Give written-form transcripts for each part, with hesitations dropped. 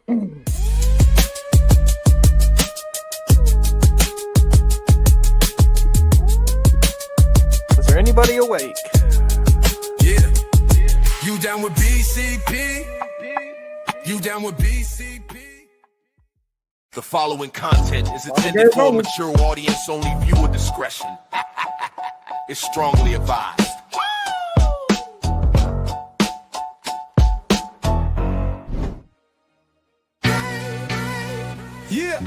Is there anybody awake? Yeah. You down with BCP? You down with BCP? The following content is intended for a mature audience, only viewer discretion. It's strongly advised. Yeah.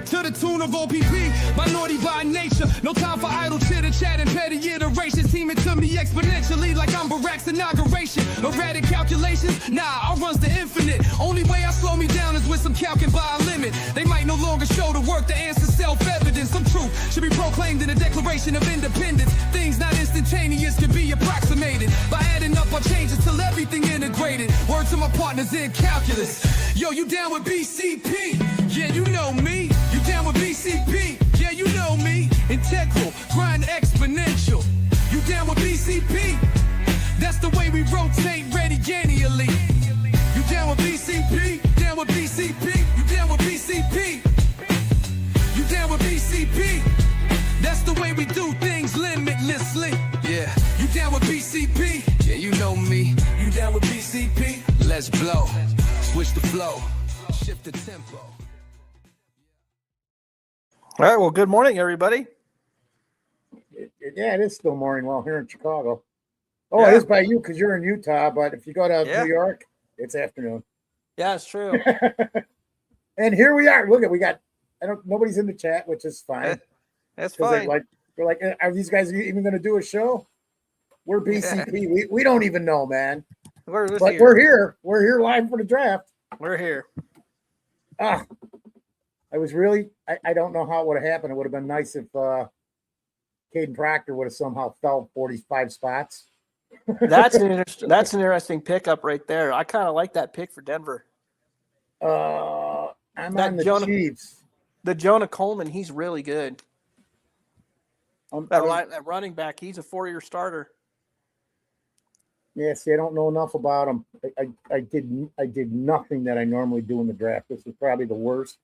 To the tune of OPP, minority by nature. No time for idle chitter chat and petty iterations. Teaming to me exponentially like I'm Barack's inauguration. Erratic calculations, nah, I runs the infinite. Only way I slow me down is with some calc and by a limit. They might no longer show the work, the answer self-evident. Some truth should be proclaimed in the Declaration of Independence. Things not instantaneous can be approximated by adding up our changes till everything integrated. Word to my partners in calculus. Yo, you down with BCP? Yeah, you know me. You down with BCP? Yeah, you know me. Integral, grind exponential. You down with BCP? That's the way we rotate radiannually. You down with BCP? Down with BCP? You down with BCP? You down with BCP? That's the way we do things limitlessly. Yeah. You down with BCP? Yeah, you know me. You down with BCP? Let's blow. Switch the flow. Shift the tempo. All right. Well, good morning, everybody. Yeah, it is still morning while here in Chicago. Oh, It is by you because you're in Utah, but if you go to New York, it's afternoon. Yeah, it's true. And here we are. Look at nobody's in the chat, which is fine. That's fine. We're like, are these guys even going to do a show? We're BCP. We don't even know, man. We're here. We're here live for the draft. We're here. I was really, I don't know how it would have happened. It would have been nice if Caden Proctor would have somehow fell 45 spots. That's an interesting pickup right there. I kind of like that pick for Denver. I'm on the Chiefs. The Jonah Coleman, he's really good. That running back, he's a 4-year starter. Yeah, see, I don't know enough about him. I did nothing that I normally do in the draft. This is probably the worst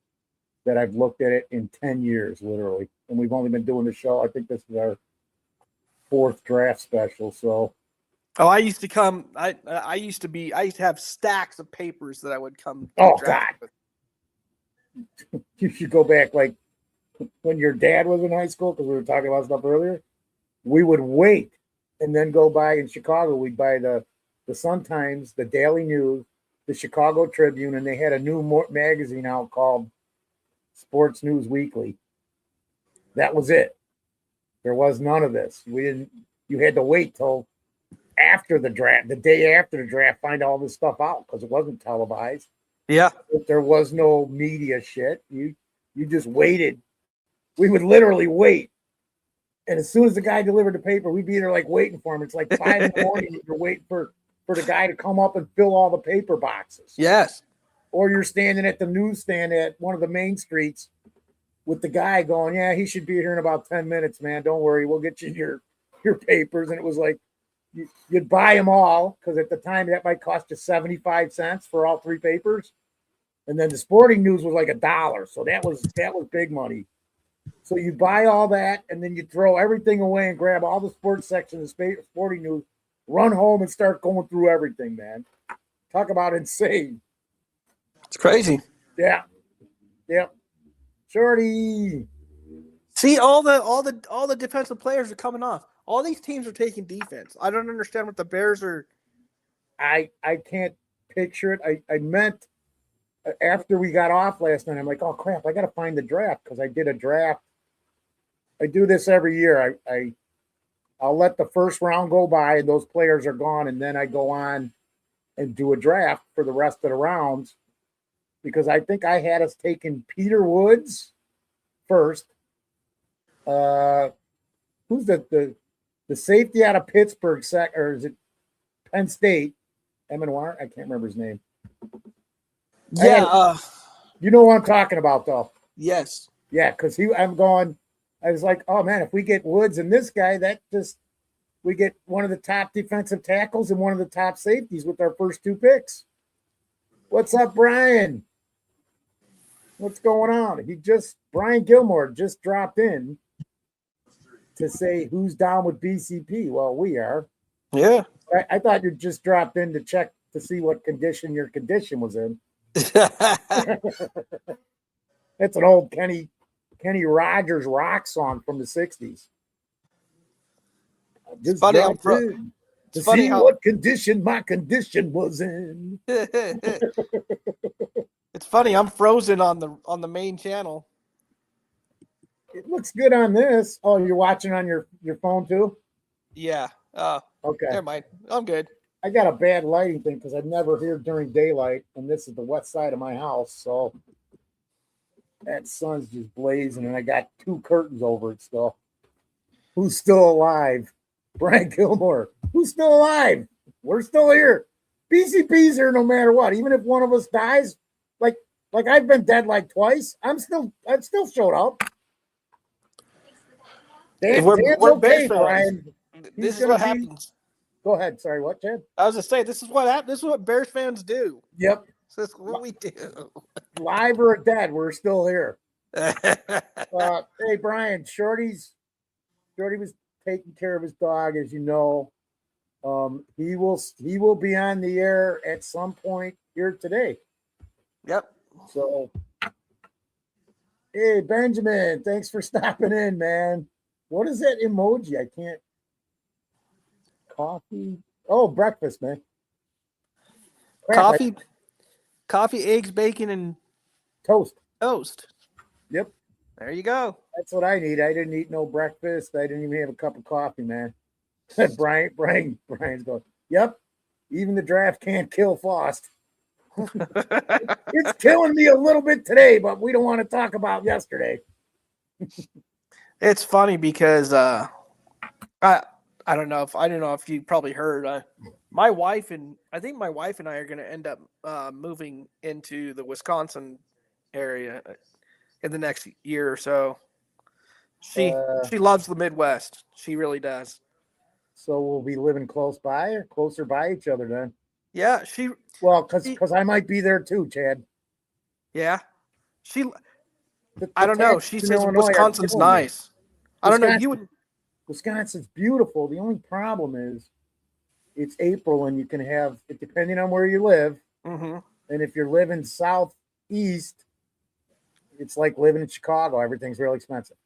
that I've looked at it in 10 years, literally. And we've only been doing the show. I think this is our 4th draft special. So, I used to have stacks of papers that I would come. Oh God! You should go back like when your dad was in high school, because we were talking about stuff earlier. We would wait and then go buy in Chicago. We'd buy the Sun-Times, the Daily News, the Chicago Tribune, and they had a new magazine out called Sports News Weekly. That was it. There was none of this. You had to wait till after the draft, the day after the draft, find all this stuff out because it wasn't televised. Yeah. There was no media shit. You just waited. We would literally wait. And as soon as the guy delivered the paper, we'd be there like waiting for him. It's like 5 in the morning. You're waiting for the guy to come up and fill all the paper boxes. Yes. Or you're standing at the newsstand at one of the main streets with the guy going, yeah, he should be here in about 10 minutes, man. Don't worry. We'll get you your papers. And it was like, you'd buy them all because at the time that might cost you 75 cents for all 3 papers. And then the Sporting News was like $1. So that was big money. So you buy all that and then you throw everything away and grab all the sports section of Sporting News, run home and start going through everything, man. Talk about insane. It's crazy. Yeah. Yep. Shorty. See, all the defensive players are coming off. All these teams are taking defense. I don't understand what the Bears are. I can't picture it. I meant after we got off last night, I'm like, oh crap, I got to find the draft because I did a draft. I do this every year. I'll let the first round go by and those players are gone, and then I go on and do a draft for the rest of the rounds because I think I had us taking Peter Woods first. Who's the safety out of Pittsburgh, or is it Penn State? Emmanuel? I can't remember his name. Yeah. You know what I'm talking about, though. Yes. Yeah, because I was like, oh, man, if we get Woods and this guy, we get one of the top defensive tackles and one of the top safeties with our first 2 picks. What's up, Brian? What's going on? Brian Gilmore just dropped in to say who's down with BCP. Well, we are. Yeah. I thought you just dropped in to check to see what condition your condition was in. That's an old Kenny Rogers rock song from the 60s. Just funny dropped in to see what condition my condition was in. It's funny. I'm frozen on the main channel. It looks good on this. Oh, you're watching on your phone too? Yeah. Okay. Never mind. I'm good. I got a bad lighting thing because I'm never here during daylight, and this is the west side of my house, so that sun's just blazing, and I got 2 curtains over it still. Who's still alive? Brian Gilmore. Who's still alive? We're still here. BCP's here no matter what. Even if one of us dies, like I've been dead like twice, I'd still showed up. We're okay, Bears Brian. This is what happens. Go ahead. Sorry, what, Chad? I was just saying, this is what happens. This is what Bears fans do. Yep. This is what we do. Live or dead, we're still here. Hey, Brian, Shorty was taking care of his dog, as you know. He will be on the air at some point here today. Yep. So, hey, Benjamin, thanks for stopping in, man. What is that emoji? I can't. Coffee. Oh, breakfast, man. Coffee, eggs, bacon, and toast. Yep. There you go. That's what I need. I didn't eat no breakfast. I didn't even have a cup of coffee, man. Brian's going, yep. Even the draft can't kill Fost. It's killing me a little bit today, but we don't want to talk about yesterday. It's funny because I don't know if you probably heard my wife and I are going to end up moving into the Wisconsin area in the next year or so. She loves the Midwest. She really does. So we'll be living closer by each other then. Yeah, because I might be there too, Chad. Yeah, I don't know. She says Wisconsin's nice. I don't know. You would. Wisconsin's beautiful. The only problem is it's April and you can have it depending on where you live. Mm-hmm. And if you're living southeast, it's like living in Chicago. Everything's really expensive.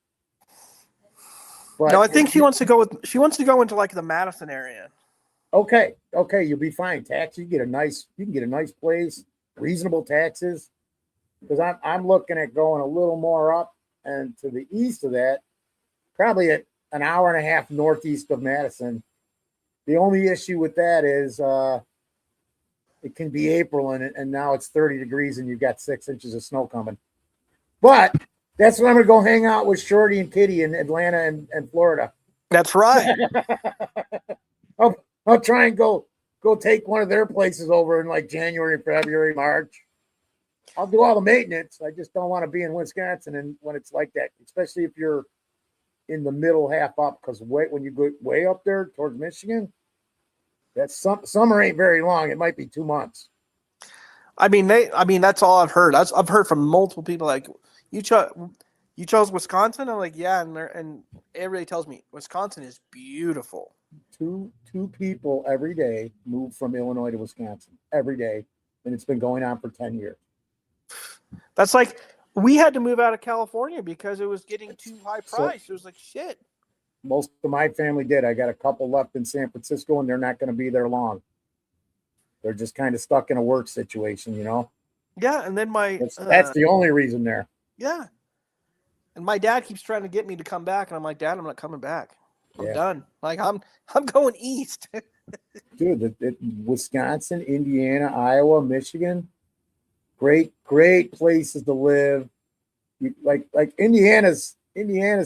But no, I think she wants to go into like the Madison area. Okay, you'll be fine. Tax, you can get a nice place, reasonable taxes. Because I'm looking at going a little more up and to the east of that, probably at an hour and a half northeast of Madison. The only issue with that is it can be April and now it's 30 degrees and you've got 6 inches of snow coming. But that's when I'm going to go hang out with Shorty and Kitty in Atlanta and Florida. That's right. I'll try and go take one of their places over in like January, February, March. I'll do all the maintenance. I just don't want to be in Wisconsin and when it's like that, especially if you're in the middle half up, because when you go way up there towards Michigan, summer ain't very long. It might be 2 months. I mean, that's all I've heard. I've heard from multiple people like, you chose Wisconsin? I'm like, yeah, and everybody tells me Wisconsin is beautiful. Two people every day move from Illinois to Wisconsin every day, and it's been going on for 10 years. That's like we had to move out of California because it was getting too high priced. It was like shit. Most of my family did. I got a couple left in San Francisco, and they're not going to be there long. They're just kind of stuck in a work situation, you know? Yeah, and then that's the only reason there. Yeah. And my dad keeps trying to get me to come back, and I'm like, Dad, I'm not coming back. I'm done. Like I'm going east. Dude, Wisconsin, Indiana, Iowa, Michigan, great places to live. Like Indiana's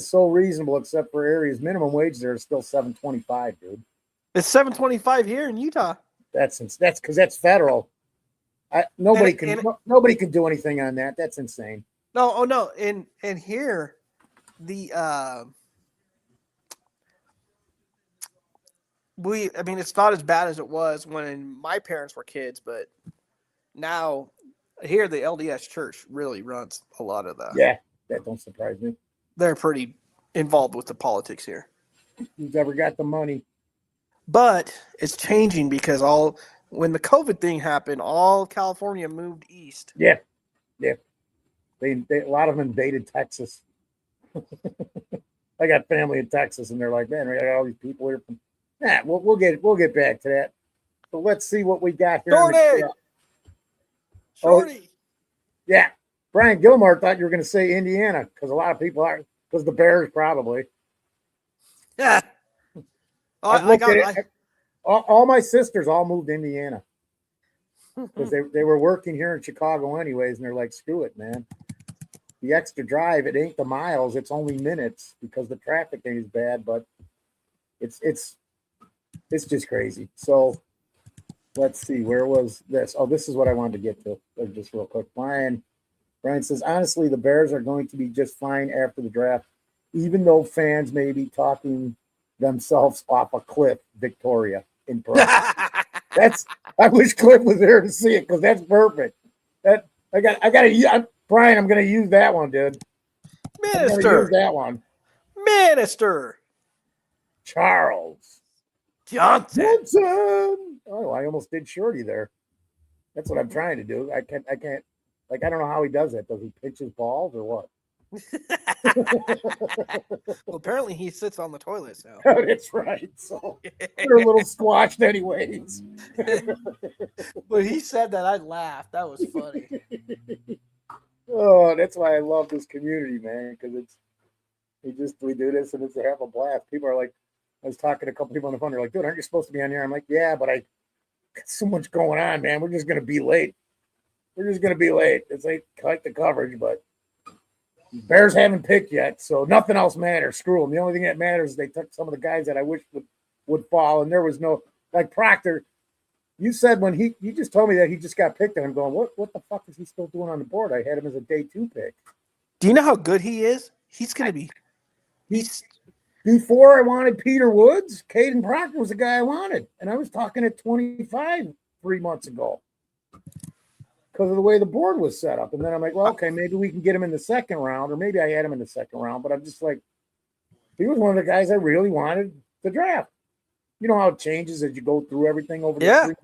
so reasonable, except for areas. Minimum wage there is still $7.25, dude. It's $7.25 here in Utah. That's because that's federal. Nobody can do anything on that. That's insane. No. And here, the it's not as bad as it was when my parents were kids, but now Here, the LDS Church really runs a lot of the. Yeah, that don't surprise me. They're pretty involved with the politics here. Who's ever got the money? But it's changing because when the COVID thing happened, all California moved east. Yeah. They a lot of them invaded Texas. I got family in Texas, and they're like, man, we got all these people here. We'll get back to that. So let's see what we got here. Shorty. Yeah. Brian Gilmore thought you were going to say Indiana because a lot of people are, because the Bears probably. Yeah. All my sisters all moved to Indiana because they were working here in Chicago anyways, and they're like, screw it, man. The extra drive, it ain't the miles, it's only minutes because the traffic ain't as bad, but it's just crazy. So let's see, where was this? Oh, this is what I wanted to get to just real quick. Brian says, honestly, the Bears are going to be just fine after the draft, even though fans may be talking themselves off a cliff. Victoria in person. I wish Cliff was there to see it because that's perfect. Brian, I'm gonna use that one, dude. Minister. Use that one. Minister Charles Johnson. Oh, I almost did Shorty there. That's what I'm trying to do. I can't like, I don't know how he does that. Does he pitch his balls or what? Well, apparently he sits on the toilet now. That's right. So they're a little squashed anyways. When he said that, I laughed. That was funny. Oh, that's why I love this community, man, because we do this and it's a half a blast. People are like, I was talking to a couple people on the phone. They're like, dude, aren't you supposed to be on here? I'm like, yeah, but I got so much going on, man. We're just gonna be late. It's like the coverage, but Bears haven't picked yet, so nothing else matters. Screw them. The only thing that matters is they took some of the guys that I wish would fall, and there was no, like Proctor. You said when you just told me that he just got picked, and I'm going, what the fuck is he still doing on the board? I had him as a day 2 pick. Do you know how good he is? He's going to be. Before I wanted Peter Woods, Caden Proctor was the guy I wanted, and I was talking at 25 3 months ago because of the way the board was set up. And then I'm like, well, okay, maybe we can get him in the second round, or maybe I had him in the second round, but I'm just like, he was one of the guys I really wanted to draft. You know how it changes as you go through everything over the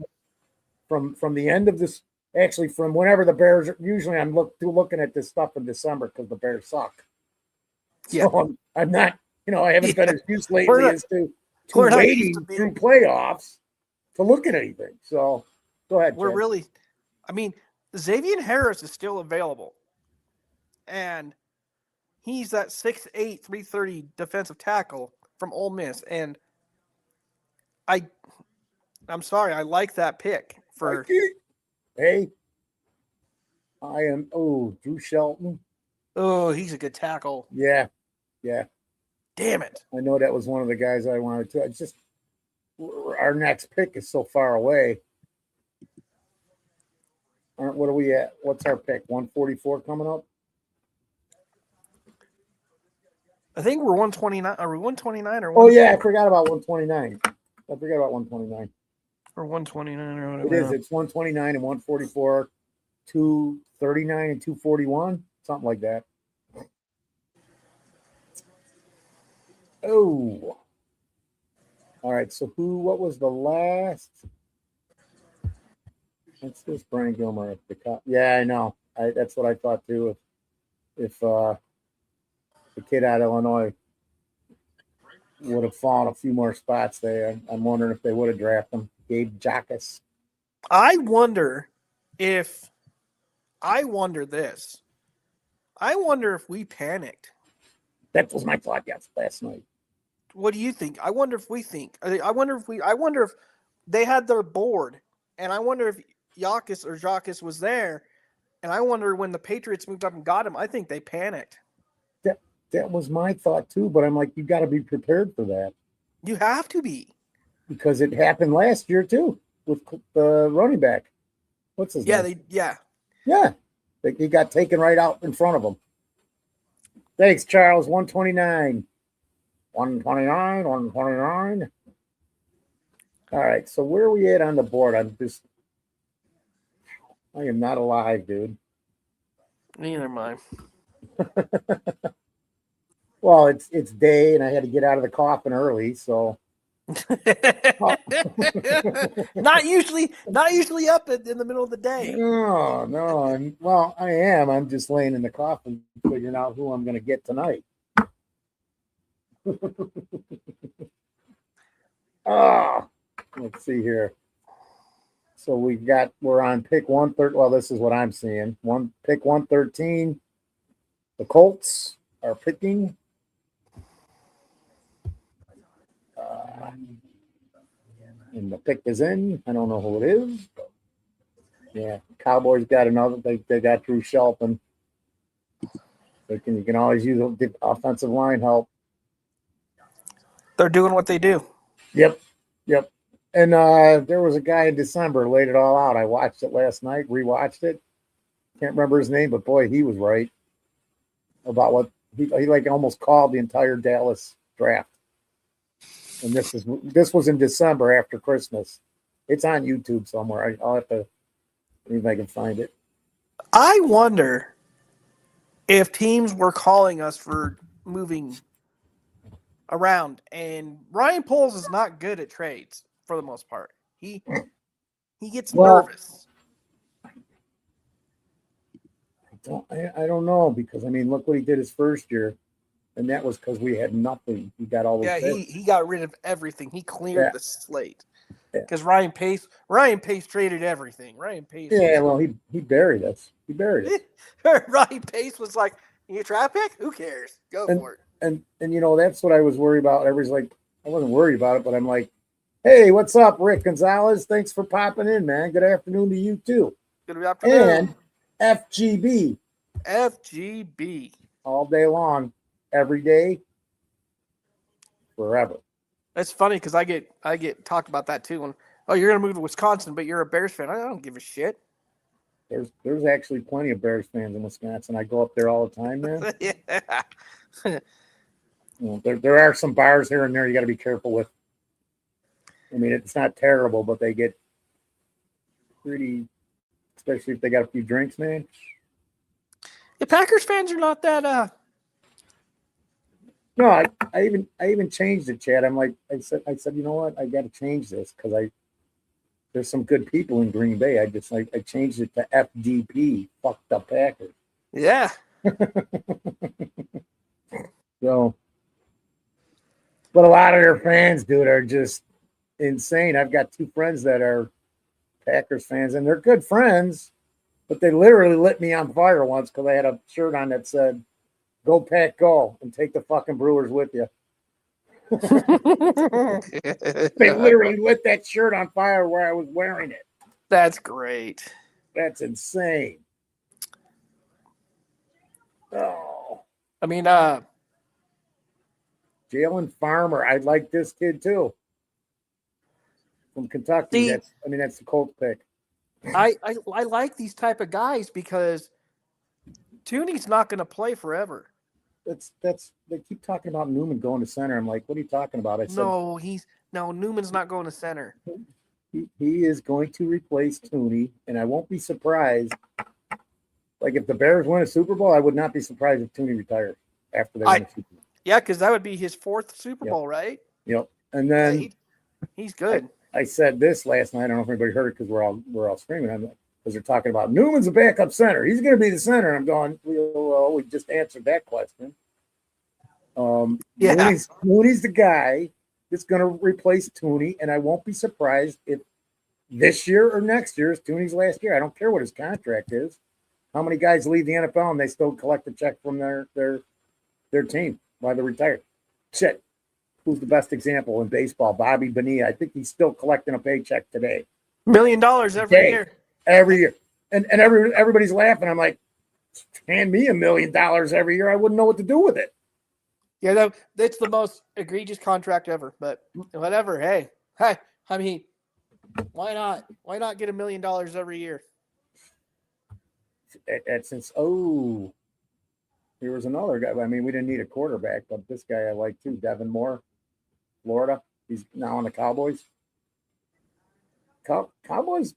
from the end of this, actually from whenever the Bears, usually I'm looking at this stuff in December because the Bears suck. Yeah. So I'm not, I haven't been as used lately as to waiting through playoffs to look at anything. So go ahead. Xavier Harris is still available. And he's that 6'8", 330 defensive tackle from Ole Miss. And I'm sorry, I like that pick for. Hey, I am. Oh, Drew Shelton. Oh, he's a good tackle. Yeah. Damn it! I know that was one of the guys I wanted to. It's just our next pick is so far away. What are we at? What's our pick? 144 coming up. I think we're 129. Are we 129 or? Oh yeah, I forgot about 129. I forgot about 129. Or 129 or whatever. It is. It's 129 and 144, 239 and 241, something like that. Oh. All right. So what was the last? It's this Brian Gilmore at the top. Yeah, I know. That's what I thought too. If the kid out of Illinois would have fallen a few more spots there, I'm wondering if they would have drafted him. Gabe Jackas. I wonder if we panicked. That was my thought last night. What do you think? I wonder if they had their board, and I wonder if Jacques was there, and I wonder when the Patriots moved up and got him, I think they panicked. That was my thought too, but I'm like, you got to be prepared for that. You have to be. Because it happened last year too with the running back. What's his name? Yeah. He got taken right out in front of him. Thanks, Charles. 129. 129. All right. So where are we at on the board? I am not alive, dude. Neither am I. Well, it's day, and I had to get out of the coffin early, so. Not usually up in the middle of the day. No. Well, I am. I'm just laying in the coffin, figuring out who I'm going to get tonight. Let's see here. So we're on pick 113. Well, this is what I'm seeing. Pick 113. The Colts are picking. And the pick is in. I don't know who it is. Yeah, Cowboys got another. They got Drew Shelton. You can always use the offensive line help. They're doing what they do. Yep. And there was a guy in December laid it all out. I watched it last night, rewatched it. Can't remember his name, but boy, he was right about what he like almost called the entire Dallas draft. And this was in December after Christmas. It's on YouTube somewhere. I'll have to see if I can find it. I wonder if teams were calling us for moving around, and Ryan Poles is not good at trades for the most part. He gets nervous. I don't know, because I mean, look what he did his first year, and that was because we had nothing. He got all those. Yeah, he got rid of everything. He cleared the slate because Ryan Pace traded everything. Ryan Pace. Yeah, well, he buried us. He buried it. Ryan Pace was like, "You a draft pick? Who cares? Go for it." And that's what I was worried about. Everybody's like, I wasn't worried about it, but I'm like, hey, what's up, Rick Gonzalez? Thanks for popping in, man. Good afternoon to you too. Good afternoon. And FGB all day long, every day, forever. That's funny because I get talked about that too. When you're gonna move to Wisconsin, but you're a Bears fan. I don't give a shit. There's actually plenty of Bears fans in Wisconsin. I go up there all the time, man. Yeah. There are some bars here and there you got to be careful with. I mean, it's not terrible, but they get pretty, especially if they got a few drinks, man. The Packers fans are not that. No, I even changed it, Chad. I'm like, I said, you know what? I got to change this because there's some good people in Green Bay. I changed it to FDP. Fuck the Packers. Yeah. So, but a lot of their fans, dude, are just insane. I've got two friends that are Packers fans, and they're good friends, but they literally lit me on fire once because I had a shirt on that said, "Go Pack, go," and take the fucking Brewers with you. They literally lit that shirt on fire where I was wearing it. That's great. That's insane. Oh. I mean, Jalen Farmer. I like this kid too. From Kentucky. That's the Colts pick. I like these type of guys because Tooney's not going to play forever. They keep talking about Newman going to center. I'm like, what are you talking about? I said, Newman's not going to center. He is going to replace Tooney, and I won't be surprised. Like if the Bears win a Super Bowl, I would not be surprised if Tooney retires after they win a Super Bowl. Yeah, because that would be his fourth Super Bowl, right? Yep. And then he's good. I said this last night. I don't know if anybody heard it because we're all screaming. I'm like, because they're talking about Newman's a backup center. He's going to be the center. I'm going, well, we just answered that question. Mooney's the guy that's going to replace Tooney, and I won't be surprised if this year or next year is Tooney's last year. I don't care what his contract is. How many guys leave the NFL and they still collect a check from their team while they're retired? Shit. Who's the best example in baseball? Bobby Bonilla. I think he's still collecting a paycheck today. $1 million every year. Every year. And everybody's laughing. I'm like, hand me $1 million every year. I wouldn't know what to do with it. Yeah, that's the most egregious contract ever. But whatever. Hey, I mean, why not? Why not get $1 million every year? Here was another guy. I mean, we didn't need a quarterback, but this guy I like too. Devin Moore, Florida. He's now on the Cowboys. Cowboys.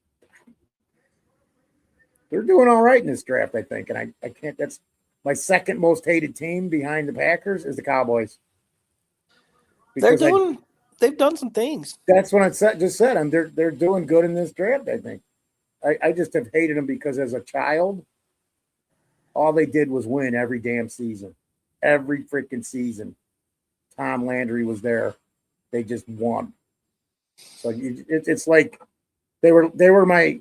they're doing all right in this draft, I think. And I can't. That's my second most hated team behind the Packers is the Cowboys. They've done some things. That's what I just said. They're doing good in this draft, I think. I just have hated them because as a child, all they did was win every damn season. Every freaking season. Tom Landry was there. They just won. So it's like they were my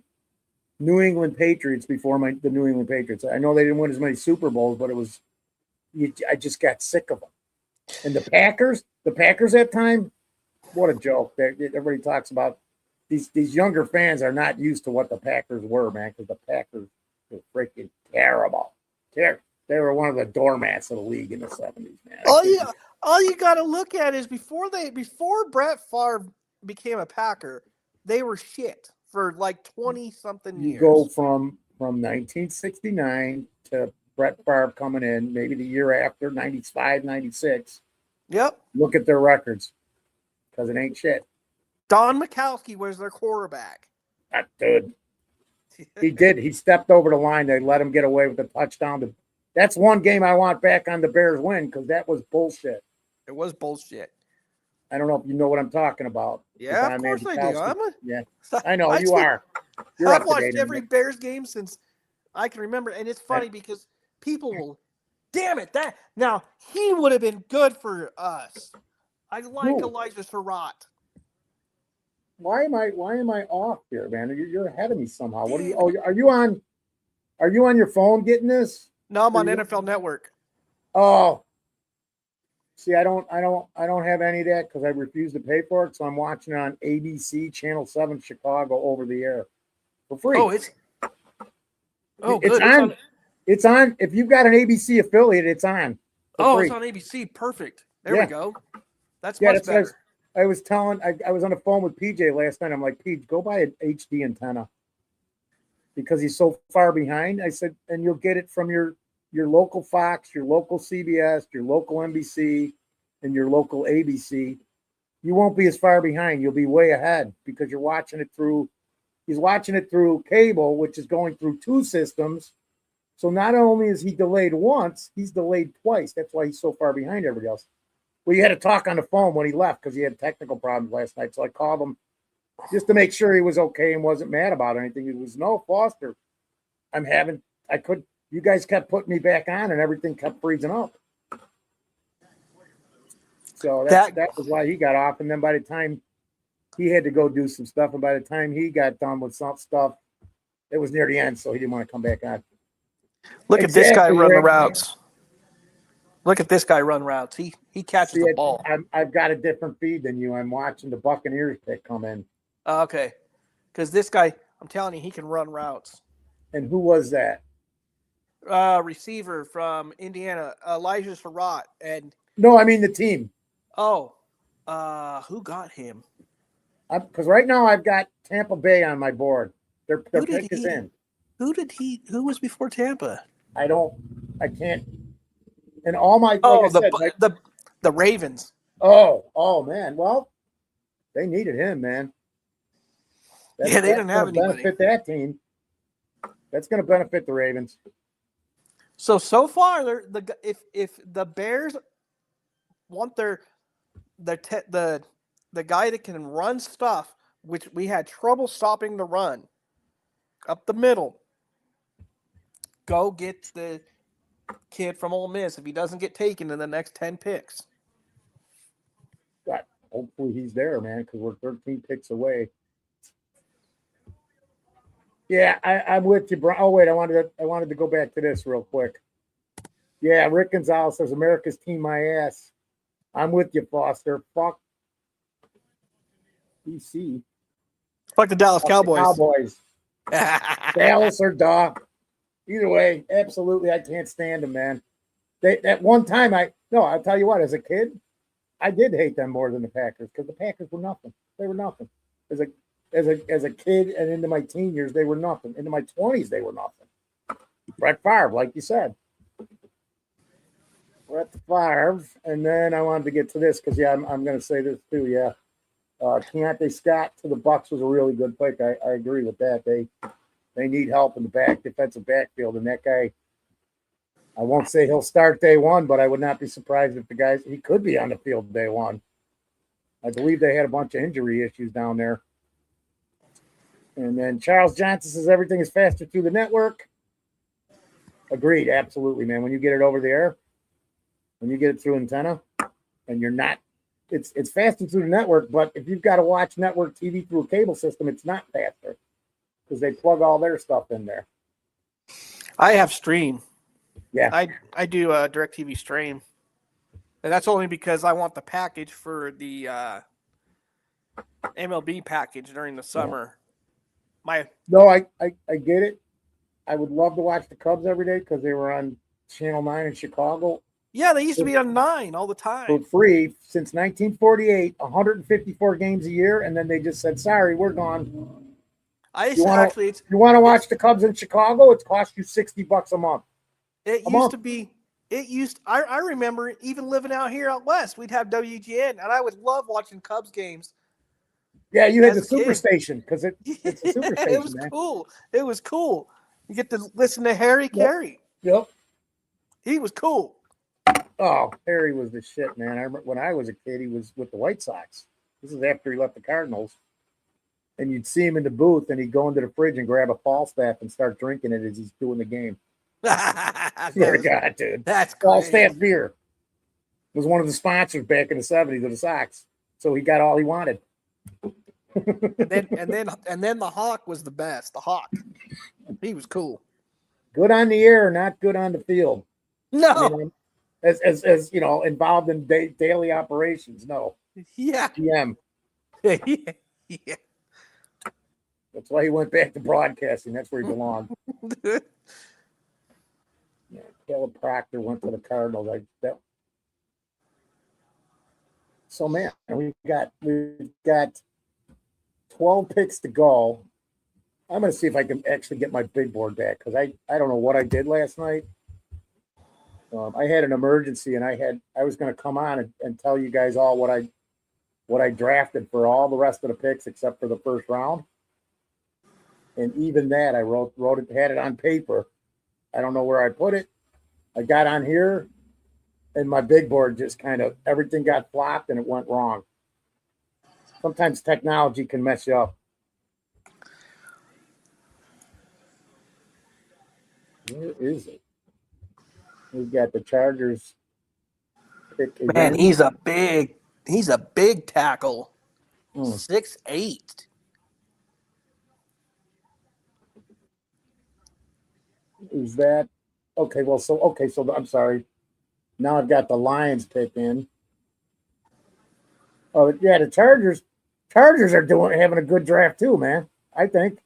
New England Patriots before the New England Patriots. I know they didn't win as many Super Bowls, but I just got sick of them. And the Packers that time, what a joke. Everybody talks about these younger fans are not used to what the Packers were, man, because the Packers were freaking terrible. They were one of the doormats of the league in the 70s, man. All you got to look at is before Brett Favre became a Packer, they were shit for like 20-something years. You go from 1969 to Brett Favre coming in, maybe the year after, 95, 96. Yep. Look at their records, because it ain't shit. Don McCaskey was their quarterback. That dude. He did. He stepped over the line. They let him get away with a touchdown. That's one game I want back on the Bears win, because that was bullshit. It was bullshit. I don't know if you know what I'm talking about. Yeah, of course I do. Yeah, I know you are. I've watched every Bears game since I can remember, and it's funny because people will, damn it, now he would have been good for us. I like Elijah Surratt. Why am I off here, man? You're ahead of me somehow. What are you? Oh, are you on your phone getting this? No, I'm on NFL Network. Oh. See, I don't have any of that because I refuse to pay for it. So I'm watching it on ABC Channel 7 Chicago over the air for free. It's on. It's on. If you've got an ABC affiliate, it's on. It's on ABC. Perfect. There we go. That's much better. I was telling. I was on the phone with PJ last night. I'm like, PJ, go buy an HD antenna because he's so far behind. I said, and you'll get it from your local Fox, your local CBS, your local NBC, and your local ABC. You won't be as far behind. You'll be way ahead because you're watching it through. He's watching it through cable, which is going through two systems. So not only is he delayed once, he's delayed twice. That's why he's so far behind everybody else. We had to talk on the phone when he left because he had technical problems last night. So I called him just to make sure he was okay and wasn't mad about anything. He was, no, Foster, you guys kept putting me back on and everything kept freezing up. So that was why he got off. And then by the time he had to go do some stuff, and by the time he got done with some stuff, it was near the end, so he didn't want to come back on. Look at this guy run the routes. Look at this guy run routes. He catches the ball. I've got a different feed than you. I'm watching the Buccaneers pick come in. Okay. Because this guy, I'm telling you, he can run routes. And who was that? Receiver from Indiana, Elijah Surratt. No, I mean the team. Oh. Who got him? Because right now I've got Tampa Bay on my board. Their pick is in. Who was before Tampa? I can't. And all my the Ravens. Oh man. Well, they needed him, man. They didn't have anybody. Benefit that team. That's going to benefit the Ravens. So far, if the Bears want the guy that can run stuff, which we had trouble stopping the run up the middle, go get the kid from Ole Miss if he doesn't get taken in the next 10 picks. God, hopefully he's there, man, because we're 13 picks away. Yeah, I'm with you, bro. Oh wait, I wanted to go back to this real quick. Yeah, Rick Gonzalez says America's team my ass. I'm with you, Foster. Fuck DC. Fuck the Dallas Cowboys. Cowboys. Dallas or Doc. Either way, absolutely, I can't stand them, man. That one time I'll tell you what, as a kid, I did hate them more than the Packers because the Packers were nothing. They were nothing. As a kid and into my teen years, they were nothing. Into my 20s, they were nothing. Brett Favre, like you said. Brett Favre. And then I wanted to get to this because, I'm going to say this too, Keontae Scott to the Bucs was a really good pick. I agree with that. They need help in the defensive backfield. And that guy, I won't say he'll start day one, but I would not be surprised if he could be on the field day one. I believe they had a bunch of injury issues down there. And then Charles Johnson says everything is faster through the network. Agreed. Absolutely, man. When you get it over the air, when you get it through antenna, and you're not, it's faster through the network, but if you've got to watch network TV through a cable system, it's not faster because they plug all their stuff in there. I have Stream. Yeah. I do DirecTV Stream. And that's only because I want the package for the MLB package during the summer. No, I get it. I would love to watch the Cubs every day because they were on Channel 9 in Chicago. Yeah, they used to be on 9 all the time. For free since 1948, 154 games a year, and then they just said, sorry, we're gone. You want to watch the Cubs in Chicago? It costs you $60 a month. I remember even living out here out west, we'd have WGN, and I would love watching Cubs games. Yeah, you had the Superstation because it's a Superstation. It was cool. It was cool. You get to listen to Harry Carey. Yep. He was cool. Oh, Harry was the shit, man. I remember when I was a kid, he was with the White Sox. This is after he left the Cardinals. And you'd see him in the booth, and he'd go into the fridge and grab a Falstaff and start drinking it as he's doing the game. Swear to God, dude. That's Falstaff beer was one of the sponsors back in the 70s of the Sox. So he got all he wanted. and then the Hawk was the best. The Hawk. He was cool. Good on the air, not good on the field. No. I mean, as you know, involved in daily operations. No. Yeah. GM. Yeah. That's why he went back to broadcasting. That's where he belonged. Yeah, Caleb Proctor went to the Cardinals. So man, we've got 12 picks to go. I'm going to see if I can actually get my big board back because I don't know what I did last night. I had an emergency and I was going to come on and tell you guys all what I drafted for all the rest of the picks except for the first round. And even that I wrote it, had it on paper. I don't know where I put it. I got on here and my big board just kind of everything got flopped and it went wrong. Sometimes technology can mess you up. Where is it? We've got the Chargers. Man, he's a big tackle. 6'8". Is that okay? Well, so I'm sorry. Now I've got the Lions pick in. Oh yeah, the Chargers are having a good draft too, man. I think.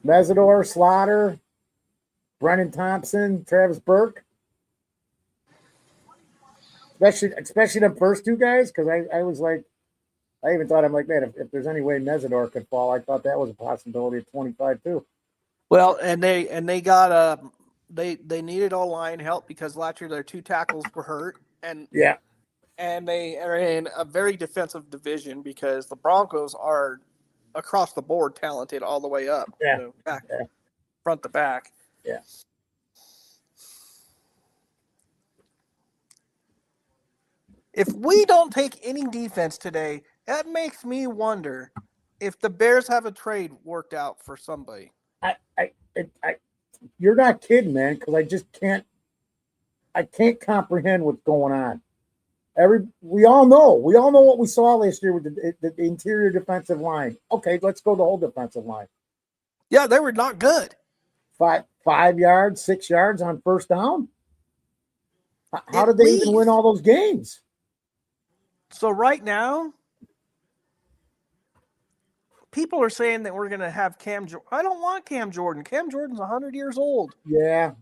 Mesidor, Slaughter, Brennan Thompson, Travis Burke. Especially the first two guys, because I was like, I even thought, I'm like, man, if there's any way Mesidor could fall, I thought that was a possibility at 25 too. Well, and they got they needed O-line help because last year their two tackles were hurt, and they are in a very defensive division because the Broncos are across the board talented all the way up, front to back. Yeah. If we don't take any defense today, that makes me wonder if the Bears have a trade worked out for somebody. You're not kidding, man, because I can't comprehend what's going on. We all know what we saw last year with the interior defensive line. Okay, let's go the whole defensive line. Yeah, they were not good. 5 yards, 6 yards on first down. How did they even win all those games? So right now, people are saying that we're going to have Cam Jordan. I don't want Cam Jordan. Cam Jordan's 100 years old. Yeah.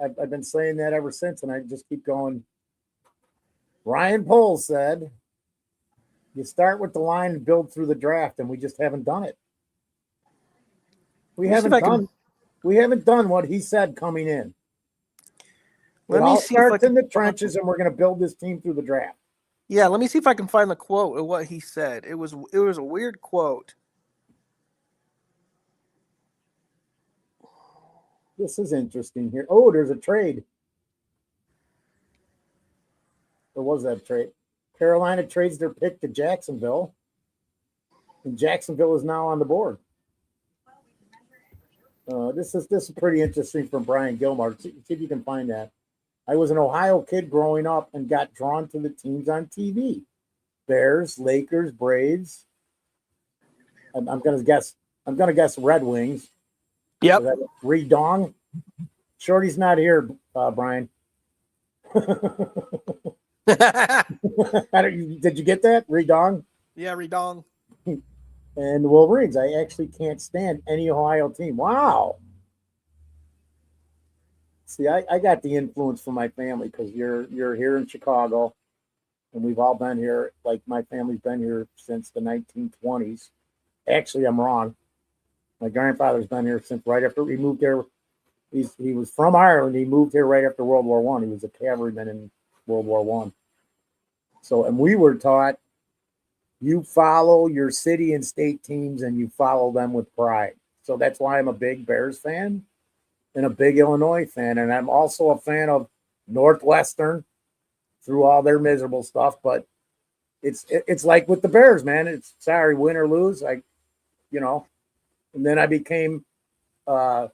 I've been saying that ever since, and I just keep going. Ryan Poles said, you start with the line and build through the draft, and we just haven't done it. We haven't done what he said coming in. It all starts in the trenches, and we're going to build this team through the draft. Yeah, let me see if I can find the quote of what he said. It was a weird quote. This is interesting here. Oh, there's a trade. Or was that a trade? Carolina trades their pick to Jacksonville, and Jacksonville is now on the board. This is pretty interesting from Brian Gilmore. See if you can find that. I was an Ohio kid growing up and got drawn to the teams on TV: Bears, Lakers, Braves. I'm gonna guess. I'm gonna guess Red Wings. Yep. Redong. Shorty's not here, Brian. Did you get that? Redong? Yeah, Redong. And the Wolverines. I actually can't stand any Ohio team. Wow. See, I got the influence from my family because you're here in Chicago, and we've all been here. Like my family's been here since the 1920s. Actually, I'm wrong. My grandfather's been here since right after he moved here. He was from Ireland. He moved here right after World War One. He was a cavalryman in World War One. So, and we were taught you follow your city and state teams and you follow them with pride. So that's why I'm a big Bears fan and a big Illinois fan. And I'm also a fan of Northwestern through all their miserable stuff. But it's like with the Bears, man. It's sorry, win or lose. And then I became a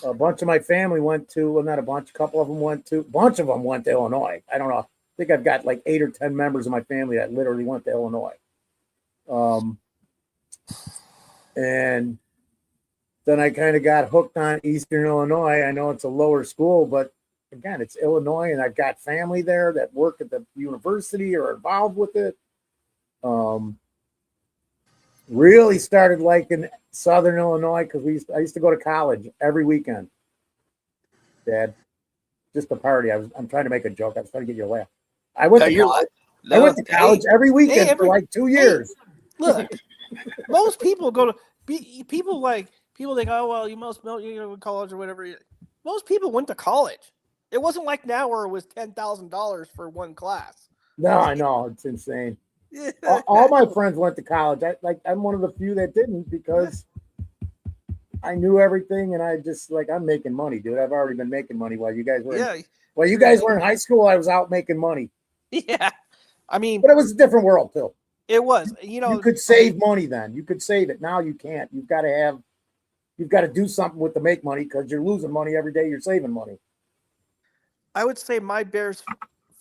bunch of my family went to, well, not a bunch, a couple of them went to, a bunch of them went to Illinois. I don't know. I think I've got like 8 or 10 members of my family that literally went to Illinois. And then I kind of got hooked on Eastern Illinois. I know it's a lower school, but again, it's Illinois, and I've got family there that work at the university or are involved with it. Really started liking Southern Illinois because I used to go to college every weekend. Dad, just a party. I'm trying to make a joke. I was trying to get you a laugh. I went to college every weekend for like 2 years. Look, most people go to people think, oh well, you go to college or whatever. Most people went to college. It wasn't like now where it was $10,000 for one class. No, I know, it's insane. All my friends went to college. I'm one of the few that didn't because I knew everything, and I just I'm making money, dude. I've already been making money while you guys were. Yeah. While you guys were in high school, I was out making money. Yeah, I mean, but it was a different world too. It was, you could save money then. You could save it. Now you can't. You've got to do something with the make money because you're losing money every day. You're saving money. I would say my Bears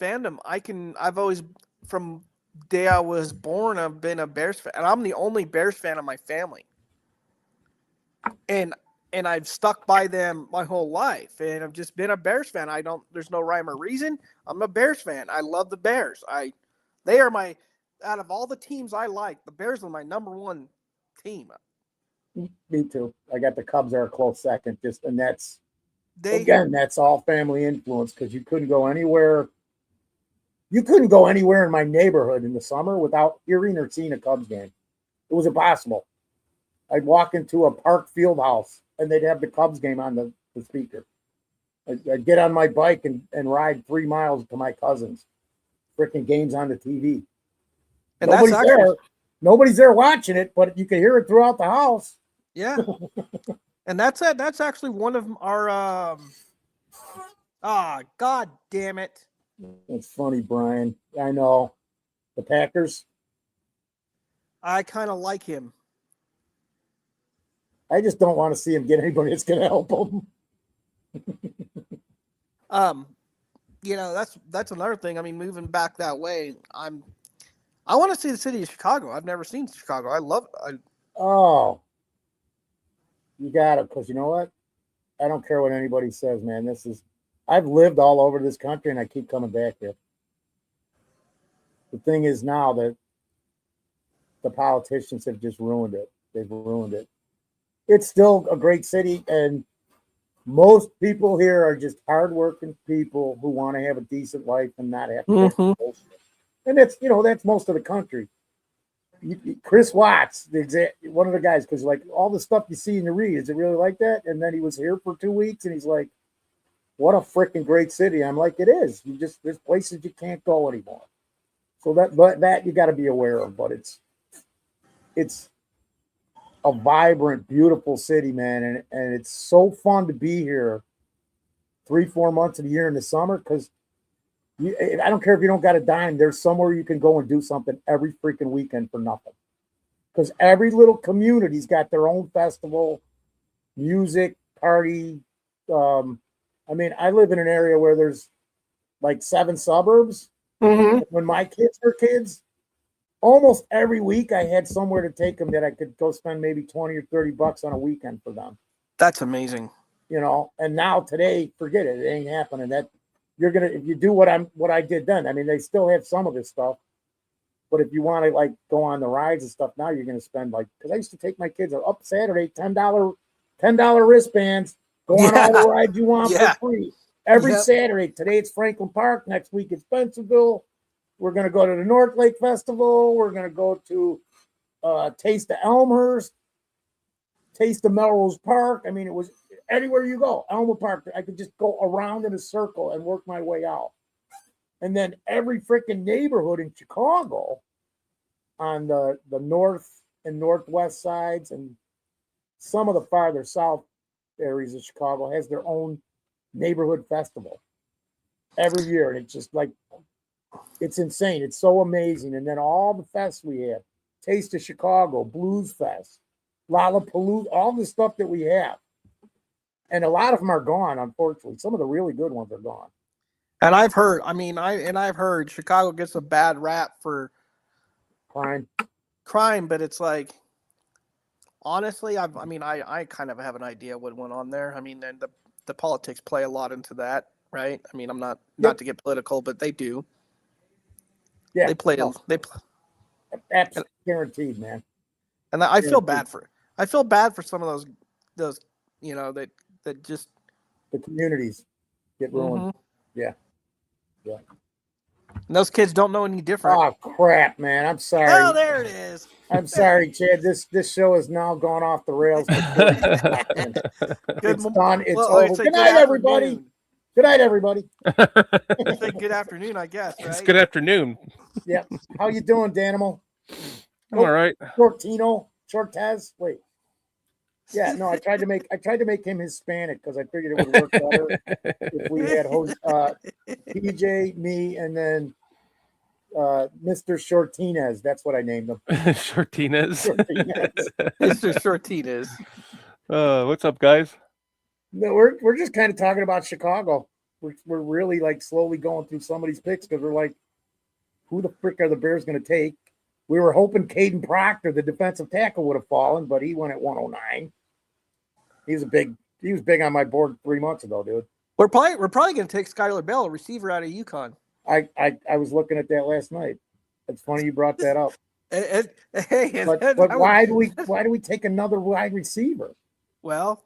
fandom. I've always, from day I was born, I've been a Bears fan, and I'm the only Bears fan of my family. And I've stuck by them my whole life, and I've just been a Bears fan. There's no rhyme or reason. I'm a Bears fan. I love the Bears. They are out of all the teams I like, the Bears are my number one team. Me too. I got the Cubs are a close second. That's all family influence because you couldn't go anywhere. You couldn't go anywhere in my neighborhood in the summer without hearing or seeing a Cubs game. It was impossible. I'd walk into a park field house and they'd have the Cubs game on the speaker. I'd get on my bike and ride 3 miles to my cousin's. Freaking games on the TV. And nobody's there watching it, but you can hear it throughout the house. Yeah. And that's it. That's actually one of our God damn it. It's funny, Brian. I know. The Packers. I kind of like him. I just don't want to see him get anybody that's going to help him. That's another thing. I mean, moving back that way, I want to see the city of Chicago. I've never seen Chicago. I love it. You got it, because you know what? I don't care what anybody says, man. I've lived all over this country, and I keep coming back here. The thing is now that the politicians have just ruined it. They've ruined it. It's still a great city, and most people here are just hardworking people who want to have a decent life and not have to go bullshit. And that's most of the country. Chris Watts, one of the guys, because all the stuff you see in the read, is it really like that? And then he was here for 2 weeks, and he's like, "What a freaking great city!" I'm like, "It is. There's places you can't go anymore." So that you got to be aware of. But it's a vibrant, beautiful city, man, and it's so fun to be here 3-4 months of the year in the summer because I don't care if you don't got a dime. There's somewhere you can go and do something every freaking weekend for nothing. Because every little community's got their own festival, music, party. I mean, I live in an area where there's like 7 suburbs. Mm-hmm. When my kids were kids, almost every week I had somewhere to take them that I could go spend maybe 20 or 30 bucks on a weekend for them. That's amazing. You know, and now today, forget it. It ain't happening. That you're gonna if you do what I did then. I mean, they still have some of this stuff, but if you want to like go on the rides and stuff, now you're gonna spend like because I used to take my kids up Saturday, $10 wristbands, go on all the rides you want for free. Every Saturday. Today it's Franklin Park. Next week it's Spencerville. We're gonna go to the North Lake Festival. We're gonna go to Taste of Elmhurst, Taste of Melrose Park. I mean, it was anywhere you go, Elmer Park, I could just go around in a circle and work my way out. And then every freaking neighborhood in Chicago on the north and northwest sides and some of the farther south areas of Chicago has their own neighborhood festival every year. And it's just like, it's insane. It's so amazing. And then all the fests we have, Taste of Chicago, Blues Fest, Lollapalooza, all the stuff that we have. And a lot of them are gone, unfortunately. Some of the really good ones are gone. And I've heard Chicago gets a bad rap for crime, but it's like honestly, I kind of have an idea what went on there. I mean, then the politics play a lot into that, right? I mean, I'm not to get political, but they do. Yeah, they play. That's guaranteed, man. And I feel bad for some of those you know that just the communities get ruined. Mm-hmm. Yeah. And those kids don't know any different. Oh crap, man! I'm sorry. Oh, there it is. I'm sorry, Chad. This show has now gone off the rails. It's done. It's over. Good night, everybody. Good night, everybody. Good afternoon, I guess. Right? It's good afternoon. Yeah. How you doing, Danimal? I'm all right. Shortez. Wait. Yeah, no, I tried to make him Hispanic because I figured it would work better if we had PJ, me, and then Mr. Shortinez. That's what I named him. Shortinez. Mr. Shortinez. What's up, guys? No, we're just kind of talking about Chicago. We're really like slowly going through some of these picks because we're like, who the frick are the Bears going to take? We were hoping Caden Proctor, the defensive tackle, would have fallen, but he went at 109. He was big on my board 3 months ago, dude. We're probably going to take Skylar Bell, a receiver out of UConn. I was looking at that last night. It's funny you brought that up. But why do we take another wide receiver? Well,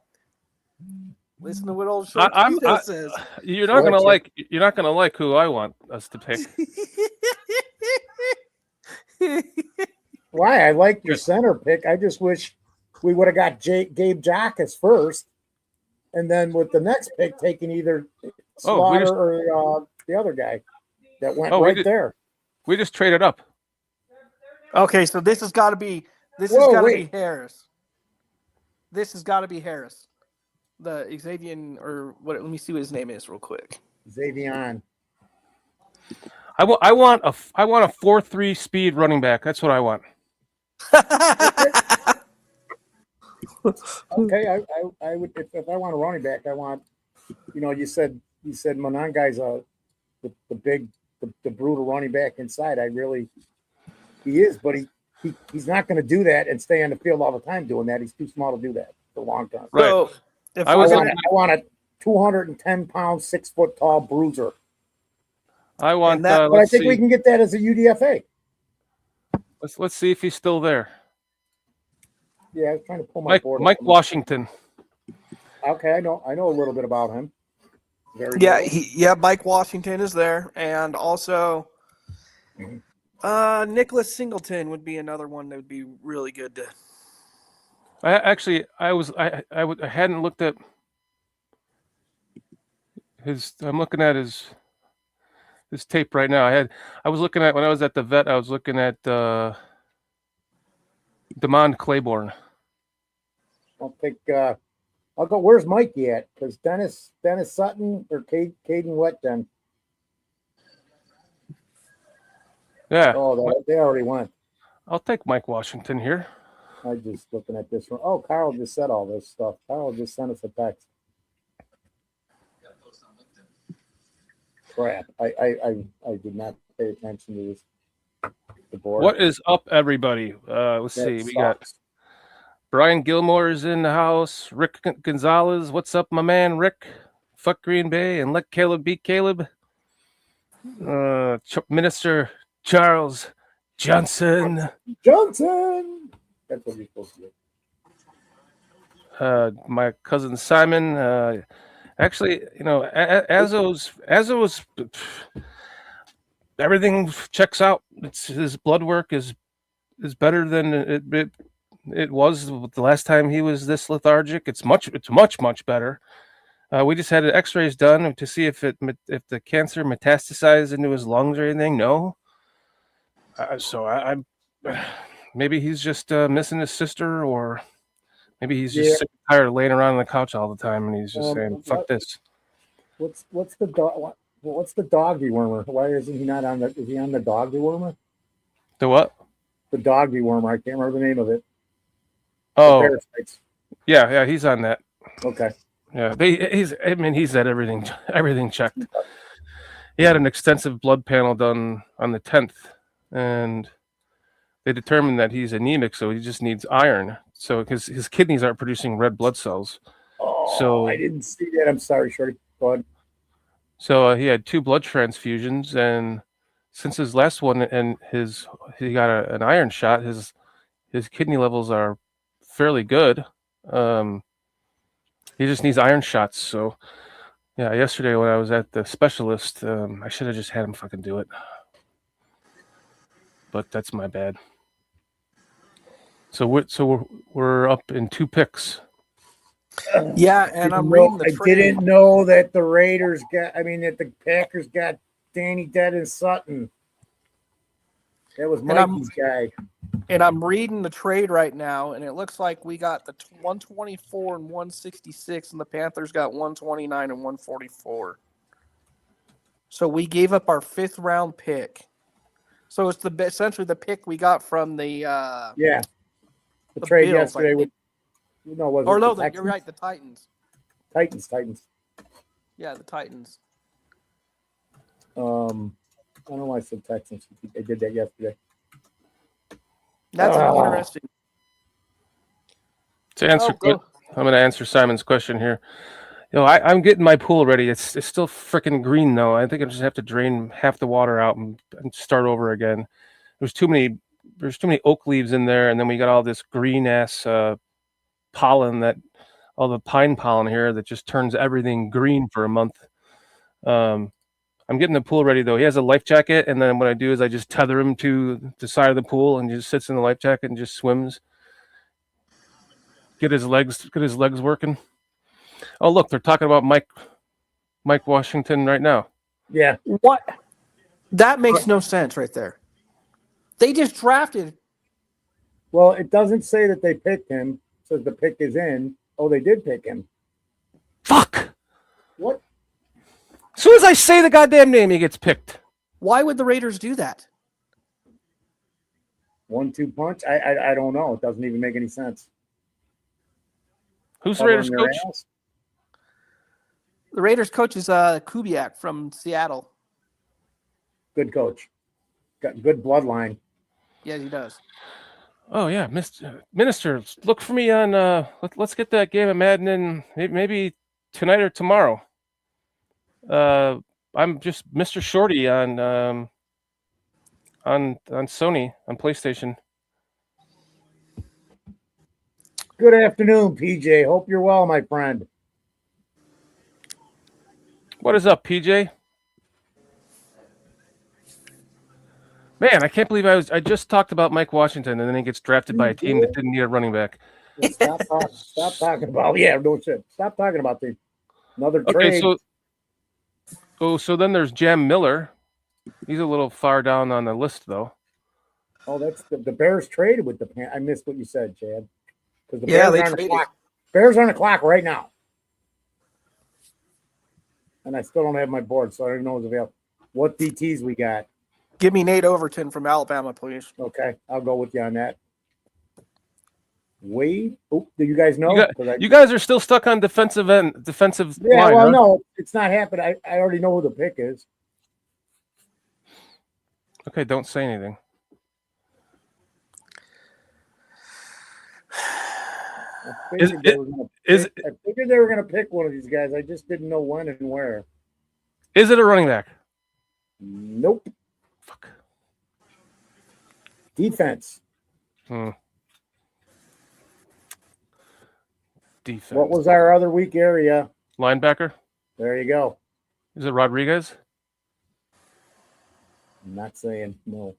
listen to what old Shortinez says. You're not gonna like who I want us to pick. Why? I like your center pick. I just wish we would have got Gabe Jackas first, and then with the next pick taking either Slaughter or the other guy that went there. We just traded up. Okay, so this has got to be be Harris. This has got to be Harris, the Xavier or what? Let me see what his name is real quick. Xavier. I want a 4.3 speed running back. That's what I want. Okay, I would if I want a running back, I want, you said Monangai's the brutal running back inside. He is, but he's not going to do that and stay on the field all the time doing that. He's too small to do that for a long time. Right. So I want a 210-pound, 6-foot tall bruiser. I want that, but I think we can get that as a UDFA. Let's see if he's still there. Yeah, I was trying to pull my board. Mike Washington. Okay, I know a little bit about him. Very good. Mike Washington is there, and also Nicholas Singleton would be another one that would be really good to. I hadn't looked at his. I'm looking at his tape right now. I was looking at when I was at the vet. I was looking at Damon Claiborne. I'll take. I'll go. Where's Mikey at? Because Dennis Sutton or Caden Wetden. Yeah. Oh, they already went. I'll take Mike Washington here. I'm just looking at this one. Oh, Carl just said all this stuff. Carl just sent us a text. Crap. I did not pay attention to this. The board. What is up, everybody? Let's see. We got Brian Gilmore is in the house. Rick Gonzalez. What's up, my man, Rick? Fuck Green Bay and let Caleb beat Caleb. Minister Charles Johnson. That's what you're supposed to do. My cousin Simon. Actually, Azzo's everything checks out. His blood work is better than it was the last time he was this lethargic. It's much better. We just had X-rays done to see if the cancer metastasized into his lungs or anything. No. So I maybe he's just missing his sister, or maybe he's just sick and tired of laying around on the couch all the time, and he's just saying, "Fuck this." What's the dog? What's the dog dewormer? Why isn't he not on the? Is he on the dog dewormer? The what? The dog dewormer. I can't remember the name of it. Oh, yeah, he's on that. Okay. Yeah, he's at everything checked. He had an extensive blood panel done on the 10th, and they determined that he's anemic, so he just needs iron. So because his kidneys aren't producing red blood cells. Oh, so I didn't see that. I'm sorry, Shorty. Go ahead. So he had 2 blood transfusions, and since his last one, and he got an iron shot, his kidney levels are fairly good. He just needs iron shots. So yeah, yesterday when I was at the specialist, I should have just had him fucking do it, but that's my bad. So we're up in 2 picks. Yeah, and I'm reading the trade. I didn't know that that the Packers got Danny Dead and Sutton. That was Mikey's guy. And I'm reading the trade right now, and it looks like we got the 124 and 166, and the Panthers got 129 and 144. So we gave up our 5th round pick. So it's essentially the pick we got from the trade Bills, yesterday with. No, you're right. The Titans. Titans. Yeah, the Titans. I don't know why I said Texans. I did that yesterday. That's interesting. To answer, I'm going to answer Simon's question here. I'm getting my pool ready. It's still freaking green though. I think I just have to drain half the water out and start over again. There's too many oak leaves in there, and then we got all this green ass pollen, all the pine pollen here that just turns everything green for a month. I'm getting the pool ready though. He has a life jacket, and then what I do is I just tether him to the side of the pool, and he just sits in the life jacket and just swims. Get his legs working. Oh look, they're talking about Mike Washington right now. Yeah. What? That makes no sense right there. They just drafted. Well, it doesn't say that they picked him. It says the pick is in. Oh, they did pick him. Fuck. What? As soon as I say the goddamn name, he gets picked. Why would the Raiders do that? 1-2 punch? I don't know. It doesn't even make any sense. Who's the Raiders coach? The Raiders coach is Kubiak from Seattle. Good coach. Got good bloodline. Yeah, he does. Oh yeah, Minister, look for me on. Let's get that game of Madden in maybe tonight or tomorrow. I'm just Mr. Shorty on Sony on PlayStation. Good afternoon, PJ. Hope you're well, my friend. What is up, PJ? Man, I can't believe I just talked about Mike Washington, and then he gets drafted by a team that didn't need a running back. Stop talking about. Yeah, no shit. Stop talking about another trade. Okay, so then there's Jam Miller. He's a little far down on the list, though. Oh, that's the Bears traded with the Pan. I missed what you said, Chad. They traded. Bears are on the clock right now. And I still don't have my board, so I don't even know what's available. What DTs we got? Give me Nate Overton from Alabama, please. Okay, I'll go with you on that. Wade? Oh, do you guys know? You guys are still stuck on defensive Yeah, line, well, huh? no, it's not happening. I already know who the pick is. Okay, don't say anything. I figured they were going to pick one of these guys. I just didn't know when and where. Is it a running back? Nope. Fuck. Defense. Defense. What was our other weak area? Linebacker? There you go. Is it Rodriguez? I'm not saying no.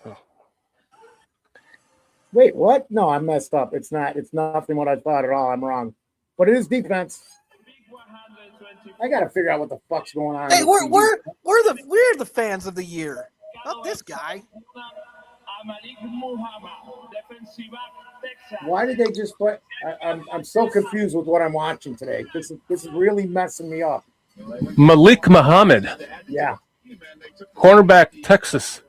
Oh. Wait, what? No, I messed up. It's nothing what I thought at all. I'm wrong. But it is defense. I gotta figure out what the fuck's going on. Hey, we're the fans of the year. Not this guy. Malik Muhammad, defensive back, Texas. Why did they just put? I'm so confused with what I'm watching today. This is really messing me up. Malik Muhammad. Yeah. Cornerback, Texas.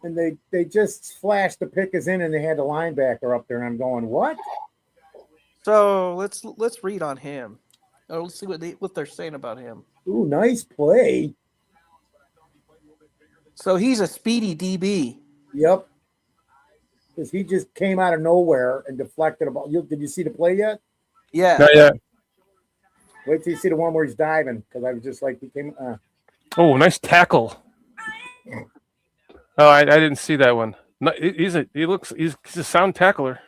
And they just flashed the pick is in, and they had the linebacker up there, and I'm going, what? So let's read on him. Oh, let's see what they're saying about him. Ooh, nice play. So he's a speedy DB. Yep. Because he just came out of nowhere and deflected a ball. Did you see the play yet? Yeah. Not yet. Wait till you see the one where he's diving, because I was just like, he came. Oh, nice tackle. Oh, I didn't see that one. No, he's a sound tackler.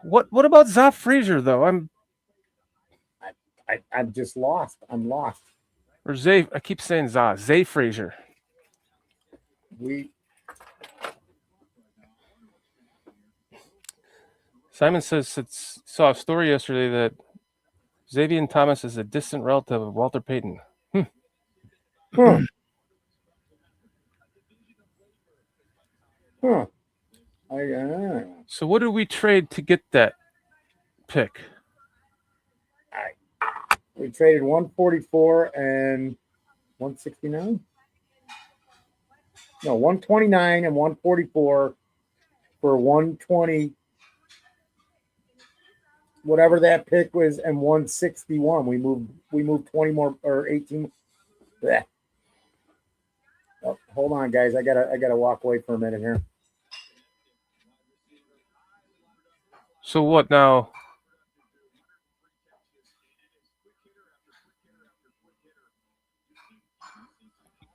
What about Zoff Frazier though? I'm just lost. I'm lost. Or Zay. I keep saying Zay Frazier. Simon says saw a story yesterday that Xavier Thomas is a distant relative of Walter Payton. Huh. So what did we trade to get that pick? We traded 144 and 169. No, 129 and 144 for 120. Whatever that pick was, and 161. We moved 20 more or 18. Blech. Oh, hold on, guys. I gotta walk away for a minute here. So what now?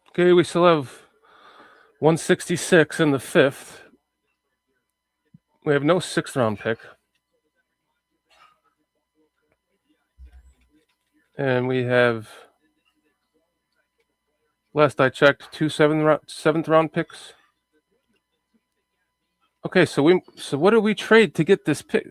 Okay, we still have 166 in the fifth. We have no sixth round pick. And we have, last I checked, 2 seventh round picks. Okay, so what did we trade to get this pick?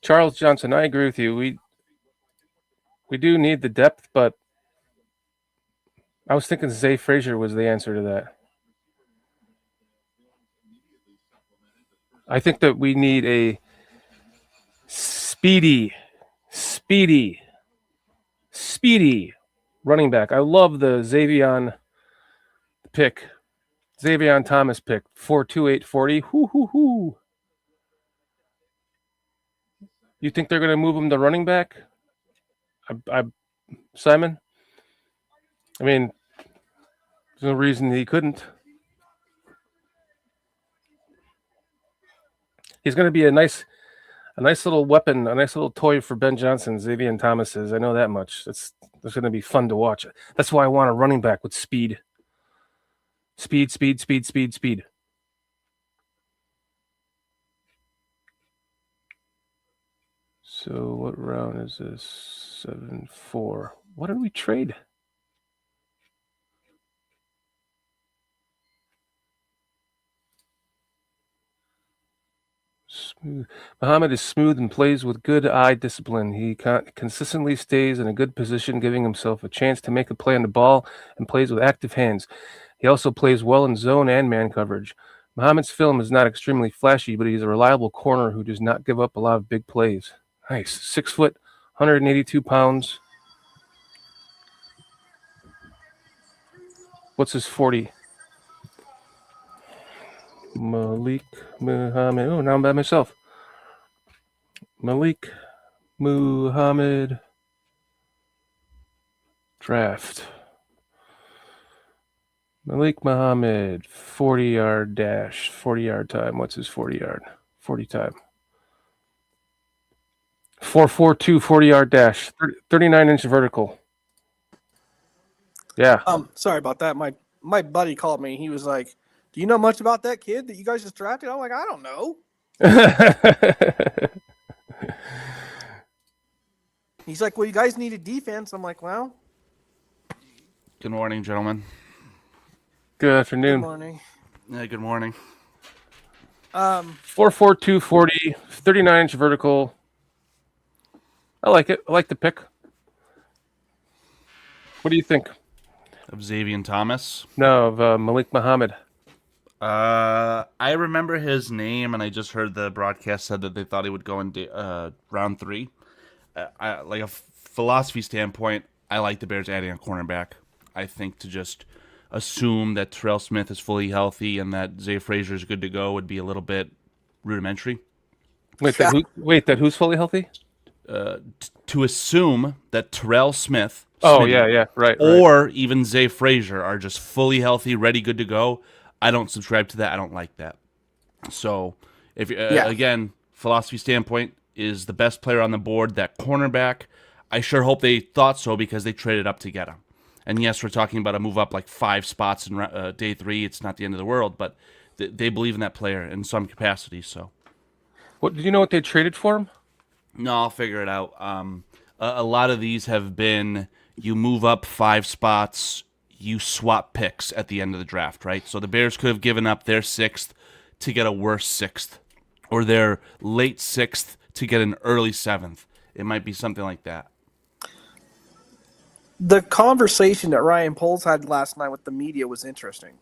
Charles Johnson, I agree with you. We do need the depth, but I was thinking Zay Frazier was the answer to that. I think that we need a speedy running back. I love the Xavier Thomas pick, 4.2840. Hoo. You think they're going to move him to running back? Simon? I mean, there's no reason he couldn't. He's going to be a nice little weapon, a nice little toy for Ben Johnson. Xavier Thomas is. I know that much. That's going to be fun to watch. That's why I want a running back with speed. Speed. So what round is this? 7-4. What did we trade? Muhammad is smooth and plays with good eye discipline. He consistently stays in a good position, giving himself a chance to make a play on the ball and plays with active hands. He also plays well in zone and man coverage. Muhammad's film is not extremely flashy, but he's a reliable corner who does not give up a lot of big plays. Nice. 6 foot, 182 pounds. What's his 40? Malik Muhammad. Oh, now I'm by myself. Malik Muhammad draft. Malik Muhammad, 40-yard dash, 40-yard time. What's his 40-yard? 40 time. 4.42 40-yard dash, 39-inch vertical. Yeah. Sorry about that. My buddy called me. He was like, "Do you know much about that kid that you guys just drafted?" I'm like, "I don't know." He's like, "Well, you guys need a defense." I'm like, "Well, Good morning, gentlemen. Good good afternoon. morning." Yeah, good morning. 4.42 40, 39-inch vertical. I like it. I like the pick. What do you think? Of Xavier Thomas. No, of Malik Muhammad. I remember his name, and I just heard the broadcast said that they thought he would go in round 3. Like a philosophy standpoint, I like the Bears adding a cornerback. I think to just assume that Terrell Smith is fully healthy and that Zay Frazier is good to go would be a little bit rudimentary. Wait, that who's fully healthy? To assume that Terrell Smith, Oh, Smitty, yeah, right. or even Zay Frazier are just fully healthy, ready, good to go. I don't subscribe to that. I don't like that. So, if again, philosophy standpoint, is the best player on the board that cornerback? I sure hope they thought so because they traded up to get him. And yes, we're talking about a move up like 5 spots in day 3. It's not the end of the world, but they believe in that player in some capacity. So, What, do you know what they traded for him? no, I'll figure it out. A lot of these have been you move up 5 spots, you swap picks at the end of the draft, right? So the Bears could have given up their 6th to get a worse 6th, or their late 6th to get an early 7th. It might be something like that. The conversation that Ryan Poles had last night with the media was interesting.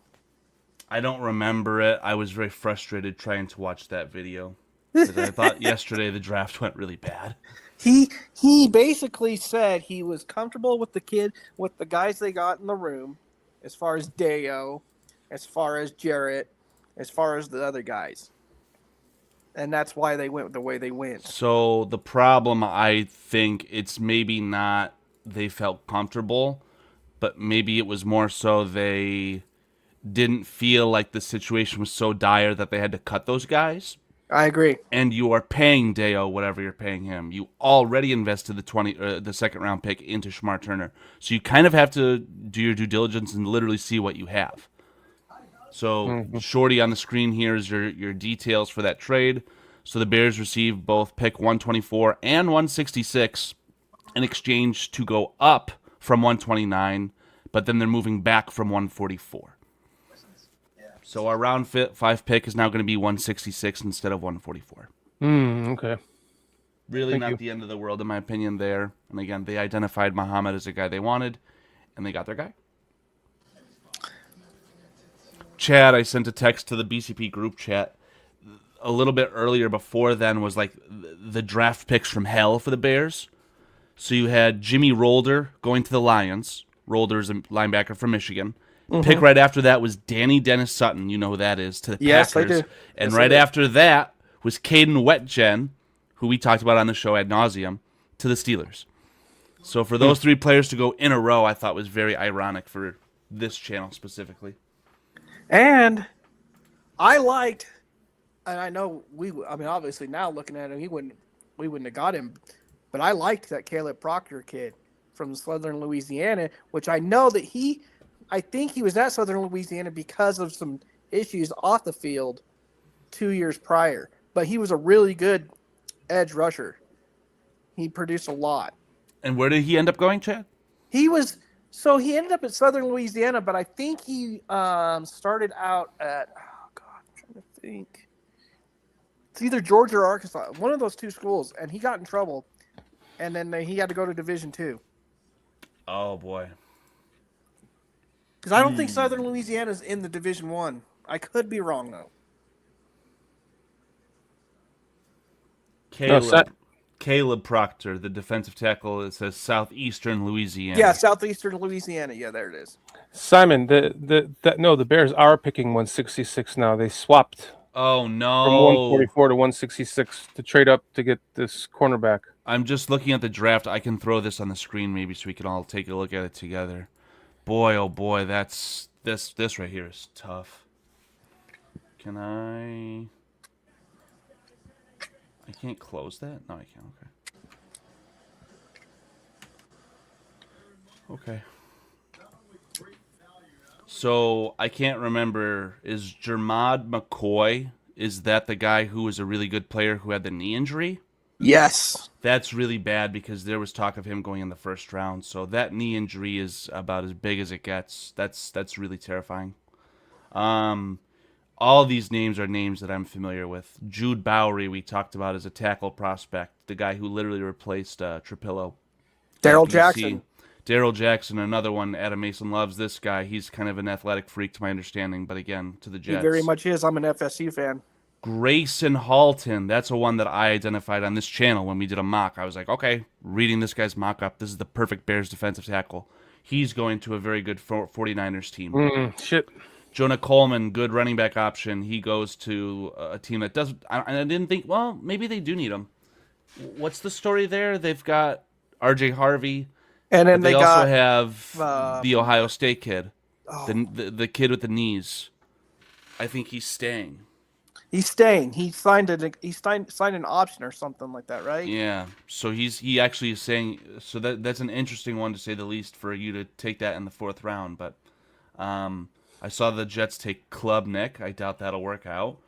I don't remember it. I was very frustrated trying to watch that video because I thought yesterday the draft went really bad. He basically said he was comfortable with the guys they got in the room, as far as Deo, as far as Jarrett, as far as the other guys. And that's why they went the way they went. So the problem, I think, it's maybe not they felt comfortable, but maybe it was more so they didn't feel like the situation was so dire that they had to cut those guys. I agree. And you are paying Deo whatever you're paying him. You already invested the second round pick into Shamar Turner, so you kind of have to do your due diligence and literally see what you have. So Shorty on the screen here is your details for that trade. So the Bears receive both pick 124 and 166 in exchange to go up from 129, but then they're moving back from 144. So our round 5 pick is now going to be 166 instead of 144. Okay. Really Thank not you. the end of the world, in my opinion, there. And again, they identified Muhammad as a guy they wanted, and they got their guy. Chad, I sent a text to the BCP group chat a little bit earlier. Before then was like the draft picks from hell for the Bears. So you had Jimmy Rolder going to the Lions. Rolder's a linebacker from Michigan. Pick right after that was Danny Dennis Sutton. You know who that is, to the Yes, I Packers. do. And Yes, I right do. after that was Caden Wetjen, who we talked about on the show ad nauseum, to the Steelers. So for those 3 players to go in a row, I thought was very ironic for this channel specifically. And I liked, and I know obviously now looking at him, we wouldn't have got him, but I liked that Caleb Proctor kid from Southern Louisiana, which I know that I think he was at Southern Louisiana because of some issues off the field 2 years prior, but he was a really good edge rusher. He produced a lot. And where did he end up going, Chad? He ended up at Southern Louisiana, but I think he started out at, I'm trying to think. It's either Georgia or Arkansas, one of those two schools, and he got in trouble, and then he had to go to Division II. Oh boy. Because I don't think Southern Louisiana is in the Division One. I could be wrong though. Caleb Proctor, the defensive tackle. It says Southeastern Louisiana. Yeah, Southeastern Louisiana. Yeah, there it is. Simon, the Bears are picking 166 now. They swapped Oh from no. 144 to 166 to trade up to get this cornerback. I'm just looking at the draft. I can throw this on the screen maybe so we can all take a look at it together. Boy, oh boy, that's this right here is tough. Can I can't close that? No, I can't. Okay. Okay. So I can't remember. Is Jermod McCoy? Is that the guy who was a really good player who had the knee injury? Yes. That's really bad because there was talk of him going in the first round. So that knee injury is about as big as it gets. That's really terrifying. All these names are names that I'm familiar with. Jude Bowery, we talked about as a tackle prospect, the guy who literally replaced Trapillo. Daryl Jackson. Daryl Jackson, another one. Adam Mason loves this guy. He's kind of an athletic freak to my understanding, but again, to the He Jets. very much is. I'm an FSU fan. Grayson Halton, that's a one that I identified on this channel when we did a mock. I was like, okay, reading this guy's mock-up, this is the perfect Bears defensive tackle. He's going to a very good 49ers team. Shit. Jonah Coleman, good running back option. He goes to a team that doesn't... I didn't think, well, maybe they do need him. What's the story there? They've got R.J. Harvey, and then they also have the Ohio State kid, oh. the kid with the knees. I think he's staying. He's staying. He signed an option or something like that, right? Yeah. So he actually is saying. So that's an interesting one to say the least for you to take that in the 4th round. But I saw the Jets take Klubnik. I doubt that'll work out.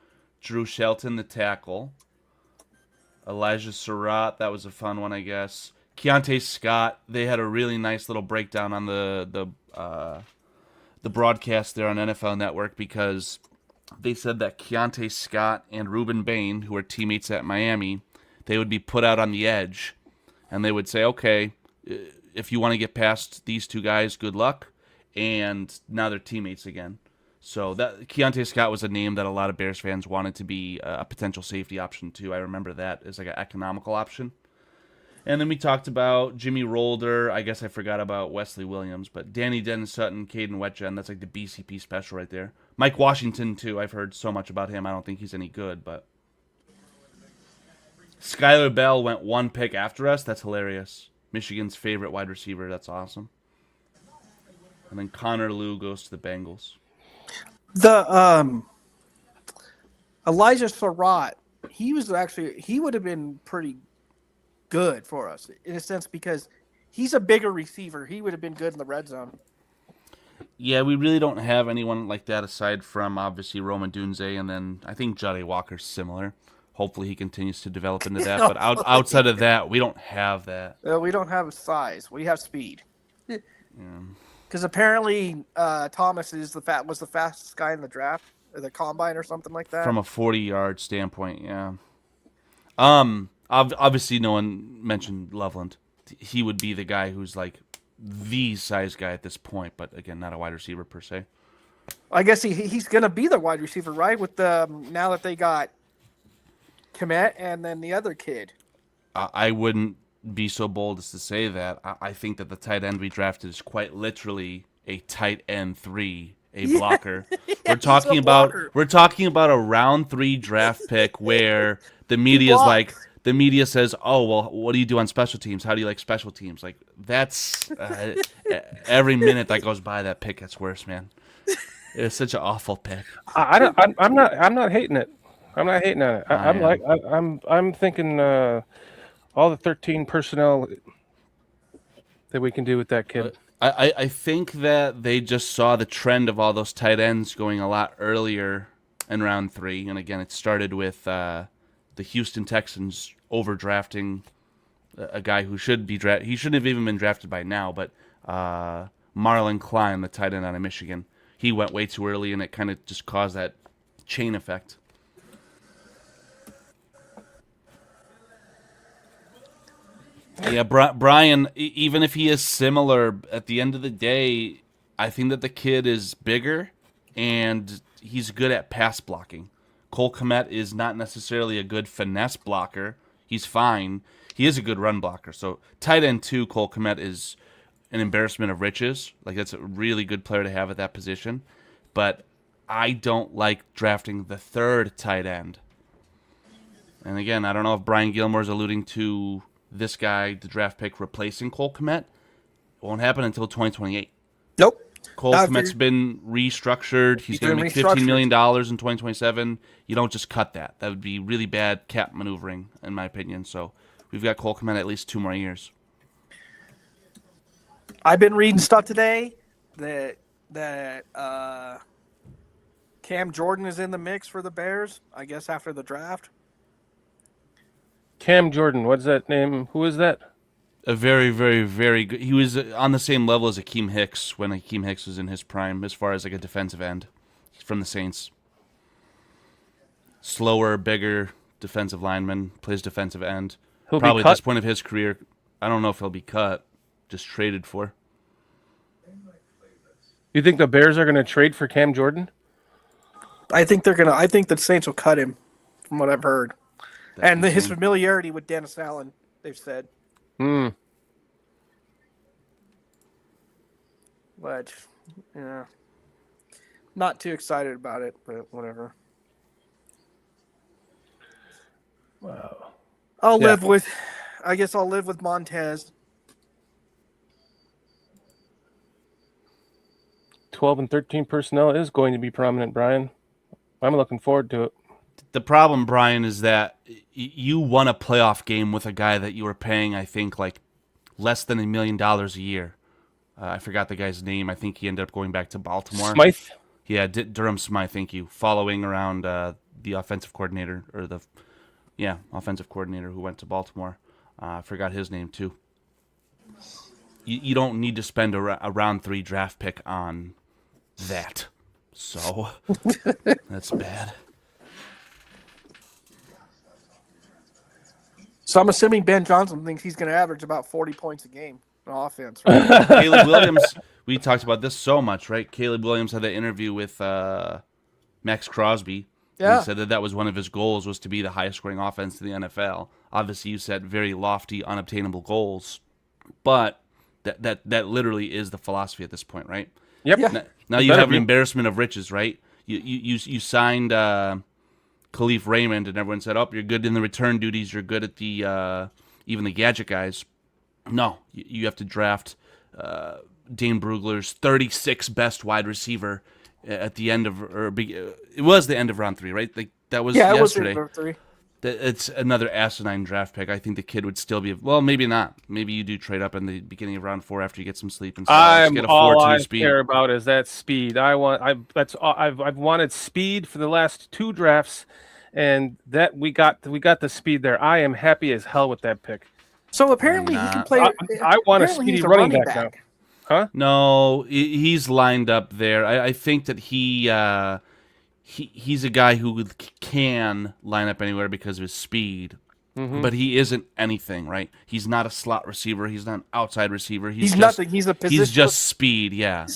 Drew Shelton, the tackle. Elijah Surratt. That was a fun one, I guess. Keontae Scott. They had a really nice little breakdown on the broadcast there on NFL Network because they said that Keontae Scott and Reuben Bain, who are teammates at Miami, they would be put out on the edge, and they would say, okay, if you want to get past these two guys, good luck, and now they're teammates again. So that Keontae Scott was a name that a lot of Bears fans wanted to be a potential safety option too. I remember that as like an economical option. And then we talked about Jimmy Rolder. I guess I forgot about Wesley Williams, but Danny Dennis Sutton, Caden Wetjen, that's like the BCP special right there. Mike Washington, too. I've heard so much about him. I don't think he's any good, but... Skylar Bell went 1 pick after us. That's hilarious. Michigan's favorite wide receiver. That's awesome. And then Connor Lew goes to the Bengals. The Elijah Surratt, he would have been pretty good for us in a sense because he's a bigger receiver. He would have been good in the red zone. Yeah, we really don't have anyone like that aside from obviously Roman Dunze, and then I think Jade Walker's similar. Hopefully he continues to develop into that. But outside of that, we don't have that. We don't have size. We have speed. Because apparently Thomas was the fastest guy in the draft, or the combine, or something like that. From a 40-yard standpoint, yeah. Obviously, no one mentioned Loveland. He would be the guy who's like the size guy at this point, but again, not a wide receiver per se. I guess he's going to be the wide receiver, right? With now that they got Kmet and then the other kid. I wouldn't be so bold as to say that. I think that the tight end we drafted is quite literally a tight end 3, a blocker. Yeah, we're talking about a round 3 draft pick where the media says, "Oh, well, what do you do on special teams? How do you like special teams?" Like that's every minute that goes by, that pick gets worse, man. It's such an awful pick. I'm not hating it. I'm not hating on it. I'm thinking all the 13 personnel that we can do with that kid. I think that they just saw the trend of all those tight ends going a lot earlier in round 3, and again, it started with the Houston Texans overdrafting a guy who should be drafted. He shouldn't have even been drafted by now, but Marlon Klein, the tight end out of Michigan, he went way too early, and it kind of just caused that chain effect. Yeah, Brian, even if he is similar, at the end of the day, I think that the kid is bigger and he's good at pass blocking. Cole Kmet is not necessarily a good finesse blocker. He's fine. He is a good run blocker. So tight end 2, Cole Kmet is an embarrassment of riches. Like, that's a really good player to have at that position. But I don't like drafting the 3rd tight end. And again, I don't know if Brian Gilmore's alluding to this guy, the draft pick, replacing Cole Kmet. It won't happen until 2028. Nope. Cole Kmet's been restructured. He's going to make $15 million in 2027. You don't just cut that. That would be really bad cap maneuvering, in my opinion. So we've got Cole Kmet at least 2 more years. I've been reading stuff today that Cam Jordan is in the mix for the Bears, I guess, after the draft. Cam Jordan, what's that name? Who is that? A very, very, very good. He was on the same level as Akeem Hicks when Akeem Hicks was in his prime, as far as like a defensive end. He's from the Saints. Slower, bigger defensive lineman, plays defensive end. He'll Probably be at cut. this point of his career, I don't know if he'll be cut, just traded for. You think the Bears are going to trade for Cam Jordan? I think the Saints will cut him, from what I've heard. That's And his insane. familiarity with Dennis Allen, they've said. Hmm. But, yeah. Not too excited about it, but whatever. Wow. I'll Yeah. live with Montez. 12 and 13 personnel is going to be prominent, Brian. I'm looking forward to it. The problem, Brian, is that you won a playoff game with a guy that you were paying, I think, like less than $1 million a year. I forgot the guy's name. I think he ended up going back to Baltimore. Smythe? Yeah, Durham Smythe, thank you. Following around the offensive coordinator, or offensive coordinator who went to Baltimore. I forgot his name, too. You don't need to spend a round 3 draft pick on that. So, that's bad. So I'm assuming Ben Johnson thinks he's going to average about 40 points a game on offense. Right? Caleb Williams, we talked about this so much, right? Caleb Williams had that interview with Max Crosby. Yeah. He said that was one of his goals, was to be the highest scoring offense in the NFL. Obviously, you set very lofty, unobtainable goals, but that literally is the philosophy at this point, right? Yep. Yeah. Now you have an embarrassment of riches, right? You signed Khalif Raymond, and everyone said, "Oh, you're good in the return duties. You're good at the even the gadget guys." No, you have to draft Dane Brugler's 36th best wide receiver at the end of, it was the end of round 3, right? Like, that was yesterday. It was 3. It's another asinine draft pick. I think the kid would still be, well, maybe not. Maybe you do trade up in the beginning of round 4 after you get some sleep and get a all 4.2 I speed. care about is that speed. I've wanted speed for the last 2 drafts, and that we got the speed there. I am happy as hell with that pick. So apparently he can play. I want a apparently speedy he's running back now. Huh? No, he's lined up there. I think that he's a guy who can line up anywhere because of his speed, but he isn't anything, right? He's not a slot receiver. He's not an outside receiver. He's just nothing. He's a position. He's just speed, yeah.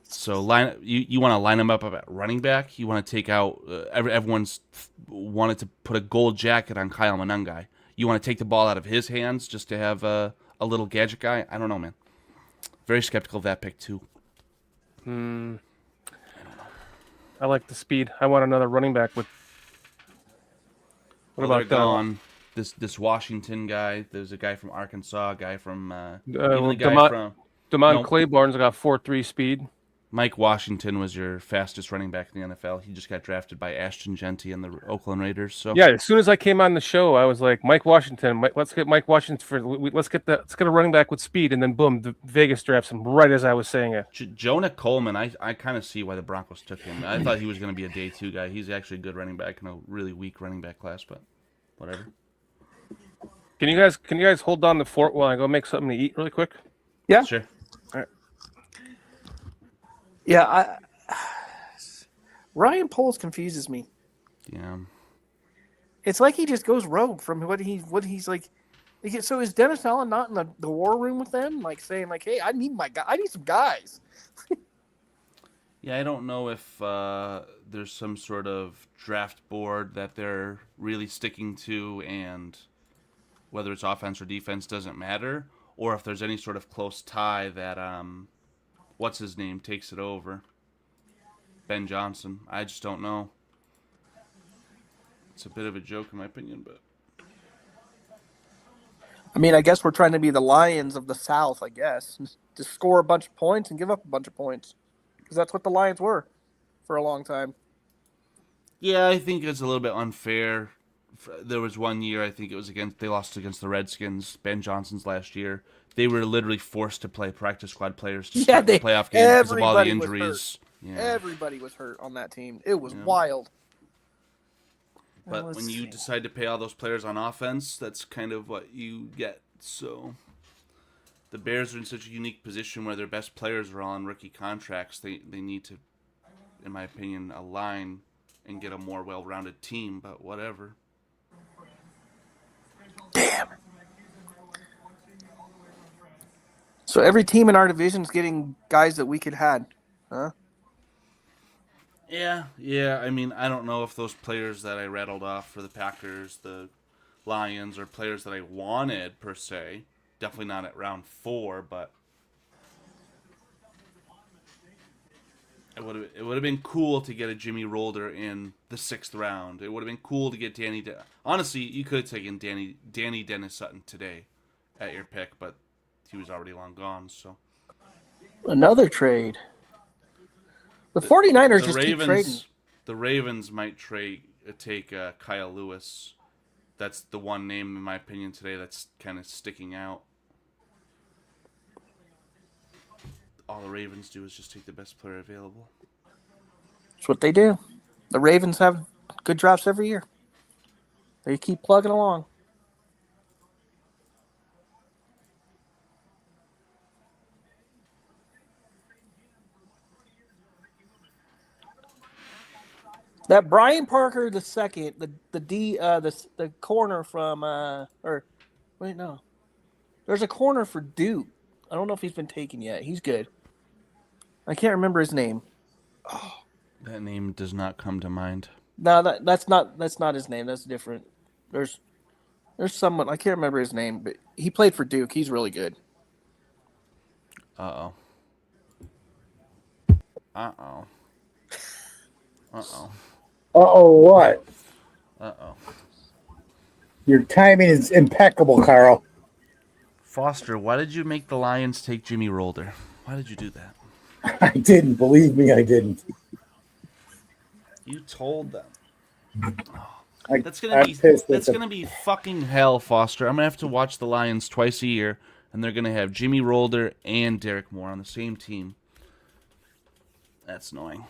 So you want to line him up at running back. You want to take out everyone's wanted to put a gold jacket on Kyle Monangai. You want to take the ball out of his hands just to have a little gadget guy. I don't know, man. Very skeptical of that pick too. I like the speed. I want another running back with. What about going? This Washington guy? There's a guy from Arkansas, a guy from Damon Claiborne's got 4.3 speed. Mike Washington was your fastest running back in the NFL. He just got drafted by Ashton Genty and the Oakland Raiders. So yeah, as soon as I came on the show, I was like, Mike Washington. Let's get Mike Washington let's get a running back with speed, and then boom, the Vegas drafts him right as I was saying it. Jonah Coleman, I kind of see why the Broncos took him. I thought he was going to be a day 2 guy. He's actually a good running back in a really weak running back class, but whatever. Can you guys hold on the fort while I go make something to eat really quick? Yeah. Sure. All right. Yeah. Ryan Poles confuses me. Yeah. It's like he just goes rogue from what he's like. So is Dennis Allen not in the war room with them, like saying like, "Hey, I need some guys." Yeah, I don't know if there's some sort of draft board that they're really sticking to, and whether it's offense or defense doesn't matter, or if there's any sort of close tie that what's his name takes it over. Ben Johnson. I just don't know. It's a bit of a joke in my opinion, but I mean, I guess we're trying to be the Lions of the South. I guess just score a bunch of points and give up a bunch of points, because that's what the Lions were for a long time. yeah, I think it's a little bit unfair. There was one year I think it was they lost against the Redskins. Ben Johnson's last year. They were literally forced to play practice squad players to start the playoff game because of all the injuries. Yeah. Everybody was hurt on that team. It was wild. But when you decide to pay all those players on offense, that's kind of what you get. So the Bears are in such a unique position where their best players are on rookie contracts. They need to, in my opinion, align and get a more well-rounded team, but whatever. Damn. So every team in our division is getting guys that we could had, huh? Yeah. I mean, I don't know if those players that I rattled off for the Packers, the Lions, are players that I wanted per se. Definitely not at round 4, but it would have been cool to get a Jimmy Rolder in the 6th round. It would have been cool to get honestly, you could have taken Danny Dennis Sutton today at your pick, but he was already long gone. So another trade. The 49ers just keep trading. The Ravens might take Kyle Lewis. That's the one name, in my opinion, today that's kind of sticking out. All the Ravens do is just take the best player available. That's what they do. The Ravens have good drafts every year. They keep plugging along. That Brian Parker the second, the corner from there's a corner for Duke. I don't know if he's been taken yet. He's good. I can't remember his name. Oh. That name does not come to mind. No, that's not his name. That's different. There's someone, I can't remember his name, but he played for Duke. He's really good. Uh-oh. Uh-oh, what? Uh-oh. Your timing is impeccable, Carl. Foster, why did you make the Lions take Jimmy Rolder? Why did you do that? I didn't. Believe me, I didn't. You told them. That's gonna be fucking hell, Foster. I'm gonna have to watch the Lions twice a year, and they're gonna have Jimmy Rolder and Derek Moore on the same team. That's annoying.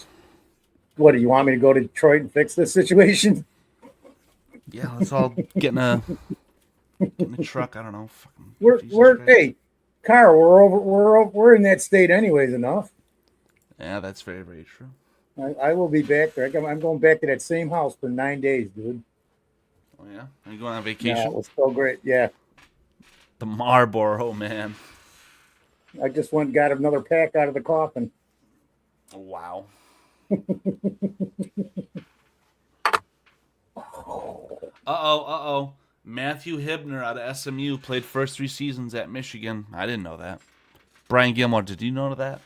What, do you want me to go to Detroit and fix this situation? Yeah, let's all get in a truck. I don't know. Hey, Carl, we're in that state anyways enough. Yeah, that's very, very true. I will be back there. I'm going back to that same house for 9 days, dude. Oh yeah, are you going on vacation? Yeah, it was so great. Yeah, the Marlboro, man. I just went and got another pack out of the coffin. Wow. Uh-oh. Matthew Hibner out of SMU played first 3 seasons at Michigan. I didn't know that. Brian Gilmore, did you know that?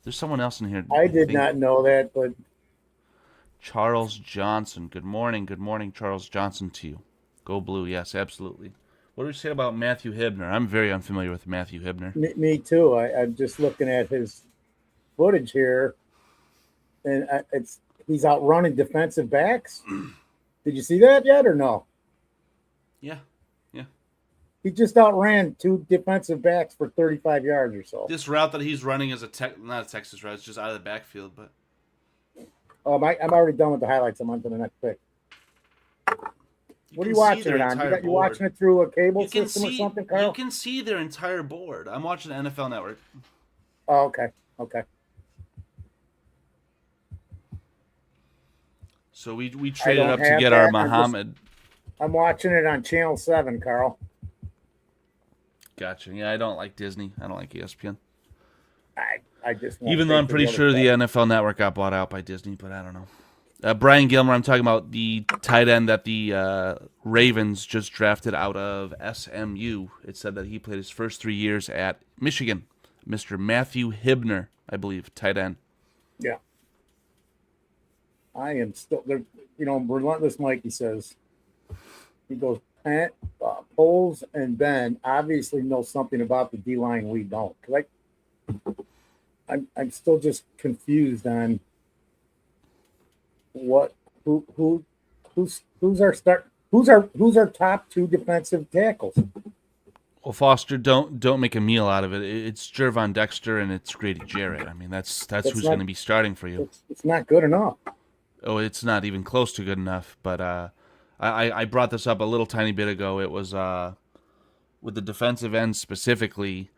There's someone else in here. I did not know that, but Charles Johnson. Good morning, Charles Johnson to you. Go Blue, yes, absolutely. What do you say about Matthew Hibner? I'm very unfamiliar with Matthew Hibner. Me too. I'm just looking at his footage here, and he's outrunning defensive backs. Did you see that yet or no? Yeah. He just outran 2 defensive backs for 35 yards or so. This route that he's running is not a Texas route. It's just out of the backfield. But I'm already done with the highlights. I'm on to the next pick. What are you watching it on? You watching it through a cable system or something, Carl? You can see their entire board. I'm watching the NFL Network. Oh, okay. So we traded up to get our Muhammad. I'm watching it on Channel 7, Carl. Gotcha. Yeah, I don't like Disney. I don't like ESPN. I just won't Even though pay I'm for pretty other sure the stuff. NFL Network got bought out by Disney, but I don't know. Brian Gilmer, I'm talking about the tight end that the Ravens just drafted out of SMU. It said that he played his first 3 years at Michigan. Mr. Matthew Hibner, I believe, tight end. Yeah. I am still there. Relentless Mikey says, he goes, Poles and Ben obviously know something about the D line we don't. Because I'm still just confused on who's our top two defensive tackles. Well, Foster, don't make a meal out of it. It's Jervon Dexter and it's Grady Jarrett. I mean, that's who's going to be starting for you. It's not good enough. Oh, it's not even close to good enough. But I brought this up a little tiny bit ago. It was with the defensive end specifically.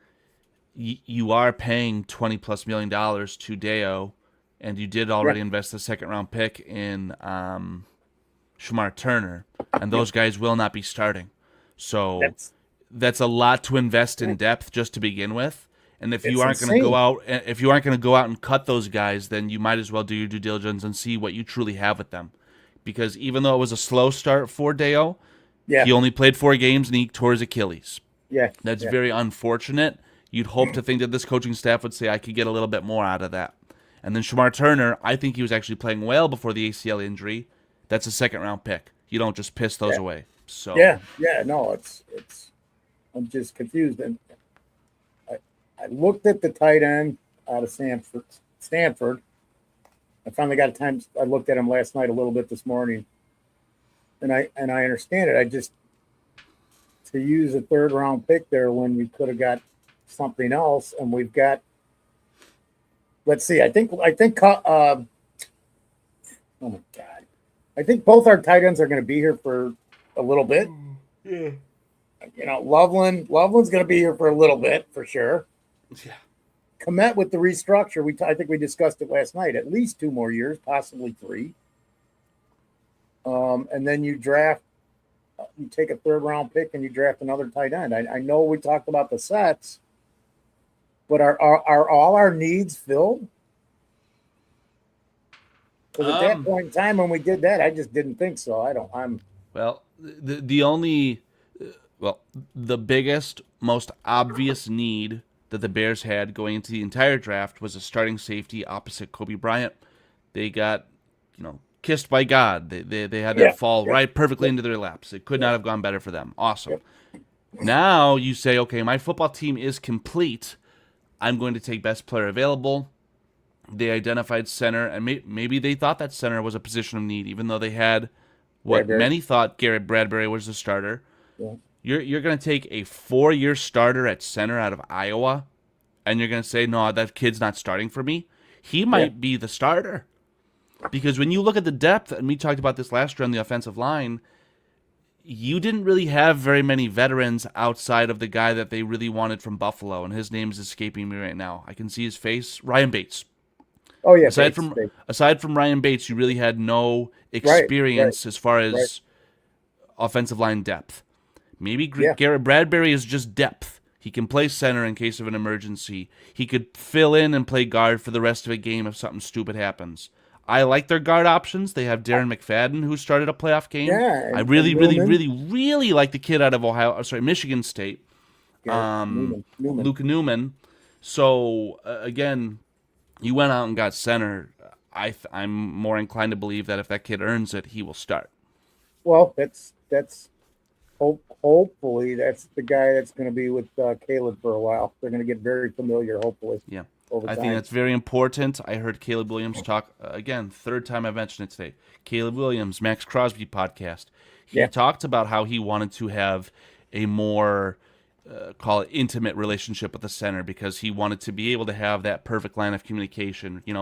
You are paying $20+ million to Deo, and you did already invest the second-round pick in Shamar Turner, and those guys will not be starting. So that's a lot to invest in depth just to begin with. And if you aren't going to go out and cut those guys, then you might as well do your due diligence and see what you truly have with them. Because even though it was a slow start for Deo, he only played 4 games and he tore his Achilles. Yeah, that's very unfortunate. You'd hope to think that this coaching staff would say, I could get a little bit more out of that. And then Shamar Turner, I think he was actually playing well before the ACL injury. That's a second-round pick. You don't just piss those away. So no, it's. I'm just confused. And I looked at the tight end out of Stanford. I finally got time. I looked at him last night a little bit this morning, and I understand it. I just to use a 3rd-round pick there when we could have got something else, and we've got. Let's see. I think. Oh my God! I think both our tight ends are going to be here for a little bit. Yeah. Loveland's going to be here for a little bit for sure. Yeah. Komet with the restructure. I think we discussed it last night. At least 2 more years, possibly 3. And then you draft. You take a 3rd-round pick and you draft another tight end. I know we talked about the sets, but are all our needs filled? Because at that point in time when we did that, I just didn't think so. The biggest, most obvious need that the Bears had going into the entire draft was a starting safety opposite Kobe Bryant. They got, kissed by God. They had that fall right perfectly into their laps. It could not have gone better for them. Awesome. Yep. Now you say, okay, my football team is complete. I'm going to take best player available. They identified center, and maybe they thought that center was a position of need, even though they had what many thought Garrett Bradbury was the starter. Yeah. You're going to take a 4-year starter at center out of Iowa, and you're going to say, no, that kid's not starting for me. He might be the starter. Because when you look at the depth, and we talked about this last year on the offensive line, you didn't really have very many veterans outside of the guy that they really wanted from Buffalo, and his name is escaping me right now. I can see his face. Ryan Bates. Oh, yeah. Aside from Ryan Bates, you really had no experience as far as offensive line depth. Maybe Garrett Bradbury is just depth. He can play center in case of an emergency. He could fill in and play guard for the rest of a game if something stupid happens. I like their guard options. They have Darren McFadden, who started a playoff game. Yeah, I really like the kid out of Michigan State, Luke Newman. So again, you went out and got center. I'm more inclined to believe that if that kid earns it, he will start. Well, that's hopefully that's the guy that's going to be with Caleb for a while. They're going to get very familiar, hopefully. Yeah. I think that's very important. I heard Caleb Williams talk, again, 3rd time I've mentioned it today. Caleb Williams, Max Crosby podcast. He talked about how he wanted to have a more, call it intimate relationship with the center because he wanted to be able to have that perfect line of communication. He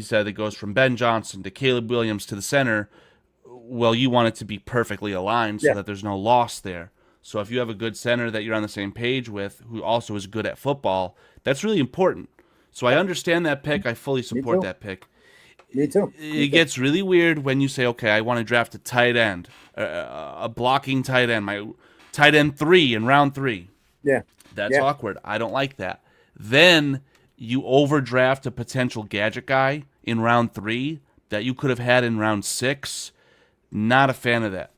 said it goes from Ben Johnson to Caleb Williams to the center. Well, you want it to be perfectly aligned so that there's no loss there. So if you have a good center that you're on the same page with, who also is good at football, that's really important. So I understand that pick. I fully support that pick. Me too. It gets really weird when you say, okay, I want to draft a tight end, a blocking tight end. My tight end 3 in round 3. Yeah. That's Yeah. awkward. I don't like that. Then you overdraft a potential gadget guy in round 3 that you could have had in round 6. Not a fan of that.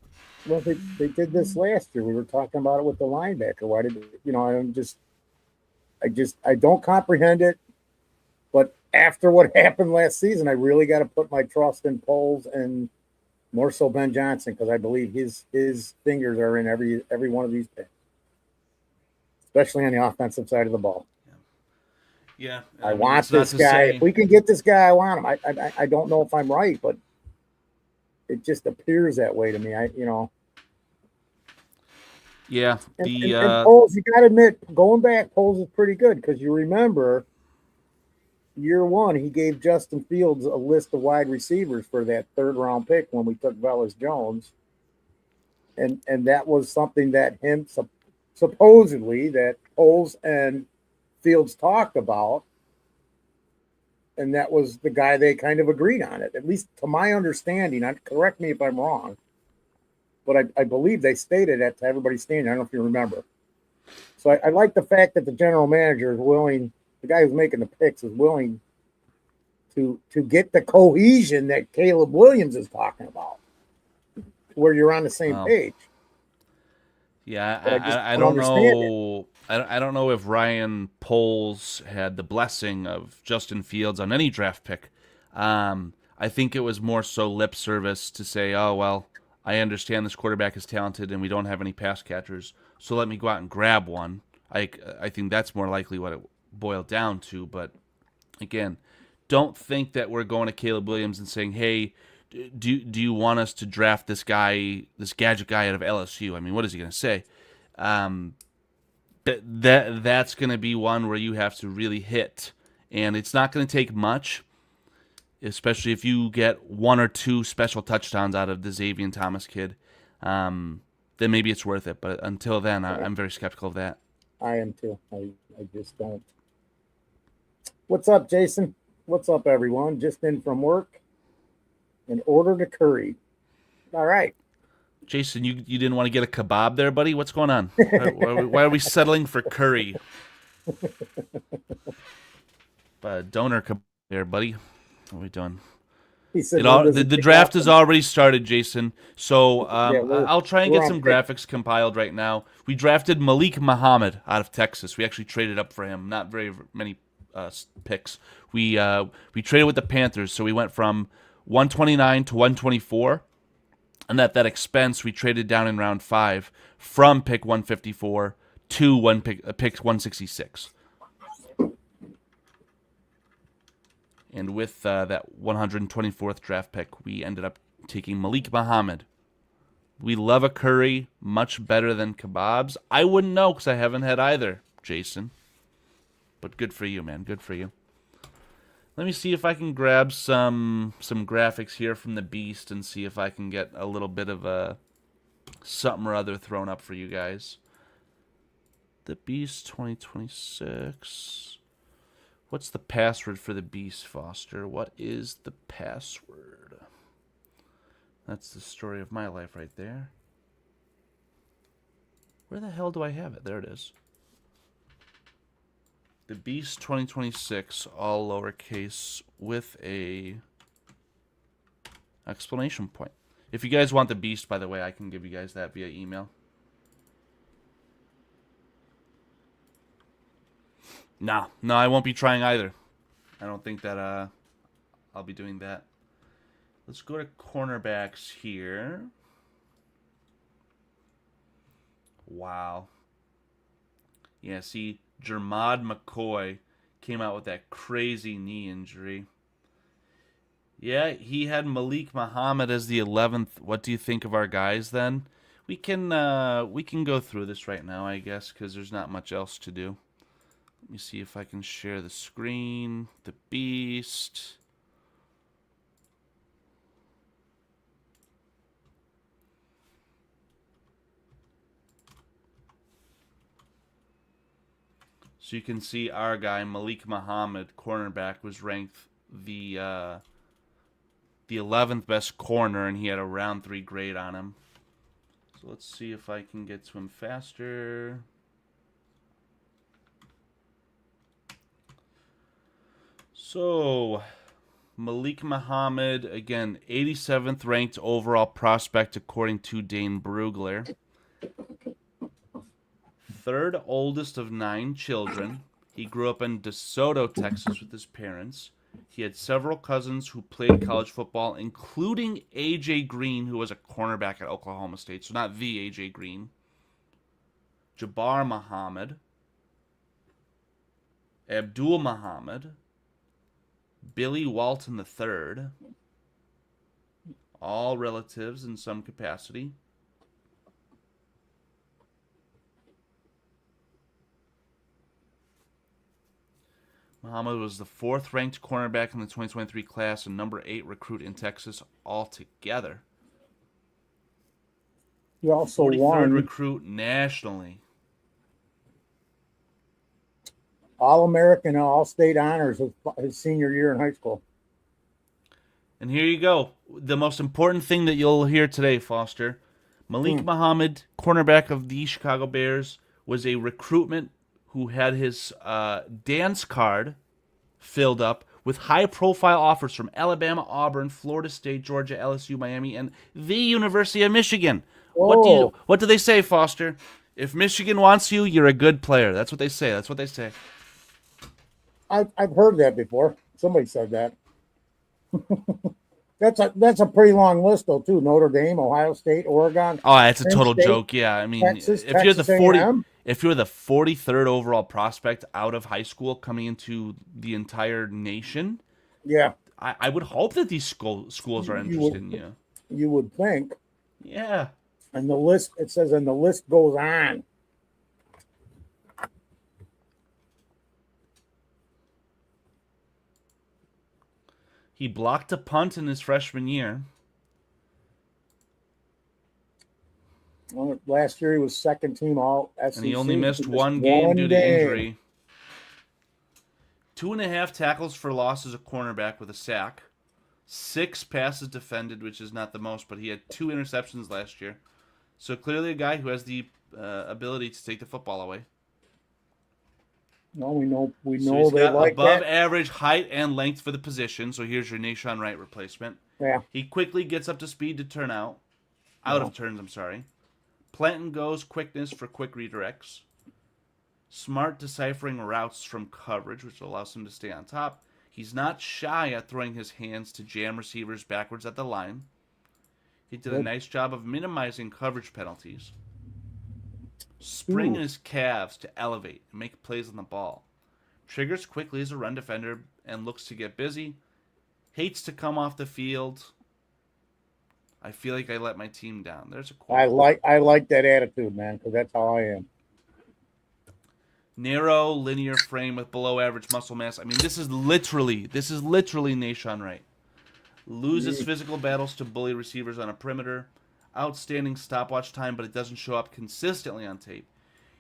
Well, they did this last year. We were talking about it with the linebacker. Why did I don't comprehend it. But after what happened last season, I really got to put my trust in Poles and more so Ben Johnson, because I believe his fingers are in every one of these picks, especially on the offensive side of the ball. Yeah, I want this guy. If we can get this guy, I want him. I don't know if I'm right, but it just appears that way to me. Yeah. And Poles, you got to admit, going back, Poles is pretty good, because you remember year 1, he gave Justin Fields a list of wide receivers for that 3rd round pick when we took Velus Jones. And that was something that supposedly that Poles and Fields talked about. And that was the guy they kind of agreed on it, at least to my understanding. Correct me if I'm wrong, but I believe they stated that to everybody's standing. I don't know if you remember. So I like the fact that the general manager is willing, the guy who's making the picks is willing to get the cohesion that Caleb Williams is talking about, where you're on the same page. Yeah, I I don't know. I don't know if Ryan Poles had the blessing of Justin Fields on any draft pick. I think it was more so lip service to say, oh, well, I understand this quarterback is talented and we don't have any pass catchers, so let me go out and grab one. I think that's more likely what it boiled down to. But again, don't think that we're going to Caleb Williams and saying, hey, do you want us to draft this guy, this gadget guy out of LSU? I mean, what is he going to say? That's going to be one where you have to really hit, and it's not going to take much, especially if you get 1 or 2 special touchdowns out of the Xavier Thomas kid. Then maybe it's worth it, but until then, I'm very skeptical of that. I am too. I just don't. What's up, Jason? What's up, everyone? Just in from work and ordered a curry. All right. Jason, you didn't want to get a kebab there, buddy? What's going on? Why are we settling for curry? Donor kebab there, buddy. What are we doing? He said The draft has already started, Jason. So Yeah, I'll try and get on some pick. graphics compiled right now. We drafted Malik Muhammad out of Texas. We actually traded up for him. Not very many picks. We traded with the Panthers, so we went from 129 to 124. And that expense, we traded down in round 5 from pick 154 to pick 166. And with that 124th draft pick, we ended up taking Malik Muhammad. We love a curry much better than kebabs. I wouldn't know because I haven't had either, Jason. But good for you, man. Good for you. Let me see if I can grab some graphics here from the Beast and see if I can get a little bit of a something or other thrown up for you guys. The Beast 2026. What's the password for the Beast, Foster? What is the password? That's the story of my life right there. Where the hell do I have it? There it is. The Beast 2026, all lowercase with a exclamation point. If you guys want the Beast, by the way, I can give you guys that via email. No, I won't be trying either. I don't think that I'll be doing that. Let's go to cornerbacks here. Wow. Yeah, see, Jermod McCoy came out with that crazy knee injury. Yeah, he had Malik Muhammad as the 11th. What do you think of our guys then? We can go through this right now, I guess, because there's not much else to do. Let me see if I can share the screen. The Beast. So you can see our guy, Malik Muhammad, cornerback, was ranked the 11th best corner, and he had a round 3 grade on him. So let's see if I can get to him faster. So, Malik Muhammad, again, 87th ranked overall prospect according to Dane Brugler. Third oldest of 9 children. He grew up in DeSoto, Texas with his parents. He had several cousins who played college football, including A.J. Green, who was a cornerback at Oklahoma State. So not the A.J. Green. Jabbar Muhammad. Abdul Muhammad. Billy Walton III. All relatives in some capacity. Muhammad was the 4th ranked cornerback in the 2023 class and number 8 recruit in Texas altogether. He also 43rd won recruit nationally. All-American and All-State honors his senior year in high school. And here you go. The most important thing that you'll hear today, Foster. Malik Muhammad, cornerback of the Chicago Bears, was a recruitment who had his dance card filled up with high-profile offers from Alabama, Auburn, Florida State, Georgia, LSU, Miami, and the University of Michigan. Oh. What do they say, Foster? If Michigan wants you, you're a good player. That's what they say. That's what they say. I've heard that before. Somebody said that. That's a pretty long list though too. Notre Dame, Ohio State, Oregon. Oh, that's a Penn total State, joke. Yeah, I mean, Texas, if you're the Texas 40, A&M. if you're the 43rd overall prospect out of high school coming into the entire nation, Yeah, I would hope that these schools are interested in you. you would think. Yeah. And the list, it says, and the list goes on. He blocked a punt in his freshman year. Well, last year he was second team all SEC. And he only missed He one game due to game. injury. 2.5 tackles for loss as a cornerback with a sack. 6 passes defended, which is not the most, but he had 2 interceptions last year. So clearly a guy who has the ability to take the football away. No, we know So he's they got like above that. average height and length for the position. So here's your Nashon Wright replacement. Yeah, He quickly gets up to speed to turn out. Out of turns, I'm sorry. Plant and goes quickness for quick redirects. Smart deciphering routes from coverage, which allows him to stay on top. He's not shy at throwing his hands to jam receivers backwards at the line. He did a nice job of minimizing coverage penalties. Spring in his calves to elevate and make plays on the ball. Triggers quickly as a run defender and looks to get busy. Hates to come off the field. I feel like I let my team down. There's a quote. I like that attitude, man, because that's how I am. Narrow, linear frame with below average muscle mass. I mean, this is literally Nashon Wright. Loses physical battles to bully receivers on a perimeter. Outstanding stopwatch time, but it doesn't show up consistently on tape.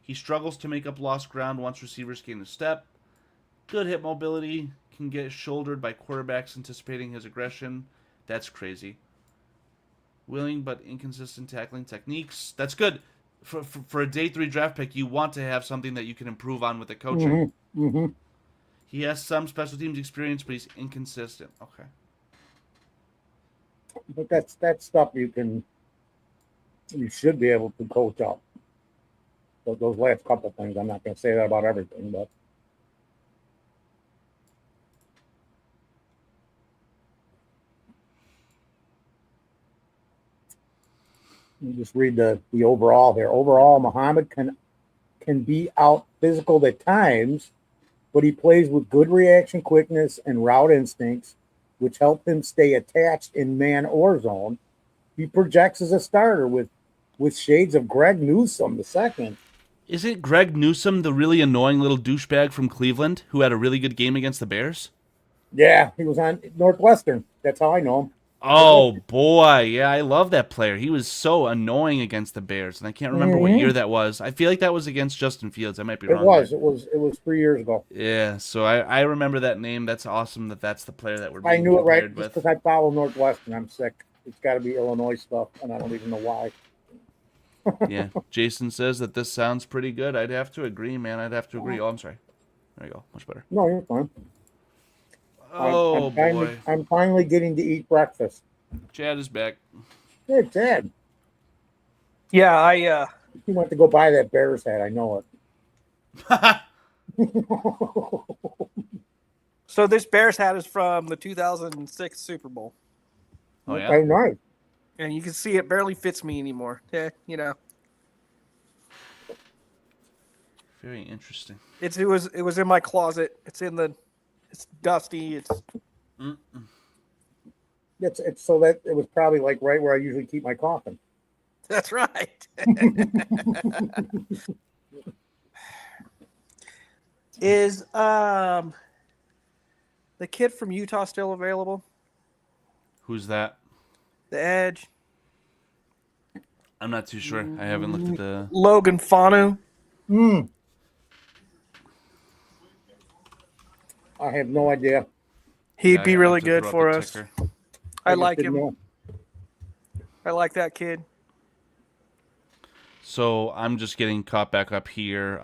He struggles to make up lost ground once receivers gain a step. Good hip mobility. Can get shouldered by quarterbacks anticipating his aggression. That's crazy. Willing but inconsistent tackling techniques. That's good. For a day 3 draft pick, you want to have something that you can improve on with the coaching. Mm-hmm. He has some special teams experience, but he's inconsistent. Okay. But that's stuff you should be able to coach up. Those last couple things, I'm not going to say that about everything, but you just read the overall here. Overall, Muhammad can be out physical at times, but he plays with good reaction quickness and route instincts, which help him stay attached in man or zone. He projects as a starter with shades of Greg Newsome II. Isn't Greg Newsome the really annoying little douchebag from Cleveland who had a really good game against the Bears? Yeah, he was on Northwestern. That's how I know him. Oh, boy. Yeah, I love that player. He was so annoying against the Bears, and I can't remember what year that was. I feel like that was against Justin Fields. I might be wrong. It was 3 years ago. Yeah, so I remember that name. That's awesome that's the player that we're being I knew it right compared just with. because I follow Northwestern. I'm sick. It's got to be Illinois stuff, and I don't even know why. Yeah, Jason says that this sounds pretty good. I'd have to agree, man. I'd have to agree. Oh, I'm sorry. There you go. Much better. No, you're fine. Oh, boy. I'm finally getting to eat breakfast. Chad is back. Hey, Ted. Yeah, You went to go buy that Bears hat. I know it. so this Bears hat is from the 2006 Super Bowl, Oh, yeah? Okay, nice. and you can see it barely fits me anymore. Yeah, you know, Very interesting. it was in my closet. It's dusty. It's so that it was probably like right where I usually keep my coffin. That's right. Is the kid from Utah still available? Who's that? The Edge, I'm not too sure. I haven't looked at the. Logan Fanu. I have no idea. He'd Yeah, be I'll really have to good throw up for the us. ticker. I just like didn't him. know. I like that kid. So I'm just getting caught back up here.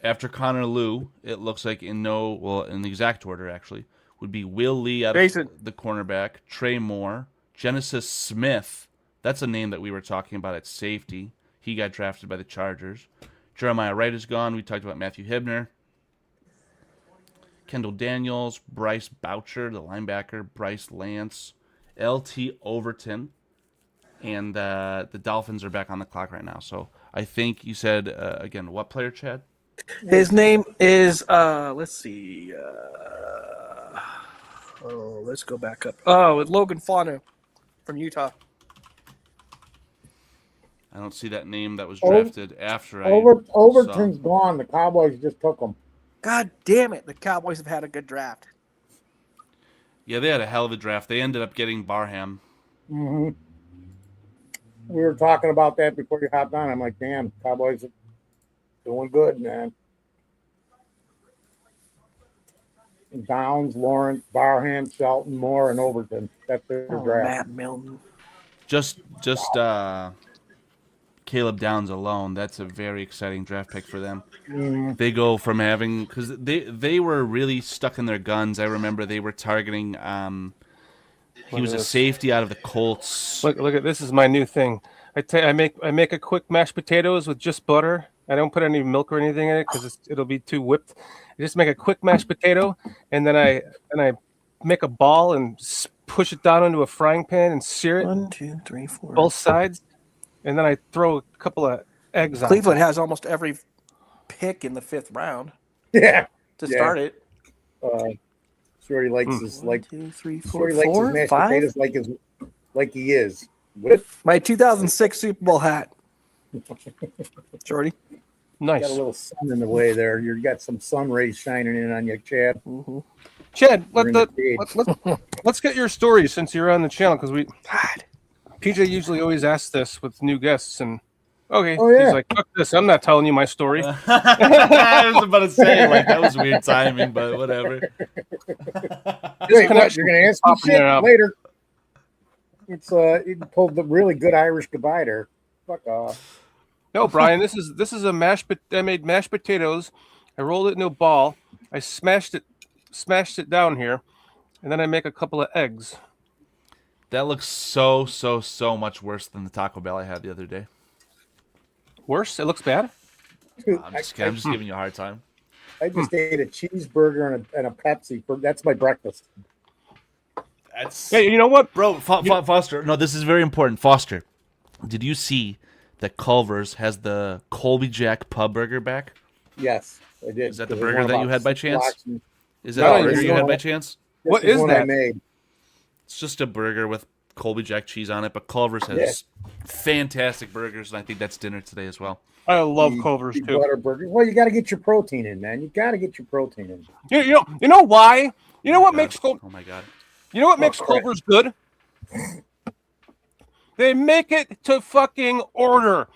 After Connor Liu, it looks like in the exact order actually, would be Will Lee out Jason. of the cornerback, Trey Moore, Genesis Smith. That's a name that we were talking about at safety. He got drafted by the Chargers. Jeremiah Wright is gone. We talked about Matthew Hibner. Kendall Daniels, Bryce Boucher, the linebacker, Bryce Lance, LT Overton, and the Dolphins are back on the clock right now. So I think you said, again, what player, Chad? His name is let's see. Let's go back up. Oh, Logan Fanu from Utah. I don't see that name that was Over- drafted after Overton's gone. The Cowboys just took him. God damn it! The Cowboys have had a good draft. Yeah, they had a hell of a draft. They ended up getting Barham. Mm-hmm. We were talking about that before you hopped on. I'm like, damn, Cowboys are doing good, man. Downs, Lawrence, Barham, Shelton, Moore, and Overton. That's their draft. Matt Milton. Just Caleb Downs alone, that's a very exciting draft pick for them. Mhm. They go from having, because they were really stuck in their guns. I remember they were targeting. He was a safety out of the Colts. Look at this is my new thing. I make a quick mashed potatoes with just butter. I don't put any milk or anything in it because it'll be too whipped. I just make a quick mashed potato, and then I make a ball and push it down into a frying pan and sear it 1, 2, 3, 4. both sides, and then I throw a couple of eggs on. Cleveland has almost every pick in the 5th round Yeah. to start it. Shorty likes his 1, 2, 3, 4, Shorty likes his 4, mashed 5. potatoes like he is. What? My 2006 Super Bowl hat. Jordy. Nice. Got a little sun in the way there. You got some sun rays shining in on you, Chad. Mm-hmm. Chad, We're in the shade. let's get your story since you're on the channel because God. PJ usually always asks this with new guests and okay, Oh, yeah. he's like, fuck this, I'm not telling you my story. I was about to say, like, that was weird timing, but whatever. Wait, what? You're gonna ask me Popping shit there up. later. It's you pulled the really good Irish goodbye there. Fuck off. No, Brian, this is a I made mashed potatoes. I rolled it into a ball. I smashed it down here, and then I make a couple of eggs. That looks so much worse than the Taco Bell I had the other day. Worse? It looks bad. Dude, I'm just giving you a hard time. I just ate a cheeseburger and a Pepsi. That's my breakfast. That's Hey, you know what? bro, Foster. No, this is very important. Foster, did you see that Culver's has the Colby Jack pub burger back? Yes, I did. Is that the Because burger one that about you had by 6 chance? blocks and- Is No, that the it's burger you not. had by chance? this What is is one I that? made. It's just a burger with Colby Jack cheese on it, but Culver's has fantastic burgers, and I think that's dinner today as well. I love The- Culver's the too. Butter burger. Well, you got to get your protein in, man. You got to get your protein in. You know why? You know what God. makes Oh my god. You know what makes crap. Culver's good? They make it to fucking order.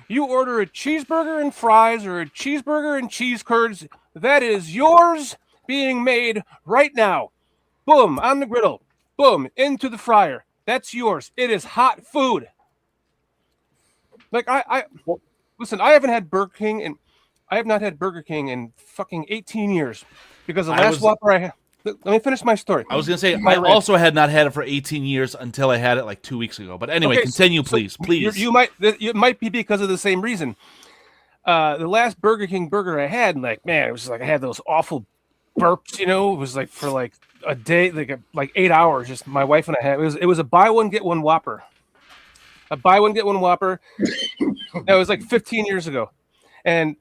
You order a cheeseburger and fries or a cheeseburger and cheese curds. That is yours being made right now. Boom, on the griddle. Boom, into the fryer. That's yours. It is hot food. Like listen, I haven't had Burger King and I have not had Burger King in fucking 18 years because the last Whopper I had. Let me finish my story. I was gonna say I also had not had it for 18 years until I had it like 2 weeks ago. But anyway, continue, please. It might be because of the same reason. The last Burger King burger I had, like, man, it was like I had those awful burps. You know, it was like for like a day, like 8 hours. Just my wife and I had. It was a buy one get one Whopper. A buy one get one Whopper. That was like 15 years ago, and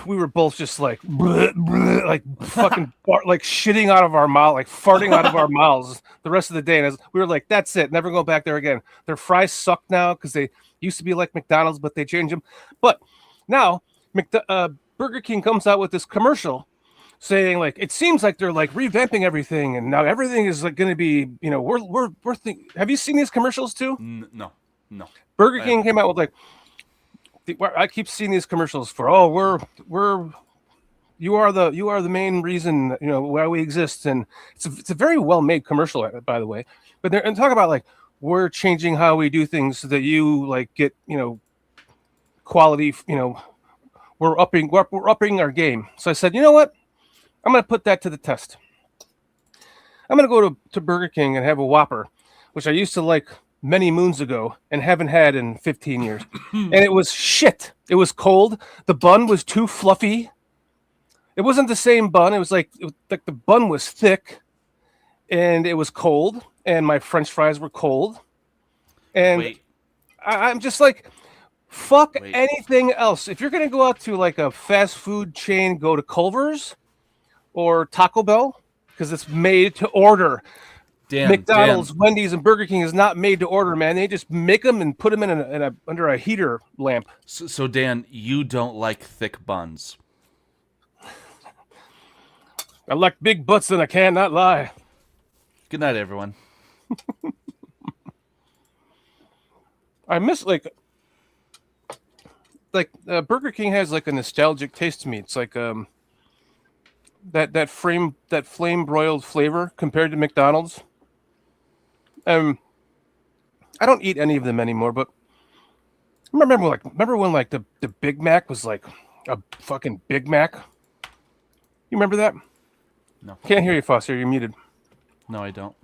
we were both just like bleh, bleh, like fucking like shitting out of our mouth, like farting out of our mouths the rest of the day. And we were like, that's it, never go back there again. Their fries suck now because they used to be like McDonald's, but they changed them. But now Burger King comes out with this commercial saying like it seems like they're like revamping everything, and now everything is like going to be, you know, we're have you seen these commercials too? No. Burger King came out with like. I keep seeing these commercials for you are the main reason, you know, why we exist, and it's a very well made commercial, by the way. But they're and talk about like we're changing how we do things so that you like get, you know, quality, you know, we're upping our game. So I said, you know what, I'm gonna put that to the test. I'm gonna go to Burger King and have a Whopper, which I used to like many moons ago and haven't had in 15 years. And it was shit. It was cold. The bun was too fluffy. It wasn't the same bun. It was like the bun was thick and it was cold, and my French fries were cold. And I'm just like, fuck anything else. If you're going to go out to like a fast food chain, go to Culver's or Taco Bell because it's made to order. McDonald's, Wendy's, and Burger King is not made to order, man. They just make them and put them in under a heater lamp. So Dan, you don't like thick buns. I like big butts, and I cannot lie. Good night, everyone. I miss like Burger King has like a nostalgic taste to me. It's like that flame broiled flavor compared to McDonald's. I don't eat any of them anymore, but remember when like the Big Mac was like a fucking Big Mac? You remember that? No. Can't hear you, Foster. You're muted. No, I don't.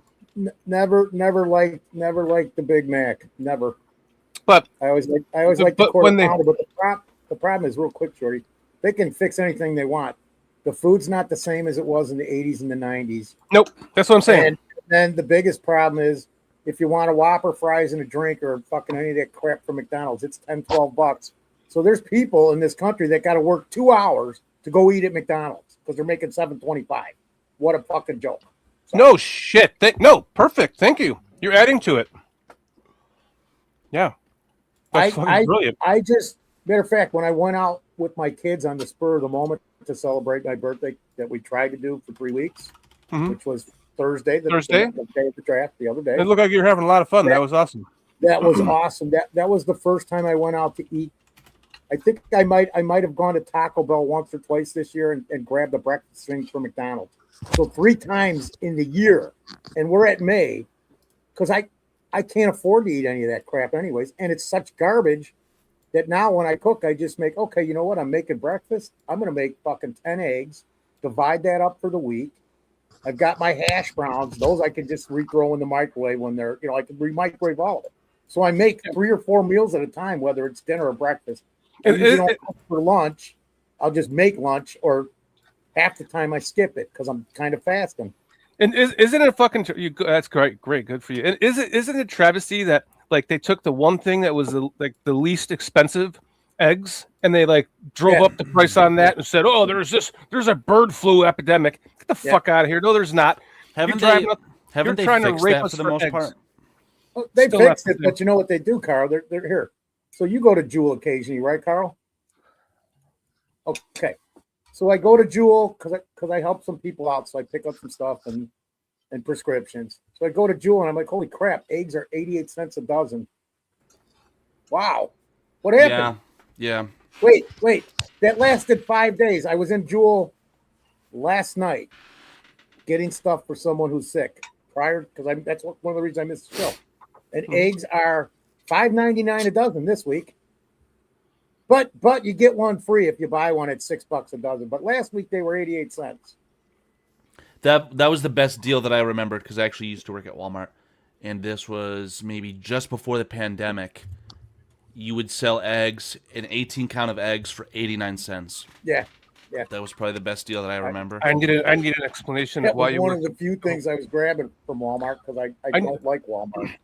Never liked the Big Mac. Never. But I always like the quarter pounder. But the problem is, real quick, Shorty, they can fix anything they want. The food's not the same as it was in the 80s and the 90s. Nope. That's what I'm saying. And then the biggest problem is if you want a Whopper, fries, and a drink or fucking any of that crap from McDonald's, it's $10-12. So there's people in this country that got to work 2 hours to go eat at McDonald's because they're making $7.25. What a fucking joke. Sorry. No shit. No, perfect. Thank you. You're adding to it. Yeah. That's brilliant. I just, matter of fact, when I went out with my kids on the spur of the moment to celebrate my birthday that we tried to do for 3 weeks, which was Thursday, the day of the draft, the other day. It looked like you were having a lot of fun. That was awesome. That was awesome. That was the first time I went out to eat. I think I might have gone to Taco Bell once or twice this year and grabbed a breakfast thing from McDonald's. So 3 times in the year, and we're at May, because I can't afford to eat any of that crap anyways, and it's such garbage that now when I cook, I just make, okay, you know what? I'm making breakfast. I'm going to make fucking 10 eggs, divide that up for the week. I've got my hash browns. Those I can just re-throw in the microwave when they're, you know, I can re-microwave all of it. So I make 3 or 4 meals at a time, whether it's dinner or breakfast. And if you don't cook for lunch, I'll just make lunch, or half the time I skip it because I'm kind of fasting. And isn't it a fucking? That's great, good for you. And isn't it a travesty that like they took the one thing that was the least expensive eggs, and they like drove up the price on that and said, "Oh, there's a bird flu epidemic. Get the fuck out of here!" No, there's not. Haven't they fixed that for the most part? Well, they fixed it, but you know what they do, Carl? They're here. So you go to Jewel occasionally, right, Carl? Okay. So I go to Jewel because I help some people out. So I pick up some stuff and prescriptions. So I go to Jewel and I'm like, holy crap, eggs are 88 cents a dozen. Wow. What happened? Yeah. Wait. That lasted 5 days. I was in Jewel last night getting stuff for someone who's sick. prior because that's one of the reasons I missed the show. And eggs are $5.99 a dozen this week. But you get one free if you buy one at $6 a dozen. But last week they were 88 cents. That was the best deal that I remembered because I actually used to work at Walmart, and this was maybe just before the pandemic. You would sell eggs, an 18 count of eggs for 89 cents. Yeah. That was probably the best deal that I remember. I need an explanation That of why was you one were. of the few things I was grabbing from Walmart because I don't like Walmart.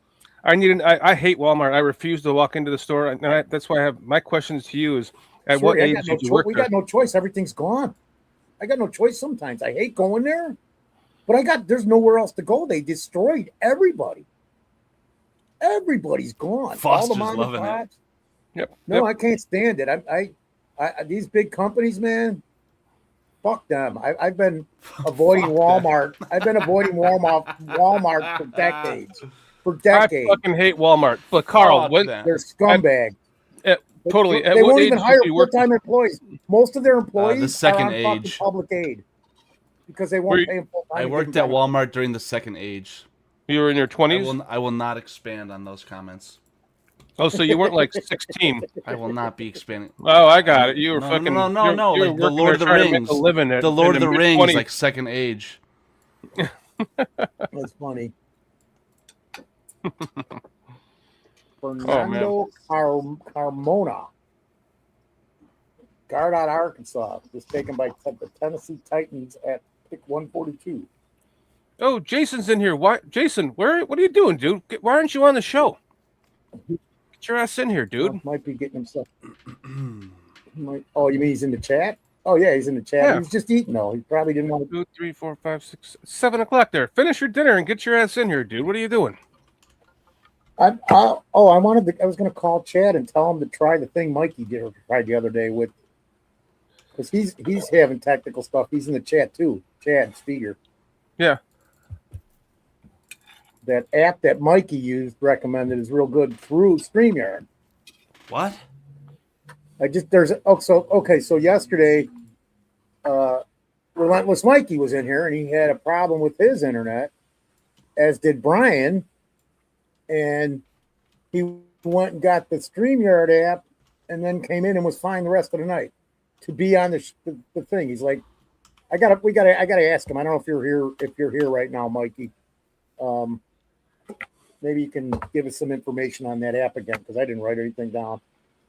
I hate Walmart. I refuse to walk into the store, and that's why I have my questions to you is at what age did you work we there? got no choice. Everything's gone. I got no choice sometimes. I hate going there, but there's nowhere else to go. They destroyed everybody. Everybody's gone. Foster's All the loving it. Yep. No, I can't stand it. I these big companies, man. Fuck them. I've been avoiding Walmart. I've been avoiding Walmart for decades. I fucking hate Walmart. But Carl, they're scumbag. Totally. They won't even hire full-time employees. Most of their employees the second are on fucking age. public aid because they won't pay them full-time. I worked at Walmart during the second age. You were in your 20s? I will not expand on those comments. Oh, so you weren't like 16. I will not be expanding. Oh, I got it. You were No. You Like were the Lord of the Rings. The Lord of the Rings, mid-20s. like second age. That's funny. Fernando Carmona, guard out Arkansas, was taken by the Tennessee Titans at pick 142. Oh, Jason's in here. Why, Jason? What are you doing, dude? Why aren't you on the show? Get your ass in here, dude. Might be getting himself. Oh, you mean he's in the chat? Oh yeah, he's in the chat. Yeah. He was just eating though. He probably didn't want to. 2, 3, 4, 5, 6, 7 o'clock there. Finish your dinner and get your ass in here, dude. What are you doing? I was going to call Chad and tell him to try the thing Mikey tried the other day with, because he's having technical stuff. He's in the chat too. Chad Speaker. Yeah. That app that Mikey recommended is real good through StreamYard. What? So yesterday, Relentless Mikey was in here and he had a problem with his internet, as did Brian. And he went and got the StreamYard app and then came in and was fine the rest of the night to be on the thing. He's like, I gotta ask him. I don't know if you're here right now, Mikey. Maybe you can give us some information on that app again, because I didn't write anything down.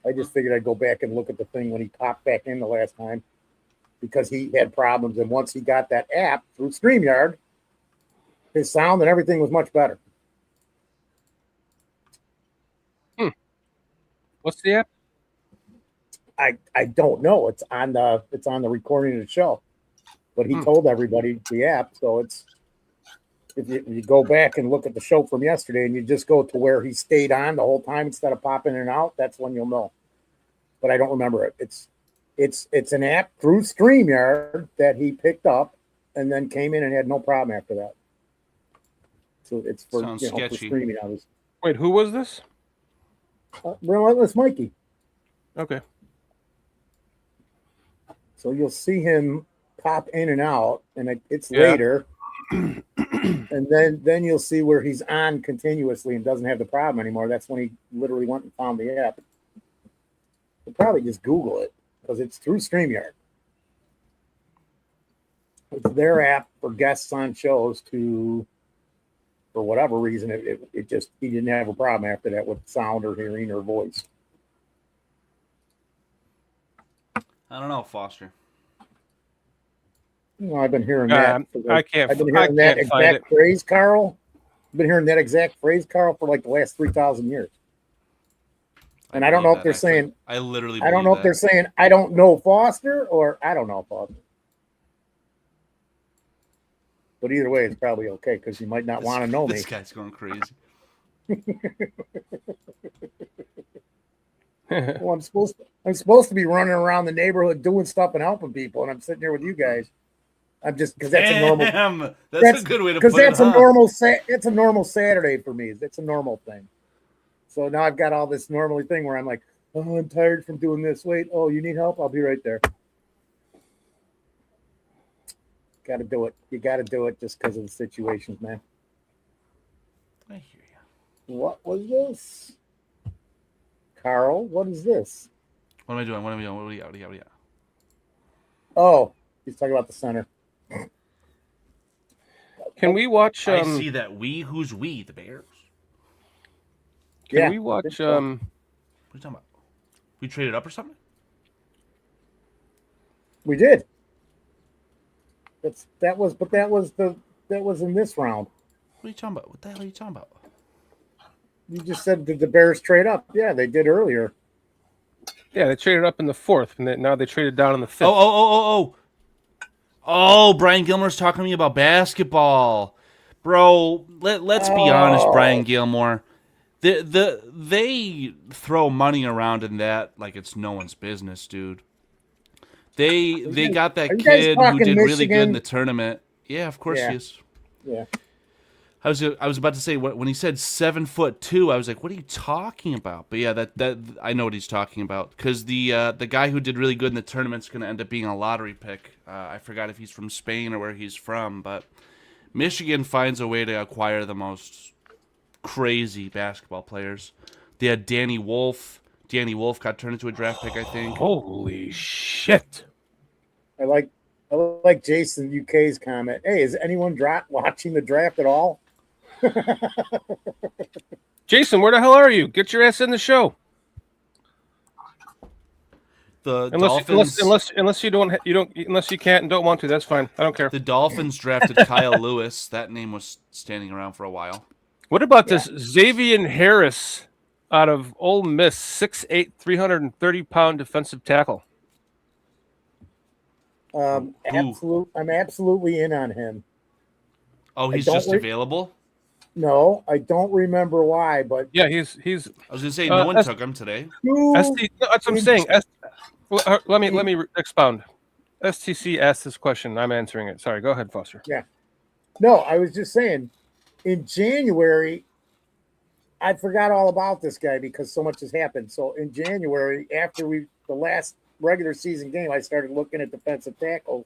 I just figured I'd go back and look at the thing when he popped back in the last time, because he had problems. And once he got that app through StreamYard, his sound and everything was much better. What's the app? I don't know. It's on the recording of the show, but he told everybody the app. So it's, if you go back and look at the show from yesterday and you just go to where he stayed on the whole time instead of popping in and out, that's when you'll know. But I don't remember it. It's an app through StreamYard that he picked up and then came in and had no problem after that. So it's for, Sounds for sketchy. streaming. Wait, who was this? Relentless Mikey. Okay. So you'll see him pop in and out, and it's Yeah. later. And then you'll see where he's on continuously and doesn't have the problem anymore. That's when he literally went and found the app. You'll probably just Google it, because it's through StreamYard. It's their app for guests on shows to, for whatever reason, it just, he didn't have a problem after that with sound or hearing or voice. I don't know, Foster. I've been hearing that. I can't. I've been hearing that can't find exact phrase, Carl. I've been hearing that exact phrase, Carl, for like the last 3,000 years. And I don't know if they're saying, I literally. I don't know if they're saying, I don't know Foster, or I don't know Foster. But either way, it's probably okay, because you might not want to know me. This guy's going crazy. Well, I'm supposed to be running around the neighborhood doing stuff and helping people, and I'm sitting here with you guys. I'm just, because that's a normal. Damn, that's a good way to put it. Because that's huh? a normal. It's a normal Saturday for me. It's a normal thing. So now I've got all this normally thing where I'm like, oh, I'm tired from doing this. Wait, oh, you need help? I'll be right there. Got to do it. You got to do it just because of the situations, man. I hear you. What was this? Carl, what is this? What am I doing? What am I doing? What do you got? Oh, he's talking about the center. Can we watch? I see that we. Who's we? The Bears. Can we watch? What are you talking about? We traded up or something? We did. That was in this round. What are you talking about? What the hell are you talking about? You just said did the Bears trade up? Yeah, they did earlier. Yeah, they traded up in the 4th, and now they traded down in the 5th. Oh, Brian Gilmore's talking to me about basketball. Bro, let's be honest, Brian Gilmore. They throw money around in that like it's no one's business, dude. They got that kid who did really good in the tournament. Yeah, of course he is. Yeah. I was about to say when he said 7'2", I was like, "What are you talking about?" But yeah, that I know what he's talking about because the guy who did really good in the tournament's going to end up being a lottery pick. I forgot if he's from Spain or where he's from, but Michigan finds a way to acquire the most crazy basketball players. They had Danny Wolf. Danny Wolf got turned into a draft pick, I think. Holy shit! I like Jason UK's comment. Hey, is anyone watching the draft at all? Jason, where the hell are you? Get your ass in the show. Unless you can't and don't want to, that's fine. I don't care. The Dolphins drafted Kyle Lewis. That name was standing around for a while. What about this Xavier Harris out of Ole Miss, 6'8", 330-pound defensive tackle? I'm absolutely in on him. Oh, he's just available? No, I don't remember why, but yeah, he's. I was gonna say no one took him today. That's what I'm saying. Let me expound. STC asked this question. I'm answering it. Sorry, go ahead, Foster. Yeah. No, I was just saying. In January, I forgot all about this guy because so much has happened. So in January, after the last regular season game, I started looking at defensive tackle,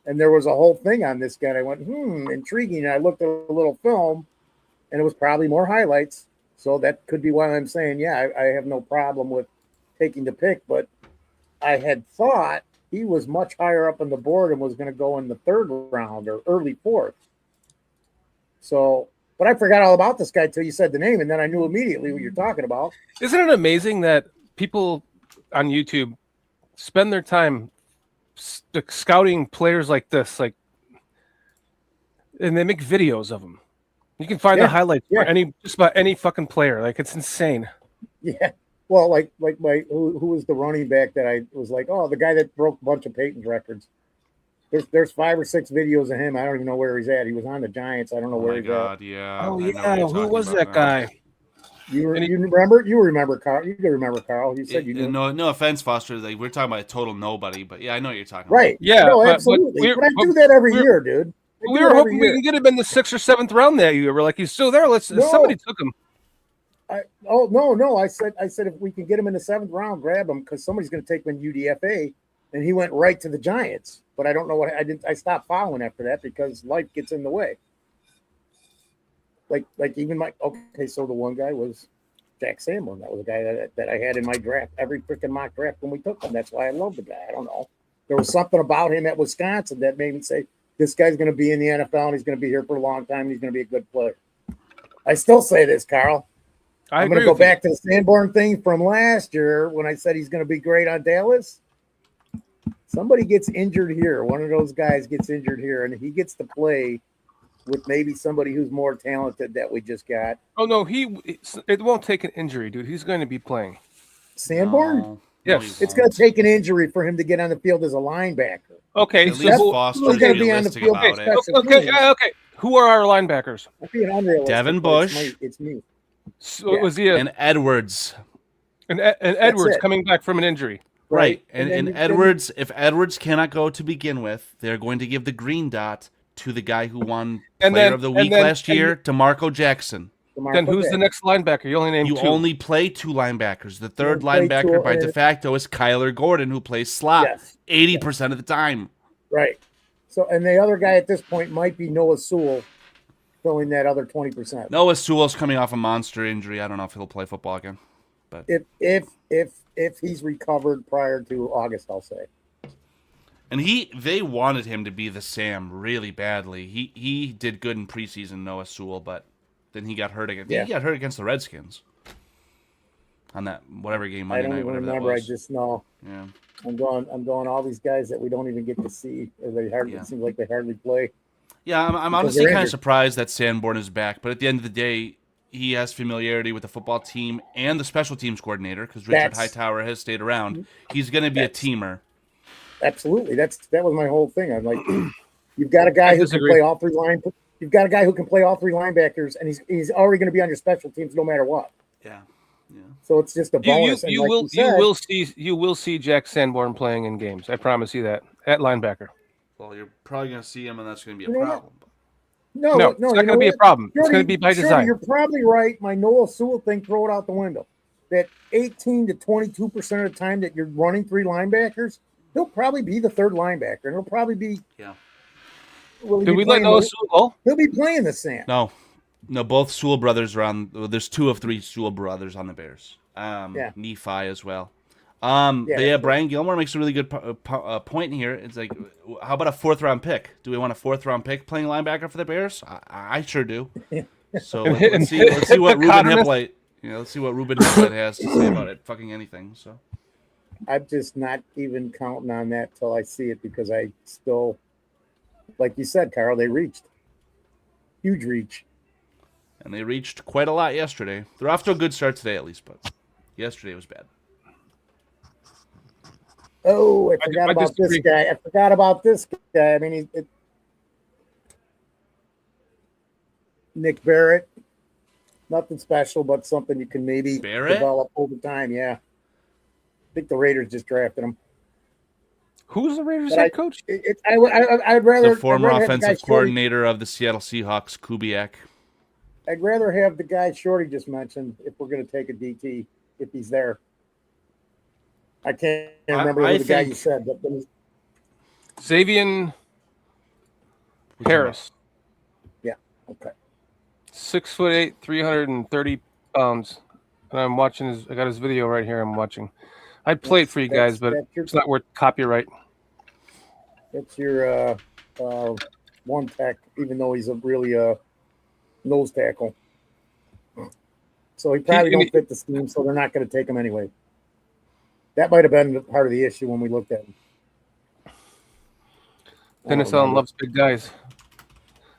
and there was a whole thing on this guy. And I went, intriguing. And I looked at a little film, and it was probably more highlights. So that could be why I'm saying, yeah, I have no problem with taking the pick. But I had thought he was much higher up on the board and was going to go in the 3rd round or early 4th. So, but I forgot all about this guy till you said the name, and then I knew immediately what you're talking about. Isn't it amazing that people on YouTube spend their time scouting players like this, and they make videos of them? You can find the highlights for just about any fucking player. Like, it's insane. Yeah. Well, like who was the running back that I was like, oh, the guy that broke a bunch of Peyton's records. There's 5 or 6 videos of him. I don't even know where he's at. He was on the Giants. I don't know where he's at. Yeah. Oh yeah. Who was that guy? You remember? You remember Carl? You can remember Carl. You said you knew. No offense, Foster. Like, we're talking about a total nobody, but yeah, I know what you're talking about. Right. Yeah. No, absolutely. But I do that every year, dude. We were hoping we can get him in the 6th or 7th round that year. We're like, he's still there. Somebody took him. No. I said if we can get him in the 7th round, grab him because somebody's going to take him in UDFA, and he went right to the Giants. But I don't know what I didn't. I stopped following after that because life gets in the way. Like even so the one guy was Jack Sanborn. That was a guy that I had in my draft, every freaking mock draft when we took him. That's why I love the guy. I don't know. There was something about him at Wisconsin that made me say, this guy's going to be in the NFL and he's going to be here for a long time. And he's going to be a good player. I still say this, Carl. I'm going to go back to the Sanborn thing from last year when I said he's going to be great on Dallas. Somebody gets injured here. One of those guys gets injured here, and he gets to play with maybe somebody who's more talented that we just got. Oh, no, it won't take an injury, dude. He's going to be playing. Sanborn? No, yes. It's going to take an injury for him to get on the field as a linebacker. Okay. At least Foster's going to be on the realistic field. about it. Okay. Who are our linebackers? Devin Bush. It's me. So was he and Edwards. And Edwards coming back from an injury. Right. And Edwards, if Edwards cannot go to begin with, they're going to give the green dot to the guy who won Player of the Week last year, DeMarco Jackson. Then who's the next linebacker? You only named two. You only play 2 linebackers. The third linebacker by de facto is Kyler Gordon, who plays slot 80% of the time. Right. So, and the other guy at this point might be Noah Sewell. filling that other 20%. Noah Sewell's coming off a monster injury. I don't know if he'll play football again. But If he's recovered prior to August, I'll say. And they wanted him to be the Sam really badly. He did good in preseason, Noah Sewell, but then he got hurt again. Yeah. He got hurt against the Redskins on that whatever game I Monday don't night, even whatever remember. that I was. just know. Yeah. I'm going. All these guys that we don't even get to see, or they hardly Yeah. seem like they hardly play. Yeah, I'm Because honestly they're kind of injured. surprised that Sanborn is back, but at the end of the day, he has familiarity with the football team and the special teams coordinator because Richard That's- Hightower has stayed around. He's going to be a teamer. Absolutely, that was my whole thing. I'm like, you've got a guy who can disagree. play all three line. You've got a guy who can play all three linebackers, and he's already going to be on your special teams no matter what. Yeah. Yeah. So it's just a bonus. You and like you will see Jack Sanborn playing in games. I promise you that at linebacker. Well, you're probably going to see him, and that's going to be You a know what? problem. No, No, it's not going to be a problem. It's going to be by design. You're probably right. My Noah Sewell thing, throw it out the window. That 18 to 22% of the time that you're running three linebackers, he'll probably be the third linebacker, and he'll probably be. Yeah. Did we let Noah Sewell go? He'll be playing the Sam. No, both Sewell brothers are on. Well, there's 2 of 3 Sewell brothers on the Bears. Nephi as well. But yeah, Brian Gilmore makes a really good point here. It's like, how about a 4th-round pick? Do we want a 4th-round pick playing linebacker for the Bears? I sure do. So let's see what Ruben Hippolyte. Let's see what Ruben Hippolyte has to say about it. Fucking anything. So I'm just not even counting on that till I see it because I still, like you said, Carl, they reached huge reach. And they reached quite a lot yesterday. They're off to a good start today, at least, but yesterday was bad. Oh, I forgot about this guy. I mean, Nick Barrett. Nothing special, but something you can maybe develop over time. Yeah. I think the Raiders just drafted him. Who's the Raiders head coach? I'd rather The former I'd rather have the offensive guy coordinator of the Seattle Seahawks, Kubiak. I'd rather have the guy Shorty just mentioned if we're going to take a DT, if he's there. I can't remember who the guy you said. But Xavier Harris. Yeah. Okay. 6'8", 330 pounds. And I'm watching I got his video right here. I'm watching. I'd play it for you guys, but it's not worth copyright. That's your one tech, even though he's really a nose tackle. So he probably don't fit the scheme, so they're not going to take him anyway. That might have been part of the issue when we looked at him. Dennis Allen loves big guys.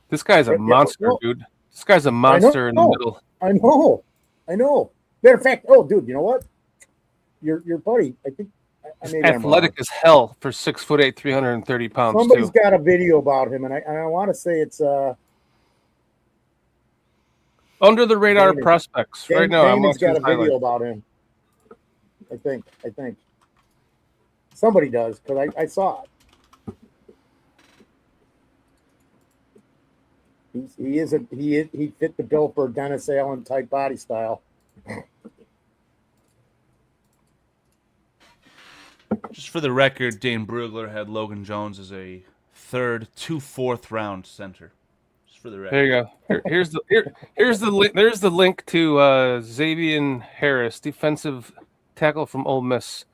This guy's a monster, dude. This guy's a monster in the middle. I know. Matter of fact, dude, you know what? Your buddy, I think. Athletic as hell for 6'8", 330 pounds. Somebody's got a video about him, and I want to say it's under the radar prospects. Right now, I'm Damon's watching got a video about him. I think somebody does because I saw it. He fit the bill for a Dennis Allen type body style. Just for the record, Dane Brugler had Logan Jones as a 3rd to 4th round center. Just for the record. There you go. Here's the link. There's the link to Xavier Harris, defensive tackle from Ole Miss,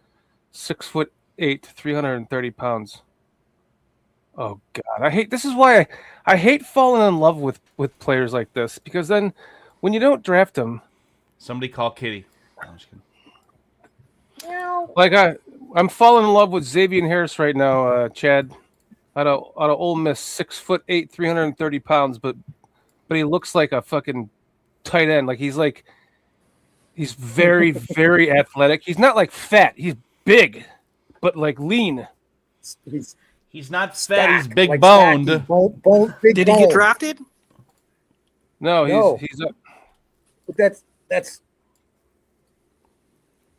6'8", 330 pounds. Oh God, this is why I hate falling in love with players like this, because then when you don't draft them, somebody call Kitty. I'm just kidding. Like I'm falling in love with Xavier Harris right now, Chad, out of Ole Miss, 6'8", 330 pounds, but he looks like a fucking tight end. Like he's very, very athletic. He's not like fat. He's big, but like lean. He's not stacked, fat. He's big like boned. Big Did he get drafted? No, he's up. But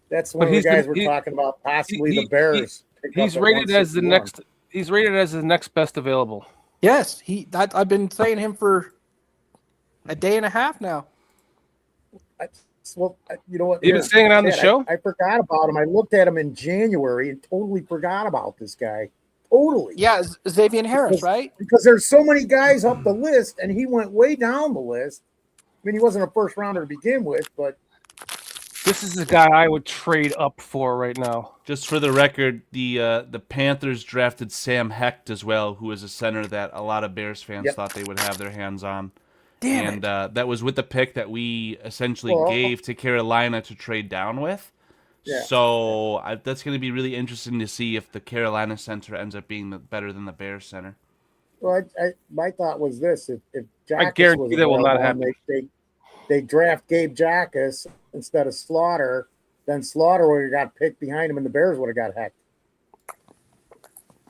that's one of the guys we're talking about. Possibly the Bears. He's rated as the next. He's rated as the next best available. Yes, I've been saying him for a day and a half now. Well, you know what? You've been saying it on the show? I forgot about him. I looked at him in January and totally forgot about this guy. Totally. Yeah, Xavier Harris, Because- right? Because there's so many guys up the list, and he went way down the list. I mean, he wasn't a first rounder to begin with, but This is the guy I would trade up for right now. Just for the record, the Panthers drafted Sam Hecht as well, who is a center that a lot of Bears fans Yep. thought they would have their hands on. Damn And that was with the pick that we essentially Well- gave to Carolina to trade down with. Yeah. So that's going to be really interesting to see if the Carolina center ends up being better than the Bears center. well, my thought was this: if Jackus guarantee was that will not available and happen. they draft Gabe Jackus instead of Slaughter, then Slaughter would have got picked behind him, and the Bears would have got hecked.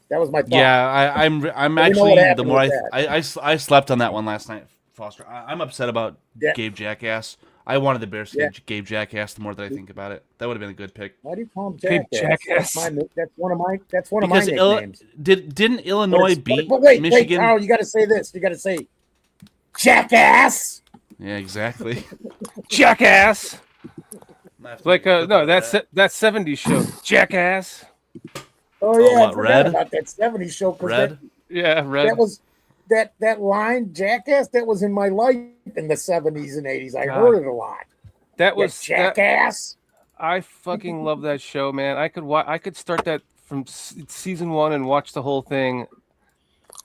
That was my thought. Yeah, I'm But you know actually what the happened more with I slept on that one last night, Foster. I'm upset about Yeah. Gabe Jackass. I wanted the Bears to Yeah. get Gabe Jackass. The more that I think about it, that would have been a good pick. Why do you call him Gabe Jackass? Jackass. That's one of my Because nicknames. didn't Illinois beat But wait, Michigan? Carl, you got to say this. You got to say, Jackass. Yeah, exactly. Jackass. Like no, that's that 70s show. Jackass. Oh yeah, what, I forgot Red? about that '70s show. 'Cause Red. Yeah, red. That was that line, Jackass. That was in my life in the '70s and '80s. I God. heard it a lot. that Yeah, was that, Jackass. I fucking love that show, man. I could start that from season 1 and watch the whole thing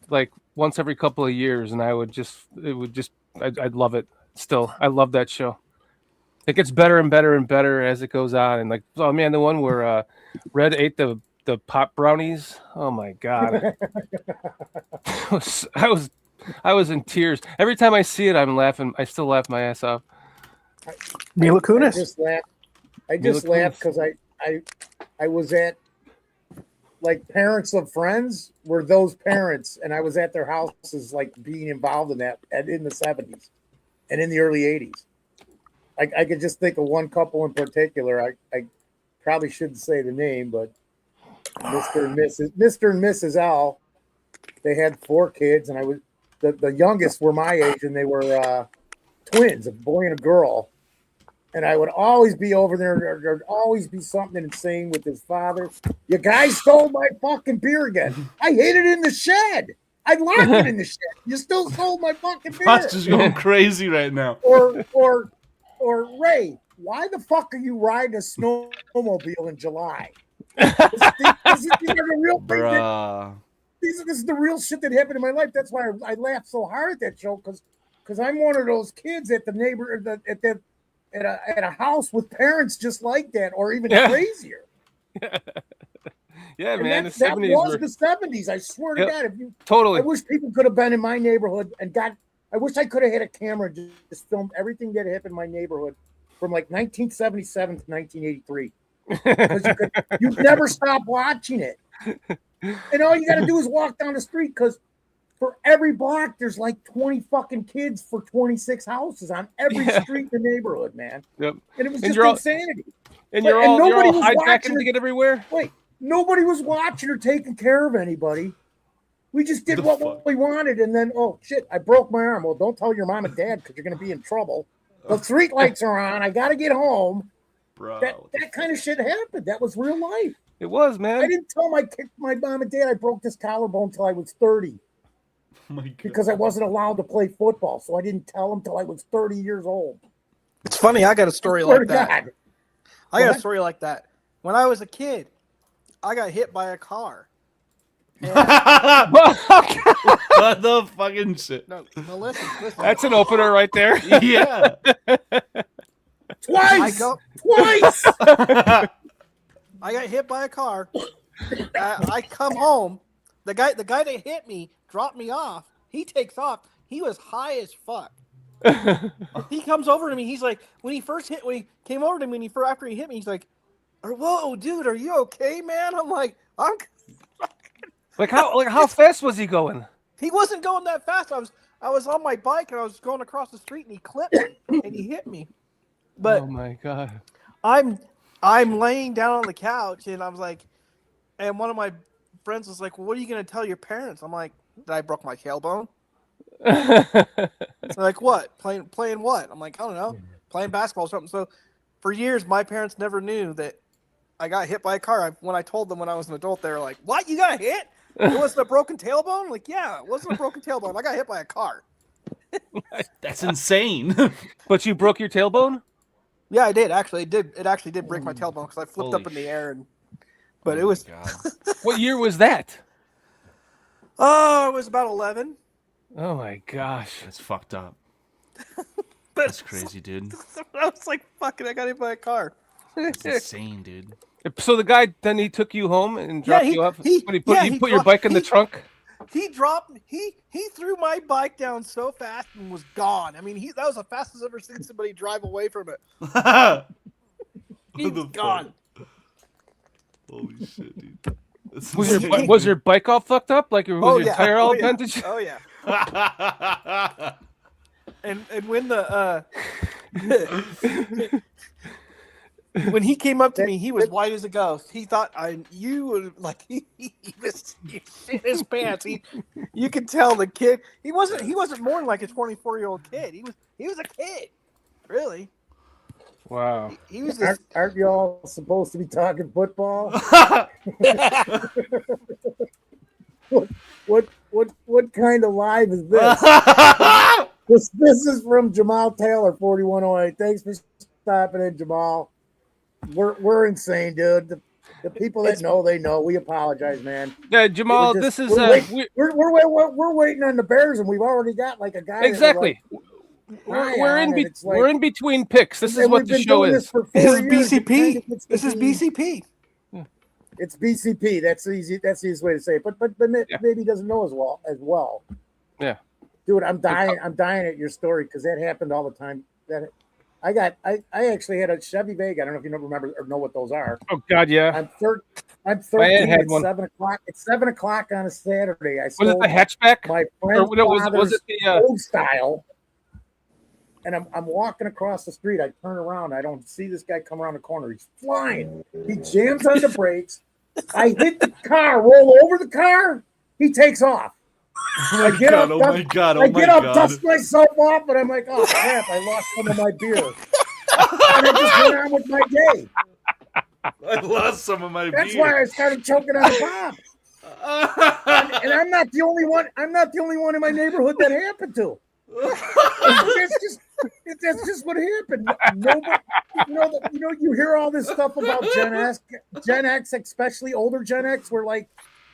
like once every couple of years, and I'd love it. Still, I love that show. It gets better and better and better as it goes on, and like, oh man, the one where Red ate the pop brownies. Oh my god, I was in tears every time I see it. I'm laughing. I still laugh my ass off. Mila I Kunis. just laughed. I Mila just laughed Kunis. because I was at like parents of friends were those parents, and I was at their houses like being involved in that in the '70s and in the early '80s. I could just think of one couple in particular. I probably shouldn't say the name, but Mr. and Mrs. L. They had 4 kids, and I was the youngest were my age, and they were twins, a boy and a girl. And I would always be over there. There'd always be something insane with his father. You guys stole my fucking beer again. I hid it in the shed. I locked it in the shed. You still stole my fucking beer. Foster's going crazy right now. Or Ray, why the fuck are you riding a snowmobile in These are the real things that, Bruh. this is the real shit that happened in my life. That's why I laughed so hard at that show because I'm one of those kids at at a house with parents just like that, or even crazier. Yeah, And man, the that 70s was were the '70s. I swear to Yep. God, totally. I wish people could have been in my neighborhood and I wish I could have had a camera and just filmed everything that happened in my neighborhood from like 1977 to 1983. Because you'd never stop watching it. And all you got to do is walk down the street because for every block, there's like 20 fucking kids for 26 houses on every street in the neighborhood, man. Yep. And it was And just you're all- insanity. And But- you're and all nobody was hijacking watching to get everywhere. Wait, nobody was watching or taking care of anybody. We just did The what fuck? we wanted, and then oh shit, I broke my arm. Well, don't tell your mom and dad because you're gonna be in trouble. The street lights are on. I gotta get home. Bro. That kind of shit happened. That was real life. It was, I man. didn't tell my mom and dad I broke this collarbone till I was 30 Oh my God. because I wasn't allowed to play football. So I didn't tell them till I was 30 years old. It's funny. I got a story Swear like to that. God. I got a What? story like that. When I was a kid, I got hit by a car. What the fucking shit? No, listen. That's an opener right there. Yeah. Twice. Twice. I got hit by a car. I come home. The guy that hit me dropped me off. He takes off. He was high as fuck. He comes over to me. He's like, when he came over to me, after he hit me, he's like, "Whoa, dude, are you okay, man?" I'm like, Like how fast was he going? He wasn't going that fast. I was on my bike and I was going across the street and he clipped me and he hit me. But Oh my god. I'm laying down on the couch and I was like, and one of my friends was like, "Well, what are you gonna tell your parents?" I'm like, "That I broke my tailbone." They're like, "What? Playing what?" I'm like, "I don't know, playing basketball or something." So for years, my parents never knew that I got hit by a car. When I told them when I was an adult, they were like, "What? You got hit?" It wasn't a broken tailbone? Like, yeah, it wasn't a broken tailbone. I got hit by a car. That's insane. But you broke your tailbone? Yeah, I did. Actually, it actually did break my tailbone because I flipped Holy up in the air. Oh But it my was, God. What year was that? oh, it was about 11. Oh my gosh. That's fucked up. But That's crazy, dude. I was like, fuck it, I got hit by a car. That's insane, dude. So the guy then he took you home and Yeah, dropped you off. he- When yeah, he he put your dro- bike in the he- trunk. He threw my bike down so fast and was gone. I mean, that was the fastest I've ever seen somebody drive away from it. He was gone. Holy shit, dude. That's Was your, insane. was your bike all fucked up? Like was Oh your yeah. tire all Oh yeah. bent? Oh yeah. And when the when he came up to me, he was white as a ghost. He thought you were like he shit his pants. You could tell the kid he wasn't more than like a 24-year-old kid. He was a kid, really. Wow. He was just, Aren't y'all supposed to be talking football? What kind of live is this? This is from Jamal Taylor, 4108. Thanks for stopping in, Jamal. We're insane, dude. The people that know, they know. We apologize, man. Yeah, Jamal, We're this is we're waiting on the Bears, and we've already got like a guy. exactly. We're in between picks. This is what the show is. this is BCP. This is BCP. It's BCP. That's easy. That's the easiest way to say it. But maybe he doesn't know as well. Yeah. Dude, I'm dying at your story because that happened all the time. I actually had a Chevy Vega. I don't know if you remember or know what those are. Oh God, yeah. I'm 13 had at one. 7 o'clock. It's 7 o'clock on a Saturday. I Was it sold the hatchback? my Or friend's was father's it the old style. And I'm walking across the street. I turn around. I don't see this guy come around the corner. He's flying. He jams on the brakes. I hit the car, roll over the car. He takes off. I get up, my God, I get up, dust myself off, but I'm like, oh crap, I lost some of my beer. And I just went on with my day. I lost some of my That's beer. why I started choking on the pop. And I'm not the only one. I'm not the only one in my neighborhood that happened to. That's just what happened. Nobody, you hear all this stuff about Gen X, especially older Gen X. We're like,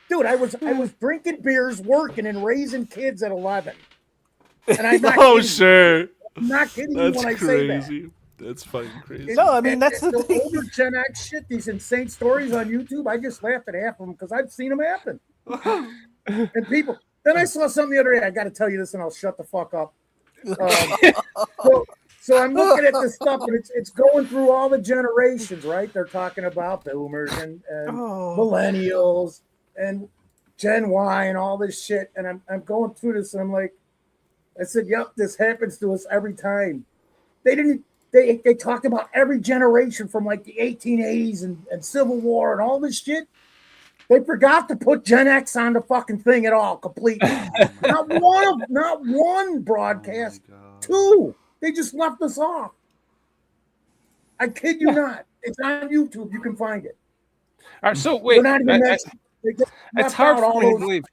dude, I was drinking beers, working, and raising kids at 11. And I'm not kidding sure. I'm not kidding That's you when crazy. I say that. That's fucking crazy. No, I mean that's the the thing. older Gen X shit. These insane stories on YouTube. I just laughed at half of them because I've seen them happen. And people. Then I saw something the other day. I got to tell you this, and I'll shut the fuck up. So I'm looking at this stuff, and it's going through all the generations, right? They're talking about boomers and millennials and Gen Y and all this shit. And I'm going through this, and I'm like, I said, "Yep, this happens to us every time." They talked about every generation from like the 1880s and Civil War and all this shit. They forgot to put Gen X on the fucking thing at all, completely. Not one broadcast. Two. They just left us off. I kid you not. It's on YouTube. You can find it. All right, so wait. They're not even mentioned. They just It's left hard out for all me to those- believe.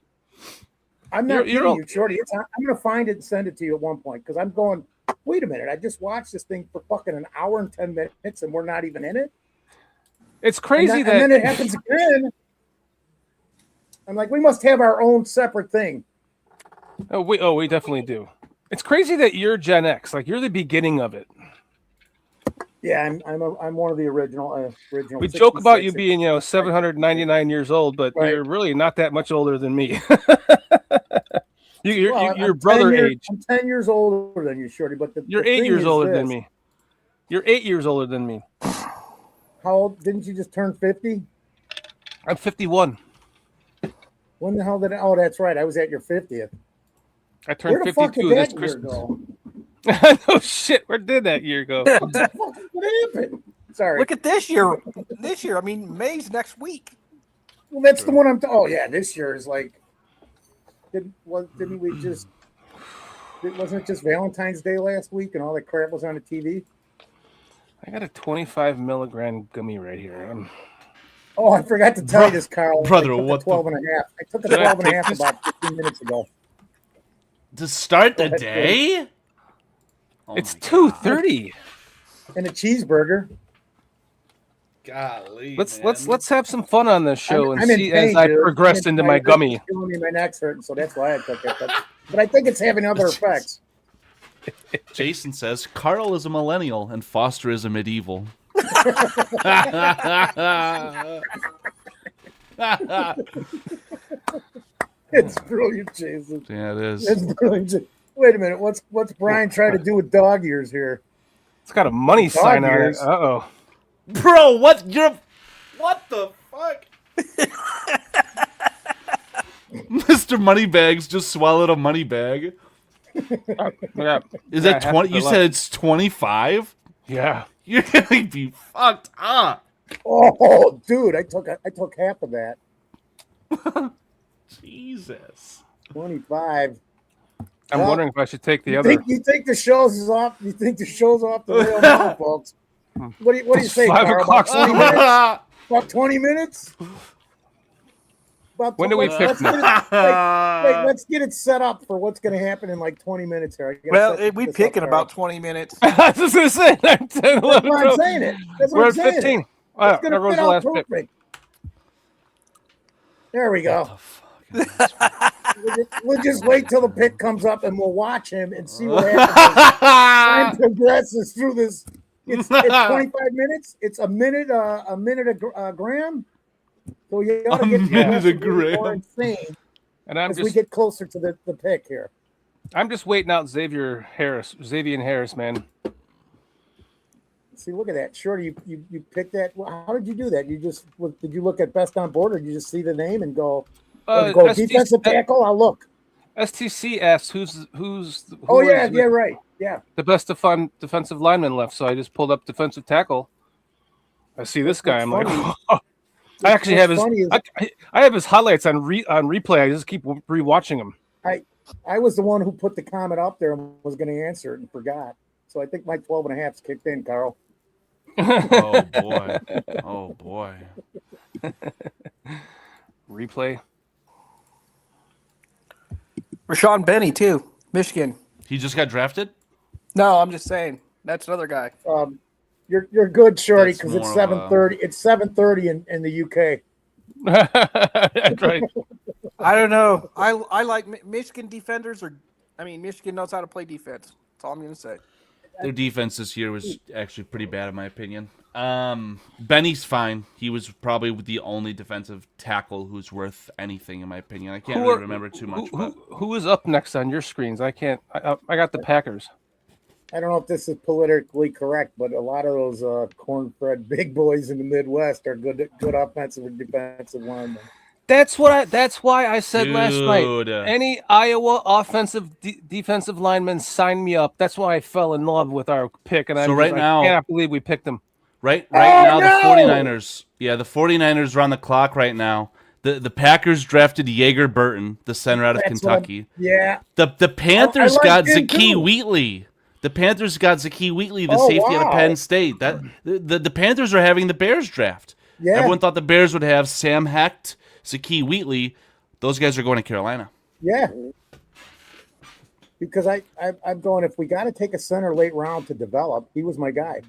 I'm not You're kidding you, Shorty. I'm going to find it and send it to you at one point because I'm going, wait a minute. I just watched this thing for fucking an hour and 10 minutes and we're not even in it. It's crazy And then it happens again. I'm like, we must have our own separate thing. we definitely do. It's crazy that you're Gen X. Like you're the beginning of it. Yeah, I'm one of the original. We joke about you 66. being 799 years old, but Right. you're really not that much older than me. You're Well, your I'm brother 10 years, age. I'm 10 years older than you, Shorty. But You're the 8 thing years is older than this. me. You're 8 years older than me. How old? Didn't you just turn 50? I'm 51. When the hell did? Oh, that's right. I was at your 50th. I turned Where the fuck 52 did this that year Christmas. go? No shit. Where did that year go? What the fuck? What happened? Sorry. Look at this year. This year, I mean, May's next week. Well, that's the one I'm. Oh yeah, this year is like. Didn't we just? Wasn't it just Valentine's Day last week and all that crap was on the TV? I got a 25 milligram gummy right here. Oh, I forgot to tell you this, Carl. Brother, I took what a 12 and a half. I took a Did I 12 and a take half this? about 15 minutes ago. To start the Go ahead, day? Oh It's my God. 2:30. And a cheeseburger. Golly, Let's have some fun on this show and I'm in see pain, as I dude. progress into my gummy. It's killing me. My neck's hurting, so that's why I took it. But I think it's having other effects. Jason says Carl is a millennial and Foster is a medieval. It's brilliant, Jason. Yeah, it is. It's brilliant. Wait a minute. What's Brian trying to do with dog ears here? It's got a money Dog sign on it. ears. Uh-oh. Bro, what the fuck? Mr. Moneybags just swallowed a money bag. Yeah. Is Yeah, that half 20? the You luck. said it's 25? Yeah. You're gonna be fucked up. Oh, dude, I took half of that. Jesus. 25. I'm Well, wondering if I should take the other. You think the show's off? You think the show's off the rail now, folks? What do you say, 5 Carl? o'clock About 20 minutes? About 20 minutes? When do we pick let's get it, let's get it set up for what's going to happen in like 20 minutes here. I gotta Well, set we this pick in up, about Carl. 20 minutes. I was just going to say 10, 11, That's why I'm 12. saying it. That's what We're I'm at saying. 15. It's There going to goes fit the out last pick. perfect. There we go. We'll just wait till the pick comes up and we'll watch him and see what happens as time progresses through this. It's 25 minutes. It's a minute a gram. So you ought to get minute a progressively more gram. insane And I'm as we just get closer to the pick here. waiting out Xavier Harris, man. See, look at that. Shorty, you picked that. How did you do that? Did you look at best on board, or did you just see the name and go defensive tackle? I'll look. STC asked who Oh was yeah, right. Yeah. the best defensive lineman left, so I just pulled up defensive tackle. I see this guy. I'm like, funny- I actually have his. funny is- I have his highlights on replay. I just keep rewatching them. I was the one who put the comment up there and was going to answer it and forgot. So I think my 12 and a half's kicked in, Carl. Oh boy. Oh boy. Replay. Rashawn Benny too, Michigan. He just got drafted? No, I'm just saying that's another guy. You're good, Shorty, That's because it's more of a- 7:30. It's 7:30 in the UK. That's right. I don't know. I like Michigan defenders, Michigan knows how to play defense. That's all I'm gonna say. Their defense this year was actually pretty bad in my opinion. Benny's fine. He was probably the only defensive tackle who's worth anything in my opinion. I can't really remember too much. But Who is up next on your screens? I can't. I got the Packers. I don't know if this is politically correct, but a lot of those corn-fed big boys in the Midwest are good offensive and defensive linemen. That's why I said last night. Dude. Any Iowa offensive defensive lineman sign me up. That's why I fell in love with our pick, and So right now- I cannot believe we picked him. Right now, no! the 49ers. Yeah, the 49ers are on the clock right now. The Packers drafted Yeager Burton, the center out of That's Kentucky. Yeah. The Panthers like got him Zakee too. Wheatley. The Panthers got Zakee Wheatley, the Oh, safety out of wow. Penn State. That the Panthers are having the Bears draft. Yeah. Everyone thought the Bears would have Sam Hecht, Zakee Wheatley. Those guys are going to Carolina. Yeah. Because I'm going, if we got to take a center late round to develop, he was my guy.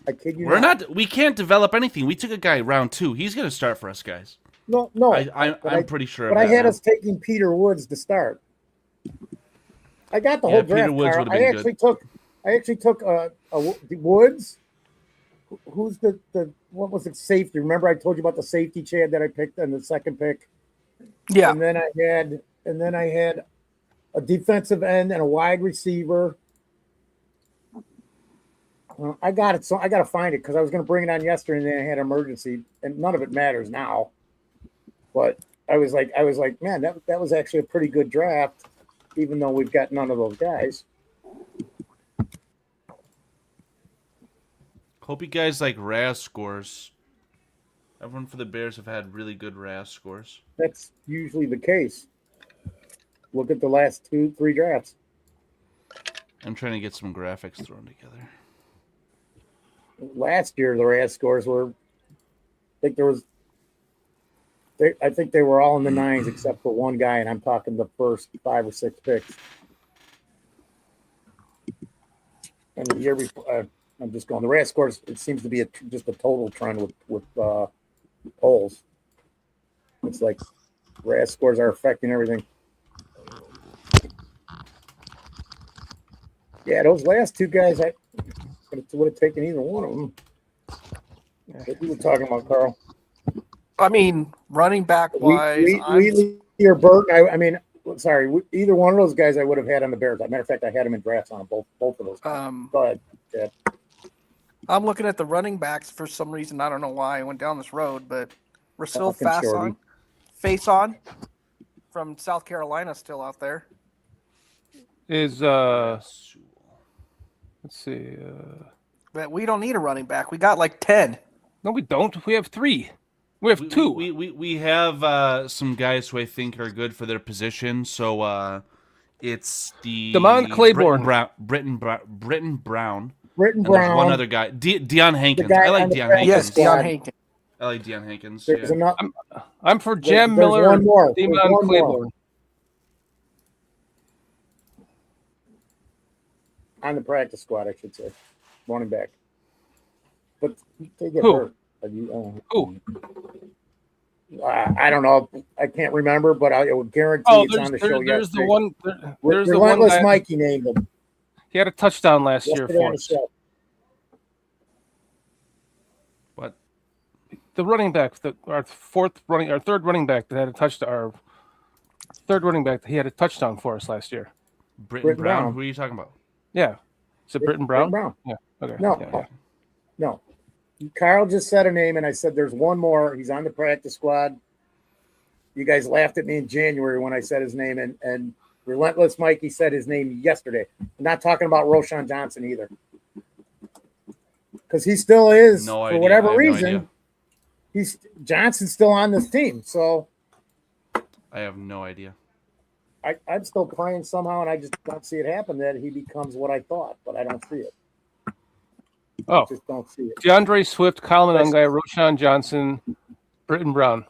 I kid you We can't develop anything. We took a guy round 2. He's going to start for us guys. No. I'm pretty sure. But of I that had now. us taking Peter Woods to start. I got the whole Peter draft. Woods Carl. would've been I actually took Woods. Who's the what was it, safety? Remember I told you about the safety Chad that I picked on the second pick? Yeah. And then I had a defensive end and a wide receiver. I got it. So I got to find it because I was going to bring it on yesterday and then I had an emergency and none of it matters now. But I was like, man, that was actually a pretty good draft, even though we've got none of those guys. Hope you guys like RAS scores. Everyone for the Bears have had really good RAS scores. That's usually the case. Look at the last 2-3 drafts. I'm trying to get some graphics thrown together. Last year, the RAS scores were, I think there was I think they were all in the 9s except for one guy, and I'm talking the first 5 or 6 picks. And the year before, I'm just going. The RAS scores. It seems to be just a total trend with polls. It's like RAS scores are affecting everything. Yeah, those last two guys, I would have taken either one of them. What we were talking about, Carl? I mean, running back wise, Wheatley or Burton. I mean, sorry, either one of those guys I would have had on the Bears. As a matter of fact, I had them in drafts on both of those. Go ahead, Chad. I'm looking at the running backs for some reason. I don't know why I went down this road, but we're still Fucking face on from South Carolina still out there. Is let's see. But we don't need a running back. We got like 10. No, we don't. We have 3. We have 2. We have some guys who I think are good for their position. So it's the Damon Claiborne, Britton Brown. Britton And Brown. there's one other guy, Deion Hankins. guy I like on the Deion practice Hankins. Yes, Deion Hankins. I like Deion Hankins. There's Yeah. enough. I'm for Jam There's Miller. one more. There's Damon one more. Claiborne. On the practice squad, I should say, running back. But they get Who? hurt. Are you, Who? I don't know. I can't remember, but I would guarantee Oh, it's on the show Oh, there's the yesterday. one. There's the one Relentless guy. Mikey named him He had a touchdown last year yesterday on for the us. show. What? The running back, our third running back that had a touchdown. Our third running back, he had a touchdown for us last year. Britton Brown? Who are you talking about? Yeah, is it Britton Brown? Britton Brown. Yeah. Okay. No, Yeah. no. Carl just said a name, and I said there's one more. He's on the practice squad. You guys laughed at me in January when I said his name, and Relentless Mikey said his name yesterday. I'm not talking about Roshan Johnson either, because he still is No for idea. I whatever have no reason. idea. Johnson's still on this team, so I have no idea. I'm still praying somehow, and I just don't see it happen that he becomes what I thought, but I don't see it. Oh, I just don't see it. DeAndre Swift, Kyle Monangai, Roshan Johnson, Britton Brown.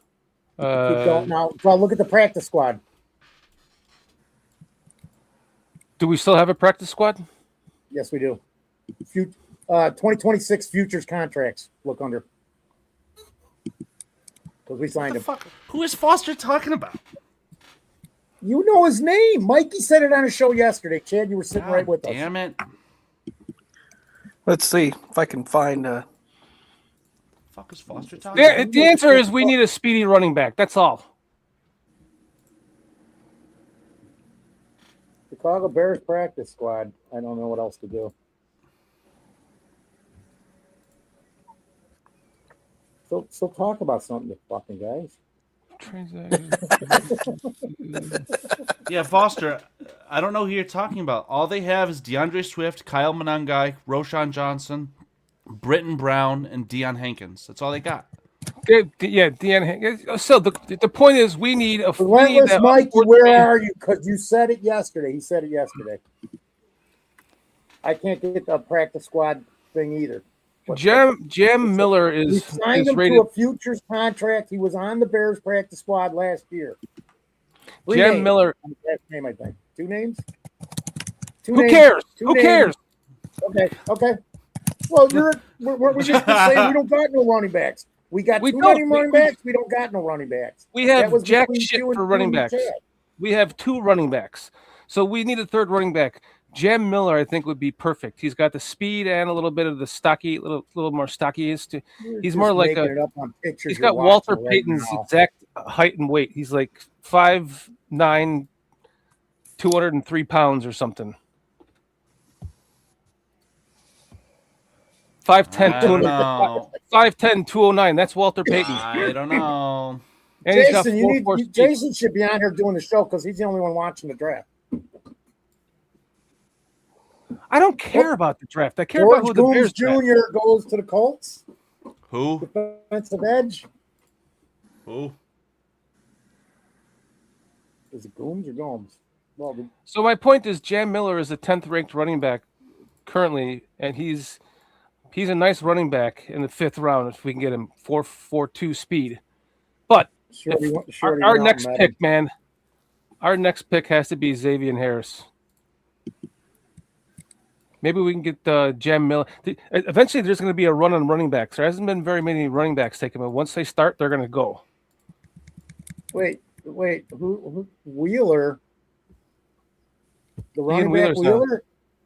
Keep going. Now, look at the practice squad. Do we still have a practice squad? Yes, we do. 2026 futures contracts. Look under. Because we signed him. Fuck. Who is Foster talking about? You know his name. Mikey said it on a show yesterday. Chad, you were sitting right with us. Damn it. Let's see if I can find. Fuck is Foster talking about? The answer is we need a speedy running back. That's all. Chicago Bears practice squad. I don't know what else to do. So talk about something, you fucking guys. Yeah, Foster, I don't know who you're talking about. All they have is DeAndre Swift, Kyle Monangai, Roshan Johnson, Britton Brown, and Deion Hankins. That's all they got. Yeah, Deanna. So the point is, we need a. Relentless Mikey, where are you? Because you said it yesterday. He said it yesterday. I can't get the practice squad thing either. Jam Miller We is signed him rated. to a futures contract. He was on the Bears practice squad last year. Jam Miller. Last name, I think. 2 names. Who cares? Who cares? Okay. Well, we're just saying we don't got no running backs. We got too many running backs. We don't got no running backs. We have jack between shit you and for running Chad. backs. We have 2 running backs, so we need a third running back. Jam Miller, I think, would be perfect. He's got the speed and a little bit of the stocky, little more stocky. He's more like he's got Walter Payton's exact height and weight. He's like 5'9", 203 pounds or something. 5'10", 209. That's Walter Payton. I don't know. And he's got Jason, 4'4" speed. Jason should be on here doing the show because he's the only one watching the draft. I don't care about the draft. I care George about who the Bears draft. Jr. goes to the Colts. Who? Defensive edge. Who? Is it Gooms or Gomes? Well, So my point is, Jam Miller is a 10th ranked running back currently, and he's a nice running back in the 5th round if we can get him 4.42 speed. But Our next pick, man. Our next pick has to be Xavier Harris. Maybe we can get Jam Miller. Eventually, there's going to be a run on running backs. There hasn't been very many running backs taken, but once they start, they're going to go. Wait. Who Wheeler? The running Wheeler's back Wheeler?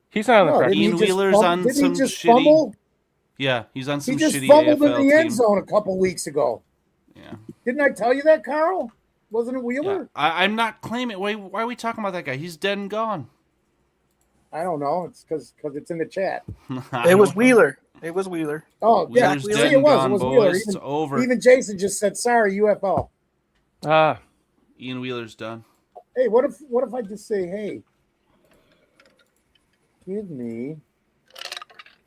He's not on the practice. Ian Wheeler's on did some he just shitty. fumble? Yeah, he's on some He just shitty fumbled AFL in the end team. zone a couple weeks ago. Yeah. Didn't I tell you that, Carl? Wasn't it Wheeler? Yeah. I'm not claiming. Why are we talking about that guy? He's dead and gone. I don't know. It's because it's in the chat. It was Wheeler. It was Wheeler. Oh, yeah. Wheeler's See, dead it and was. gone, It was boys. Wheeler. It's over. Even Jason just said, sorry, UFO. Ian Wheeler's done. Hey, what if I just say, hey, give me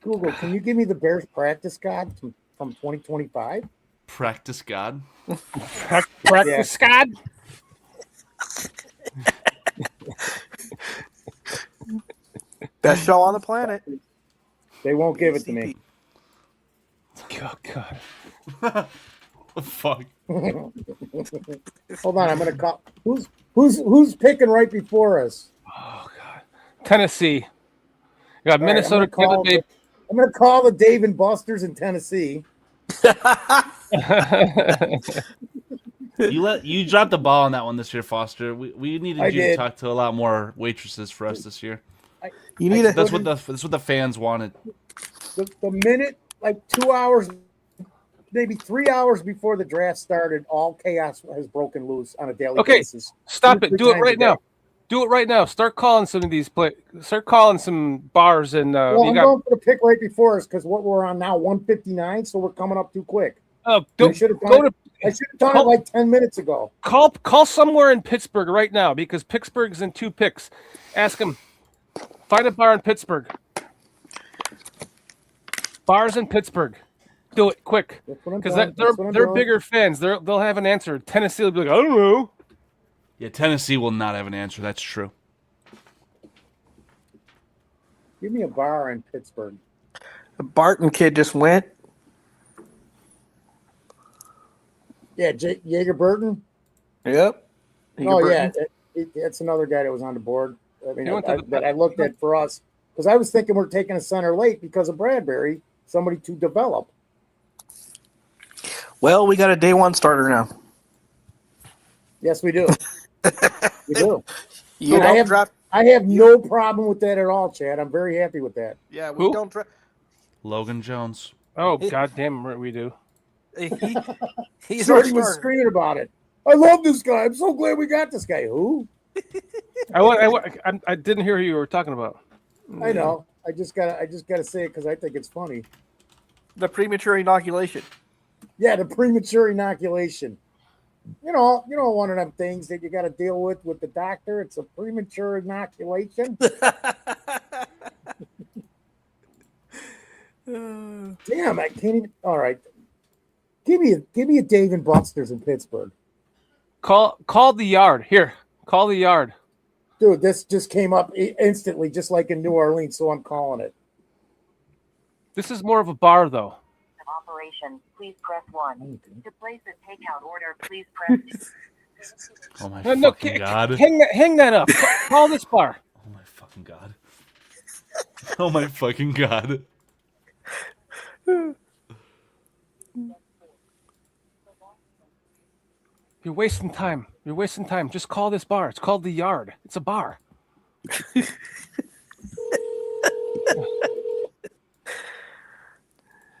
Google, can you give me the Bears practice guide from 2025? Practice God. Practice God. Best show on the planet. They won't give it to me. Oh, God. Fuck. Hold on, I'm gonna call. Who's picking right before us? Oh, God. Tennessee. You got Minnesota. I'm gonna call the Dave and Buster's in Tennessee. You dropped the ball on that one this year, Foster. We needed you to talk to a lot more waitresses for us this year. That's what the fans wanted. The minute, like 2 hours, maybe 3 hours before the draft started, all chaos has broken loose on a daily basis. Stop it. Do it right now. Do it right now. Start calling some of these Start calling some bars and. Well, I'm going for the pick right before us because what we're on now 159, so we're coming up too quick. Oh, I should have done it like 10 minutes ago. Call somewhere in Pittsburgh right now because Pittsburgh's in 2 picks. Ask them. Find a bar in Pittsburgh. Bars in Pittsburgh. Do it quick because they're bigger fans. They'll have an answer. Tennessee will be like, I don't know. Yeah, Tennessee will not have an answer. That's true. Give me a bar in Pittsburgh. The Barton kid just went. Yeah, Jaeger Burton. Yep. That's another guy that was on the board. I mean, that I looked at for us because I was thinking we're taking a center late because of Bradbury, somebody to develop. Well, we got a day one starter now. Yes, we do. We do. I have no problem with that at all, Chad. I'm very happy with that. Yeah, we don't draft. Logan Jones. Oh, goddamn, we do. He's already was screaming about it. I love this guy. I'm so glad we got this guy. Who? I didn't hear who you were talking about. I know. I just gotta say it because I think it's funny. The premature inoculation. Yeah, the premature inoculation. You know, one of them things that you got to deal with the doctor. It's a premature inoculation. Damn, I can't even. All right, give me a Dave and Buster's in Pittsburgh. Call the yard here. Call the yard, dude. This just came up instantly, just like in New Orleans. So I'm calling it. This is more of a bar, though. Operation, please press 1. To place a takeout order, please press 2. Oh my fucking God. Hang that up. Call this bar. Oh my fucking God. Oh my fucking God. You're wasting time. Just call this bar. It's called the yard. It's a bar.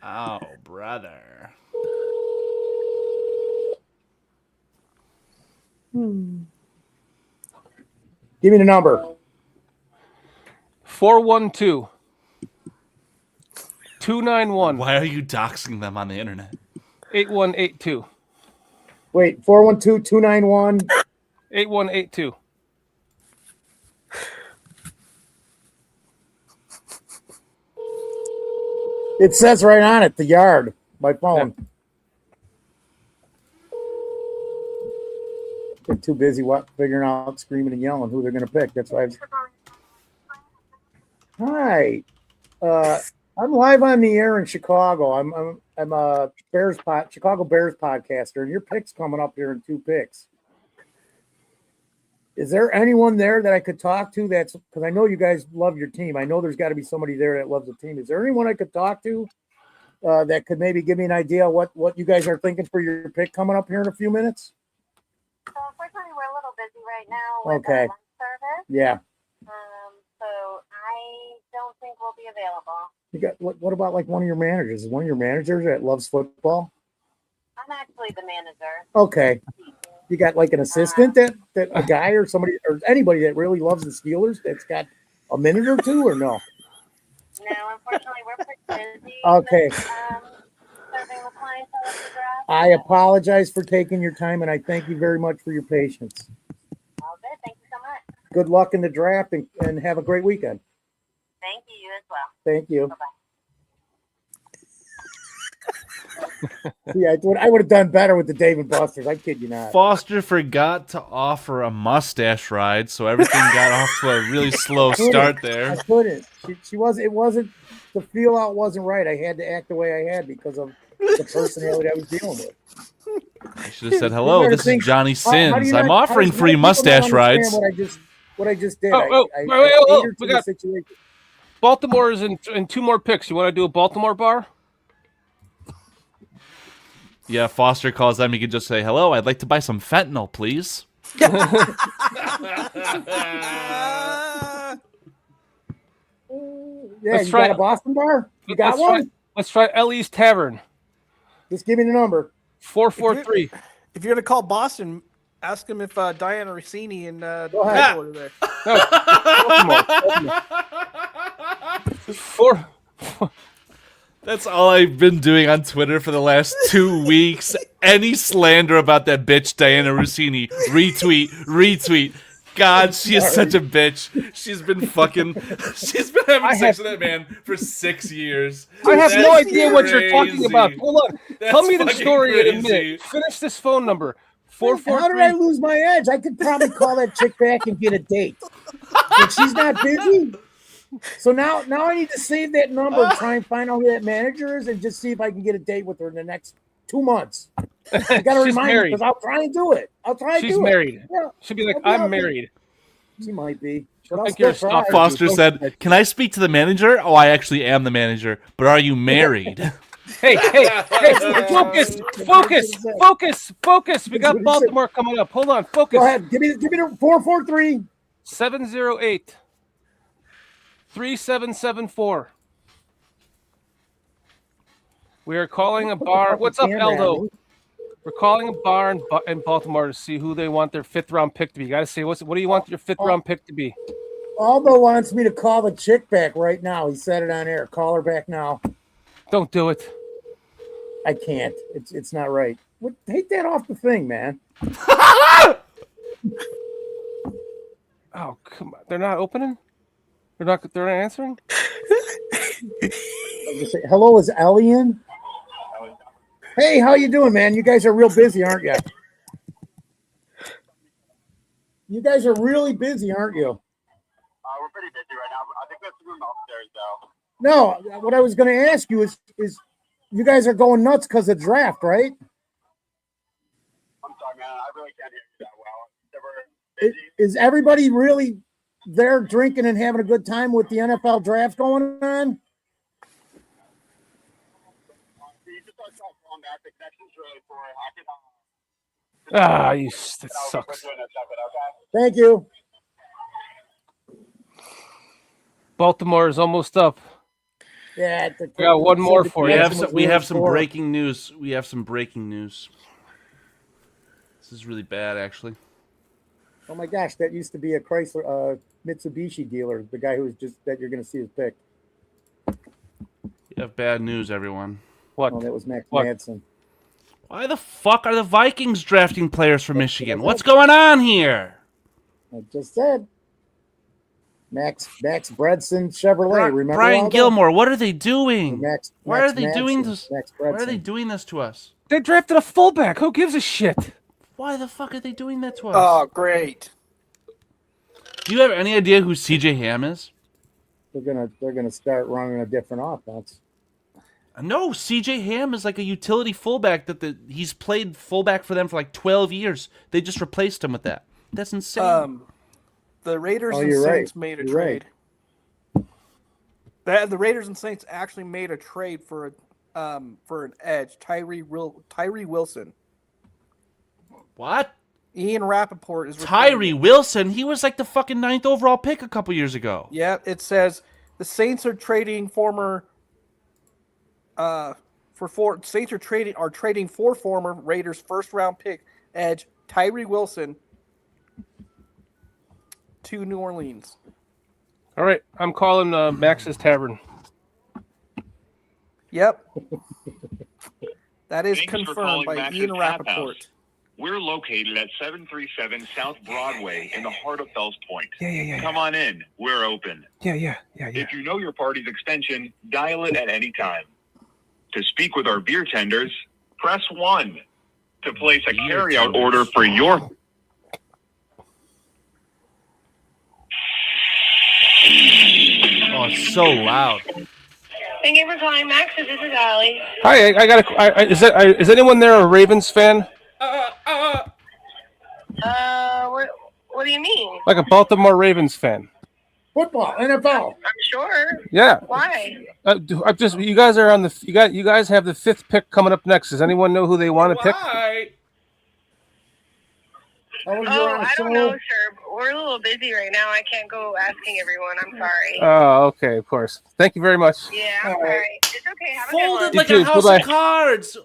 Oh, brother. Give me the number. 412 291. Why are you doxing them on the internet? 8182. Wait, 412-291. 8182. It says right on it, the yard, my phone. They're too busy figuring out, screaming and yelling who they're going to pick. That's why. Hi. I'm live on the air in Chicago. I'm a Chicago Bears podcaster, and your pick's coming up here in 2 picks. Is there anyone there that I could talk to? That's because I know you guys love your team. I know there's got to be somebody there that loves the team. Is there anyone I could talk to that could maybe give me an idea what you guys are thinking for your pick coming up here in a few minutes? So unfortunately, we're a little busy right now with Okay. our lunch service. Yeah. So I don't think we'll be available. You got what about like one of your managers? Is one of your managers that loves football? I'm actually the manager. Okay. You got like an assistant that a guy or somebody or anybody that really loves the Steelers that's got a minute or two or no? No, unfortunately, we're pretty busy. Okay. With, serving the clients at the draft. I apologize for taking your time and I thank you very much for your patience. All good. Thank you so much. Good luck in the draft and have a great weekend. Thank you. You as well. Thank you. Bye-bye. Yeah, I would have done better with the Dave and Buster's. I kid you not. Foster forgot to offer a mustache ride, so everything got off to a really slow start I there. couldn't. She wasn't. It wasn't. The feel out wasn't right. I had to act the way I had because of the personality I was dealing with. I should have said, hello, this is Johnny How do Sins. you I'm not- offering how do free people not mustache rides. understand What I just did. Oh, I wait, catered we to the got- situation. Baltimore is in 2 more picks. You want to do a Baltimore bar? Yeah, Foster calls them. You can just say, hello, I'd like to buy some fentanyl, please. Yeah, Let's you try got a it. Boston bar? You got one? Let's try Ellie's Tavern. Just give me the number. 443. If you're gonna call Boston, ask him if Diana Rossini and Go ahead. Taylor are there. Baltimore. Four. That's all I've been doing on Twitter for the last 2 weeks. Any slander about that bitch, Diana Rossini, retweet. God, she is such a bitch. She's been having sex with that man for 6 years. I have no That's idea what you're talking crazy. about. Hold on. That's Tell me the fucking story in a crazy. minute. Finish this phone number. How did I 443. lose my edge? I could probably call that chick back and get a date. But she's not busy. So now I need to save that number and try and find out who that manager is and just see if I can get a date with her in the next 2 months. You got to She's remind me married. because I'll try and do it. I'll try and She's do married. it. Yeah, She'll be like, I'll be out I'm there. married. she might be. She'll But I'll think you're still a try. stalker. Foster said, can I speak to the manager? Oh, I actually am the manager. But are you married? Hey, focus. We got Baltimore coming up. Hold on, focus. Go ahead. Give me the 443. 708-3774. We are calling a bar. What's up, Camera, Aldo? Andy. We're calling a bar in Baltimore to see who they want their 5th round pick to be. You got to say, what do you want your 5th round pick to be? Aldo wants me to call the chick back right now. He said it on air. Call her back now. Don't do it. I can't. It's not right. Take that off the thing, man. Oh, come on. They're not opening? They're not answering? I'll just say, hello, is Ellie in? Hey, how you doing, man? You guys are real busy, aren't you? You guys are really busy, aren't you? We're pretty busy right now. I think that's the room upstairs, though. No, what I was going to ask you is you guys are going nuts because of draft, right? I'm sorry, man. I really can't hear you that well. We're busy. Is everybody really there drinking and having a good time with the NFL draft going on? You just start calling back. The connection's really poor. I can. That sucks. We're doing this stuff, okay? Thank you. Baltimore is almost up. Yeah, We got one more for We you. have some breaking news. We have some breaking news. This is really bad, actually. Oh my gosh, that used to be a Chrysler, Mitsubishi dealer. The guy who was just that you're going to see his pick. We have bad news, everyone. What? Oh, that was Max What? Madsen. Why the fuck are the Vikings drafting players from Michigan? What's going on here? I just said. Max Bredson Chevrolet. Remember Brian all that? Gilmore, what are they doing? Why are Max they doing Madsen, this? Max Why are they Bredson. doing this to us? They drafted a fullback. Who gives a shit? Why the fuck are they doing that to us? Oh, great. Do you have any idea who CJ Ham is? they're gonna start running a different offense. No, CJ Ham is like a utility fullback he's played fullback for them for like 12 years. They just replaced him with that. That's insane. The Raiders and you're Saints right. made a You're right. trade. The Raiders and Saints actually made a trade for an edge, Tyree Wilson. What? Ian Rappaport is Tyree Wilson? He was like the fucking 9th overall pick a couple years ago. Yeah, it says the Saints are trading trading for former Raiders first round pick edge Tyree Wilson to New Orleans. All right, I'm calling Max's Tavern. Yep. That is Thanks for confirmed calling by Max's Ian Tap Rappaport. House. We're located at 737 South Broadway in the heart of Fells Point. Yeah. Come on in. We're open. Yeah. If you know your party's extension, dial it at any time. To speak with our beer tenders, press 1. To place a carryout order for your... Oh, it's so loud. Thank you for calling Max's. This is Allie. Hi, I got a. Is anyone there a Ravens fan? What do you mean? Like a Baltimore Ravens fan? Football, NFL. I'm sure. Yeah. Why? You guys are on the. You guys have the 5th pick coming up next. Does anyone know who they want to pick? I don't know, sir. We're a little busy right now. I can't go asking everyone. I'm sorry. Oh, okay, of course. Thank you very much. Yeah, I'm sorry. It's okay. Have a good Folded one. like You a too. house Bye-bye. of cards.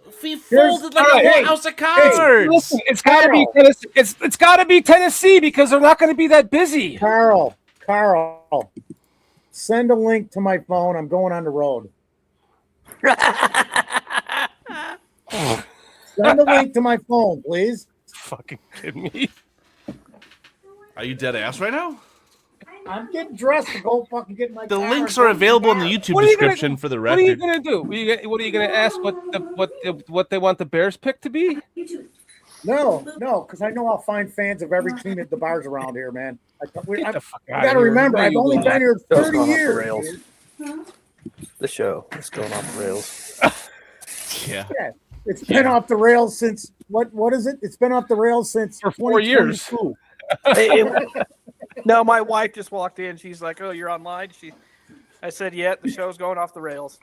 Folded like Hey, a hey, house of cards. Listen, it's got to be Tennessee. It's got to be Tennessee because they're not going to be that busy. Carl, send a link to my phone. I'm going on the road. Send a link to my phone, please. Fucking kidding me? Are you dead ass right now? I'm getting dressed to go fucking get my. The car links and are go available in to the bar. YouTube description for the record. What are you gonna do? What are you gonna ask? What they want the Bears pick to be? No, because I know I'll find fans of every team at the bars around here, man. Get the fuck I outta got to here. remember, No, I've you only won't. been here Show's 30 going off the years. rails. dude. The show is going off the rails. Yeah. Yeah, it's been off the rails since what is it? It's been off the rails since For 4 years. 2022. No, my wife just walked in. She's like, "Oh, you're online." I said, "Yeah, the show's going off the rails."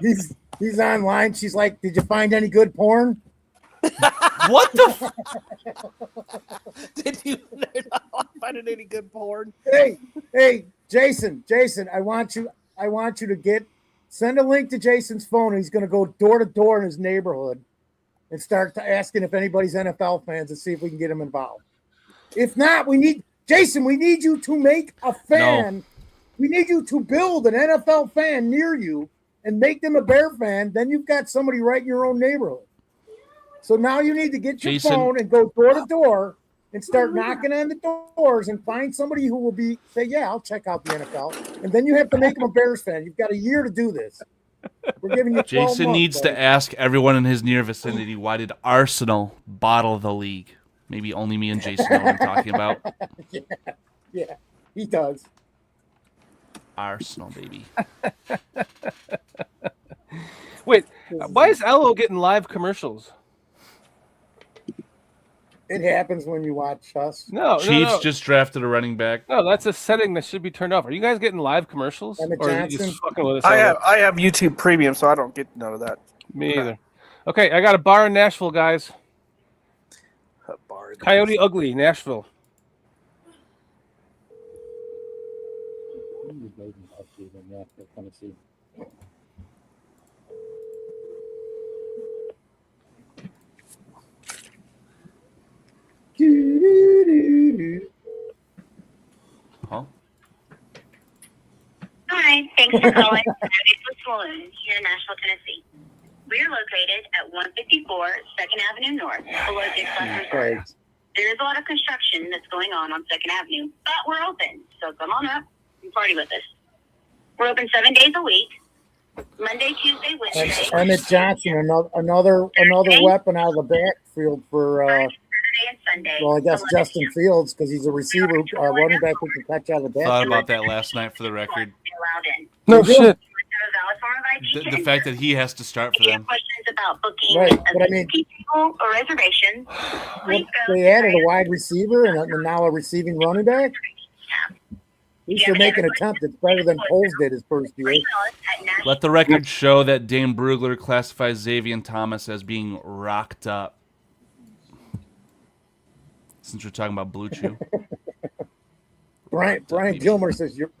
He's online. She's like, "Did you find any good porn?" What the? Did you not find any good porn? Hey, Jason, I want you to send a link to Jason's phone. And he's going to go door to door in his neighborhood and start asking if anybody's NFL fans and see if we can get them involved. If not, we need you to make a fan. No. We need you to build an NFL fan near you and make them a Bear fan. Then you've got somebody right in your own neighborhood. So now you need to get your Jason. phone and go door to door and start knocking on the doors and find somebody who will say, "Yeah, I'll check out the NFL." And then you have to make them a Bears fan. You've got a year to do this. We're giving you 12 Jason months, needs buddy. to ask everyone in his near vicinity, why did Arsenal bottle the league? Maybe only me and Jason know what I'm talking about. Yeah, he does. Arsenal, baby. Wait, why is Ello getting live commercials? It happens when you watch us. No, Chiefs just drafted a running back. No, that's a setting that should be turned off. Are you guys getting live commercials? Emmett Or are you Johnson? just fucking with us? I all have YouTube Premium, so I don't get none of that. Me either. Okay, I got a bar in Nashville, guys. Coyote Ugly, Nashville. Huh? Hi, thanks for calling Fabulous Saloon here in Nashville, Tennessee. We're located at 154 2nd Avenue North, below Dick's Resort. Right. There is a lot of construction that's going on 2nd Avenue, but we're open, so come on up and party with us. We're open 7 days a week, Monday, Tuesday, Wednesday. Emmett Johnson, another weapon out of the backfield for Saturday and Sunday. Well, I guess 11 Justin a.m. Fields, because he's a receiver, running back who can catch out of the Thought backfield. about that last night for the record. Allowed in. No You do? shit. Have a valid form of ID to The enter. fact that he has to start for If you them. have questions about booking Right, a but I mean- people or reservations, please go They added a wide receiver and now a receiving running back. At least they're making an attempt. It's better than Poles did his first year. Let the record show that Dane Brugler classifies Xavier Thomas as being rocked up. Since we're talking about Blue Chew. Brian Gilmer says you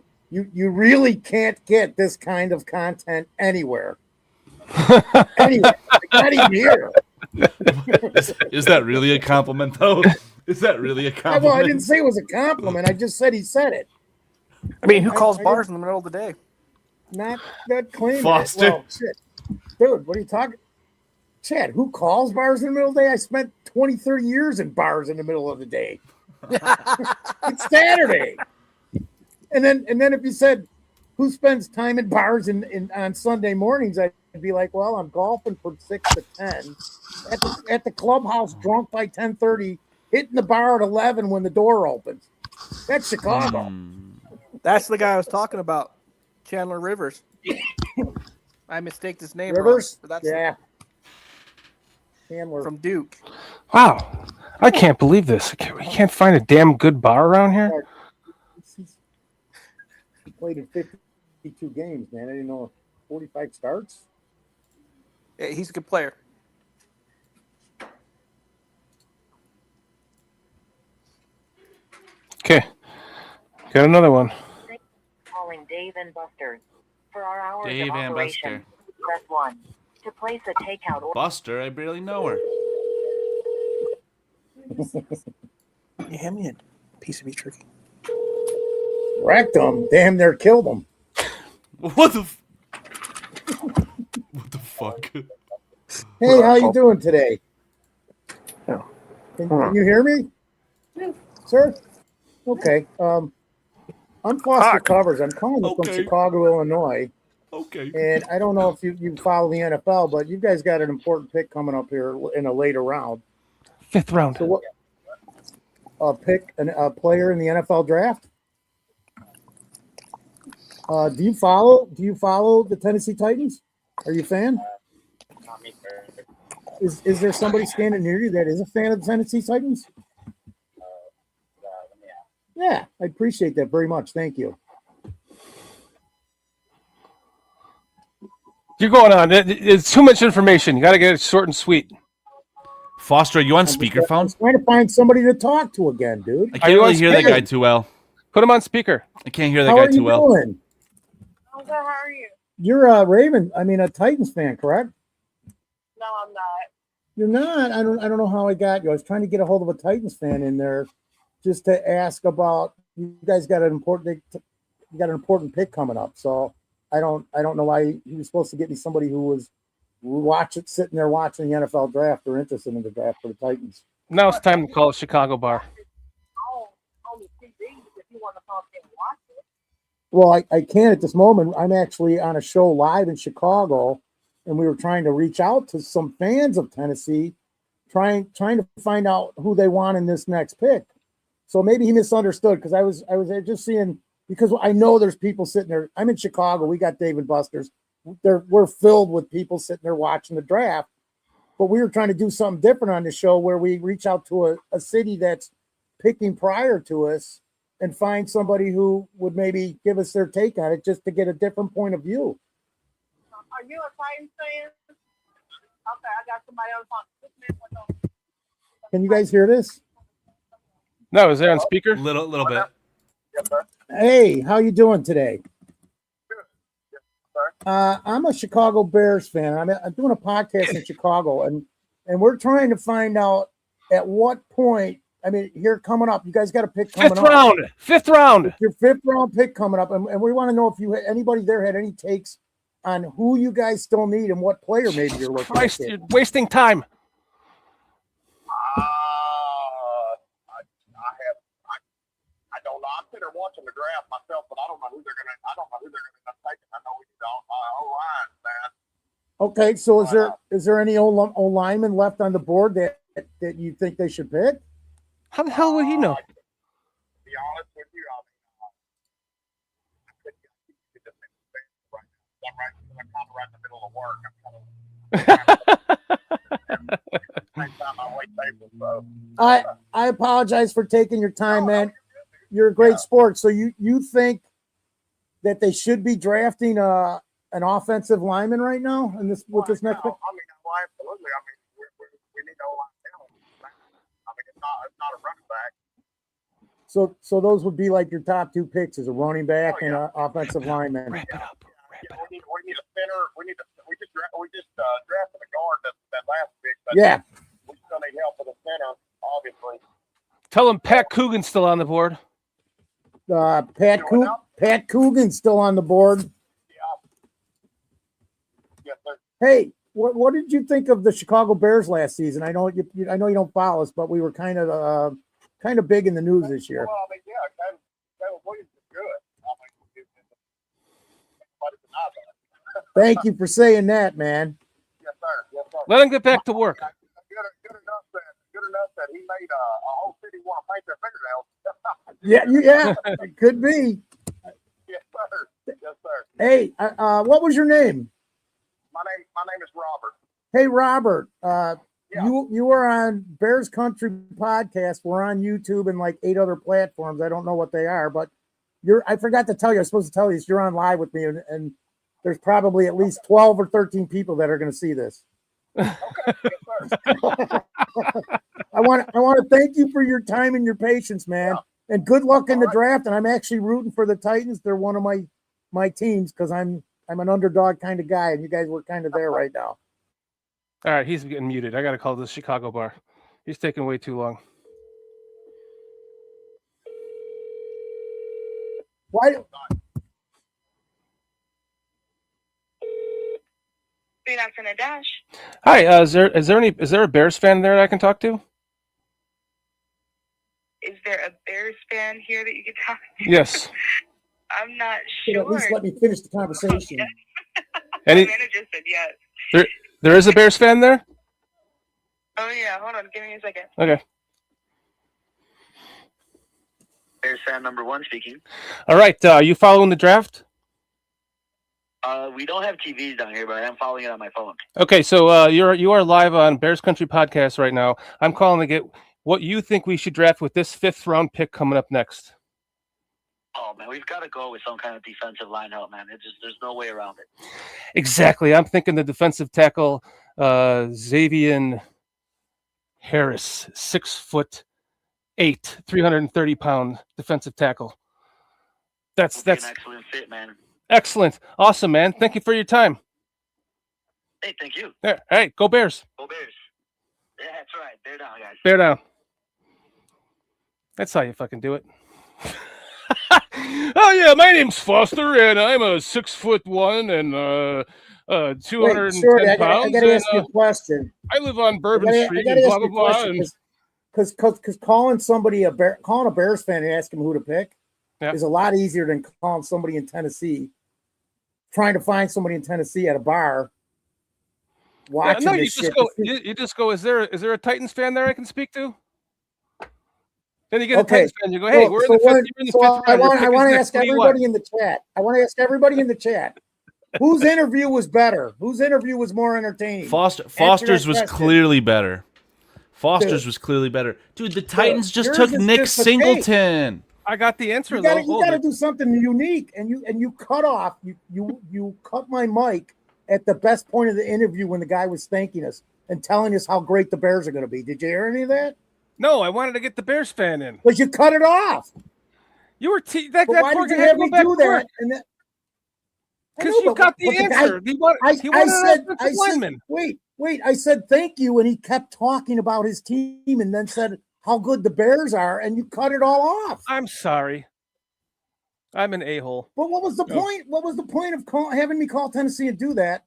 really can't get this kind of content anywhere. Anywhere, not even here. Is that really a compliment, though? Is that really a compliment? Well, I didn't say it was a compliment. I just said he said it. I mean, who calls bars in the middle of the day? Not that claim. Foster. Well, shit. Dude, what are you talking? Chad, who calls bars in the middle of the day? I spent 20, 30 years in bars in the middle of the day. It's Saturday. And then if you said who spends time in bars on Sunday mornings, I'd be like, well, I'm golfing from 6 to 10 at the clubhouse, drunk by 10:30, hitting the bar at 11 when the door opens. That's Chicago. That's the guy I was talking about, Chandler Rivers. I mistaked his name. Rivers? Wrong, but that's Yeah. Chandler. from Duke. Wow. I can't believe this. We can't find a damn good bar around here. He played in 52 games, man. I didn't know 45 starts. Yeah, he's a good player. Okay. Got another one. Calling Dave and Buster's. For our hours Dave of and operation, Buster. press 1. To place a takeout order. Buster, I barely know her. You hand me a piece of beef jerky. Wrecked him. Damn near killed him. What the fuck? Hey, how you doing today? Oh. Can you hear me? Sir? Okay. I'm Foster Covers. I'm calling from Okay. Chicago, Illinois. Okay. And I don't know if you follow the NFL, but you guys got an important pick coming up here in a later round. 5th round. So what? Pick a player in the NFL draft. Do you follow the Tennessee Titans? Are you a fan? Is there somebody standing near you that is a fan of the Tennessee Titans? Yeah, I appreciate that very much. Thank you. You're going on. It's too much information. You got to get it short and sweet. Foster, are you on I'm speakerphone? trying to find somebody to talk to again, dude. I can't really hear that guy too well. Put him on speaker. I can't hear that How guy are you too well. doing? I'm good. How are you? You're a a Titans fan, correct? No, I'm not. You're not. I don't know how I got you. I was trying to get a hold of a Titans fan in there just to ask about you guys got an important pick coming up. So I don't know why he was supposed to get me somebody who was sitting there watching the NFL draft or interested in the draft for the Titans. Now it's time to call a Chicago bar. On the TV if you want to come and watch it. Well, I can't at this moment. I'm actually on a show live in Chicago, and we were trying to reach out to some fans of Tennessee, trying to find out who they want in this next pick. So maybe he misunderstood because I was just seeing, because I know there's people sitting there. I'm in Chicago. We got Dave and Buster's. We're filled with people sitting there watching the draft. But we were trying to do something different on the show where we reach out to a city that's picking prior to us and find somebody who would maybe give us their take on it just to get a different point of view. Are you a Titans fan? Okay, I got somebody else on. Can you guys hear this? No, is there on speaker? Little bit. Hey, how you doing today? I'm a Chicago Bears fan. I'm doing a podcast in Chicago, and we're trying to find out at what point. I mean, here coming up, you guys got a pick coming Fifth up. round. Fifth round. Your 5th round pick coming up, and we want to know if anybody there had any takes on who you guys still need and what player maybe you're looking Christ, at. you're wasting time. I don't know. I'm sitting there watching the draft myself, but I don't know who they're gonna end up taking. I know we need O-line, man. Okay, so is there any O lineman left on the board that you think they should pick? How the hell would he know? To be honest with you, I mean, I couldn't get you just in the space right now. I'm kind of right in the middle of work. I'm kind of same time I wait tables. So I apologize for taking your time, man. You're a great sport. So you think that they should be drafting an offensive lineman right now in this with this next pick? I mean, well, absolutely. I mean, we need O-line talent. I mean, it's not a running back. So those would be like your top two picks as a running back and an offensive lineman. Wrap it up. We need a center. We just drafted a guard that last pick. But Yeah. we still need help with a center, obviously. Tell him Pat Coogan's still on the board. Pat Coogan's still on the board. Yes, sir. Hey, what did you think of the Chicago Bears last season? I know you don't follow us, but we were kind of big in the news this year. Well, I mean, Caleb Williams is good. I mean, nobody denies that. Thank you for saying that, man. Yes, sir. Yes, sir. Let him get back to work. Good enough that he made a whole city want to paint their fingernails. Yeah, it could be. Yes, sir. Yes, sir. Hey, what was your name? My name is Robert. Hey, Robert. You were on Bears Country podcast. We're on YouTube and like 8 other platforms. I don't know what they are, but I forgot to tell you. I was supposed to tell you this. You're on live with me, and there's probably at least 12 or 13 people that are going to see this. Okay. Yes, sir. I want to thank you for your time and your patience, man. Yeah. And good luck in the draft. And I'm actually rooting for the Titans. They're one of my teams because I'm an underdog kind of guy, and you guys were kind of there right now. All right, he's getting muted. I got to call this Chicago bar. He's taking way too long. Why? Good afternoon, Dash. Hi, is there a Bears fan there that I can talk to? Is there a Bears fan here that you can talk to? Yes. I'm not sure. At least let me finish the conversation. My manager said yes. There is a Bears fan there? Oh, yeah. Hold on. Give me a second. Okay. Bears fan number 1 speaking. All right. Are you following the draft? We don't have TVs down here, but I am following it on my phone. Okay, so you are live on Bears Country Podcast right now. I'm calling to get what you think we should draft with this 5th round pick coming up next. Oh man, we've got to go with some kind of defensive line help, man. There's no way around it. Exactly. I'm thinking the defensive tackle, Xavier Harris, 6'8", 330-pound defensive tackle. That's an excellent fit, man. Excellent. Awesome, man. Thank you for your time. Hey, thank you. There. All right, go Bears. Go Bears. Yeah, that's right. Bear down, guys. Bear down. That's how you fucking do it. Oh yeah, my name's Foster, and I'm a 6'1" and 210 pounds. I gotta ask you a question. I live on Bourbon Street. And blah blah blah. Because calling a Bears fan and asking who to pick is a lot easier than calling somebody in Tennessee, trying to find somebody in Tennessee at a bar. Watching this shit. You just go. Is there a Titans fan there I can speak to? Then you get a Titans fan. You go, hey, we're in the 5th round. I want to ask everybody in the chat. I want to ask everybody in the chat. Whose interview was better? Whose interview was more entertaining? Foster's was clearly better. Foster's was clearly better. Dude, the Titans just took Nick Singleton. I got the answer. You got to do something unique, and you cut off. You cut my mic at the best point of the interview when the guy was thanking us and telling us how great the Bears are going to be. Did you hear any of that? No, I wanted to get the Bears fan in. But you cut it off. You were why did you have me do that? Because you got the answer. I said thank you, and he kept talking about his team, and then said how good the Bears are, and you cut it all off. I'm sorry. I'm an a-hole. But what was the point? What was the point of having me call Tennessee and do that?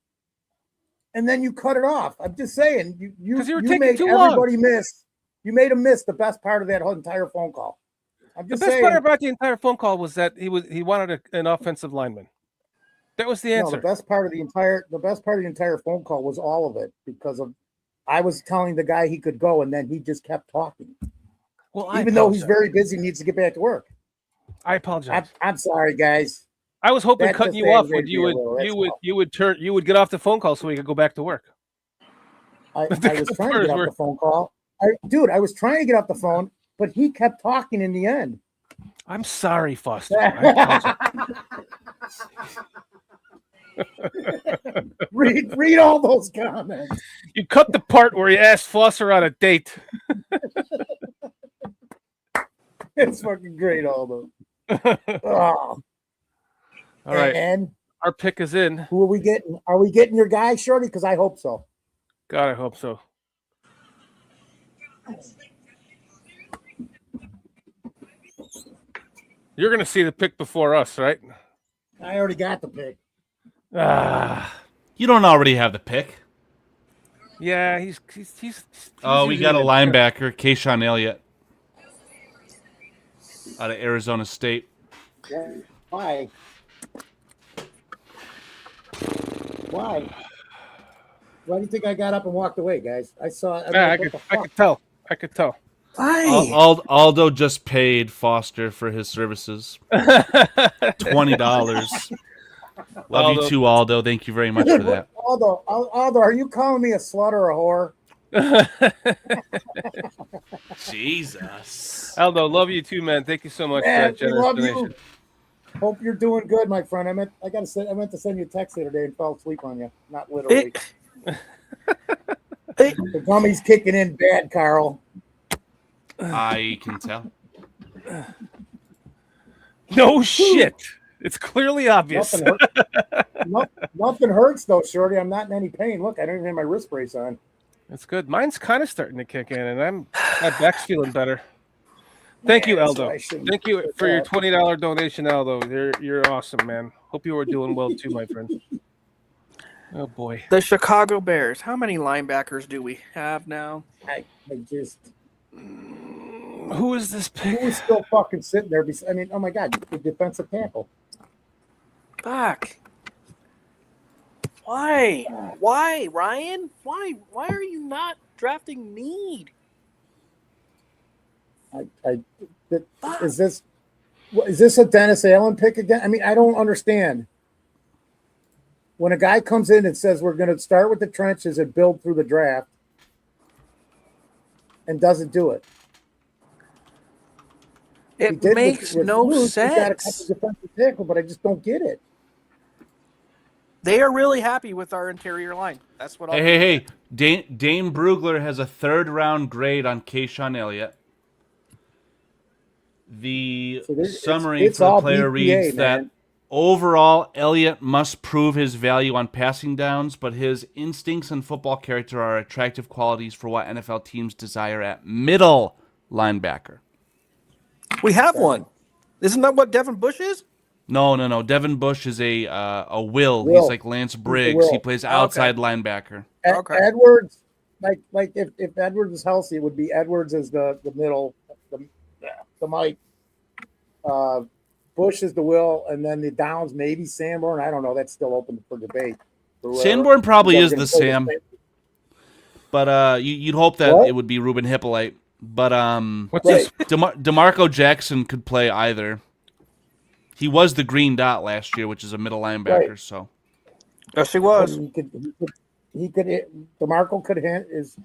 And then you cut it off. I'm just saying, you made everybody miss. You made him miss the best part of that whole entire phone call. I'm just saying. The best part about the entire phone call was that he wanted an offensive lineman. That was the answer. No, the best part of the entire phone call was all of it because I was telling the guy he could go, and then he just kept talking. Well, even though he's very busy, needs to get back to work. I apologize. I'm sorry, guys. I was hoping That cutting just you off aggravated me a little, that's all. you would get off the phone call so we could go back to work. I was trying to get off the phone call. I was trying to get off the phone, but he kept talking in the end. I'm sorry, Foster. I read all those comments. You cut the part where you asked Foster on a date. It's fucking great, Aldo. All right. And our pick is in. Who are we getting? Are we getting your guy, Shorty? Because I hope so. God, I hope so. You're going to see the pick before us, right? I already got the pick. You don't already have the pick. Yeah, he's Oh, we got a linebacker, Kayshawn Elliott, out of Arizona State. Yeah. Why? Why? Why do you think I got up and walked away, guys? I saw. I could tell. I could tell. Why? Aldo just paid Foster for his services. $20. Love you too, Aldo. Thank you very much for that. Aldo, are you calling me a slut or a whore? Jesus. Aldo, love you too, man. Thank you so much for that generous donation. Hope you're doing good, my friend. I meant to send you a text the other day and fell asleep on you. Not literally. The gummy's kicking in bad, Carl. I can tell. No shit. It's clearly obvious. Nothing hurts though, Shorty. I'm not in any pain. Look, I don't even have my wrist brace on. That's good. Mine's kind of starting to kick in, and my back's feeling better. Thank you, Aldo. Thank you for your $20 donation, Aldo. You're awesome, man. Hope you are doing well too, my friend. Oh boy. The Chicago Bears. How many linebackers do we have now? I just. Who is this pick? Who is still fucking sitting there? I mean, oh my God, the defensive tackle. Fuck. Why? Why, Ryan? Why are you not drafting need? Is this a Dennis Allen pick again? I mean, I don't understand. When a guy comes in and says we're going to start with the trenches and build through the draft, and doesn't do it. It makes no sense. He got a couple defensive tackle, but I just don't get it. They are really happy with our interior line. That's what. Hey! Dane Brugler has a 3rd round grade on Kayshawn Elliott. The summary for the player reads that overall, Elliott must prove his value on passing downs, but his instincts and football character are attractive qualities for what NFL teams desire at middle linebacker. We have one. Isn't that what Devin Bush is? No. Devin Bush is a will. He's like Lance Briggs. He plays outside linebacker. Edwards, like if Edwards is healthy, it would be Edwards as the middle, the Mike. Bush is the will, and then the downs maybe Sanborn. I don't know. That's still open for debate. Sanborn probably is the Sam, but you'd hope that it would be Ruben Hippolyte. But what's this? DeMarco Jackson could play either. He was the green dot last year, which is a middle linebacker. So yes, he was. He could. DeMarco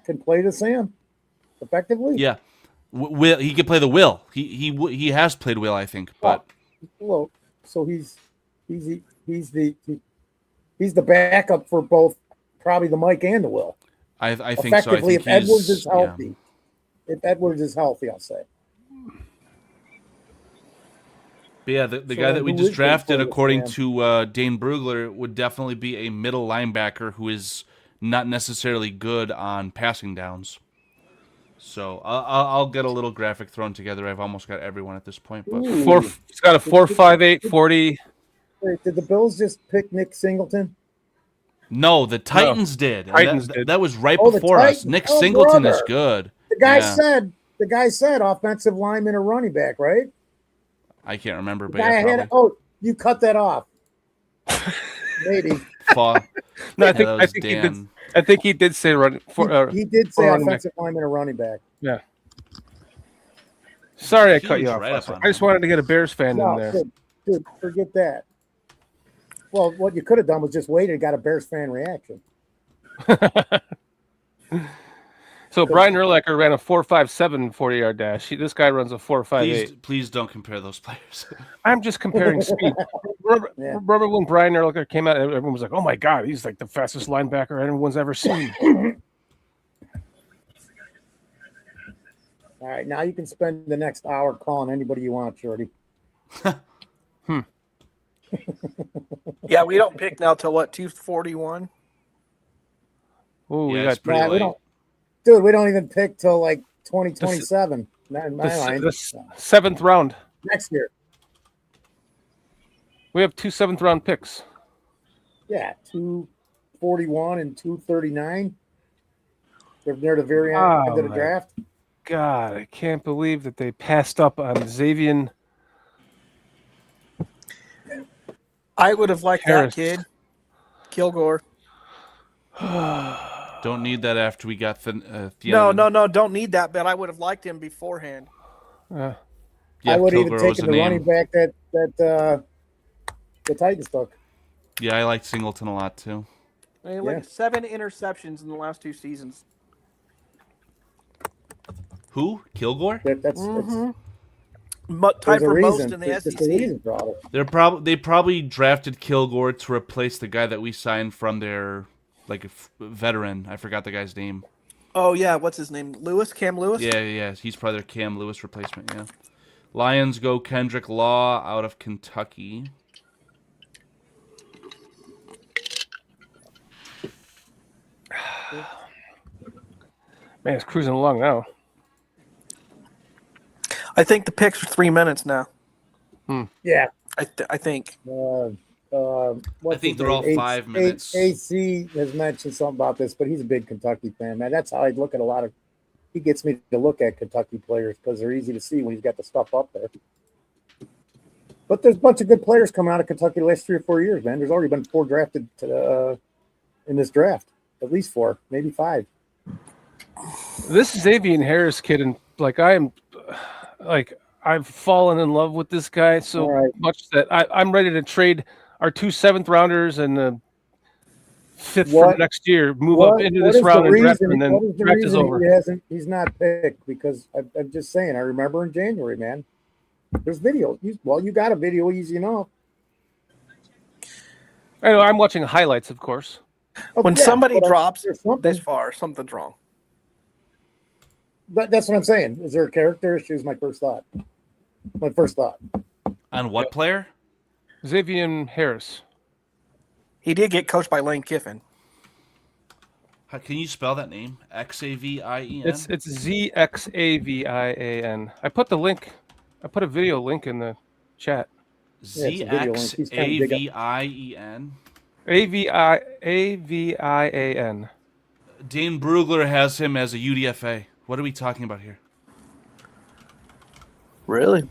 can play the Sam effectively. Yeah, Will he could play the Will. He has played Will, I think. But so he's the backup for both, probably the Mike and the Will. I think effectively, so. If Edwards is healthy, I'll say. But yeah, the guy that we just drafted, according to Dane Brugler, would definitely be a middle linebacker who is not necessarily good on passing downs. So I'll get a little graphic thrown together. I've almost got everyone at this point. But it's got a 4.58 40. Wait, did the Bills just pick Nick Singleton? No, the Titans did. That was right the before us. Titans. Nick Singleton is good. The guy said offensive lineman or running back, right? I can't remember, but yeah, you cut that off. Maybe. No, I think he did say run for. He did say offensive lineman or running back. Yeah. Sorry, I cut Huge you off. write-up on I just him. wanted to get a Bears fan in No, there. dude, forget that. Well, what you could have done was just waited and got a Bears fan reaction. So Brian Urlacher ran a 4.57 40-yard dash. This guy runs a 4.58. Please don't compare those players. I'm just comparing speed. Remember when Brian Urlacher came out, everyone was like, "Oh my God, he's like the fastest linebacker anyone's ever seen." All right, now you can spend the next hour calling anybody you want, Shorty. Yeah, we don't pick now till what, 2:41? Oh, Yeah, we it's got pretty late. Dude, we don't even pick till like 2027. the 7th round. Next year. We have 2 7th-round picks. Yeah, 241 and 239. They're near the very end Oh, of the my draft. God, I can't believe that they passed up on Xavier I would have liked Harris. that kid. Kilgore. Don't need that after we got the. No, don't need that, but I would have liked him beforehand. I would have even taken the running back that the Titans took. Yeah, I liked Singleton a lot too. I mean, like 7 interceptions in the last 2 seasons. Who? Kilgore? That's tied for most in the SEC. They probably drafted Kilgore to replace the guy that we signed from their veteran. I forgot the guy's name. Oh yeah, what's his name? Cam Lewis? Yeah. He's probably their Cam Lewis replacement, yeah. Lions go Kendrick Law out of Kentucky. Man, it's cruising along now. I think the picks are 3 minutes now. Yeah. I think. I think they're all 5 minutes. AC has mentioned something about this, but he's a big Kentucky fan, man. That's how I look at a lot of. He gets me to look at Kentucky players because they're easy to see when he's got the stuff up there. But there's a bunch of good players coming out of Kentucky the last 3 or 4 years, man. There's already been 4 drafted in this draft, at least 4, maybe 5. This Xavier Harris kid, and I've fallen in love with this guy so much that I'm ready to trade our 2 7th-rounders and the 5th for next year, move up into this round and draft, and then draft is over. He's not picked because I'm just saying. I remember in January, man. There's video. You got a video easy enough. I know. I'm watching highlights, of course. When somebody drops this far, something's wrong. But that's what I'm saying. Is there a character issue? Is my first thought. On what player? Xavier Harris. He did get coached by Lane Kiffin. How can you spell that name? Xavien? It's Xavian. I put the link. I put a video link in the chat. Xavien. Avian. Dane Brugler has him as a UDFA. What are we talking about here? Really?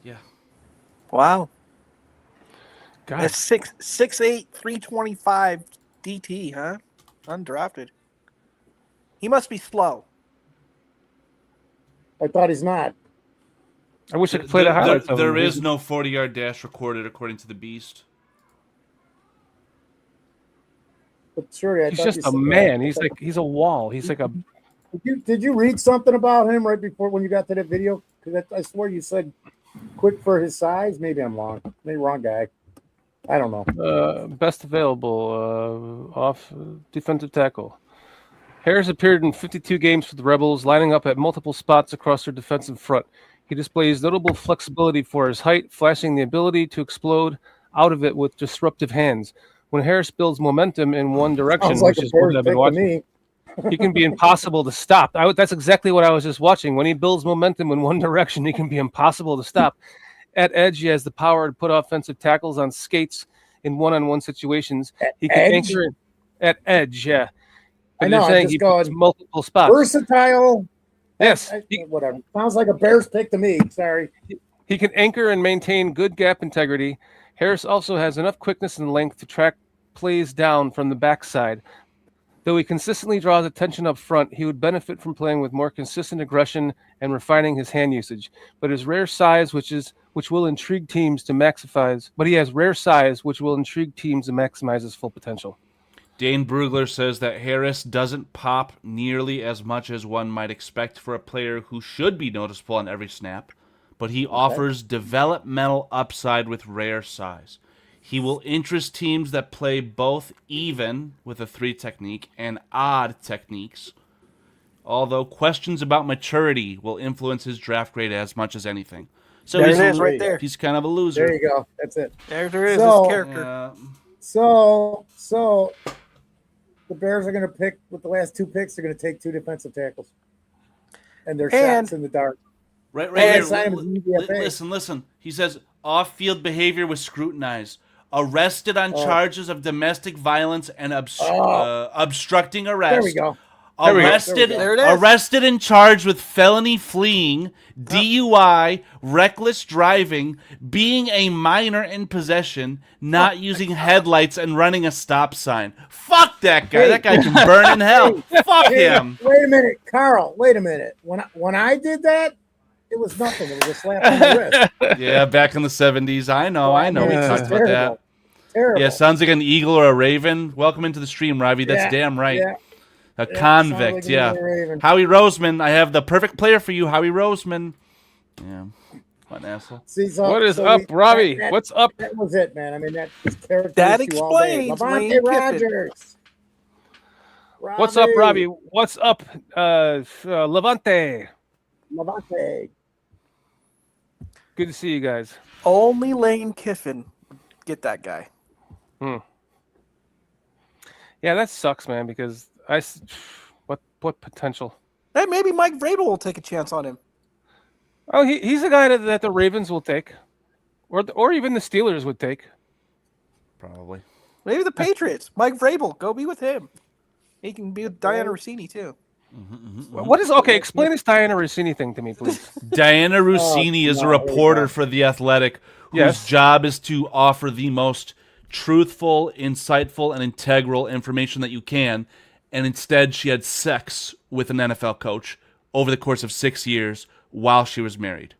Yeah. Wow. God. That's 6'8", 325 DT, huh? Undrafted. He must be slow. I thought he's not. I wish I could play the highlights. There is no 40-yard dash recorded according to the Beast. But sure, he's just a man. He's a wall. He's like a. Did you read something about him right before when you got to that video? Because I swear you said quick for his size. Maybe I'm wrong. Maybe wrong guy. I don't know. Best available off defensive tackle. Harris appeared in 52 games for the Rebels, lining up at multiple spots across their defensive front. He displays notable flexibility for his height, flashing the ability to explode out of it with disruptive hands. When Harris builds momentum in one direction, which is what I've been watching, he can be impossible to stop. That's exactly what I was just watching. When he builds momentum in one direction, he can be impossible to stop. At edge, he has the power to put offensive tackles on skates in one-on-one situations. He can anchor at edge, yeah. But I know, I'm just going multiple spots. Versatile. Yes. Whatever. Sounds like a Bears pick to me. Sorry. He can anchor and maintain good gap integrity. Harris also has enough quickness and length to track plays down from the backside. Though he consistently draws attention up front, he would benefit from playing with more consistent aggression and refining his hand usage. But his rare size, which will intrigue teams to maximize. But he has rare size, which will intrigue teams to maximize his full potential. Dane Brugler says that Harris doesn't pop nearly as much as one might expect for a player who should be noticeable on every snap, but he offers developmental upside with rare size. He will interest teams that play both even with a 3 technique and odd techniques, although questions about maturity will influence his draft grade as much as anything. So there it is, right there. He's kind of a loser. There you go. That's it. There is So- his character. So the Bears are going to pick with the last 2 picks. They're going to take 2 defensive tackles, and their shots in the dark. Right And here. sign him as an UDFA. Listen. He says off-field behavior was scrutinized. Arrested on charges of domestic violence and obstructing arrest. There we go. Arrested and charged with felony fleeing, DUI, reckless driving, being a minor in possession, not using headlights, and running a stop sign. Fuck that guy. That guy can burn in hell. Fuck him. Wait a minute, Carl. Wait a minute. When I did that, it was nothing. It was a slap on the wrist. Yeah, back in the 70s. I know. We talked about that. Terrible. Yeah, sounds like an eagle or a raven. Welcome into the stream, Ravi. That's damn right. Yeah. A convict, like a Howie Roseman. I have the perfect player for you, Howie Roseman. Yeah. What an asshole. See, What is up, Robbie? What's up? That was it, man. I mean, that character. That explains Lane Levante Rogers. What's up, Robbie? What's up, Levante? Levante. Good to see you guys. Only Lane Kiffin would get that guy. Yeah, that sucks, man, because what potential? Hey, maybe Mike Vrabel will take a chance on him. Oh, he's a guy that the Ravens will take, or even the Steelers would take. Probably. Maybe the Patriots. Mike Vrabel, go be with him. He can be with Diana Rossini too. What is okay? Explain this Diana Rossini thing to me, please. Diana Rossini is a reporter for The Athletic whose job is to offer the most truthful, insightful, and integral information that you can. And instead, she had sex with an NFL coach over the course of 6 years while she was married.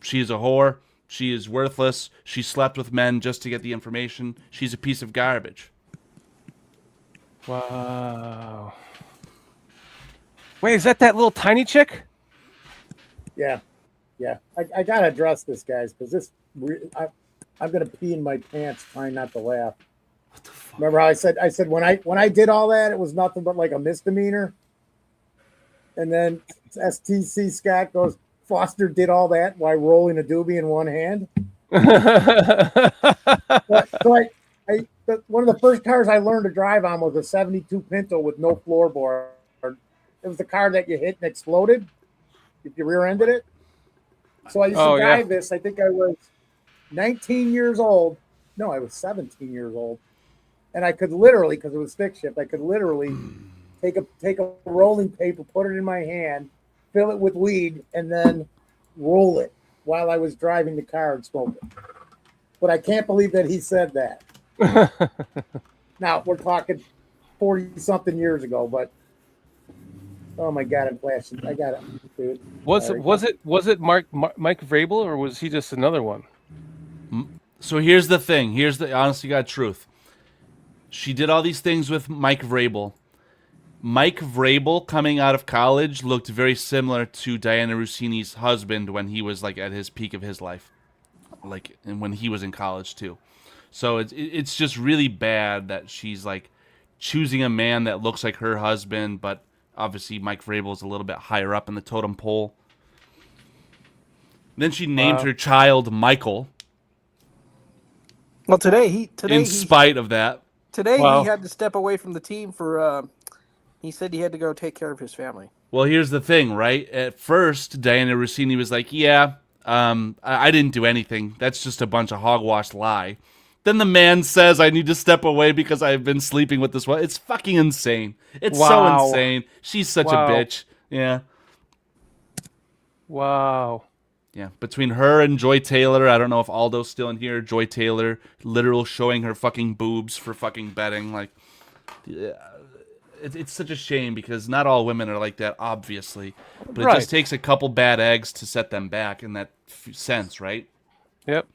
She is a whore. She is worthless. She slept with men just to get the information. She's a piece of garbage. Wow. Wait, is that little tiny chick? Yeah. I gotta address this, guys, because I'm gonna pee in my pants trying not to laugh. What the fuck? Remember how I said when I did all that, it was nothing but like a misdemeanor. And then STC Scott goes, Foster did all that while rolling a doobie in one hand. One of the first cars I learned to drive on was a 72 Pinto with no floorboard. It was the car that you hit and exploded if you rear-ended it. So I used to drive this. I think I was 19 years old. No, I was 17 years old. And I could literally, because it was stick shift, I could literally take a rolling paper, put it in my hand, fill it with weed, and then roll it while I was driving the car and smoke it. But I can't believe that he said that. Now, we're talking 40-something years ago, but oh my God, I'm flashing. I got it, dude. Was it Mike Vrabel, or was he just another one? So here's the thing. Here's the honest to God truth. She did all these things with Mike Vrabel. Mike Vrabel, coming out of college, looked very similar to Diana Rossini's husband when he was like at his peak of his life, like, and when he was in college too. So it's just really bad that she's like choosing a man that looks like her husband, but obviously Mike Vrabel is a little bit higher up in the totem pole. Then she named her child Michael. Well, today, in spite of that. Today he had to step away from the team for. He said he had to go take care of his family. Well, here's the thing, right? At first, Diana Rossini was like, "Yeah, I didn't do anything. That's just a bunch of hogwash lie." Then the man says, "I need to step away because I've been sleeping with this one." It's fucking insane. It's so insane. She's such a bitch. Yeah. Wow. Yeah. Between her and Joy Taylor, I don't know if Aldo's still in here. Joy Taylor, literal showing her fucking boobs for fucking betting. Like, It's such a shame because not all women are like that, obviously. But it Right. just takes a couple bad eggs to set them back in that sense, right? Yep.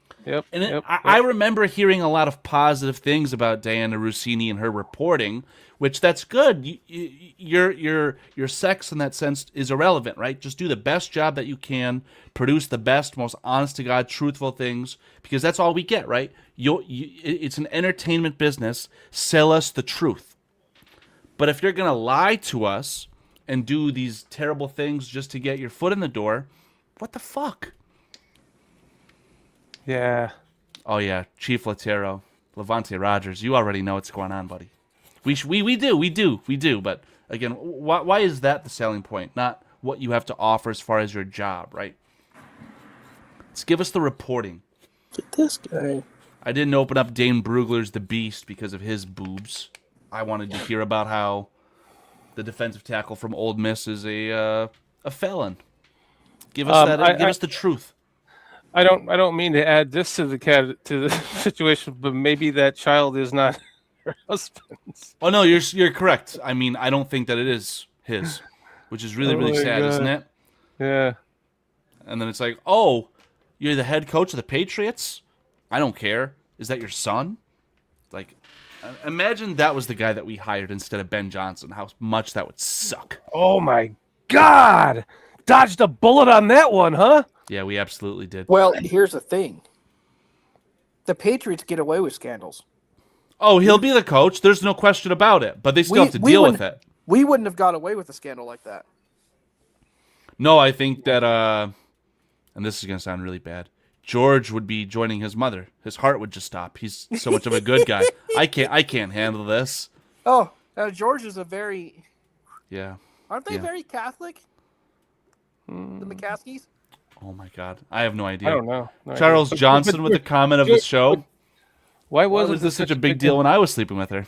And I remember hearing a lot of positive things about Diana Rossini and her reporting, which that's good. Your sex in that sense is irrelevant, right? Just do the best job that you can, produce the best, most honest to God, truthful things, because that's all we get, right? It's an entertainment business. Sell us the truth. But if you're gonna lie to us and do these terrible things just to get your foot in the door, what the fuck? Yeah. Oh yeah, Chief Latero, Levante Rogers. You already know what's going on, buddy. We do. But again, why is that the selling point? Not what you have to offer as far as your job, right? Let's give us the reporting. Get this guy. I didn't open up Dane Brugler's The Beast because of his boobs. I wanted to hear about how the defensive tackle from Ole Miss is a felon. Give us give us the truth. I don't mean to add this to the situation, but maybe that child is not her husband's. Oh no, you're correct. I mean, I don't think that it is his, which is really sad, God. isn't it? Yeah. And then it's like, oh, you're the head coach of the Patriots? I don't care. Is that your son? Like, imagine that was the guy that we hired instead of Ben Johnson. How much that would suck. Oh my God! Dodged a bullet on that one, huh? Yeah, we absolutely did. Well, here's the thing. The Patriots get away with scandals. Oh, he'll be the coach. There's no question about it. But they still have to deal with it. We wouldn't have got away with a scandal like that. No, I think that, and this is going to sound really bad, George would be joining his mother. His heart would just stop. He's so much of a good guy. I can't handle this. Oh, George is a very... Yeah. Aren't they very Catholic? The McCaskies? Oh my God, I have no idea. I don't know. Charles Johnson with the comment of the show. Why was this such a big deal when I was sleeping with her?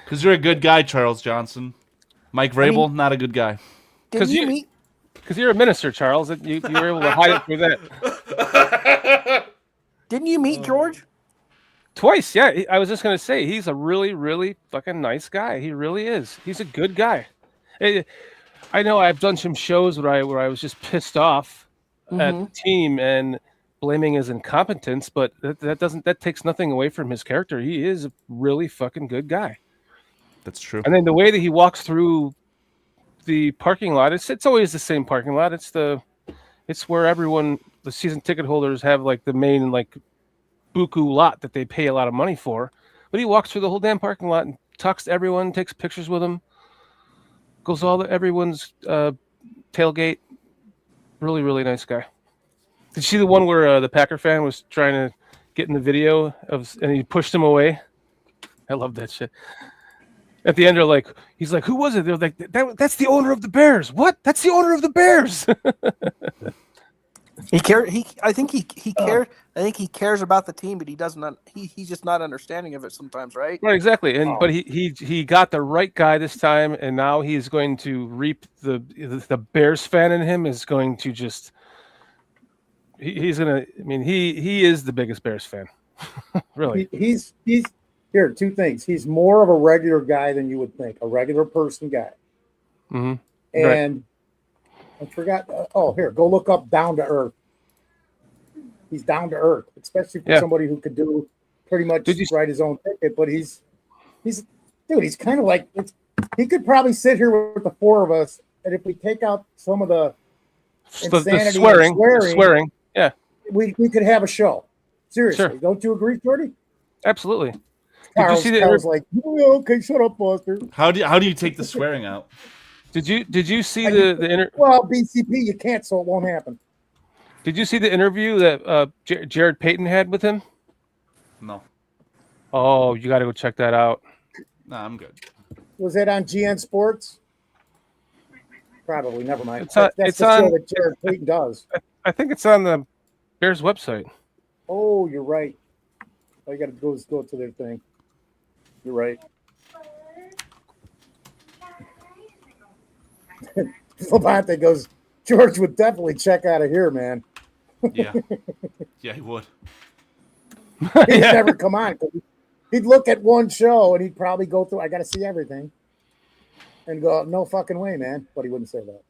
Because you're a good guy, Charles Johnson. Mike Vrabel, not a good guy. Because you're a minister, Charles. You were able to hide it through that. Didn't you meet George? Twice, yeah. I was just going to say, he's a really, really fucking nice guy. He really is. He's a good guy. I know I've done some shows where I was just pissed off at the team and blaming his incompetence, but that takes nothing away from his character. He is a really fucking good guy. That's true. And then the way that he walks through the parking lot, it's always the same parking lot. It's where everyone, the season ticket holders, have like the main like buku lot that they pay a lot of money for. But he walks through the whole damn parking lot and talks to everyone, takes pictures with them. Goes everyone's tailgate. Really, really nice guy. Did you see the one where the Packer fan was trying to get in the video and he pushed him away? I love that shit. At the end, he's like, "Who was it?" They're like, "That's the owner of the Bears." What? That's the owner of the Bears. He cares. I think he cares. I think he cares about the team, but he doesn't. He's just not understanding of it sometimes, right? Right, exactly. But he got the right guy this time, and now he's going to reap the Bears fan in him is going to just. He's gonna. I mean, he is the biggest Bears fan. Really. He's here. Two things. He's more of a regular guy than you would think. A regular person guy. Mm-hmm. And. Right. I forgot. Here, go look up Down to Earth. He's down to earth, especially for somebody who could do pretty much write his own ticket. But he's kind of like he could probably sit here with the four of us, and if we take out some of the insanity the swearing, yeah, we could have a show. Seriously, sure. Don't you agree, Jordy? Absolutely. Carl's like, okay, shut up, Buster. How do you take the swearing out? Did you see the Well, BCP, you can't, so it won't happen. Did you see the interview that Jared Payton had with him? No. Oh, you got to go check that out. No, I'm good. Was it on GN Sports? Probably. Never mind. That's the show that Jared Payton does. I think it's on the Bears website. Oh, you're right. All you got to go to their thing. You're right. Levante goes, George would definitely check out of here, man. Yeah. Yeah, he would. He'd never come on. he'd look at one show and he'd probably go through, I got to see everything, and go, no fucking way, man. But he wouldn't say that.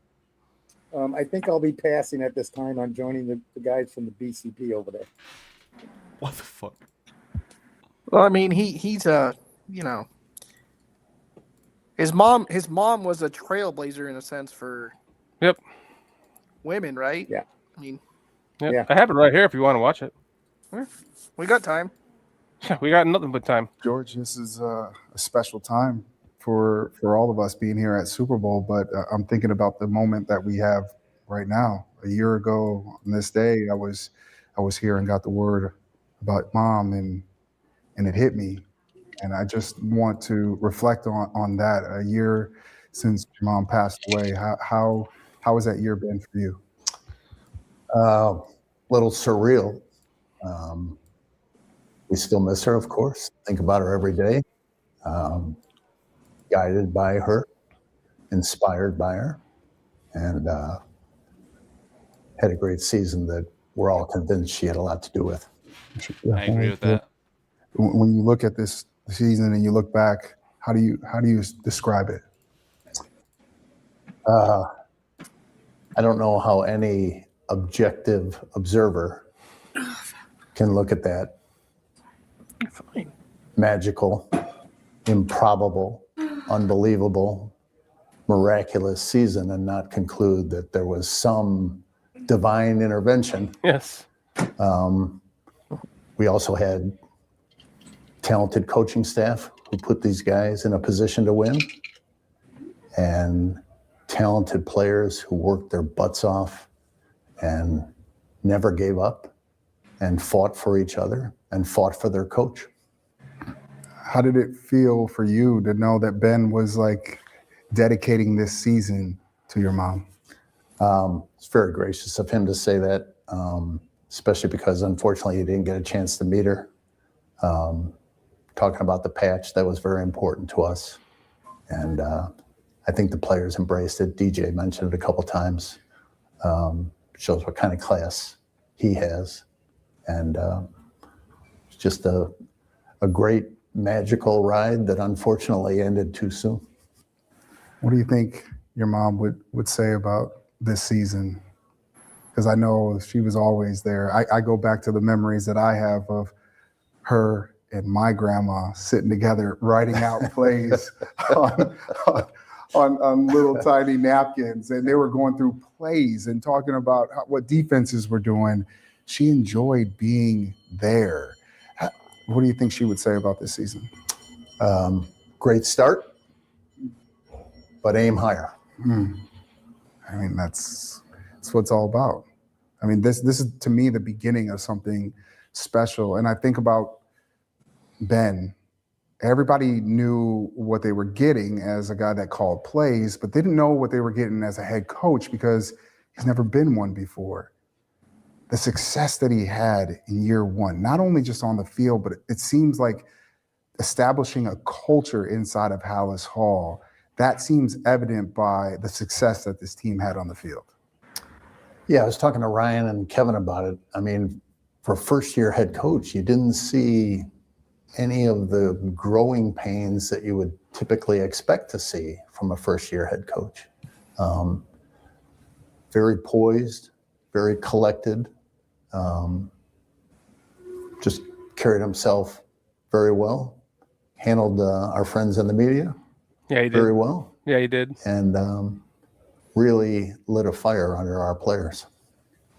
I think I'll be passing at this time on joining the guys from the BCP over there. What the fuck? Well, I mean, he's you know, his mom was a trailblazer in a sense for Yep. women, right? Yeah. I mean, Yep. Yeah. I have it right here if you want to watch it. we got time. We got nothing but time. George, this is a special time for all of us being here at Super Bowl, but I'm thinking about the moment that we have right now. A year ago on this day, I was here and got the word about Mom, and it hit me. And I just want to reflect on that. A year since your mom passed away. How has that year been for you? Little surreal. We still miss her, of course. Think about her every day. Guided by her, inspired by her, and had a great season that we're all convinced she had a lot to do with. I agree with that. When you look at this season and you look back, how do you describe it? I don't know how any objective observer can look at that Fine. magical, improbable, unbelievable, miraculous season and not conclude that there was some divine intervention. Yes. We also had talented coaching staff who put these guys in a position to win, and talented players who worked their butts off and never gave up and fought for each other and fought for their coach. How did it feel for you to know that Ben was like dedicating this season to your mom? It's very gracious of him to say that, especially because unfortunately you didn't get a chance to meet her. Talking about the patch, that was very important to us. And I think the players embraced it. DJ mentioned it a couple times. Shows what kind of class he has. And it's just a great magical ride that unfortunately ended too soon. What do you think your mom would say about this season? Because I know she was always there. I go back to the memories that I have of her and my grandma sitting together writing out plays on little tiny napkins, and they were going through plays and talking about what defenses were doing. She enjoyed being there. What do you think she would say about this season? Great start, but aim higher. I mean, that's what it's all about. I mean, this is to me the beginning of something special. And I think about Ben. Everybody knew what they were getting as a guy that called plays, but they didn't know what they were getting as a head coach because he's never been one before. The success that he had in year one, not only just on the field, but it seems like establishing a culture inside of Hallis Hall, that seems evident by the success that this team had on the field. Yeah, I was talking to Ryan and Kevin about it. I mean, for first-year head coach, you didn't see any of the growing pains that you would typically expect to see from a first-year head coach. Very poised, very collected, just carried himself very well, handled our friends in the media very well. Yeah, he did. And really lit a fire under our players.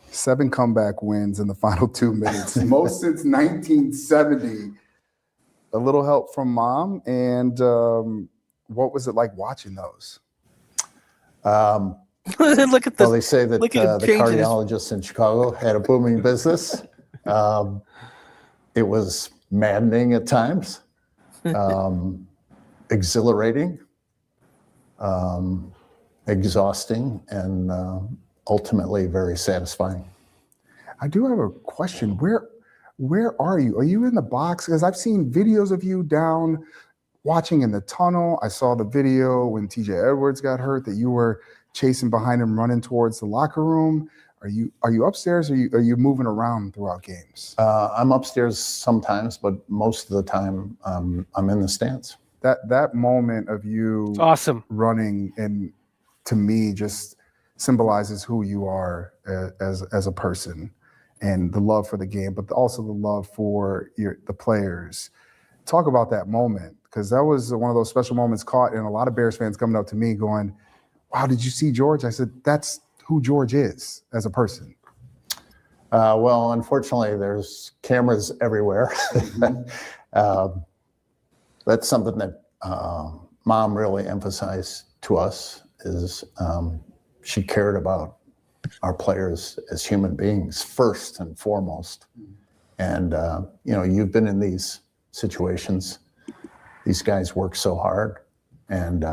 7 comeback wins in the final 2 minutes, most since 1970. A little help from Mom, and what was it like watching those? Look at this. Well, they say that the changes. cardiologists in Chicago had a booming business. It was maddening at times, exhilarating, exhausting, and ultimately very satisfying. I do have a question. Where are you? Are you in the box? Because I've seen videos of you down watching in the tunnel. I saw the video when TJ Edwards got hurt that you were chasing behind him, running towards the locker room. Are you upstairs? Or are you moving around throughout games? I'm upstairs sometimes, but most of the time I'm in the stands. That moment of you Awesome running, and to me just symbolizes who you are as a person, and the love for the game, but also the love for the players. Talk about that moment, because that was one of those special moments caught, and a lot of Bears fans coming up to me going, "Wow, did you see George?" I said, "That's who George is as a person." Well, unfortunately, there's cameras everywhere. That's something that Mom really emphasized to us, is she cared about our players as human beings first and foremost. And, you've been in these situations. These guys work so hard, and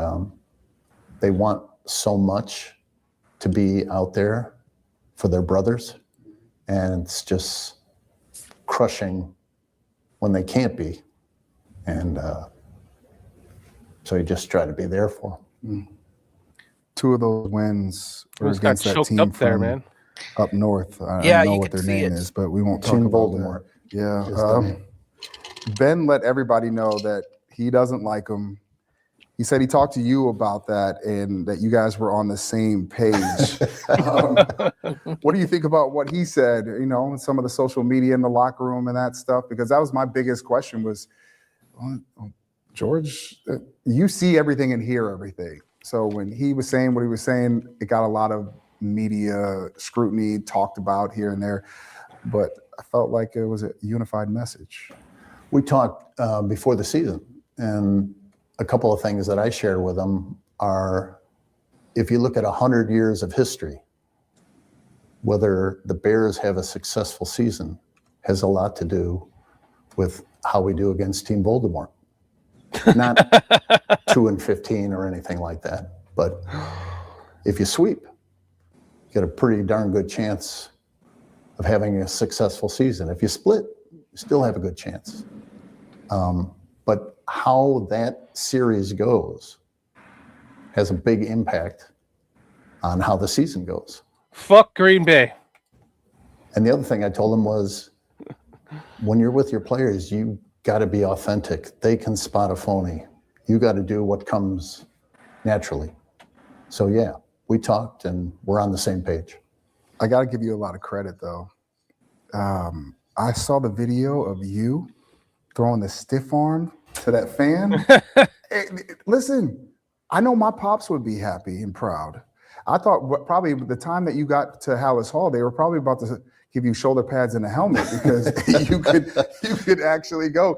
they want so much to be out there for their brothers. And it's just crushing when they can't be. And so you just try to be there for them. Two of those wins were Almost got against that choked team up there, from man. up north. I Yeah, don't know you what can their see name it. is, but we won't talk Team about Voldemort. that. Yeah. Ben let everybody know that he doesn't like them. He said he talked to you about that, and that you guys were on the same page. What do you think about what he said, and some of the social media in the locker room and that stuff? Because that was my biggest question was, George, you see everything and hear everything. So when he was saying what he was saying, it got a lot of media scrutiny, talked about here and there, but I felt like it was a unified message. We talked before the season, and a couple of things that I shared with them are, if you look at 100 years of history, whether the Bears have a successful season has a lot to do with how we do against Team Voldemort. Not 2-15 or anything like that, but if you sweep, you get a pretty darn good chance of having a successful season. If you split, you still have a good chance. But how that series goes has a big impact on how the season goes. Fuck Green Bay. And the other thing I told them was, when you're with your players, you got to be authentic. They can spot a phony. You got to do what comes naturally. So yeah, we talked and we're on the same page. I got to give you a lot of credit, though. I saw the video of you throwing the stiff arm to that fan. Hey, listen, I know my pops would be happy and proud. I thought probably the time that you got to Hallis Hall, they were probably about to give you shoulder pads and a helmet, because you could actually go.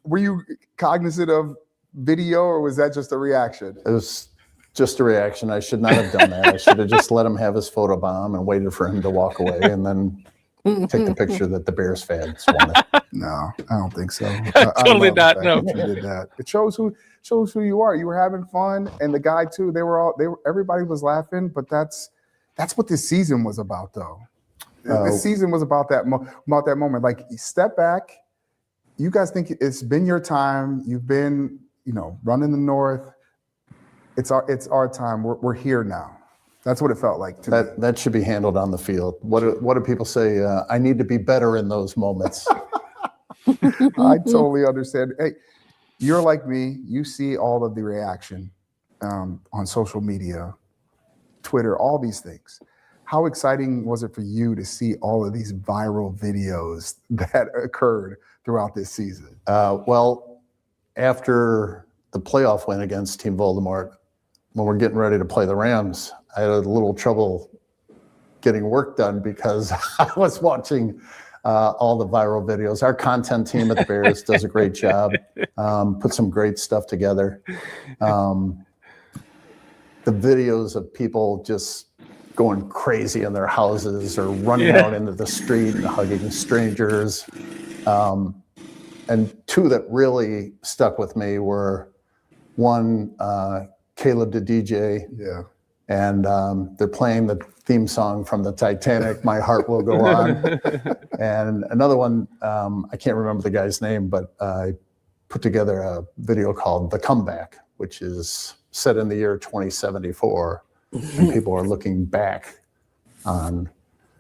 Were you cognizant of video, or was that just a reaction? It was just a reaction. I should not have done that. I should have just let him have his photobomb and waited for him to walk away, and then take the picture that the Bears fans wanted. No, I don't think so. Totally I love not, the fact no. that you did that. It shows who you are. You were having fun, and the guy too. Everybody was laughing, but that's what this season was about, though. This season was about that moment. Like, step back. You guys think it's been your time. You've been, running the North. It's our time. We're here now. That's what it felt like to me. That should be handled on the field. What do people say? I need to be better in those moments. I totally understand. Hey, you're like me. You see all of the reaction on social media, Twitter, all these things. How exciting was it for you to see all of these viral videos that occurred throughout this season? Well, after the playoff win against Team Voldemort, when we're getting ready to play the Rams, I had a little trouble getting work done because I was watching all the viral videos. Our content team at the Bears does a great job, put some great stuff together. The videos of people just going crazy in their houses or running out into the street and hugging strangers. And two that really stuck with me were, one, Caleb the DJ. Yeah. And they're playing the theme song from the Titanic, My Heart Will Go On. And another one, I can't remember the guy's name, but I put together a video called The Comeback, which is set in the year 2074. And people are looking back on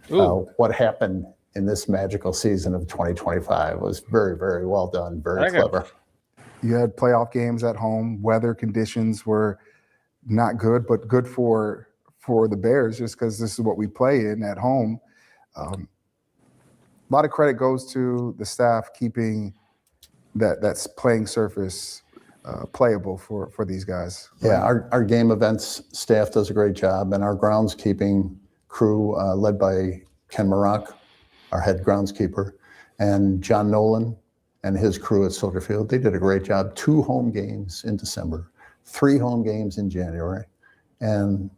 what happened in this magical season of 2025. It was very, very well done, very clever. You had playoff games at home. Weather conditions were not good, but good for the Bears just because this is what we play in at home. A lot of credit goes to the staff keeping that's playing surface playable for these guys. Yeah, our game events staff does a great job, and our groundskeeping crew, led by Ken Marock, our head groundskeeper, and John Nolan and his crew at Soldier Field, they did a great job. 2 home games in December, 3 home games in January, and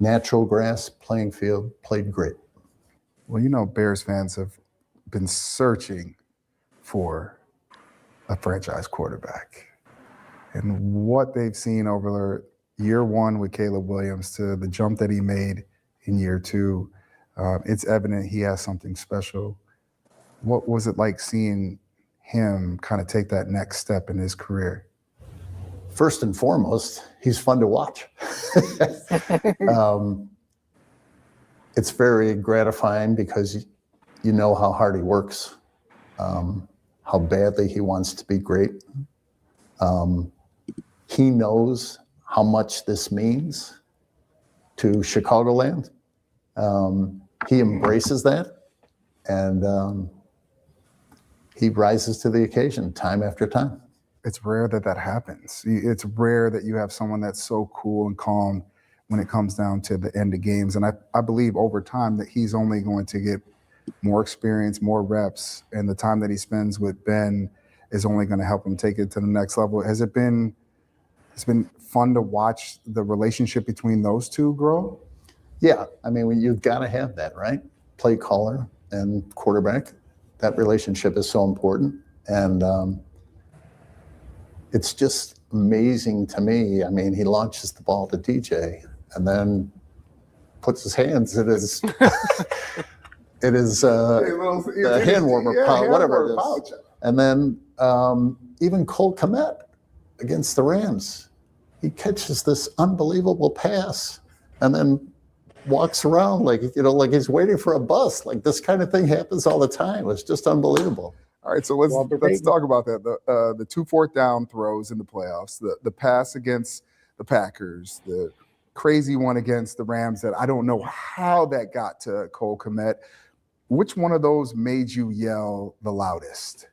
natural grass playing field, played great. Well, you know, Bears fans have been searching for a franchise quarterback. And what they've seen over year 1 with Caleb Williams to the jump that he made in year 2, it's evident he has something special. What was it like seeing him kind of take that next step in his career? First and foremost, he's fun to watch. It's very gratifying because you know how hard he works, how badly he wants to be great. He knows how much this means to Chicagoland. He embraces that, and he rises to the occasion time after time. It's rare that happens. It's rare that you have someone that's so cool and calm when it comes down to the end of games. And I believe over time that he's only going to get more experience, more reps, and the time that he spends with Ben is only going to help him take it to the next level. It's been fun to watch the relationship between those two grow? Yeah, I mean, you've got to have that, right? Play caller and quarterback. That relationship is so important. And it's just amazing to me. I mean, he launches the ball to DJ and then puts his hands in his the hand warmer pouch, whatever it is. And then even Cole Kmet against the Rams, he catches this unbelievable pass and then walks around like he's waiting for a bus. Like this kind of thing happens all the time. It's just unbelievable. All right, so let's talk about that. The 2 4th down throws in the playoffs, the pass against the Packers, the crazy one against the Rams that I don't know how that got to Cole Kmet. Which one of those made you yell the loudest?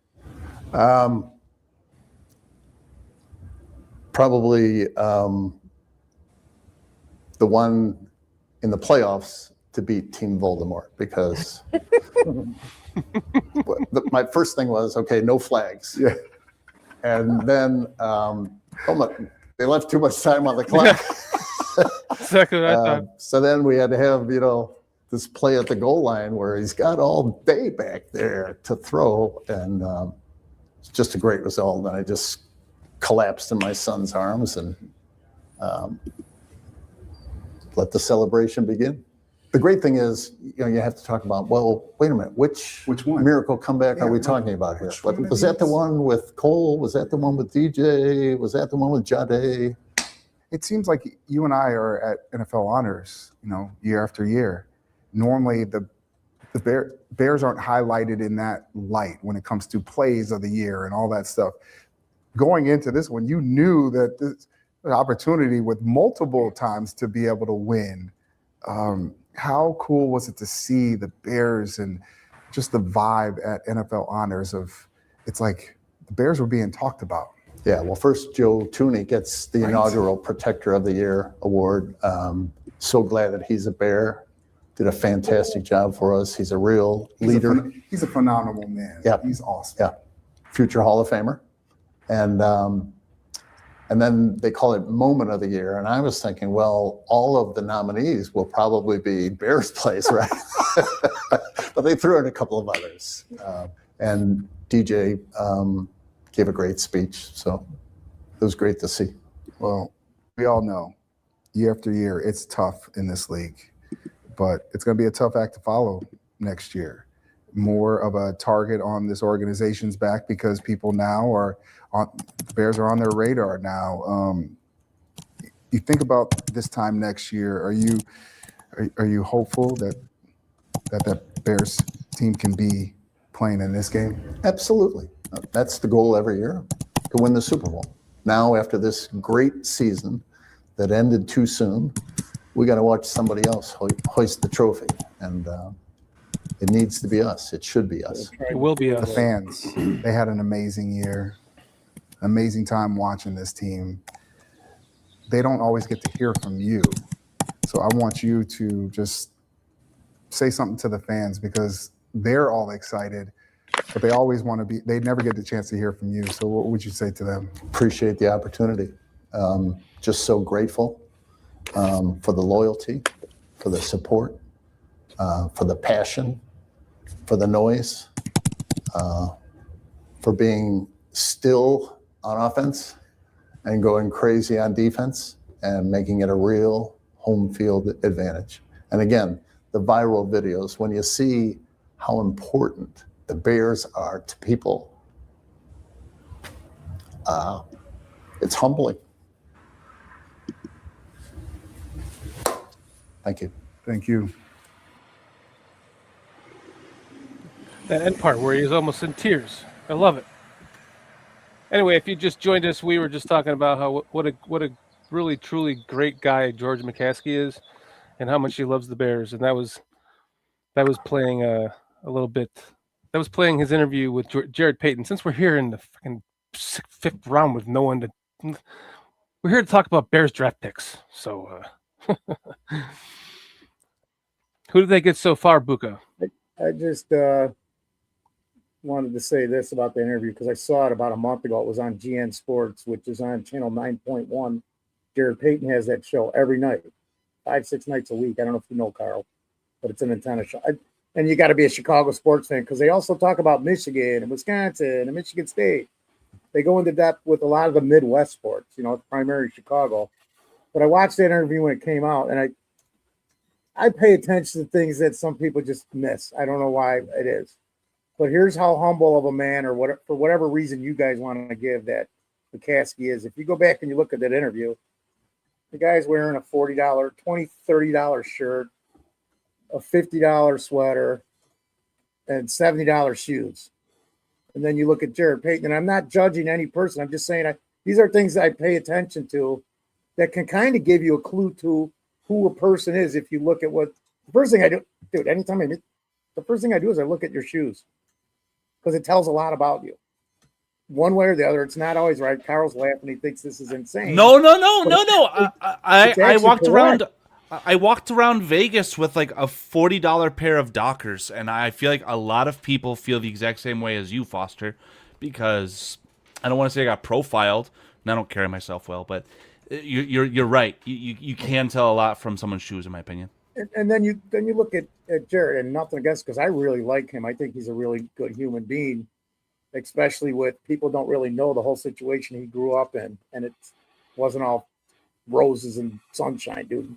Probably the one in the playoffs to beat Team Voldemort, because my first thing was, okay, no flags. Yeah. And then they left too much time on the clock. Exactly what I thought. So then we had to have, this play at the goal line where he's got all day back there to throw. And it's just a great result. And I just collapsed in my son's arms and let the celebration begin. The great thing is, you have to talk about, well, wait a minute, which one? Miracle comeback are we talking about here? Was that the one with Cole? Was that the one with DJ? Was that the one with Jade? It seems like you and I are at NFL honors, year after year. Normally, the Bears aren't highlighted in that light when it comes to plays of the year and all that stuff. Going into this one, you knew that this opportunity with multiple times to be able to win. How cool was it to see the Bears and just the vibe at NFL honors of, it's like the Bears were being talked about. Yeah, well, first Joe Tooney gets the inaugural Protector of the Year award. So glad that he's a Bear. Did a fantastic job for us. He's a real leader. He's a phenomenal man. Yeah. He's awesome. Yeah, future Hall of Famer. And then they call it Moment of the Year. And I was thinking, well, all of the nominees will probably be Bears plays, right? But they threw in a couple of others. And DJ gave a great speech. So it was great to see. Well, we all know year after year, it's tough in this league, but it's going to be a tough act to follow next year. More of a target on this organization's back because people now the Bears are on their radar now. You think about this time next year, are you hopeful that that Bears team can be playing in this game? Absolutely. That's the goal every year, to win the Super Bowl. Now, after this great season that ended too soon, we got to watch somebody else hoist the trophy. And it needs to be us. It should be us. It will be The us. fans, they had an amazing year, amazing time watching this team. They don't always get to hear from you. So I want you to just say something to the fans, because they're all excited, but they always want to be, they never get the chance to hear from you. So what would you say to them? Appreciate the opportunity. Just so grateful for the loyalty, for the support, for the passion, for the noise, for being still on offense and going crazy on defense and making it a real home field advantage. And again, the viral videos, when you see how important the Bears are to people, it's humbling. Thank you. Thank you. That end part where he's almost in tears. I love it. Anyway, if you just joined us, we were just talking about how what a really truly great guy George McCaskey is, and how much he loves the Bears. And that was playing a little bit. That was playing his interview with Jared Payton. Since we're here in the fucking fifth round with no one to, we're here to talk about Bears draft picks. So, who did they get so far, Buka? I just wanted to say this about the interview, because I saw it about a month ago. It was on GN Sports, which is on channel 9.1. Jared Payton has that show every night, 5-6 nights a week. I don't know if you know, Carl, but it's an antenna show. And you got to be a Chicago sports fan, because they also talk about Michigan and Wisconsin and Michigan State. They go into depth with a lot of the Midwest sports, it's primarily Chicago. But I watched that interview when it came out, and I pay attention to things that some people just miss. I don't know why it is. But here's how humble of a man, or what, for whatever reason you guys want to give that McCaskey is. If you go back and you look at that interview, the guy's wearing a $40, $20, $30 shirt, a $50 sweater, and $70 shoes. And then you look at Jared Payton, and I'm not judging any person. I'm just saying these are things that I pay attention to that can kind of give you a clue to who a person is. If you look at what the first thing I do, dude, anytime the first thing I do is I look at your shoes, because it tells a lot about you. One way or the other, it's not always right. Carl's laughing; he thinks this is insane. No. I walked correct. I walked around Vegas with like a $40 pair of Dockers, and I feel like a lot of people feel the exact same way as you, Foster, because I don't want to say I got profiled, and I don't carry myself well, but you're right. You can tell a lot from someone's shoes, in my opinion. And then you look at Jared, and nothing against, because I really like him. I think he's a really good human being, especially with people don't really know the whole situation he grew up in, and it wasn't all roses and sunshine, dude.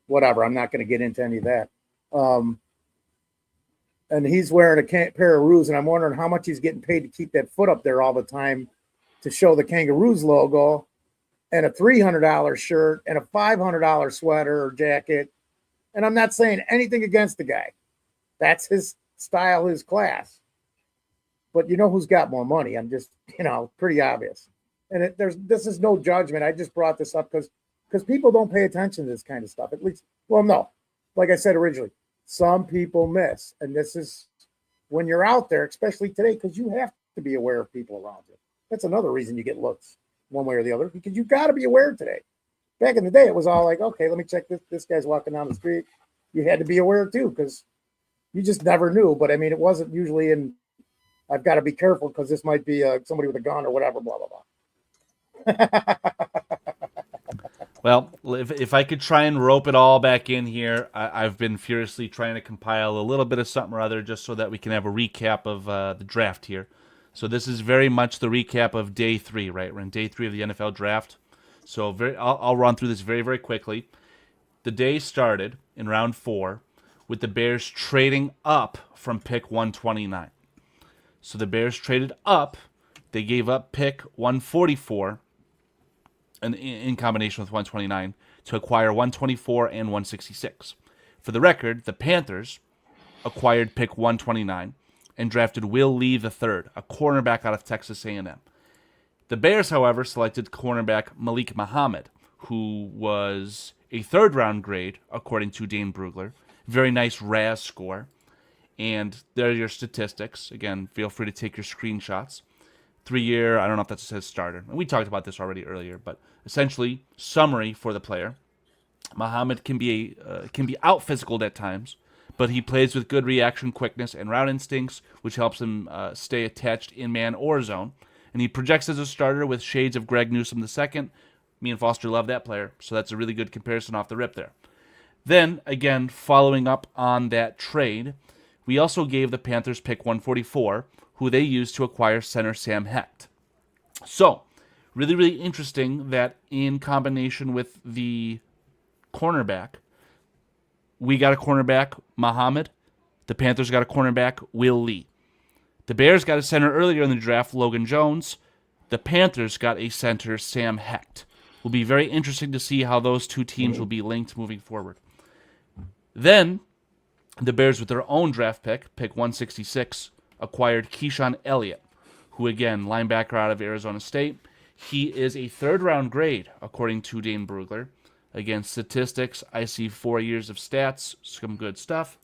Whatever. I'm not going to get into any of that. And he's wearing a pair of Roos, and I'm wondering how much he's getting paid to keep that foot up there all the time to show the Kangaroos logo, and a $300 shirt and a $500 sweater or jacket. And I'm not saying anything against the guy. That's his style, his class. But you know who's got more money? I'm just, pretty obvious. And this is no judgment. I just brought this up because people don't pay attention to this kind of stuff. At least, well, no. Like I said originally, some people miss. And this is when you're out there, especially today, because you have to be aware of people around you. That's another reason you get looks one way or the other, because you got to be aware today. Back in the day, it was all like, okay, let me check this guy's walking down the street. You had to be aware too, because you just never knew. But I mean, it wasn't usually in, I've got to be careful because this might be somebody with a gun or whatever, blah, blah, blah. Well, if I could try and rope it all back in here, I've been furiously trying to compile a little bit of something or other just so that we can have a recap of the draft here. So this is very much the recap of day 3, right? We're in day 3 of the NFL draft. So I'll run through this very, very quickly. The day started in round 4 with the Bears trading up from pick 129. So the Bears traded up. They gave up pick 144 and in combination with 129 to acquire 124 and 166. For the record, the Panthers acquired pick 129 and drafted Will Lee III, a cornerback out of Texas A&M. The Bears, however, selected cornerback Malik Muhammad, who was a third-round grade, according to Dane Brugler. Very nice RAS score. And there are your statistics. Again, feel free to take your screenshots. 3-year, I don't know if that says starter. And we talked about this already earlier, but essentially, summary for the player. Muhammad can be out-physicaled at times, but he plays with good reaction quickness and route instincts, which helps him stay attached in man or zone. And he projects as a starter with shades of Greg Newsome II. Me and Foster love that player, so that's a really good comparison off the rip there. Then, again, following up on that trade, we also gave the Panthers pick 144, who they used to acquire center Sam Hecht. So, really, really interesting that in combination with the cornerback, we got a cornerback, Muhammad. The Panthers got a cornerback, Will Lee. The Bears got a center earlier in the draft, Logan Jones. The Panthers got a center, Sam Hecht. Will be very interesting to see how those two teams will be linked moving forward. Then, the Bears, with their own draft pick 166, acquired Keyshawn Elliott, who, again, linebacker out of Arizona State. He is a third-round grade, according to Dane Brugler. Again, statistics, I see 4 years of stats, some good stuff.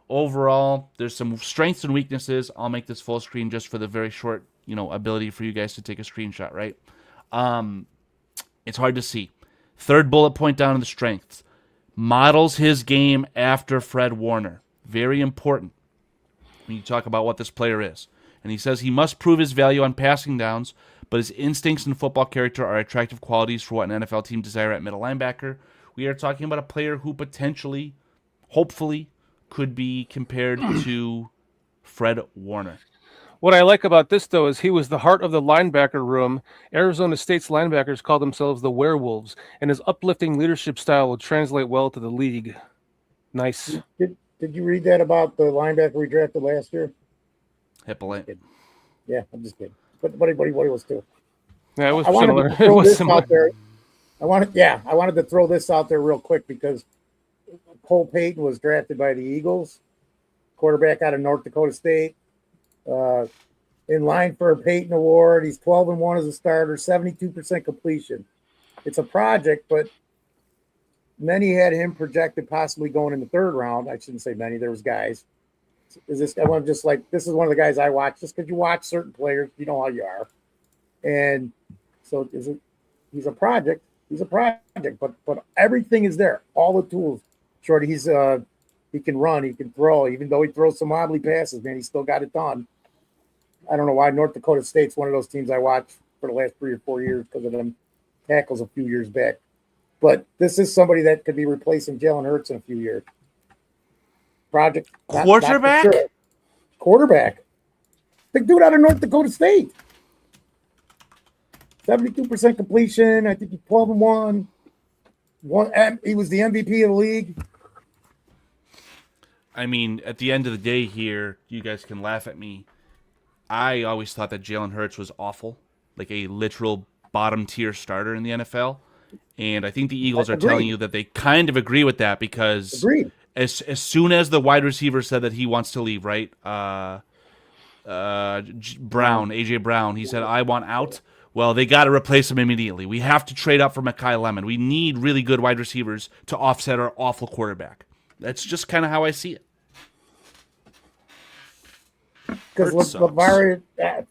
Overall, there's some strengths and weaknesses. I'll make this full screen just for the very short, ability for you guys to take a screenshot, right? It's hard to see. Third bullet point down in the strengths. Models his game after Fred Warner. Very important when you talk about what this player is. And he says he must prove his value on passing downs, but his instincts and football character are attractive qualities for what an NFL team desire at middle linebacker. We are talking about a player who potentially, hopefully, could be compared to Fred Warner. What I like about this, though, is he was the heart of the linebacker room. Arizona State's linebackers call themselves the Werewolves, and his uplifting leadership style will translate well to the league. Nice. Did you read that about the linebacker we drafted last year? Hippolyte. Yeah, I'm just kidding. But what he was too. Yeah, it was I wanted similar. to throw this out there. I wanted to throw this out there real quick because Cole Payton was drafted by the Eagles, quarterback out of North Dakota State. In line for a Payton Award. He's 12-1 as a starter, 72% completion. It's a project, but many had him projected possibly going in the third round. I shouldn't say many. There was guys. This is one of the guys I watch just because you watch certain players, you know how you are. And so he's a project. He's a project, but everything is there. All the tools. Shorty, he can run, he can throw. Even though he throws some wobbly passes, man, he still got it done. I don't know why North Dakota State's one of those teams I watched for the last 3 or 4 years because of them tackles a few years back. But this is somebody that could be replacing Jalen Hurts in a few years. Project quarterback? Not sure. Quarterback. Big dude out of North Dakota State. 72% completion. I think he's 12-1. He was the MVP of the league. I mean, at the end of the day here, you guys can laugh at me. I always thought that Jalen Hurts was awful, like a literal bottom-tier starter in the NFL. And I think the Eagles are telling you that they kind of agree with that because as soon as the wide receiver said that he wants to leave, right? A.J. Brown, he said, I want out. Well, they got to replace him immediately. We have to trade up for Mekhi Lemon. We need really good wide receivers to offset our awful quarterback. That's just kind of how I see it. Because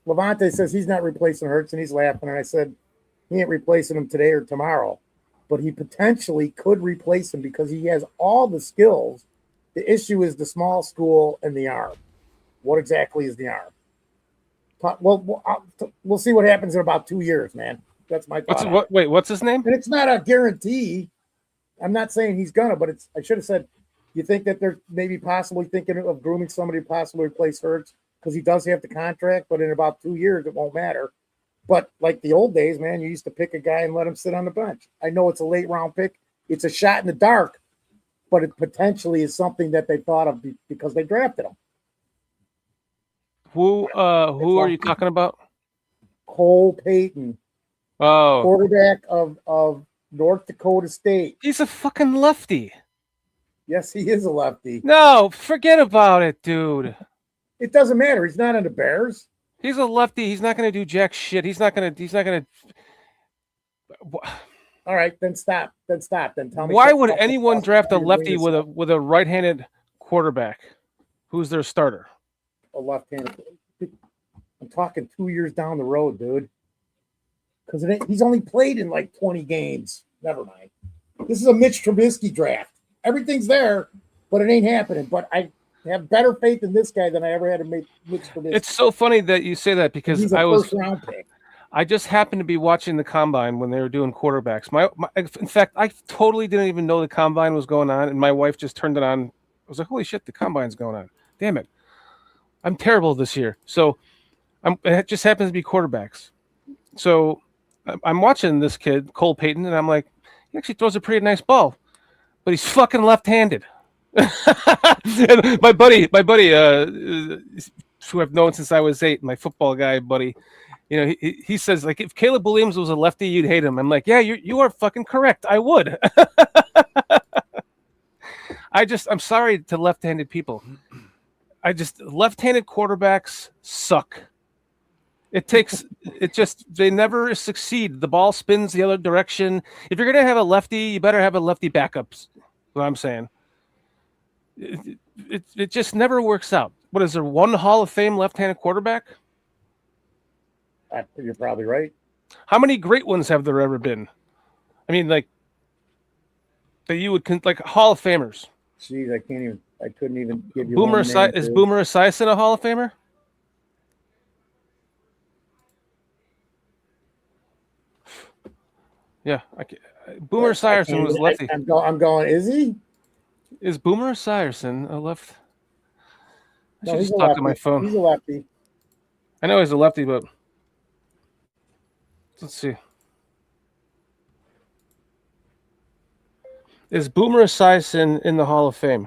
Levante says he's not replacing Hurts, and he's laughing. And I said, he ain't replacing him today or tomorrow. But he potentially could replace him because he has all the skills. The issue is the small school and the arm. What exactly is the arm? Well, we'll see what happens in about 2 years, man. That's my thought. What's his name? And it's not a guarantee. I'm not saying he's gonna, but I should have said, you think that they're maybe possibly thinking of grooming somebody to possibly replace Hurts because he does have the contract, but in about 2 years it won't matter. But like the old days, man, you used to pick a guy and let him sit on the bench. I know it's a late round pick. It's a shot in the dark, but it potentially is something that they thought of because they drafted him. Who are you talking about? Cole Payton. Oh. Quarterback of North Dakota State. He's a fucking lefty. Yes, he is a lefty. No, forget about it, dude. It doesn't matter. He's not on the Bears. He's a lefty. He's not going to do jack shit. He's not going to. All right, then stop. Then tell me. Why would anyone draft a lefty with a right-handed quarterback? Who's their starter? A left-handed. I'm talking 2 years down the road, dude. Because he's only played in like 20 games. Never mind. This is a Mitch Trubisky draft. Everything's there, but it ain't happening. But I have better faith in this guy than I ever had in Mitch Trubisky. It's so funny that you say that because he's a first-round pick. I just happened to be watching the combine when they were doing quarterbacks. In fact, I totally didn't even know the combine was going on, and my wife just turned it on. I was like, "Holy shit, the combine's going on!" Damn it, I'm terrible this year. So, it just happens to be quarterbacks. So, I'm watching this kid Cole Payton, and I'm like, he actually throws a pretty nice ball, but he's fucking left-handed. And my buddy, who I've known since I was 8, my football guy buddy. You know, he says, like, if Caleb Williams was a lefty, you'd hate him. I'm like, yeah, you are fucking correct. I would. I'm sorry to left-handed people. Left-handed quarterbacks suck. They never succeed. The ball spins the other direction. If you're going to have a lefty, you better have a lefty backup. What I'm saying. It just never works out. What is there, one Hall of Fame left-handed quarterback? You're probably right. How many great ones have there ever been? I mean, like, that you would like Hall of Famers. Jeez, I couldn't even give you Boomer one name, is Boomer Esiason a Hall of Famer? Yeah, Boomer Esiason was lefty. I'm going. Is he? Is Boomer Esiason a left? I should No, just talk to my phone. He's a lefty. I know he's a lefty, but let's see. Is Boomer Esiason in the Hall of Fame?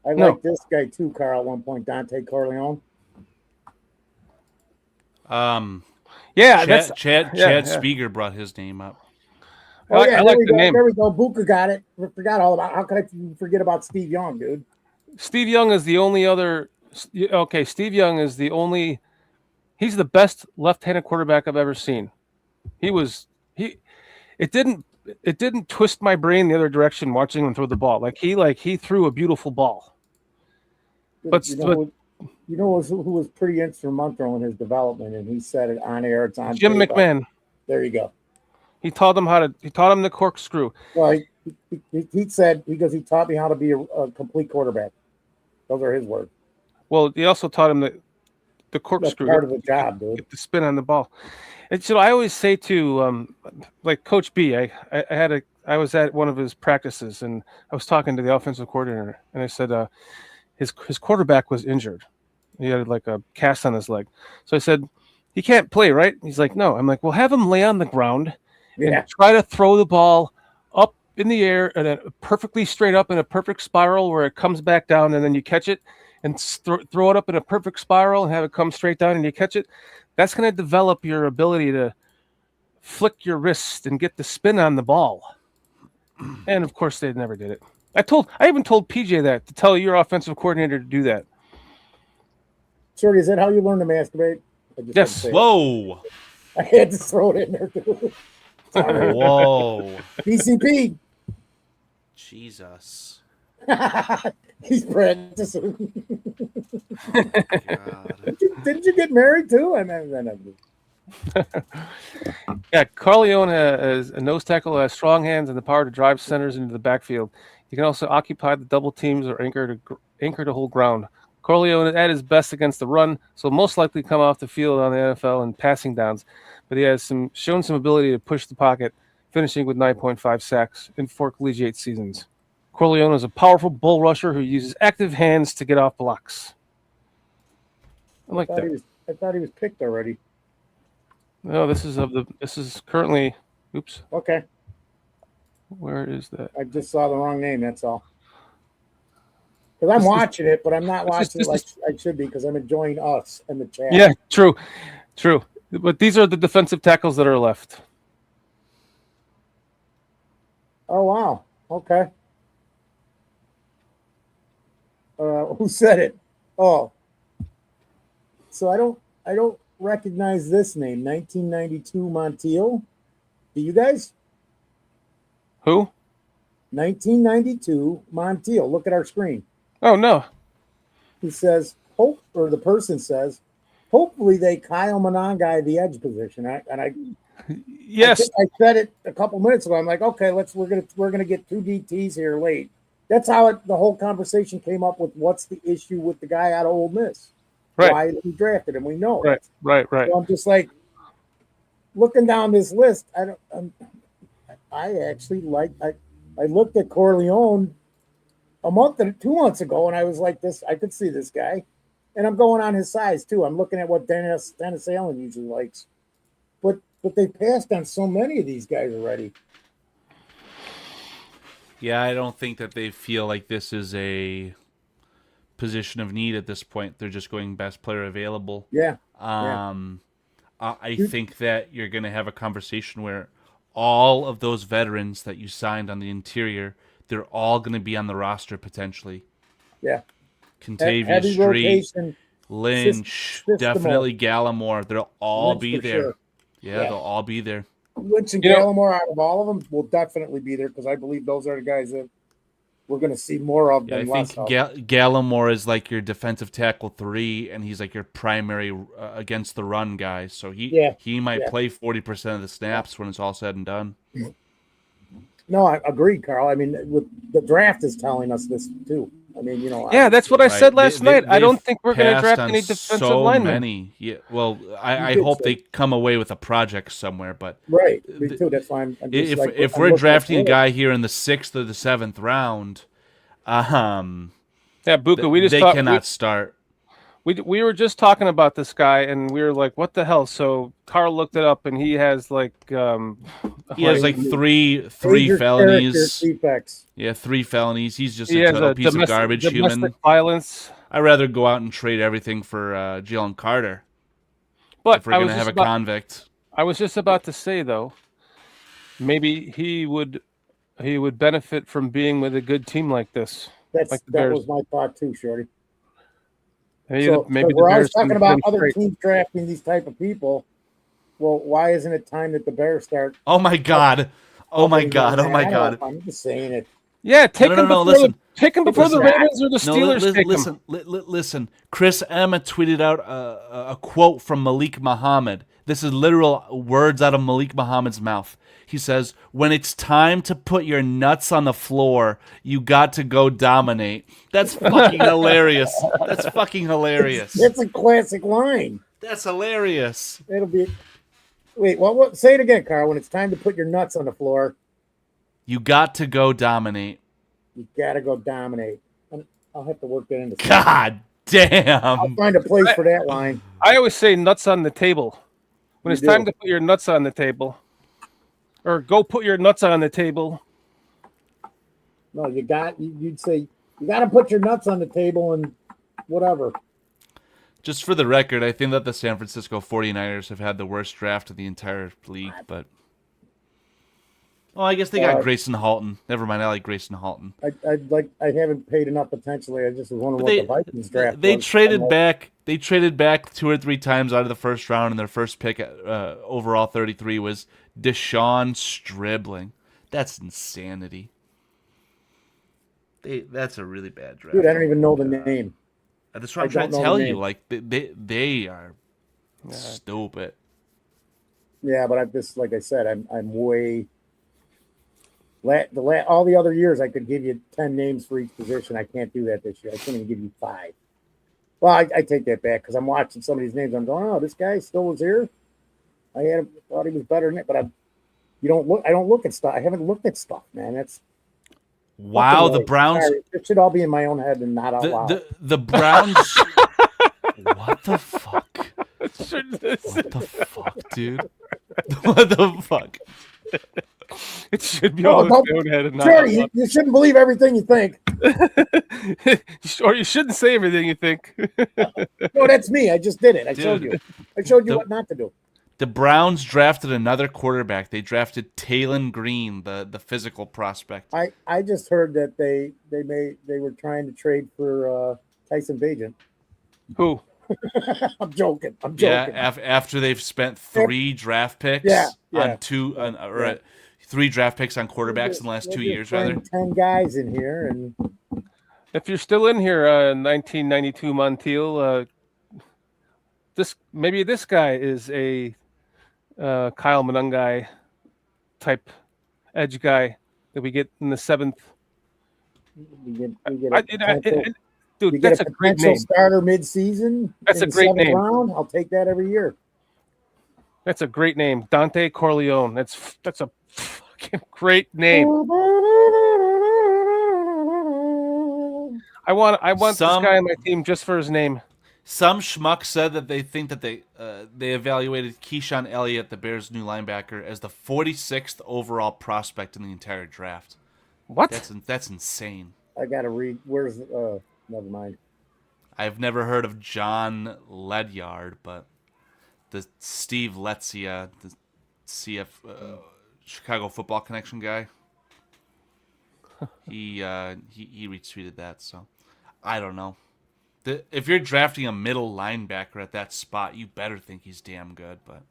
I like this guy too, Carl. At one point, Dante Corleone. Yeah, Chad Speaker brought his name up. Oh, yeah, I like the name. There we go. Buka got it. Forgot all about. How could I forget about Steve Young, dude? Steve Young is the only other. Okay, Steve Young is the only. He's the best left-handed quarterback I've ever seen. It didn't twist my brain the other direction watching him throw the ball. He threw a beautiful ball. But who was pretty instrumental in his development, and he said it on air. It's on Jim tape. McMahon. There you go. He taught him the corkscrew. Well, he said he taught me how to be a complete quarterback. Those are his words. Well, he also taught him the corkscrew. That's part of the job, dude. Get the spin on the ball. And so I always say to like Coach B, I was at one of his practices and I was talking to the offensive coordinator and I said his quarterback was injured. He had like a cast on his leg. So I said, he can't play, right? He's like, no. I'm like, well, have him lay on the ground and try to throw the ball up in the air and then perfectly straight up in a perfect spiral where it comes back down and then you catch it and throw it up in a perfect spiral and have it come straight down and you catch it. That's going to develop your ability to flick your wrist and get the spin on the ball. And of course, they never did it. I even told PJ that to tell your offensive coordinator to do that. Shorty, is that how you learn to masturbate? Yes. Whoa. I had to throw it in there too. Whoa. PCP. Jesus. He's practicing. Didn't you get married too? Yeah, Corleone has a nose tackle, has strong hands and the power to drive centers into the backfield. He can also occupy the double teams or anchor to hold ground. Corleone is at his best against the run, so most likely come off the field on the NFL in passing downs. But he has shown some ability to push the pocket, finishing with 9.5 sacks in 4 collegiate seasons. Corleone is a powerful bull rusher who uses active hands to get off blocks. I thought he was picked already. No, this is currently. Oops. Okay. Where is that? I just saw the wrong name. That's all. Because I'm watching it, but I'm not watching it like I should be because I'm enjoying us and the chat. Yeah, true. But these are the defensive tackles that are left. Oh wow. Okay. Who said it? Oh. So I don't recognize this name. 1992 Montiel. Do you guys? Who? 1992 Montiel. Look at our screen. Oh no. He says, hope, or the person says, hopefully they Kyle Monangai the edge position. Yes. I said it a couple minutes ago. I'm like, okay, we're gonna get 2 DTs here late. That's how the whole conversation came up with what's the issue with the guy out of Ole Miss. Right. Why we drafted him? We know. Right. So I'm just like looking down this list. I actually like. I looked at Corleone 2 months ago, and I was like, this. I could see this guy, and I'm going on his size too. I'm looking at what Dennis Allen usually likes, but they passed on so many of these guys already. Yeah, I don't think that they feel like this is a position of need at this point. They're just going best player available. Yeah. I think that you're going to have a conversation where all of those veterans that you signed on the interior, they're all going to be on the roster potentially. Yeah. Contavious Street, Lynch, definitely Gallimore. They'll all Lynch be for there. sure. Yeah, they'll all be there. Lynch and Gallimore, out of all of them, will definitely be there because I believe those are the guys that we're going to see more of than less of. Gallimore is like your defensive tackle 3, and he's like your primary against the run guy. So he might play 40% of the snaps when it's all said and done. No, I agree, Carl. I mean, the draft is telling us this too. I mean, Yeah, that's what I said last night. I don't think we're going to draft any defensive linemen. Many. Yeah, well, I hope they come away with a project somewhere. But right, me too. That's why I'm if we're drafting a guy here in the 6th or the 7th round, Buka, they cannot start. We were just talking about this guy, and we were like, "What the hell?" So Carl looked it up, and he has like he has like three felonies. Yeah, 3 felonies. He's just a total piece of garbage human. Violence. I'd rather go out and trade everything for Jalen Carter. But if we're gonna have a convict, I was just about to say though, maybe he would benefit from being with a good team like this. That was my thought too, Shorty. Maybe we're always talking about other teams drafting these type of people. Well, why isn't it time that the Bears start? Oh my God! Oh my God! Oh my God! I'm just saying it. Yeah, take him before the Ravens or the Steelers. Listen. Chris Emma tweeted out a quote from Malik Muhammad. This is literal words out of Malik Muhammad's mouth. He says, "When it's time to put your nuts on the floor, you got to go dominate." That's fucking hilarious. That's fucking hilarious. That's a classic line. That's hilarious. It'll be. Wait, what? Say it again, Carl. When it's time to put your nuts on the floor, you got to go dominate. You got to go dominate. I'll have to work that into. God damn! I'll find a place for that line. I always say nuts on the table. When it's time to put your nuts on the table. Or go put your nuts on the table. No, you'd say you got to put your nuts on the table and whatever. Just for the record, I think that the San Francisco 49ers have had the worst draft of the entire league, but I guess they got Grayson Halton. Never mind, I like Grayson Halton. I haven't paid enough attention. I just was wondering what the Vikings draft They was. traded back 2 or 3 times out of the first round, and their first pick overall 33 was Deshaun Stribling. That's insanity. That's a really bad draft. Dude, I don't even know the name. That's what I'm trying to tell you. Like they are stupid. Yeah, but like I said, I'm way. All the other years, I could give you 10 names for each position. I can't do that this year. I can't even give you 5. Well, I take that back because I'm watching some of these names. I'm going, oh, this guy still was here. I thought he was better than it, but I don't look at stuff. I haven't looked at stuff, man. That's wow. The Browns. Sorry, it should all be in my own head and not out loud. The Browns. What the fuck? What the fuck, dude? What the fuck? It should be all in your own head and not. Sure, you shouldn't believe everything you think. Or you shouldn't say everything you think. No, that's me. I just did it. I showed you what not to do. The Browns drafted another quarterback. They drafted Talon Green, the physical prospect. I just heard that they were trying to trade for Tyson Bagent. Who? I'm joking. Yeah, after they've spent 3 draft picks on 3 draft picks on quarterbacks in the last 2 years, rather. 10 guys in here, and if you're still in here, 1992 Montiel, this guy is a Kyle Monungai type edge guy that we get in the 7th. Dude, that's a great name. Starter mid-season. That's a great name. Round. I'll take that every year. That's a great name, Dante Corleone. That's a fucking great name. I want this guy on my team just for his name. Some schmuck said that they think that they evaluated Keyshawn Elliott, the Bears' new linebacker, as the 46th overall prospect in the entire draft. What? That's insane. I gotta read. Where's never mind. I've never heard of John Ledyard, but the Steve Letzia, the CF Chicago Football Connection guy, he retweeted that. So I don't know. If you're drafting a middle linebacker at that spot, you better think he's damn good. But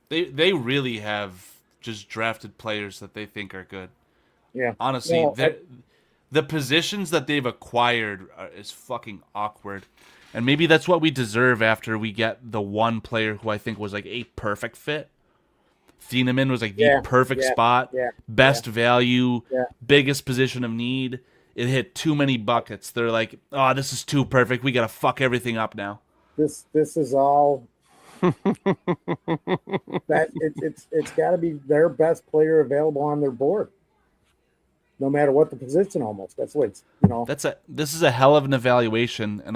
they really have just drafted players that they think are good. Yeah. Honestly, the positions that they've acquired is fucking awkward. And maybe that's what we deserve after we get the one player who I think was like a perfect fit. Thieneman was like the perfect spot, best value, biggest position of need. It hit too many buckets. They're like, oh, this is too perfect. We got to fuck everything up now. This is all that it's got to be their best player available on their board, no matter what the position. Almost that's what it's, This is a hell of an evaluation. And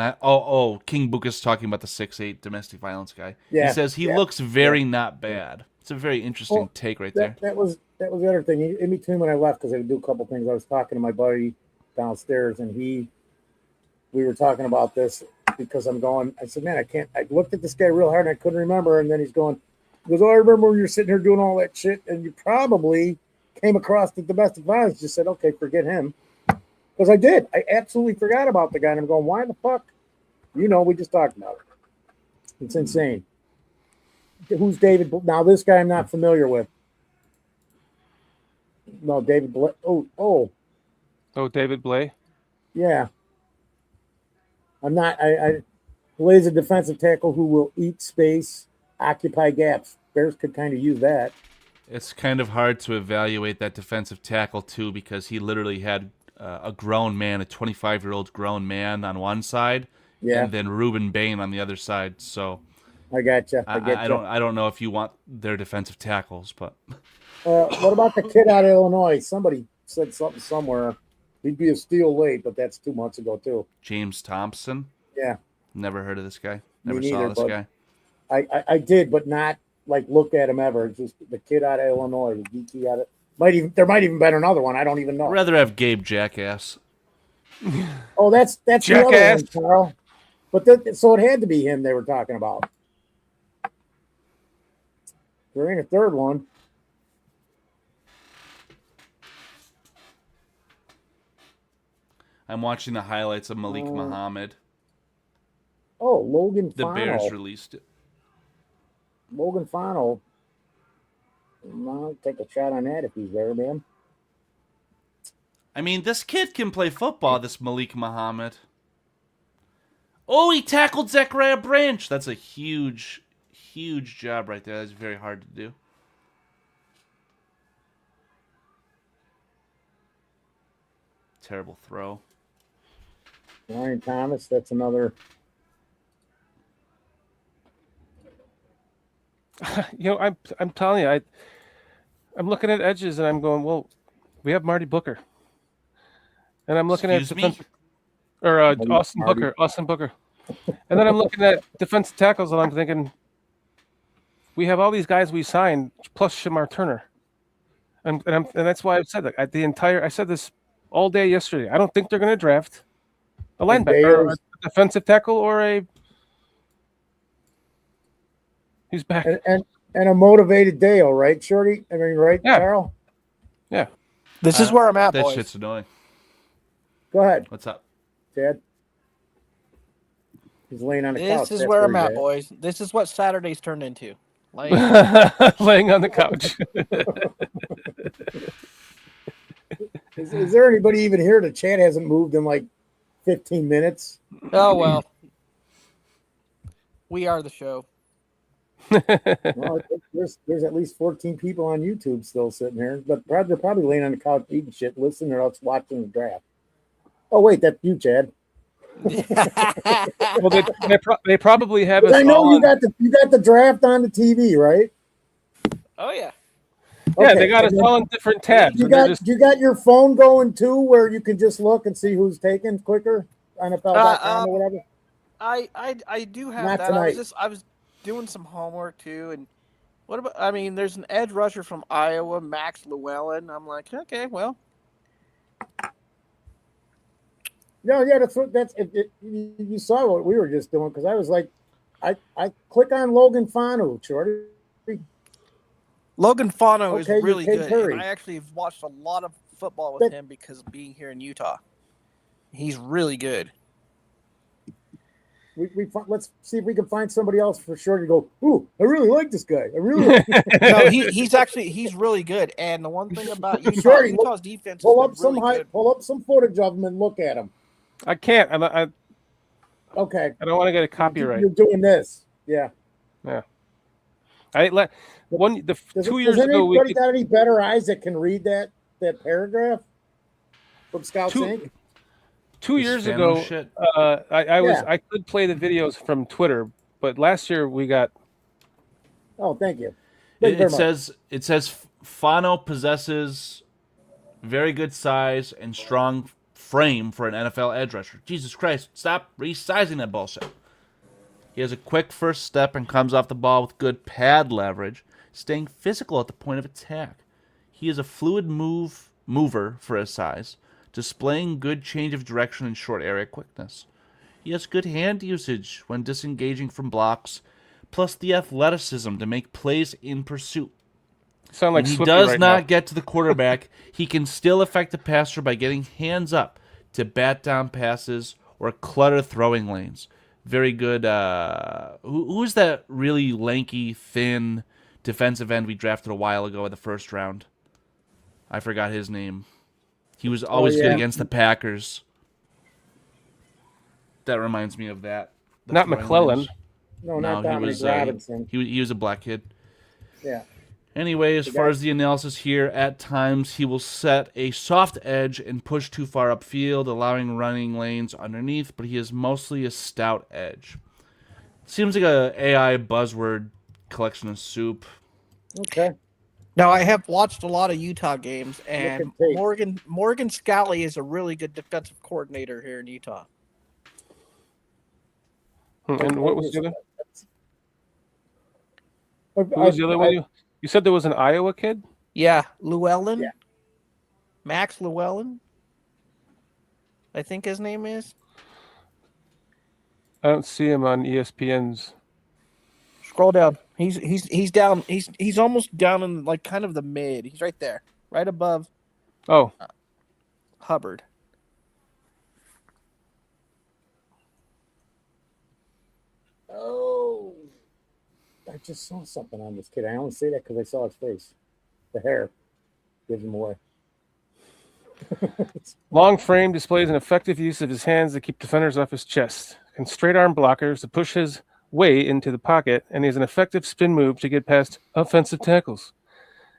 King Buka's talking about the 6'8" domestic violence guy. Yeah, he says he looks very not bad. It's a very interesting take right there. That was the other thing. In between when I left, because I would do a couple things, I was talking to my buddy downstairs, and we were talking about this because I said, man, I looked at this guy real hard and I couldn't remember. And then he goes, I remember when you're sitting here doing all that shit and you probably came across the domestic violence. Just said, okay, forget him. Because I did. I absolutely forgot about the guy. And I'm going, why the fuck? We just talked about it. It's insane. Who's David? Now, this guy I'm not familiar with. No, David. Oh, David Blay? Yeah. I'm not. Blay's a defensive tackle who will eat space, occupy gaps. Bears could kind of use that. It's kind of hard to evaluate that defensive tackle, too, because he literally had a grown man, a 25-year-old grown man on one side, and then Reuben Bain on the other side. So I got you. I don't know if you want their defensive tackles, but what about the kid out of Illinois? Somebody said something somewhere. He'd be a steal late, but that's 2 months ago too. James Thompson. Yeah. Never heard of this guy. Never saw this guy. I did, but not like looked at him ever. Just the kid out of Illinois, the geeky out of. There might even been another one. I don't even know. I'd rather have Gabe Jackass. Oh, that's Jackass. The other one, Carl. But so it had to be him they were talking about. There ain't a third one. I'm watching the highlights of Malik Muhammad. Oh, Logan The Fano. Bears released it. Logan Fano. I'll take a shot on that if he's there, man. I mean, this kid can play football, this Malik Muhammad. Oh, he tackled Zechariah Branch. That's a huge, huge job right there. That's very hard to do. Terrible throw. Ryan Thomas, that's another. I'm telling you, I'm looking at edges and I'm going, well, we have Marty Booker, and I'm looking at defensive, Austin Booker, and then I'm looking at defensive tackles and I'm thinking, we have all these guys we signed plus Shamar Turner, and that's why I've said that I said this all day yesterday. I don't think they're going to draft a linebacker, or a defensive tackle, or a He's back. And a motivated Dale, right, Shorty? I mean, right, Yeah. Carl? Yeah. This is where I'm at, That boys. shit's annoying. Go ahead, What's up? Chad. He's laying on the couch. This is That's where I'm he's at, boys. This is what Saturday's turned into. Like, Laying on the couch. Is there anybody even here? The chat hasn't moved in like 15 minutes. oh well. We are the show. Well, there's at least 14 people on YouTube still sitting here, but they're probably laying on the couch eating shit, listening or else watching the draft. Oh wait, that's you, Chad. Well, they probably have us. I know all you on- got the draft on the TV, right? Oh yeah. Yeah, Okay, they got us and then all on different tabs. You and they're got you got your phone going too, where you can just look and see who's taken quicker, NFL.com or whatever. I do have Not that. tonight. I was doing some homework too, and what about? I mean, there's an edge rusher from Iowa, Max Llewellyn. I'm like, okay, well, No, yeah, you saw what we were just doing because I was like, I click on Logan Fanu, Shorty. Logan Fano Okay, is really you're good. Ted Curry. And I actually have watched a lot of football with him because of being here in Utah. He's really good. Let's see if we can find somebody else for sure to go. Ooh, I really like this guy. I really. No, he's really good. And the one thing about Utah, Shorty, Utah's defense pull is up some really good. pull up some footage of him and look at him. I can't. Okay. I don't want to get a copyright. You're doing this, yeah. Yeah. Two years Does ago, anybody got any better eyes that can read that paragraph from Scouts Inc.? 2 This years Fano ago, shit. I could play the videos from Twitter, but last year we got. Oh, thank you. Thank you very much. It says Fano possesses very good size and strong frame for an NFL edge rusher. Jesus Christ, stop resizing that bullshit. He has a quick first step and comes off the ball with good pad leverage, staying physical at the point of attack. He is a fluid mover for his size, displaying good change of direction and short area quickness. He has good hand usage when disengaging from blocks, plus the athleticism to make plays in pursuit. Sound like when he Swifty does right not now. get to the quarterback, he can still affect the passer by getting hands up to bat down passes or clutter throwing lanes. Very good. Who's that really lanky, thin defensive end we drafted a while ago in the first round? I forgot his name. He was always good against the Packers. That reminds me of that. Not McClellan. No, not he Dominic was Robinson. he was a black kid. Yeah. Anyway, as far as the analysis here, at times he will set a soft edge and push too far upfield, allowing running lanes underneath, but he is mostly a stout edge. Seems like a AI buzzword collection of soup. Okay. Now, I have watched a lot of Utah games, and Look at tape. Morgan Scalley is a really good defensive coordinator here in Utah. And what was the other? Who was the other one? You said there was an Iowa kid? Yeah, Llewellyn. Yeah. Max Llewellyn. I think his name is. I don't see him on ESPN's. Scroll down. He's down. He's almost down in like kind of the mid. He's right there, right above. Oh, Hubbard. Oh, I just saw something on this kid. I only say that because I saw his face. The hair gives him away. long frame displays an effective use of his hands to keep defenders off his chest. Can straight arm blockers to push his way into the pocket, and he has an effective spin move to get past offensive tackles.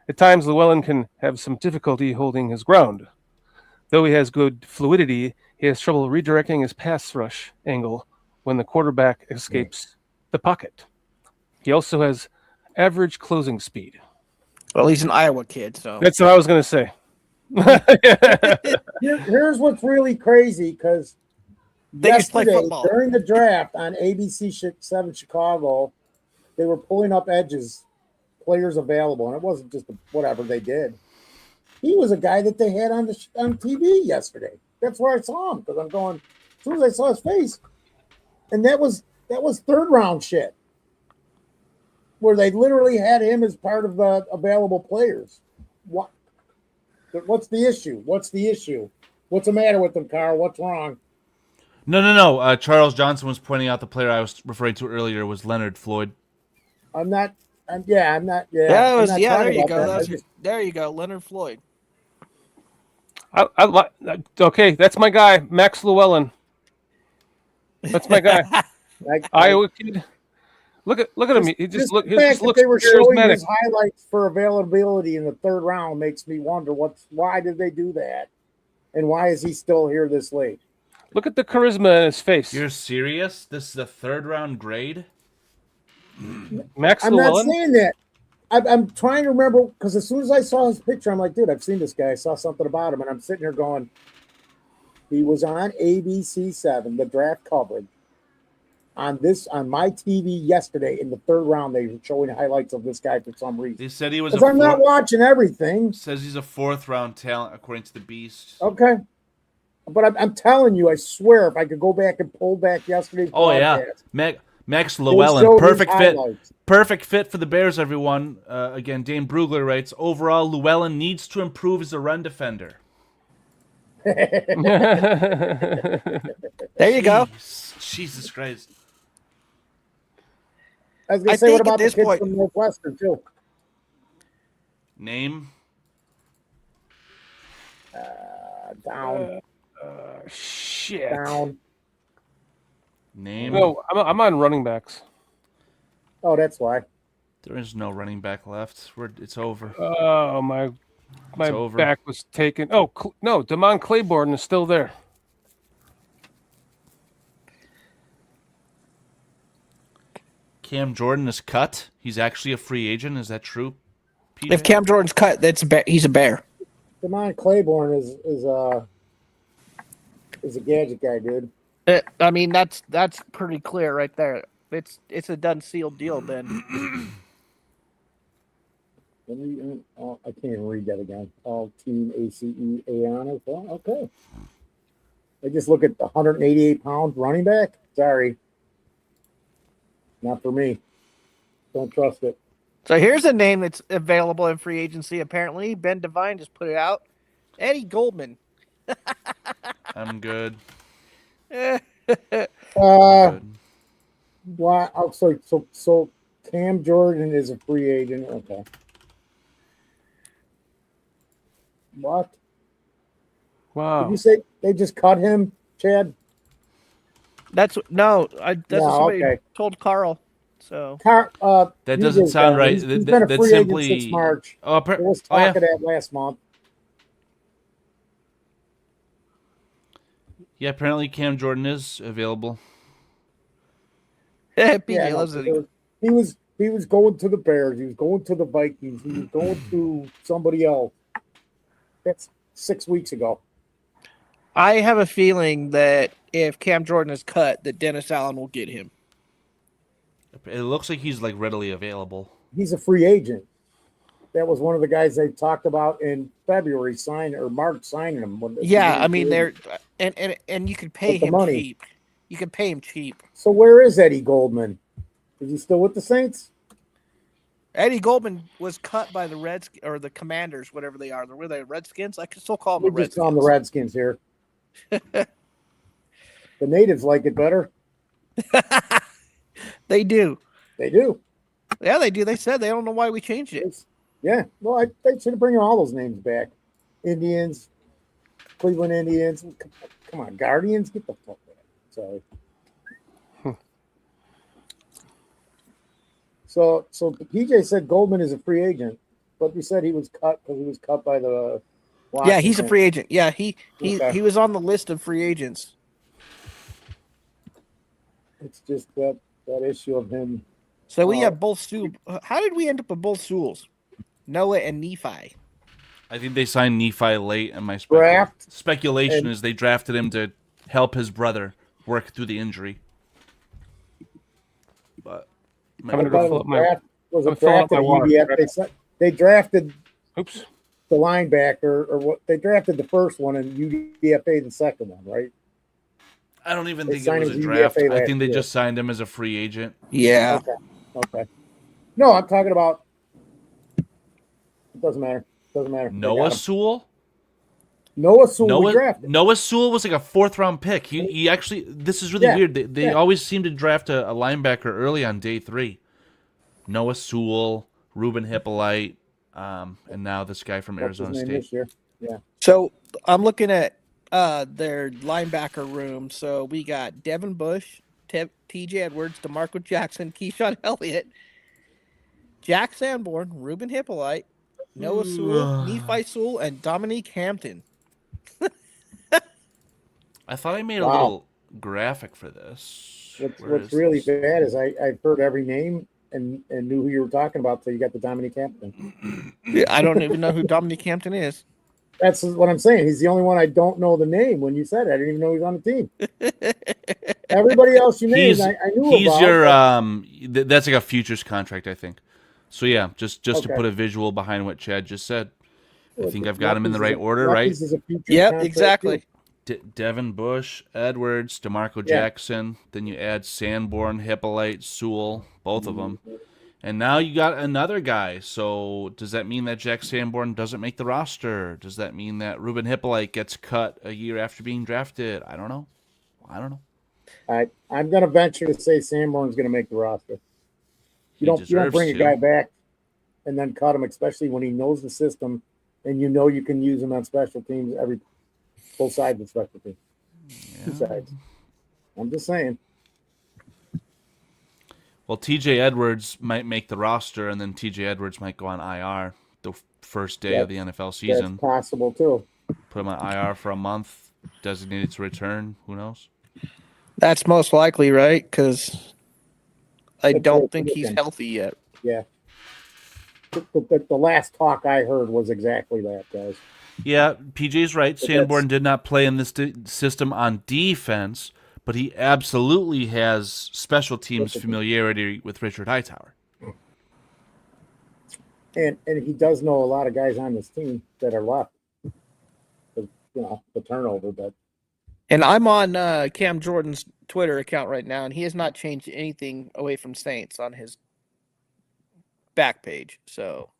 At times, Llewellyn can have some difficulty holding his ground. Though he has good fluidity, he has trouble redirecting his pass rush angle when the quarterback escapes the pocket. He also has average closing speed. Well, he's an Iowa kid, so That's what I was going to say. Here's what's really crazy because they just play yesterday football. during the draft on ABC 7 Chicago, they were pulling up edges, players available, and it wasn't just whatever they did. He was a guy that they had on TV yesterday. That's where I saw him because I'm going. As soon as I saw his face, and that was third round shit. where they literally had him as part of the available players. What? What's the issue? What's the issue? What's the matter with them, Carl? What's wrong? No. Charles Johnson was pointing out the player I was referring to earlier was Leonard Floyd. I'm not. Yeah, I'm not. Yeah, Yeah, I'm not there you about go. that. There you go, Leonard Floyd. Okay, that's my guy, Max Llewellyn. That's my guy. Iowa kid. Look at him. He just looks they were showing charismatic. his highlights for availability in the third round makes me wonder why did they do that, and why is he still here this late? Look at the charisma in his face. You're serious? This is a third-round grade? Max I'm Llewellyn? not saying that. I'm trying to remember because as soon as I saw his picture, I'm like, dude, I've seen this guy. I saw something about him, and I'm sitting here going, he was on ABC7, the draft coverage, on my TV yesterday in the third round. They were showing highlights of this guy for some reason. They said he was. I'm not watching everything. Says he's a fourth-round talent according to the Beast. Okay, but I'm telling you, I swear, if I could go back and pull back yesterday's broadcast, Max Llewellyn, perfect fit. Highlights. Perfect fit for the Bears, everyone. Again, Dane Brugler writes, overall, Llewellyn needs to improve as a run defender. There you go. Jesus Christ. I was going to say, what about the kid from Northwestern, too? Name? Down. Shit. Down. Name? No, I'm on running backs. Oh, that's why. There is no running back left. It's over. Oh, my back was taken. Oh, no, Damon Claiborne is still there. Cam Jordan is cut. He's actually a free agent. Is that true, PJ? If Cam Jordan's cut, he's a Bear. Damon Claiborne is a gadget guy, dude. I mean, that's pretty clear right there. It's a done sealed deal, Ben. I can't even read that again. All team ACE honors. Well, okay. I just look at the 188-pound running back. Sorry. Not for me. Don't trust it. So here's a name that's available in free agency, apparently. Ben Devine just put it out. Eddie Goldman. I'm good. Why? Oh, so Cam Jordan is a free agent. Okay. What? Wow. Did you say they just cut him, Chad? That's what somebody okay. told Carl. So that doesn't sound right. He's been a that's free simply agent since March. Oh, there was talk of that last month. Yeah, apparently Cam Jordan is available. PJ loves it. He was going to the Bears. He was going to the Vikings. He was going to somebody else. That's 6 weeks ago. I have a feeling that if Cam Jordan is cut, that Dennis Allen will get him. It looks like he's like readily available. He's a free agent. That was one of the guys they talked about in February March signing him. Yeah, I mean they're and you could pay him cheap. You can pay him cheap. So where is Eddie Goldman? Is he still with the Saints? Eddie Goldman was cut by the the Commanders, whatever they are. Were they Redskins? I can still call them the Redskins. Just call them the Redskins here. The natives like it better. They do. They do. Yeah, they do. They said they don't know why we changed it. Yeah. Well, they should bring all those names back. Indians, Cleveland Indians. Come on, Guardians. Get the fuck out. Sorry. So PJ said Goldman is a free agent, but we said he was cut because he was cut by the Washington. Yeah, he's a free agent. Yeah, he was on the list of free agents. It's just that issue of him. So we have both Sewell. How did we end up with both Sewells? Noah and Nephi. I think they signed Nephi late, and my speculation is they drafted him to help his brother work through the injury. But I'm going to go fill up my water. They drafted the linebacker, or what? They drafted the first one and UDFA the second one, right? I don't even think it was a draft. I think they just signed him as a free agent. Yeah. Okay. No, I'm talking about. It doesn't matter. Doesn't matter. Noah Sewell. Noah Sewell we drafted. Noah Sewell was like a 4th-round pick. He actually. This is really weird. They always seem to draft a linebacker early on day 3. Noah Sewell, Ruben Hippolyte, and now this guy from Arizona State. This year. Yeah. So I'm looking at their linebacker room. So we got Devin Bush, T.J. Edwards, DeMarco Jackson, Keyshawn Elliott, Jack Sanborn, Ruben Hippolyte, Noah Sewell, Nephi Sewell, and Dominique Hampton. I thought I made a little graphic for this. What's really bad is I've heard every name and knew who you were talking about till you got the Dominique Hampton. I don't even know who Dominique Hampton is. That's what I'm saying. He's the only one I don't know the name. When you said it, I didn't even know he was on the team. Everybody else you named, I knew about. He's your that's like a futures contract, I think. So yeah, just to put a visual behind what Chad just said. I think I've got him in the right order, right? Yep, exactly. Devin Bush, Edwards, DeMarco Jackson. Then you add Sanborn, Hippolyte, Sewell, both of them. And now you got another guy. So does that mean that Jack Sanborn doesn't make the roster? Does that mean that Ruben Hippolyte gets cut a year after being drafted? I don't know. I'm going to venture to say Sanborn's going to make the roster. You don't bring a guy back and then cut him, especially when he knows the system and you know you can use him on special teams, both sides of special teams. Yeah. 2 sides. I'm just saying. Well, T.J. Edwards might make the roster, and then T.J. Edwards might go on IR the first day of the NFL season. That's possible, too. Put him on IR for a month, designated to return. Who knows? That's most likely, right? Because I don't think he's healthy yet. Yeah. The last talk I heard was exactly that, guys. Yeah, PJ's right. Sanborn did not play in this system on defense, but he absolutely has special teams familiarity with Richard Hightower. And he does know a lot of guys on this team that are left. The turnover, but. And I'm on Cam Jordan's Twitter account right now, and he has not changed anything away from Saints on his back page. So.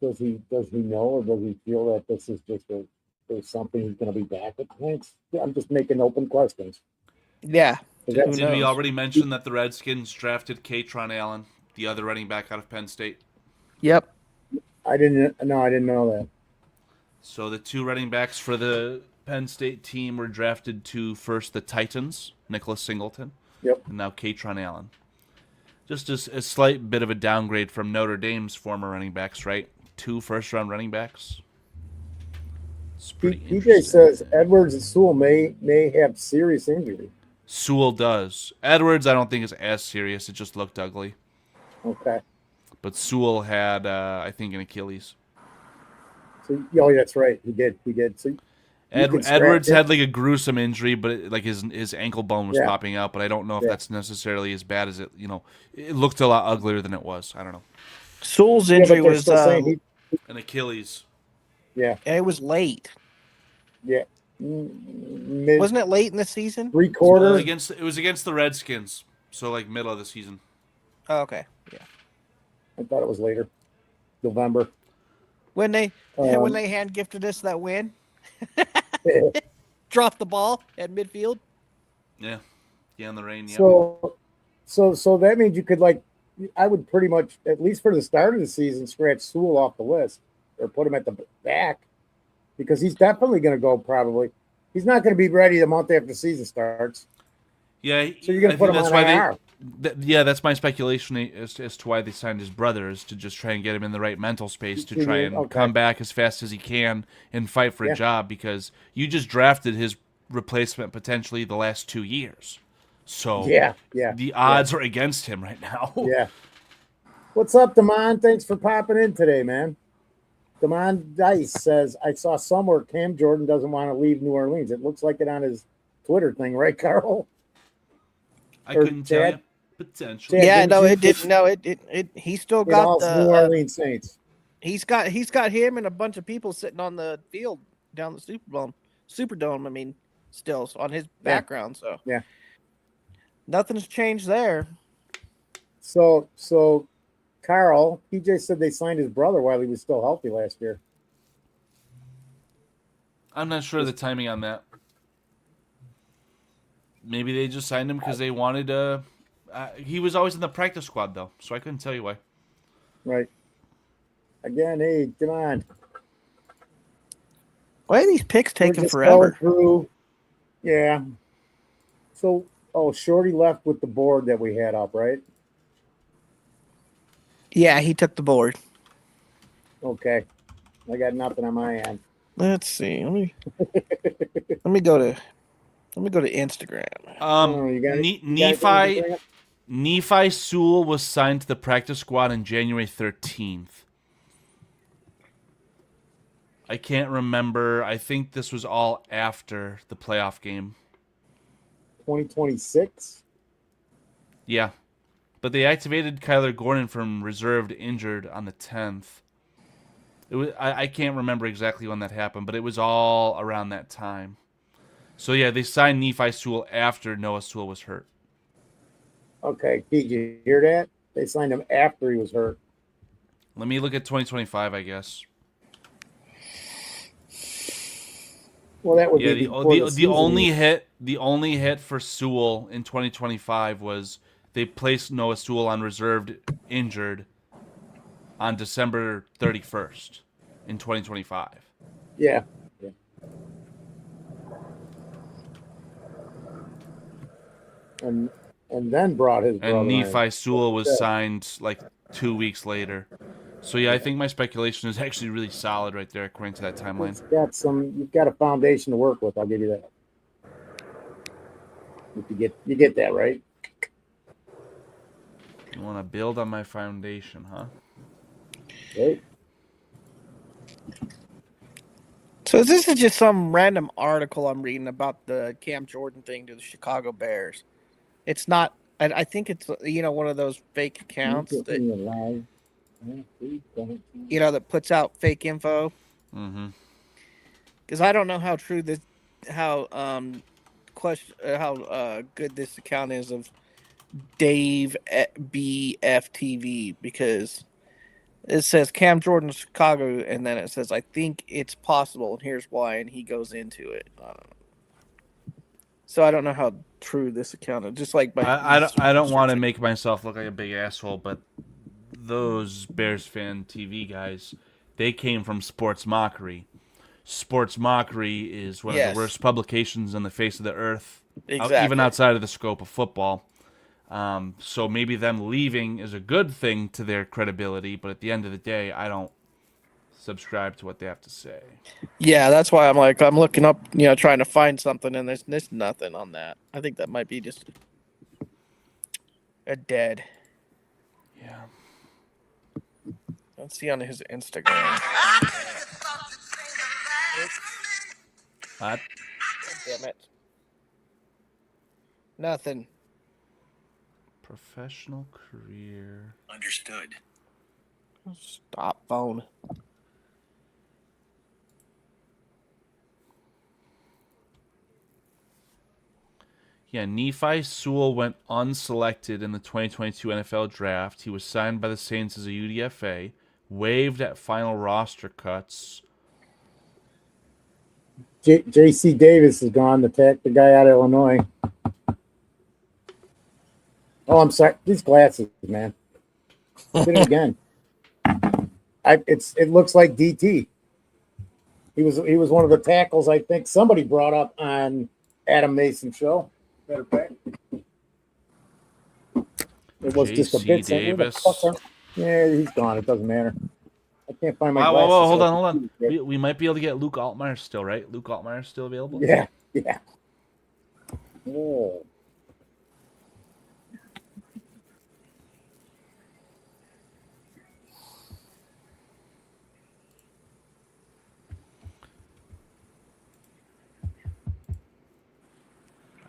Does he know, or does he feel that this is just there's something he's going to be back at Saints? I'm just making open questions. Yeah. Did we already mention that the Redskins drafted Katron Allen, the other running back out of Penn State? Yep. I didn't know that. So the 2 running backs for the Penn State team were drafted to first the Titans, Nicholas Singleton. Yep. And now Katron Allen. Just a slight bit of a downgrade from Notre Dame's former running backs, right? 2 first-round running backs. It's pretty interesting. DJ says Edwards and Sewell may have serious injury. Sewell does. Edwards, I don't think is as serious. It just looked ugly. Okay. But Sewell had, I think, an Achilles. So, that's right. He did. So Edwards had like a gruesome injury, but his ankle bone was popping out. But I don't know if that's necessarily as bad as it. It looked a lot uglier than it was. I don't know. Sewell's injury was an Achilles. Yeah, and it was late. Yeah, wasn't it late in the season? 3/4. It was against the Redskins, so like middle of the season. Oh, okay, yeah. I thought it was later, November. When they hand gifted us that win. Drop the ball at midfield. Yeah, in the rain. Yeah. So that means you could I would pretty much, at least for the start of the season, scratch Sewell off the list or put him at the back because he's definitely going to go. Probably he's not going to be ready the month after the season starts. Yeah, so you're going to put him on IR. That's my speculation as to why they signed his brother, is to just try and get him in the right mental space to try and come back as fast as he can and fight for a job, because you just drafted his replacement potentially the last 2 years. So the odds are against him right now. Yeah. What's up, Damon? Thanks for popping in today, man. Damon Dice says, I saw somewhere Cam Jordan doesn't want to leave New Orleans. It looks like it on his Twitter thing, right, Carl? I couldn't tell you. Potentially. Yeah, no, it didn't. No, it. He still got the New Orleans Saints. He's got him and a bunch of people sitting on the field down the Superdome. Superdome. I mean, still on his background. So Yeah. nothing's changed there. So Carl, PJ said they signed his brother while he was still healthy last year. I'm not sure of the timing on that. Maybe they just signed him because they wanted he was always in the practice squad, though, so I couldn't tell you why. Right. Again, hey, come on. Why are these picks We're taking just forever? going through. Yeah. So, Shorty left with the board that we had up, right? Yeah, he took the board. Okay. I got nothing on my end. Let's see. Let me go to Instagram. Nephi Sewell was signed to the practice squad on January 13th. I can't remember. I think this was all after the playoff game. 2026? Yeah. But they activated Kyler Gordon from reserved injured on the 10th. I can't remember exactly when that happened, but it was all around that time. So, yeah, they signed Nephi Sewell after Noah Sewell was hurt. Okay, did you hear that? They signed him after he was hurt. Let me look at 2025, I guess. Well, that would be the only hit for Sewell in 2025 was they placed Noah Sewell on reserved injured on December 31st in 2025. Yeah. And then brought his brother. And Nephi Sewell was signed like 2 weeks later. So yeah, I think my speculation is actually really solid right there according to that timeline. You've got a foundation to work with, I'll give you that. If you get that right. You want to build on my foundation, huh? Right. So this is just some random article I'm reading about the Cam Jordan thing to the Chicago Bears. It's not. I think it's one of those fake accounts that that puts out fake info. Mm-hmm. Because I don't know how true this, how good this account is of Dave BFTV, because it says Cam Jordan Chicago, and then it says I think it's possible, and here's why, and he goes into it. So I don't know how true this account is. Just like I don't want to make myself look like a big asshole, but those Bears fan TV guys, they came from Sports Mockery. Sports Mockery is one of the worst publications on the face of the earth, even outside of the scope of football. So maybe them leaving is a good thing to their credibility, but at the end of the day, I don't subscribe to what they have to say. Yeah, that's why I'm looking up, trying to find something, and there's nothing on that. I think that might be just a dead. Yeah. Let's see on his Instagram. What? Damn it. Nothing. Professional career. Understood. Stop phone. Yeah, Nephi Sewell went unselected in the 2022 NFL Draft. He was signed by the Saints as a UDFA, waived at final roster cuts. J.C. Davis is gone, the guy out of Illinois. Oh, I'm sorry. These glasses, man. Did it again. It looks like DT. He was one of the tackles I think somebody brought up on Adam Mason's show. Matter of fact, it was just a bit. Davis. Yeah, he's gone. It doesn't matter. I can't find my glasses. Whoa, hold on. We might be able to get Luke Altmaier still, right? Luke Altmaier still available? Yeah. Oh.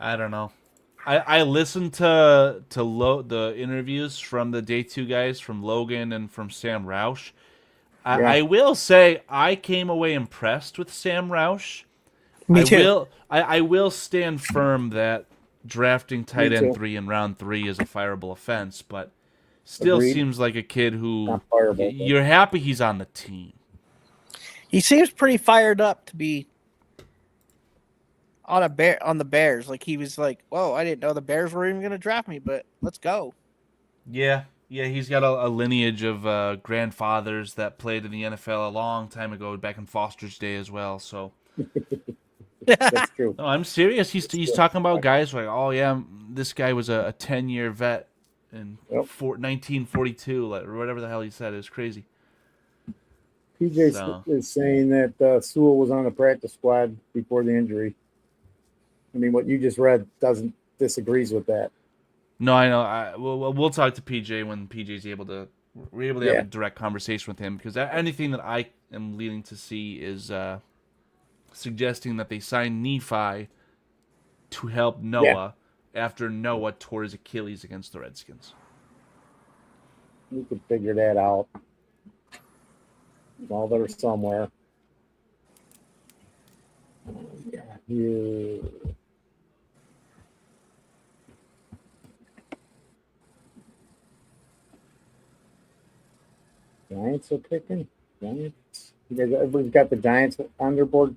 I don't know. I listened to the interviews from the Day 2 guys, from Logan and from Sam Roush. I will say I came away impressed with Sam Roush. Me too. I will stand firm that drafting tight Me end too. 3 in round 3 is a fireable offense, but still Agreed. seems like a kid who Not fireable, but- you're happy he's on the team. He seems pretty fired up to be on the Bears. Like he was like, "Whoa, I didn't know the Bears were even going to draft me, but let's go." Yeah, he's got a lineage of grandfathers that played in the NFL a long time ago, back in Foster's day as well. So That's true. no, I'm serious. He's talking about guys like, oh yeah, this guy was a 10-year vet in 1942, like, or whatever the hell he said. It was crazy. PJ So. is saying that Sewell was on the practice squad before the injury. I mean, what you just read disagrees with that. No, I know. We'll talk to PJ when PJ's able to. We're able to have a direct conversation with him, because anything that I am leading to see is suggesting that they signed Nephi to help Noah after Noah tore his Achilles against the Redskins. We could figure that out. It's all there somewhere. Yeah. Giants are picking. Giants. Everybody's got the Giants on their board.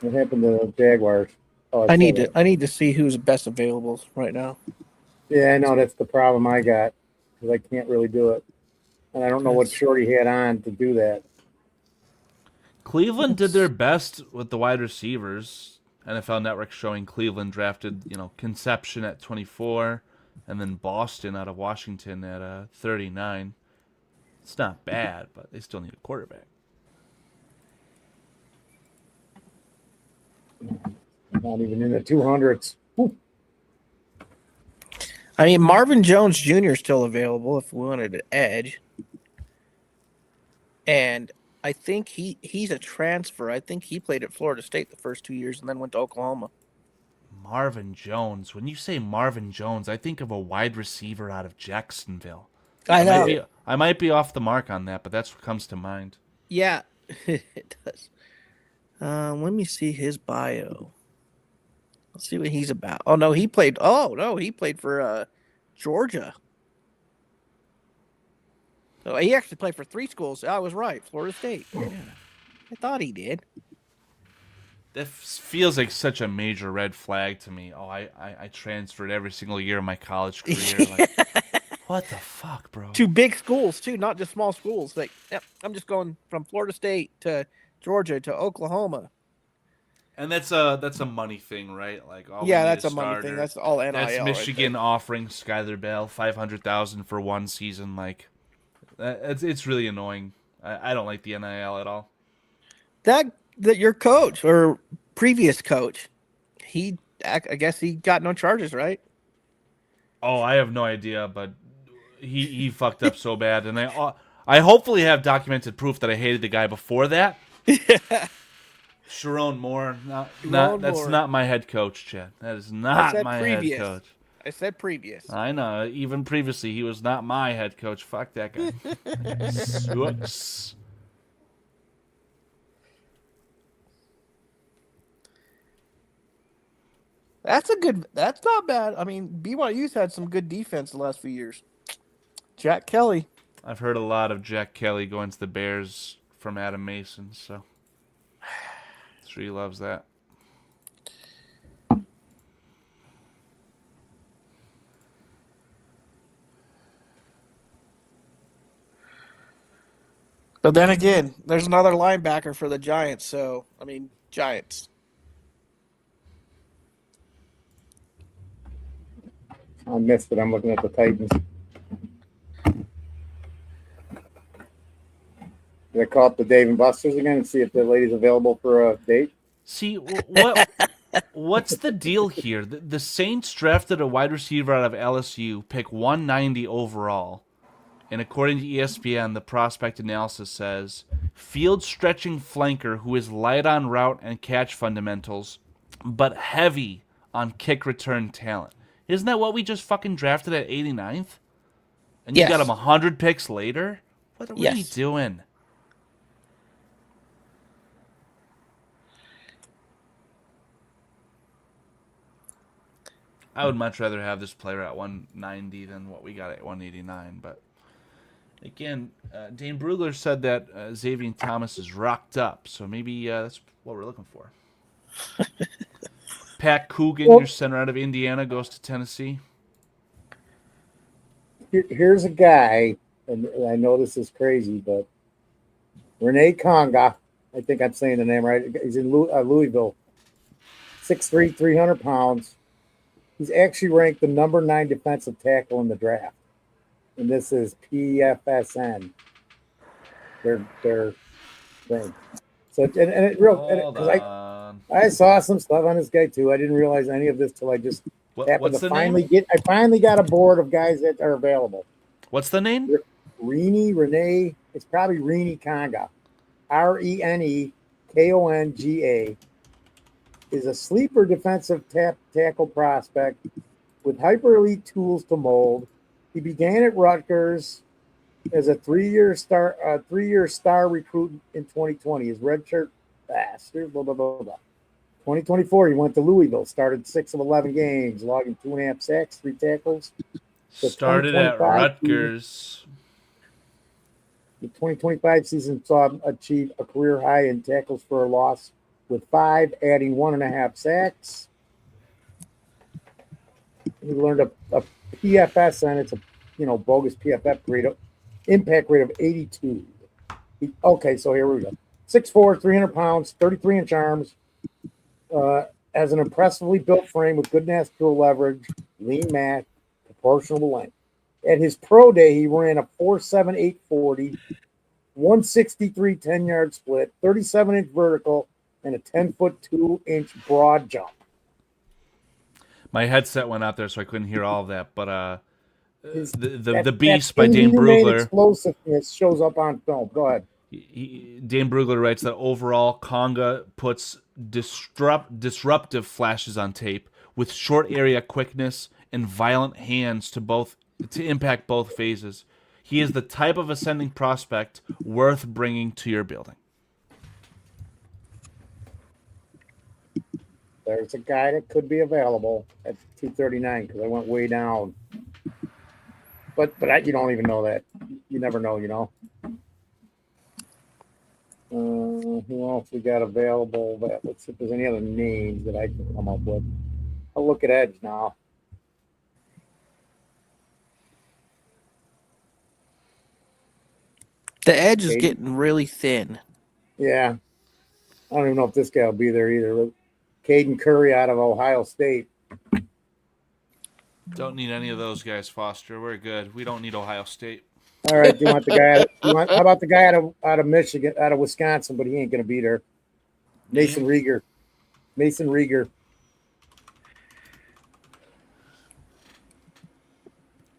What happened to the Jaguars? Oh, I need to see who's best available right now. Yeah, I know that's the problem I got, because I can't really do it, and I don't know what Shorty had on to do that. Cleveland did their best with the wide receivers. NFL Network showing Cleveland drafted, Conception at 24, and then Boston out of Washington at 39. It's not bad, but they still need a quarterback. Not even in the 200s. Whew. I mean, Marvin Jones Jr. is still available if we wanted an edge. And I think he's a transfer. I think he played at Florida State the first 2 years and then went to Oklahoma. Marvin Jones. When you say Marvin Jones, I think of a wide receiver out of Jacksonville. I know. I might be off the mark on that, but that's what comes to mind. Yeah, it does. Let me see his bio. Let's see what he's about. Oh no, he played for Georgia. So he actually played for 3 schools. I was right, Florida State. Yeah. I thought he did. That feels like such a major red flag to me. Oh, I transferred every single year of my college career. Like, what the fuck, bro? 2 big schools too, not just small schools. Like, yep, I'm just going from Florida State to Georgia to Oklahoma. And that's a money thing, right? Like, that's a money thing. That's all NIL. That's Michigan offering Skyler Bell $500,000 for 1 season. Like, it's really annoying. I don't like the NIL at all. That your coach or previous coach, I guess he got no charges, right? Oh, I have no idea, but he fucked up so bad, and I hopefully have documented proof that I hated the guy before that. Sharon Moore, that's not my head coach, Chad. That is not my head coach. I said previous. I know. Even previously, he was not my head coach. Fuck that guy. Sucks. That's not bad. I mean, BYU's had some good defense the last few years. Jack Kelly. I've heard a lot of Jack Kelly going to the Bears from Adam Mason, so sure he loves that. But then again, there's another linebacker for the Giants, so I mean, Giants. I missed it. I'm looking at the Titans. Did I call up the Dave and Buster's again and see if the lady's available for a date? See, what's the deal here? The Saints drafted a wide receiver out of LSU, pick 190 overall. And according to ESPN, the prospect analysis says, field stretching flanker who is light on route and catch fundamentals, but heavy on kick return talent. Isn't that what we just fucking drafted at 89th? And you got him 100 picks later? What are you doing? I would much rather have this player at 190 than what we got at 189. But again, Dane Brugler said that Xavier Thomas is rocked up, so maybe that's what we're looking for. Pat Coogan, your center out of Indiana, goes to Tennessee. Here's a guy, and I know this is crazy, but Rene Conga, I think I'm saying the name right. He's in Louisville. 6'3", 300 pounds. He's actually ranked the number 9 defensive tackle in the draft. And this is PFSN. Their thing. So I saw some stuff on this guy too. I didn't realize any of this till I just happened to finally name? I finally got a board of guys that are available. What's the name? Renee. It's probably Rene Conga. RENEKONGA is a sleeper defensive tackle prospect with hyper elite tools to mold. He began at Rutgers as a three-year star recruit in 2020. His redshirt bastard. 2024, he went to Louisville. Started 6 of 11 games, logging 2.5 sacks, 3 tackles. Started at Rutgers. The 2025 season saw him achieve a career high in tackles for a loss with 5, adding 1.5 sacks. He learned a PFS, and it's a bogus PFF grade, impact rate of 82. Okay, so here we go. 6'4", 300 pounds, 33-inch arms, has an impressively built frame with good natural leverage, lean mass, proportional length. At his pro day, he ran a 4.7 840, 163 10-yard split, 37-inch vertical, and a 10-foot 2-inch broad jump. My headset went out there, so I couldn't hear all of that. But the Beast that by Dane Brugler. Explosiveness shows up on film. Go ahead. Dane Brugler writes that overall, Conga puts disruptive flashes on tape with short area quickness and violent hands to impact both phases. He is the type of ascending prospect worth bringing to your building. There's a guy that could be available at 239 because I went way down. But you don't even know that. You never know, Who else we got available? Let's see if there's any other names that I can come up with. I'll look at Edge now. The edge is getting really thin. Yeah. I don't even know if this guy will be there either. Caden Curry out of Ohio State. Don't need any of those guys, Foster. We're good. We don't need Ohio State. All right. Do you want the guy? How about the guy out of Michigan, out of Wisconsin? But he ain't going to be there. Mason Rieger.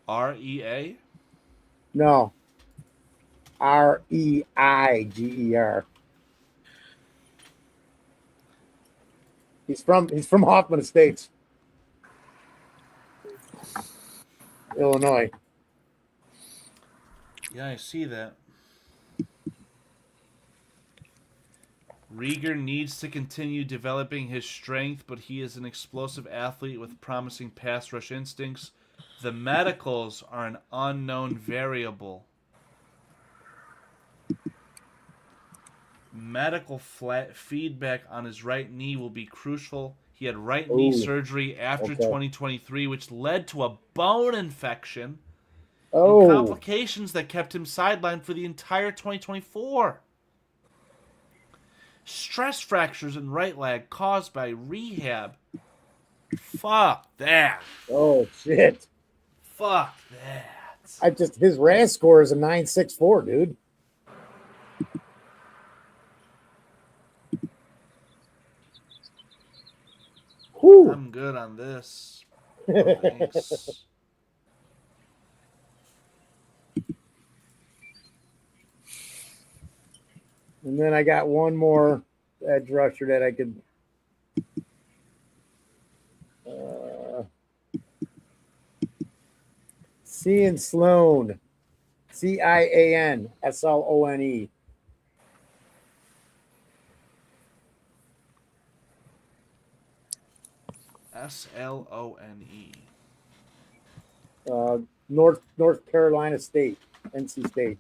REA? No. REIGER. He's from Hoffman Estates, Illinois. Yeah, I see that. Rieger needs to continue developing his strength, but he is an explosive athlete with promising pass rush instincts. The medicals are an unknown variable. Medical feedback on his right knee will be crucial. He had right knee surgery after 2023, which led to a bone infection and complications that kept him sidelined for the entire 2024. Stress fractures in right leg caused by rehab. Fuck that. Oh, shit. Fuck that. His RAS score is a 964, dude. Whew. I'm good on this. Thanks. And then I got one more edge rusher that I could. Cian Sloan. CIAN SLONE. Slone. North Carolina State, NC State.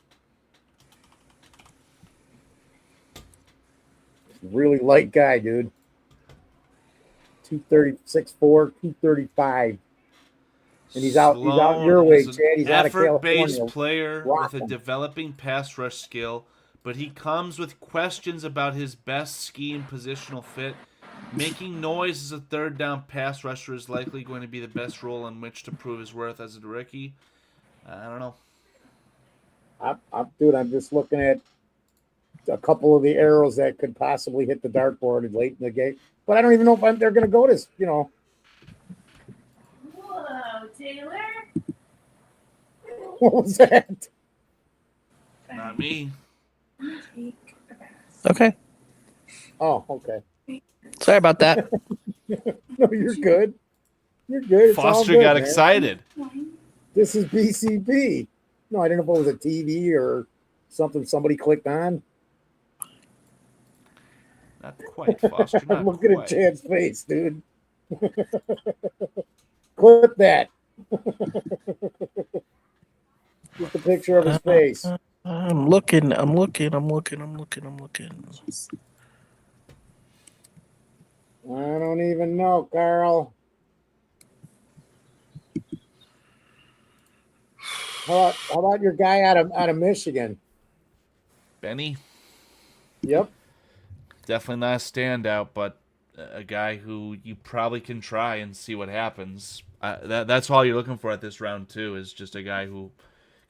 Really light guy, dude. 236'4", 235. And he's out your way, Chad. He's out of Effort-based California. player Rock with a him. developing pass rush skill, but he comes with questions about his best scheme positional fit. Making noise as a third down pass rusher is likely going to be the best role in which to prove his worth as a rookie. I don't know. I'm just looking at a couple of the arrows that could possibly hit the dartboard late in the game. But I don't even know if they're going to go to, Whoa, Taylor. What was that? Not me. Okay. Oh, okay. Sorry about that. No, you're good. You're good. It's all Foster good, got man. excited. This is BCP. No, I didn't know if it was a TV or something somebody clicked on. Not quite, Foster. Not I'm looking quite. at Chad's face, dude. Clip that. Just a picture of his face. I'm looking. I don't even know, Carl. How about your guy out of Michigan? Benny? Yep. Definitely not a standout, but a guy who you probably can try and see what happens. That's all you're looking for at this round, too, is just a guy who...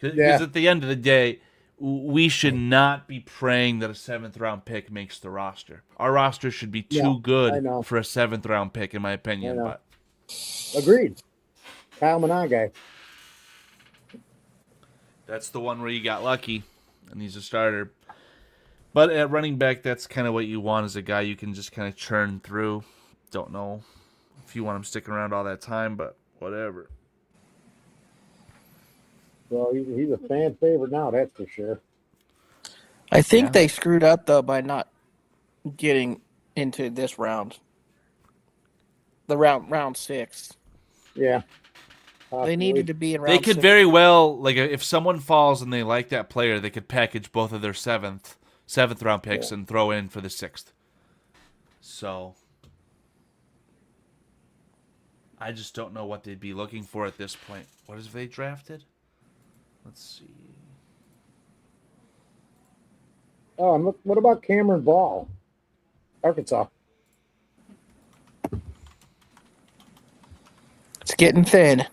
Because at the end of the day, we should not be praying that a 7th-round pick makes the roster. Our roster should be too good for a 7th-round pick, in my opinion. But Agreed. Kyle Manon guy. that's the one where you got lucky, and he's a starter. But at running back, that's kind of what you want as a guy you can just kind of churn through. Don't know if you want him sticking around all that time, but whatever. Well, he's a fan favorite now, that's for sure. I think they screwed up though by not getting into this round. The round 6. Yeah. They needed to be in round They could 6. very well, like, if someone falls and they like that player, they could package both of their 7th round picks and throw in for the 6th. So I just don't know what they'd be looking for at this point. What have they drafted? Let's see. Oh, and look, what about Cameron Ball? Arkansas. It's getting thin.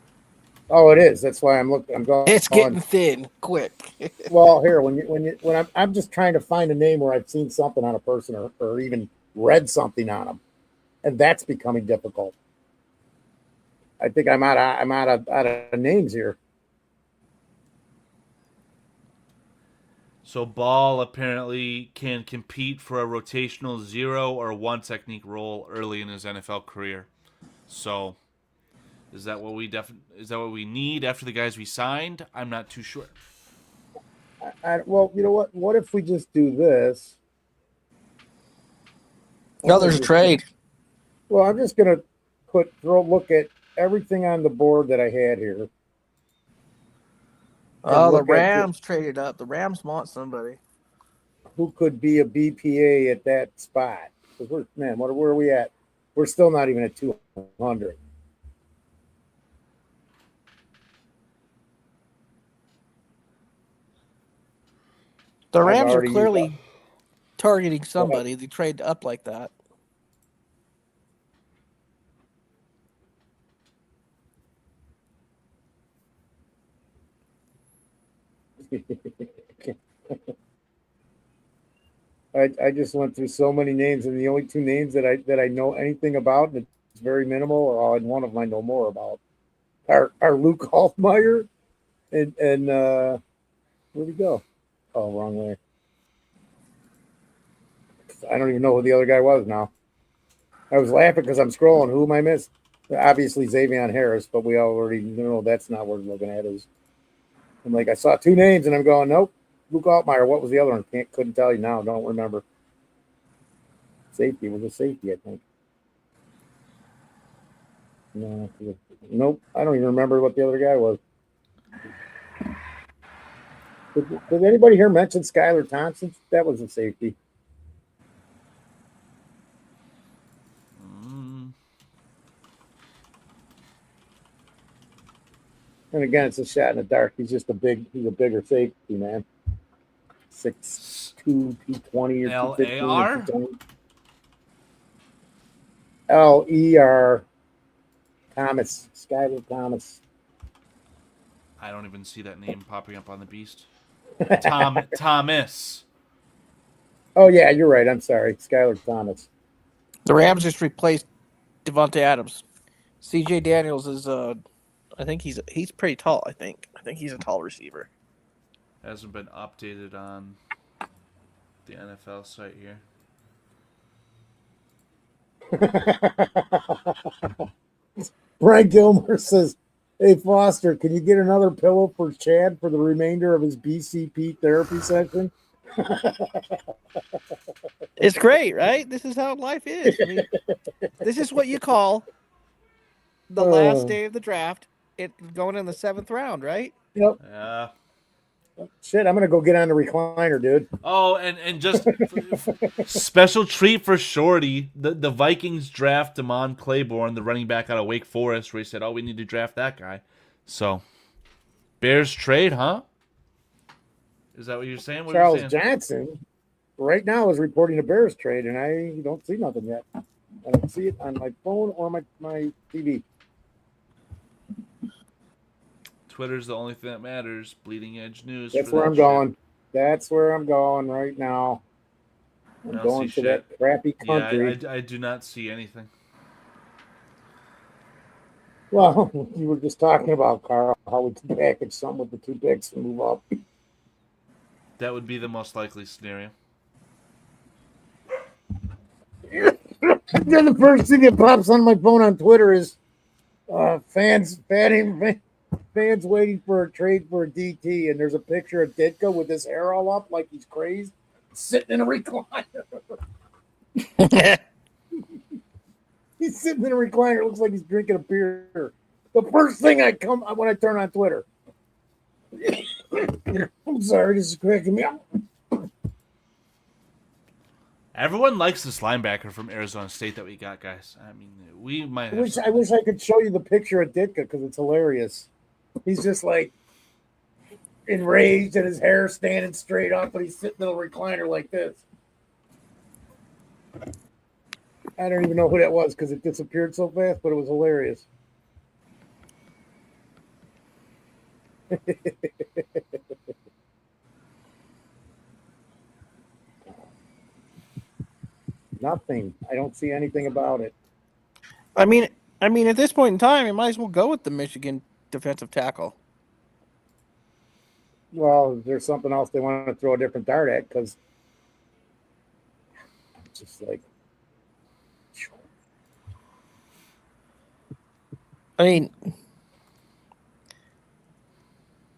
Oh, it is. That's why I'm looking. I'm going. It's getting thin, quick. Well, here when I'm just trying to find a name where I've seen something on a person or even read something on them, and that's becoming difficult. I think I'm out of names here. So Ball apparently can compete for a rotational 0 or 1 technique role early in his NFL career. So is that what we need after the guys we signed? I'm not too sure. Well, you know what? What if we just do this? No, there's a trade. Well, I'm just gonna look at everything on the board that I had here. Oh, the Rams traded up. The Rams want somebody who could be a BPA at that spot. Because where are we at? We're still not even at 200. The Rams are clearly targeting somebody. They trade up like that. I just went through so many names, and the only 2 names that I know anything about, and it's very minimal, and one of them I know more about, are Luke Altmaier and where'd he go? Oh, wrong way. I don't even know who the other guy was now. I was laughing because I'm scrolling. Who am I missing? Obviously Xavier Harris, but we already know that's not what we're looking at. I'm like, I saw 2 names, and I'm going, nope. Luke Altmaier. What was the other one? Couldn't tell you now. Don't remember. Safety was a safety, I think. No, nope. I don't even remember what the other guy was. Did anybody here mention Skylar Thompson? That was a safety. And again, it's a shot in the dark. He's a bigger safety, man. 6'2", 220 or 215 or LAR? 220. L-E-R Thomas. Skylar Thomas. I don't even see that name popping up on the beast. Thomas. Oh, yeah, you're right. I'm sorry. Skylar Thomas. The Rams just replaced Devontae Adams. C.J. Daniels is, I think he's pretty tall, I think. I think he's a tall receiver. Hasn't been updated on the NFL site here. Brian Gilmore says, "Hey, Foster, can you get another pillow for Chad for the remainder of his BCP therapy session?" It's great, right? This is how life is. I mean, this is what you call the last day of the draft. It going in the 7th round, right? Yep. Yeah. Shit, I'm gonna go get on the recliner, dude. Oh, and just special treat for Shorty. The Vikings draft Damon Claiborne, the running back out of Wake Forest, where he said, "Oh, we need to draft that guy." So, Bears trade, huh? Is that what you're saying? What are you Charles saying? Johnson, right now, is reporting a Bears trade, and I don't see nothing yet. I don't see it on my phone or my TV. Twitter's the only thing that matters. Bleeding Edge News. That's for where that I'm shit. going. That's where I'm going right now. I I'm don't going see to that shit. crappy country. Yeah, I do not see anything. Well, you were just talking about, Carl, how we can package something with the 2 picks and move up. That would be the most likely scenario. Then the first thing that pops on my phone on Twitter is fans waiting for a trade for a DT, and there's a picture of Ditka with his hair all up like he's crazed, sitting in a recliner. He's sitting in a recliner. It looks like he's drinking a beer. The first thing when I turn on Twitter. I'm sorry, this is cracking me up. Everyone likes this linebacker from Arizona State that we got, guys. I mean, we might have I wish I could show you the picture of Ditka because it's hilarious. He's just like enraged and his hair standing straight up, but he's sitting in a recliner like this. I don't even know who that was because it disappeared so fast, but it was hilarious. Nothing. I don't see anything about it. I mean, at this point in time, you might as well go with the Michigan defensive tackle. Well, there's something else they want to throw a different dart at because it's just like. I mean,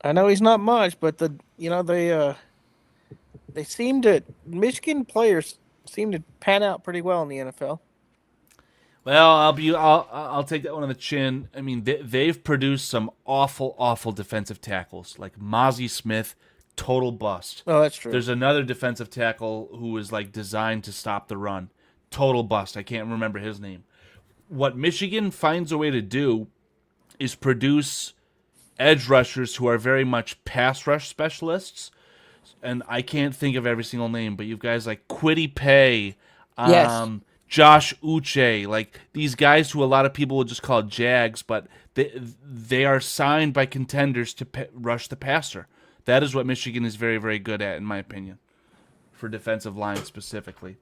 I know he's not much, but they seem to Michigan players seem to pan out pretty well in the NFL. Well, I'll take that one on the chin. I mean, they've produced some awful defensive tackles, like Mozzie Smith, total bust. Oh, that's true. There's another defensive tackle who is like designed to stop the run, total bust. I can't remember his name. What Michigan finds a way to do is produce edge rushers who are very much pass rush specialists. And I can't think of every single name, but you've guys like Kwity Paye, Yes. Josh Uche, like these guys who a lot of people would just call Jags, but they are signed by contenders to rush the passer. That is what Michigan is very, very good at, in my opinion, for defensive line specifically.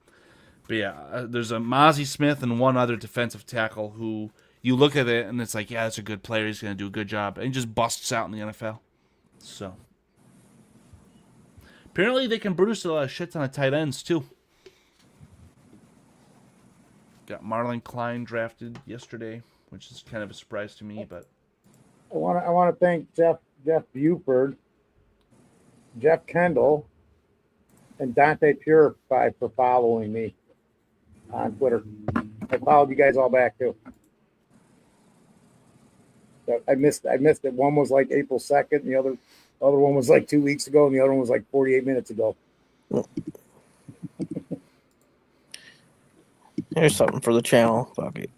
But yeah, there's a Mozzie Smith and one other defensive tackle who you look at it and it's like, yeah, that's a good player. He's going to do a good job. And he just busts out in the NFL. So apparently they can produce a lot of shit ton of tight ends too. Got Marlon Klein drafted yesterday, which is kind of a surprise to me, but I want to thank Jeff Buford, Jeff Kendall, and Dante Purify for following me on Twitter. I followed you guys all back too. I missed it. One was like April 2nd, and the other one was like 2 weeks ago, and the other one was like 48 minutes ago. Here's something for the channel. Fuck it.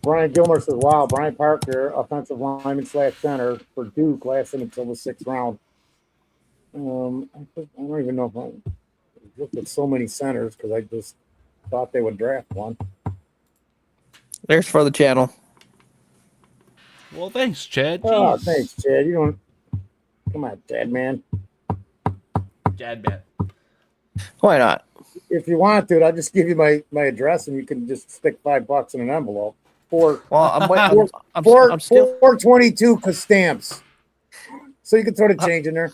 Brian Gilmore says, wow, Brian Parker, offensive lineman / center for Duke, lasted until the 6th round. I don't even know if I looked at so many centers because I just thought they would draft one. There's for the channel. Well, thanks, Chad. Oh, Jeez. thanks, Chad. You don't. Come on, Chad, man. Chad, man. Why not? If you want to, I'll just give you my address and you can just stick $5 in an envelope. Well, I'm still 422 because stamps. So you can throw the change in there.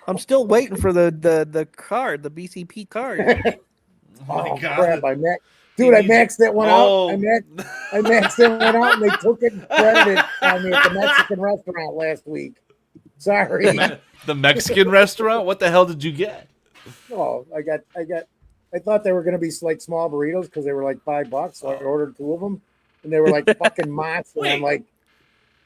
I'm still waiting for the card, the BCP card. Oh, God. crap! I maxed that one out. I maxed that one out, and they took it and credited it on me at the Mexican restaurant last week. Sorry. The Mexican restaurant? What the hell did you get? Oh, I thought they were going to be like small burritos because they were like $5, so I ordered 2 of them, and they were like fucking monster. And I'm like,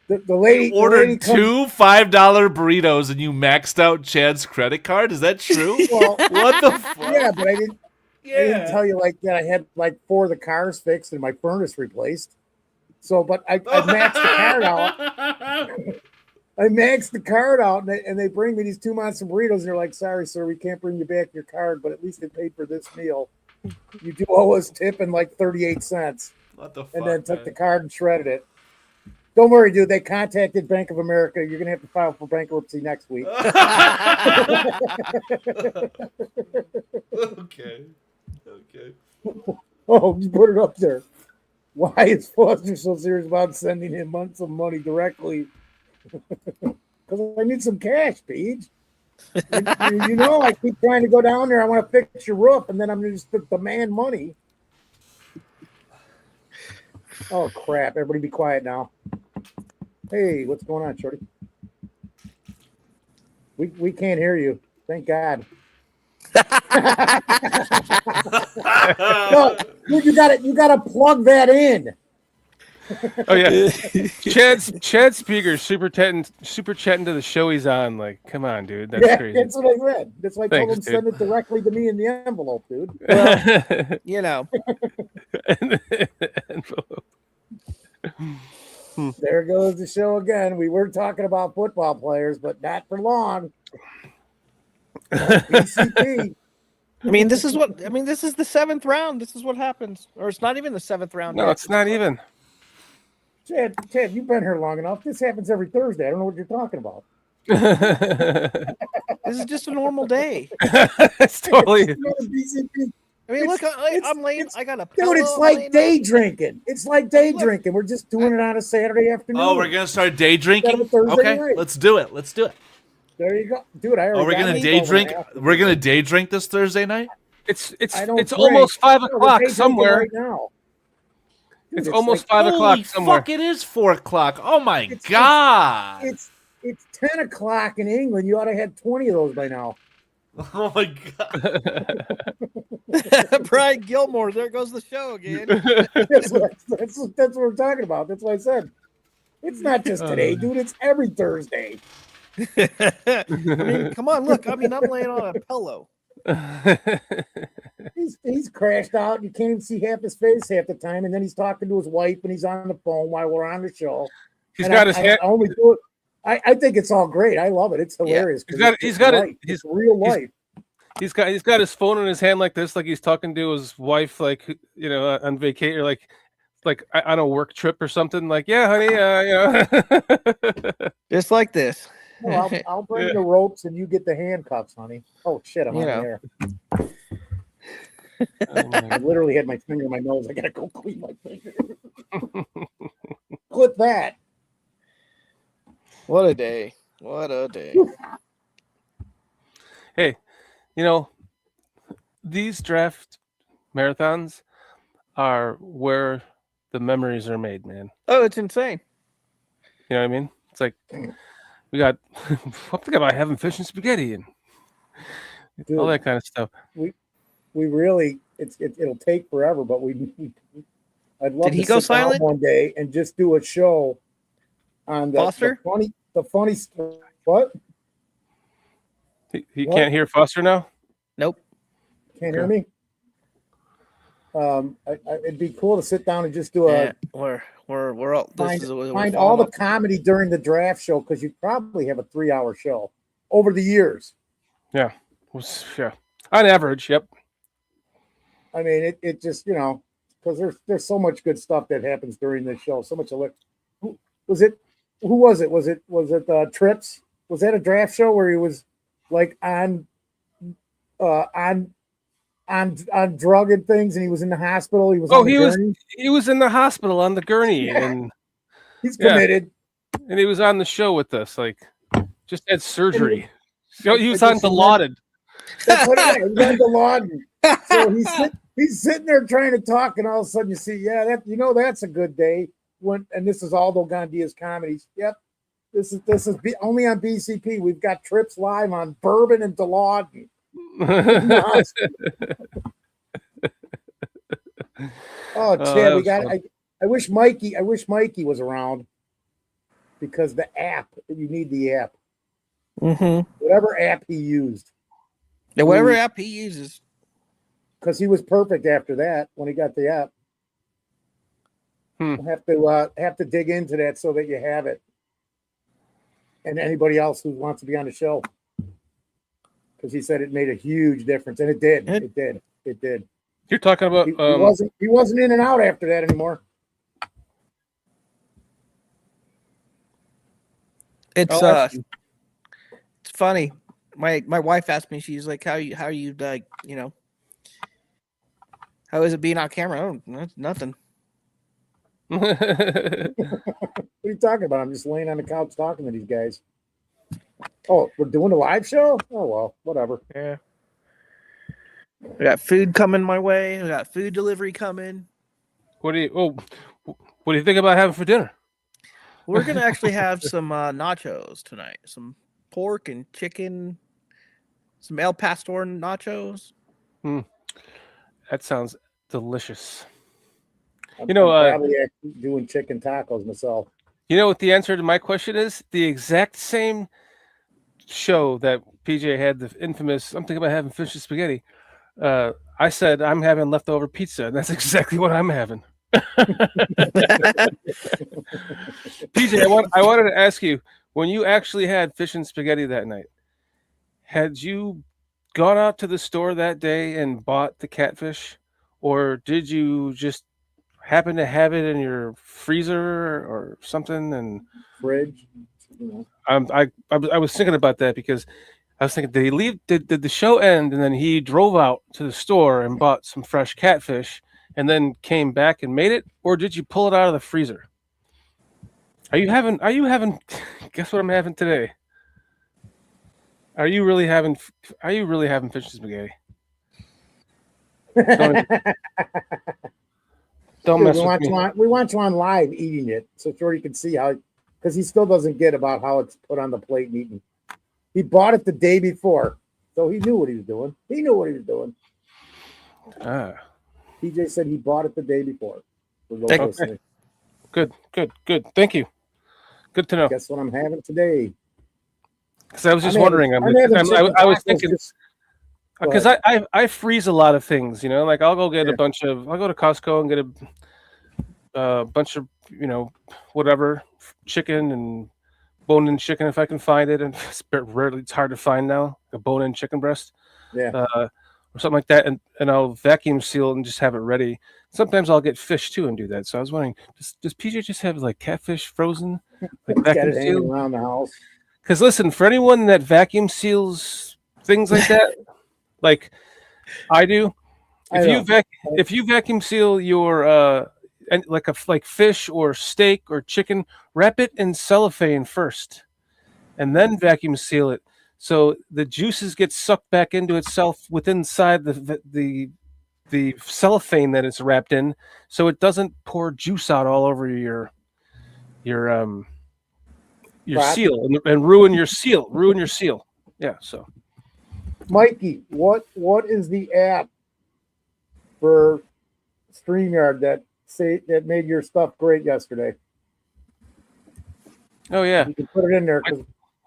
the lady You ordered the lady comes, 2 $5 burritos and you maxed out Chad's credit card? Is that true? Well, What the fuck? yeah, but I didn't tell you like that. I had like 4 of the cars fixed and my furnace replaced. So, but I maxed the card out. I maxed the card out, and they bring me these 2 monster burritos, and they're like, "Sorry, sir, we can't bring you back your card, but at least they paid for this meal. You do owe us tipping like 38 cents." What the fuck? And then took the card and shredded it. Don't worry, dude. They contacted Bank of America. You're gonna have to file for bankruptcy next week. Okay. Oh, you put it up there. Why is Foster so serious about sending him some money directly? Because I need some cash, Paige. You know, I keep trying to go down there. I want to fix your roof, and then I'm going to just demand money. Oh, crap. Everybody be quiet now. Hey, what's going on, Shorty? We can't hear you. Thank God. No, dude, you gotta plug that in. Oh yeah, Chad Speaker super chatting to the show he's on. Like, come on, dude, that's crazy. That's what I read. That's why I told him Thanks, send it directly to me in the envelope, dude. Well, you know. There goes the show again. We were talking about football players, but not for long. BCP. This is the 7th round. This is what happens. Or it's not even the 7th round. No, it's not even. Chad, you've been here long enough. This happens every Thursday. I don't know what you're talking about. This is just a normal day. It's totally. BCP. Look, I'm late. I got a dude. It's like day drinking. It's like day drinking. We're just doing it on a Saturday afternoon. Oh, we're gonna start day drinking. Okay, night. Let's do it. There you go, dude. We're gonna day drink. We're gonna day drink this Thursday night. It's almost 5 o'clock somewhere. Right now. Dude, it's almost like 5 o'clock somewhere. Fuck! It is 4 o'clock. Oh my god! It's 10 o'clock in England. You ought to have 20 of those by now. Oh my god! Brian Gilmore. There goes the show again. That's what we're talking about. That's what I said. It's not just today, dude. It's every Thursday. Come on, look. I'm laying on a pillow. He's crashed out. You can't even see half his face half the time, and then he's talking to his wife, and he's on the phone while we're on the show. He's got his hand. I only do it. I think it's all great. I love it. It's hilarious. He's got it's real life. He's got his phone in his hand like this, like he's talking to his wife, like on vacation, or like on a work trip or something. Like, yeah, honey, just like this. Well, I'll bring the ropes and you get the handcuffs, honey. Oh shit, I'm on there. I literally had my finger in my nose. I gotta go clean my finger. Clip that. What a day. What a day. Hey, these draft marathons are where the memories are made, man. Oh, it's insane. You know what I mean? It's like we got I'm thinking about having fish and spaghetti and all that kind of stuff. We really it'll take forever, but I'd love Did he to go sit down silent? one day and just do a show on the funny what? He What? can't hear Foster now? Nope. Can't hear me? It'd be cool to sit down and just do a we're all find all the comedy during the draft show, because you probably have a 3-hour show over the years. Yeah. Yeah. On average, yep. I mean, it just, because there's so much good stuff that happens during this show. So much who was it? Was it Trips? Was that a draft show where he was like on drug and things, and he was in the hospital? He was he was in the hospital on the gurney, Yeah. and he's committed. And he was on the show with us, like just had surgery. And He was on Dilaudid. That's what it is. He's on Dilaudid. So he's sitting there trying to talk, and all of a sudden you see, that's a good day. And this is Aldo Gandia's comedies. Yep. This is only on BCP. We've got Trips live on Bourbon and Dilaudid. Oh, Chad, I wish Mikey was around, because the app, you need the app. Mm-hmm. Whatever app he used. Yeah, whatever app he uses. Because he was perfect after that when he got the app. We'll have to dig into that so that you have it. And anybody else who wants to be on the show. Because he said it made a huge difference. And it did. It did. You're talking about he wasn't in and out after that anymore. It's funny. My wife asked me, she's like, how you like, how is it being on camera? Oh, that's nothing. What are you talking about? I'm just laying on the couch talking to these guys. Oh, we're doing a live show? Oh, well, whatever. Yeah. We got food coming my way. We got food delivery coming. What do you think about having for dinner? We're gonna actually have some nachos tonight. Some pork and chicken. Some El Pastor nachos. That sounds delicious. I'm probably doing chicken tacos myself. You know what the answer to my question is? The exact same show that PJ had, the infamous, I'm thinking about having fish and spaghetti. I said I'm having leftover pizza, and that's exactly what I'm having. PJ, I wanted to ask you, when you actually had fish and spaghetti that night, had you gone out to the store that day and bought the catfish, or did you just happen to have it in your freezer or something? And fridge. I was thinking about that, because I was thinking, did he leave? Did the show end and then he drove out to the store and bought some fresh catfish and then came back and made it, or did you pull it out of the freezer? Are you having? Guess what I'm having today? Are you really having fish and spaghetti? Don't mess with me. We want you on live eating it, so Jordy can see how, because he still doesn't get about how it's put on the plate and eaten. He bought it the day before, so he knew what he was doing. PJ said he bought it the day before. Okay. Good. Thank you. Good to know. Guess what I'm having today? Because I was just wondering. I was thinking, because I freeze a lot of things. Like I'll go get I'll go to Costco and get a bunch of whatever, chicken and bone-in chicken if I can find it, and it's hard to find now, a bone-in chicken breast, or something like that, and I'll vacuum seal it and just have it ready. Sometimes I'll get fish too and do that. So I was wondering, does PJ just have like catfish frozen, like vacuum sealed around the house? Because listen, for anyone that vacuum seals things like that, like I do, if you vacuum seal your like fish or steak or chicken, wrap it in cellophane first, and then vacuum seal it, so the juices get sucked back into itself inside the cellophane that it's wrapped in, so it doesn't pour juice out all over your seal and ruin your seal. Yeah. So, Mikey, what is the app for StreamYard that made your stuff great yesterday. Oh yeah, you can put it in there.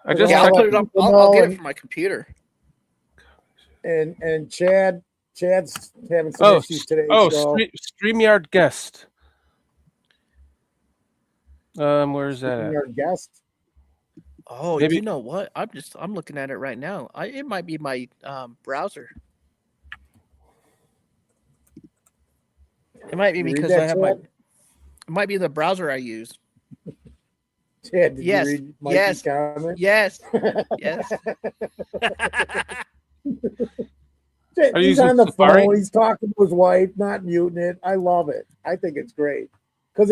I just I'll put it up. I'll get it from my computer. And Chad's having some issues today. StreamYard guest. Where's that? StreamYard guest. Oh, Maybe. you know what? I'm looking at it right now. It might be my browser. It might be because I have Chad? It might be the browser I use. Chad, yes. You read Mikey's comment? Yes. Yes. He's on the phone. He's talking to his wife, not muting it. I love it. I think it's great because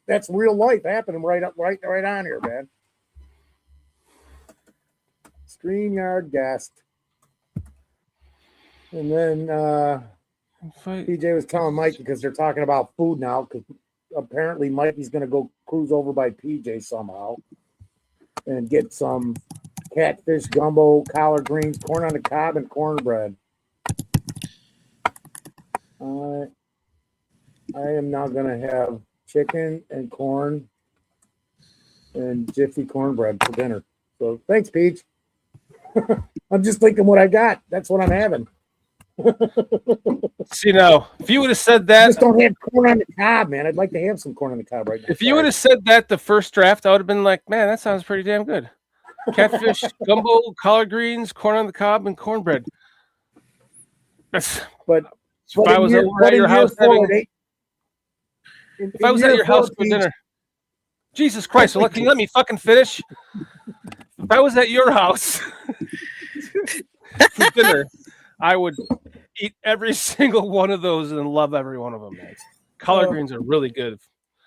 that's real life happening right on here, man. StreamYard guest, and then PJ was telling Mikey because they're talking about food now because apparently Mikey's going to go cruise over by PJ somehow and get some catfish gumbo, collard greens, corn on the cob, and cornbread. I am now going to have chicken and corn and Jiffy cornbread for dinner. So thanks, Peach. I'm just thinking what I got. That's what I'm having. See now, if you would have said that, I just don't have corn on the cob, man. I'd like to have some corn on the cob right now. If you would have said that the first draft, I would have been like, man, that sounds pretty damn good. Catfish, gumbo, collard greens, corn on the cob, and cornbread. If I was at your house for dinner. Jesus Christ, can you let me fucking finish? If I was at your house for dinner, I would eat every single one of those and love every one of them, man. Collard greens are really good.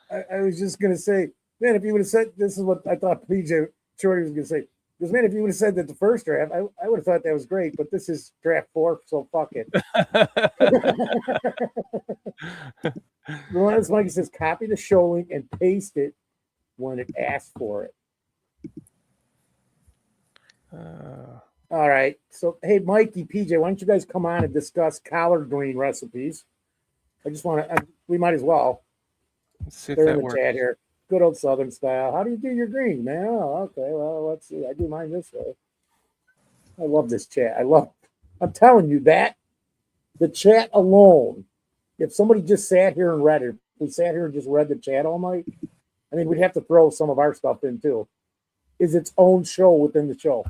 I was just going to say, man, if you would have said, this is what I thought PJ Shorty was going to say. Because, man, if you would have said that the first draft, I would have thought that was great, but this is draft 4, so fuck it. The one that's like, it says, copy the show link and paste it when it asks for it. All right. So, hey, Mikey, PJ, why don't you guys come on and discuss collard green recipes? I just want to, we might as well. Let's see if They're that in the works. chat here. Good old Southern style. How do you do your greens, man? Oh, okay. Well, let's see. I do mine this way. I love this chat. I'm telling you that the chat alone, if somebody just sat here and read it, if we sat here and just read the chat all night, I mean, we'd have to throw some of our stuff in too. Is its own show within the show.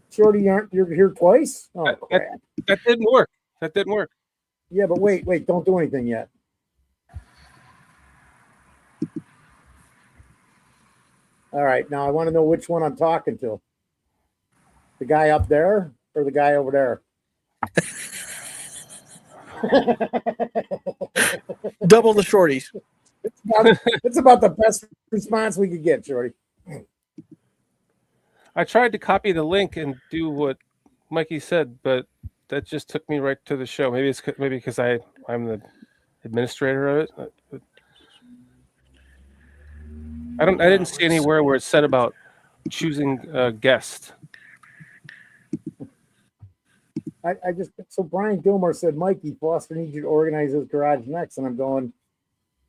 Shorty, you're here twice? Oh, crap. That didn't work. That didn't work. Yeah, but wait, don't do anything yet. All right, now I want to know which one I'm talking to. The guy up there or the guy over there? Double the shorties. It's about the best response we could get, Shorty. I tried to copy the link and do what Mikey said, but that just took me right to the show. Maybe because I'm the administrator of it. But I didn't see anywhere where it said about choosing a guest. So Brian Gilmore said, Mikey, Foster needs you to organize his garage next. And I'm going,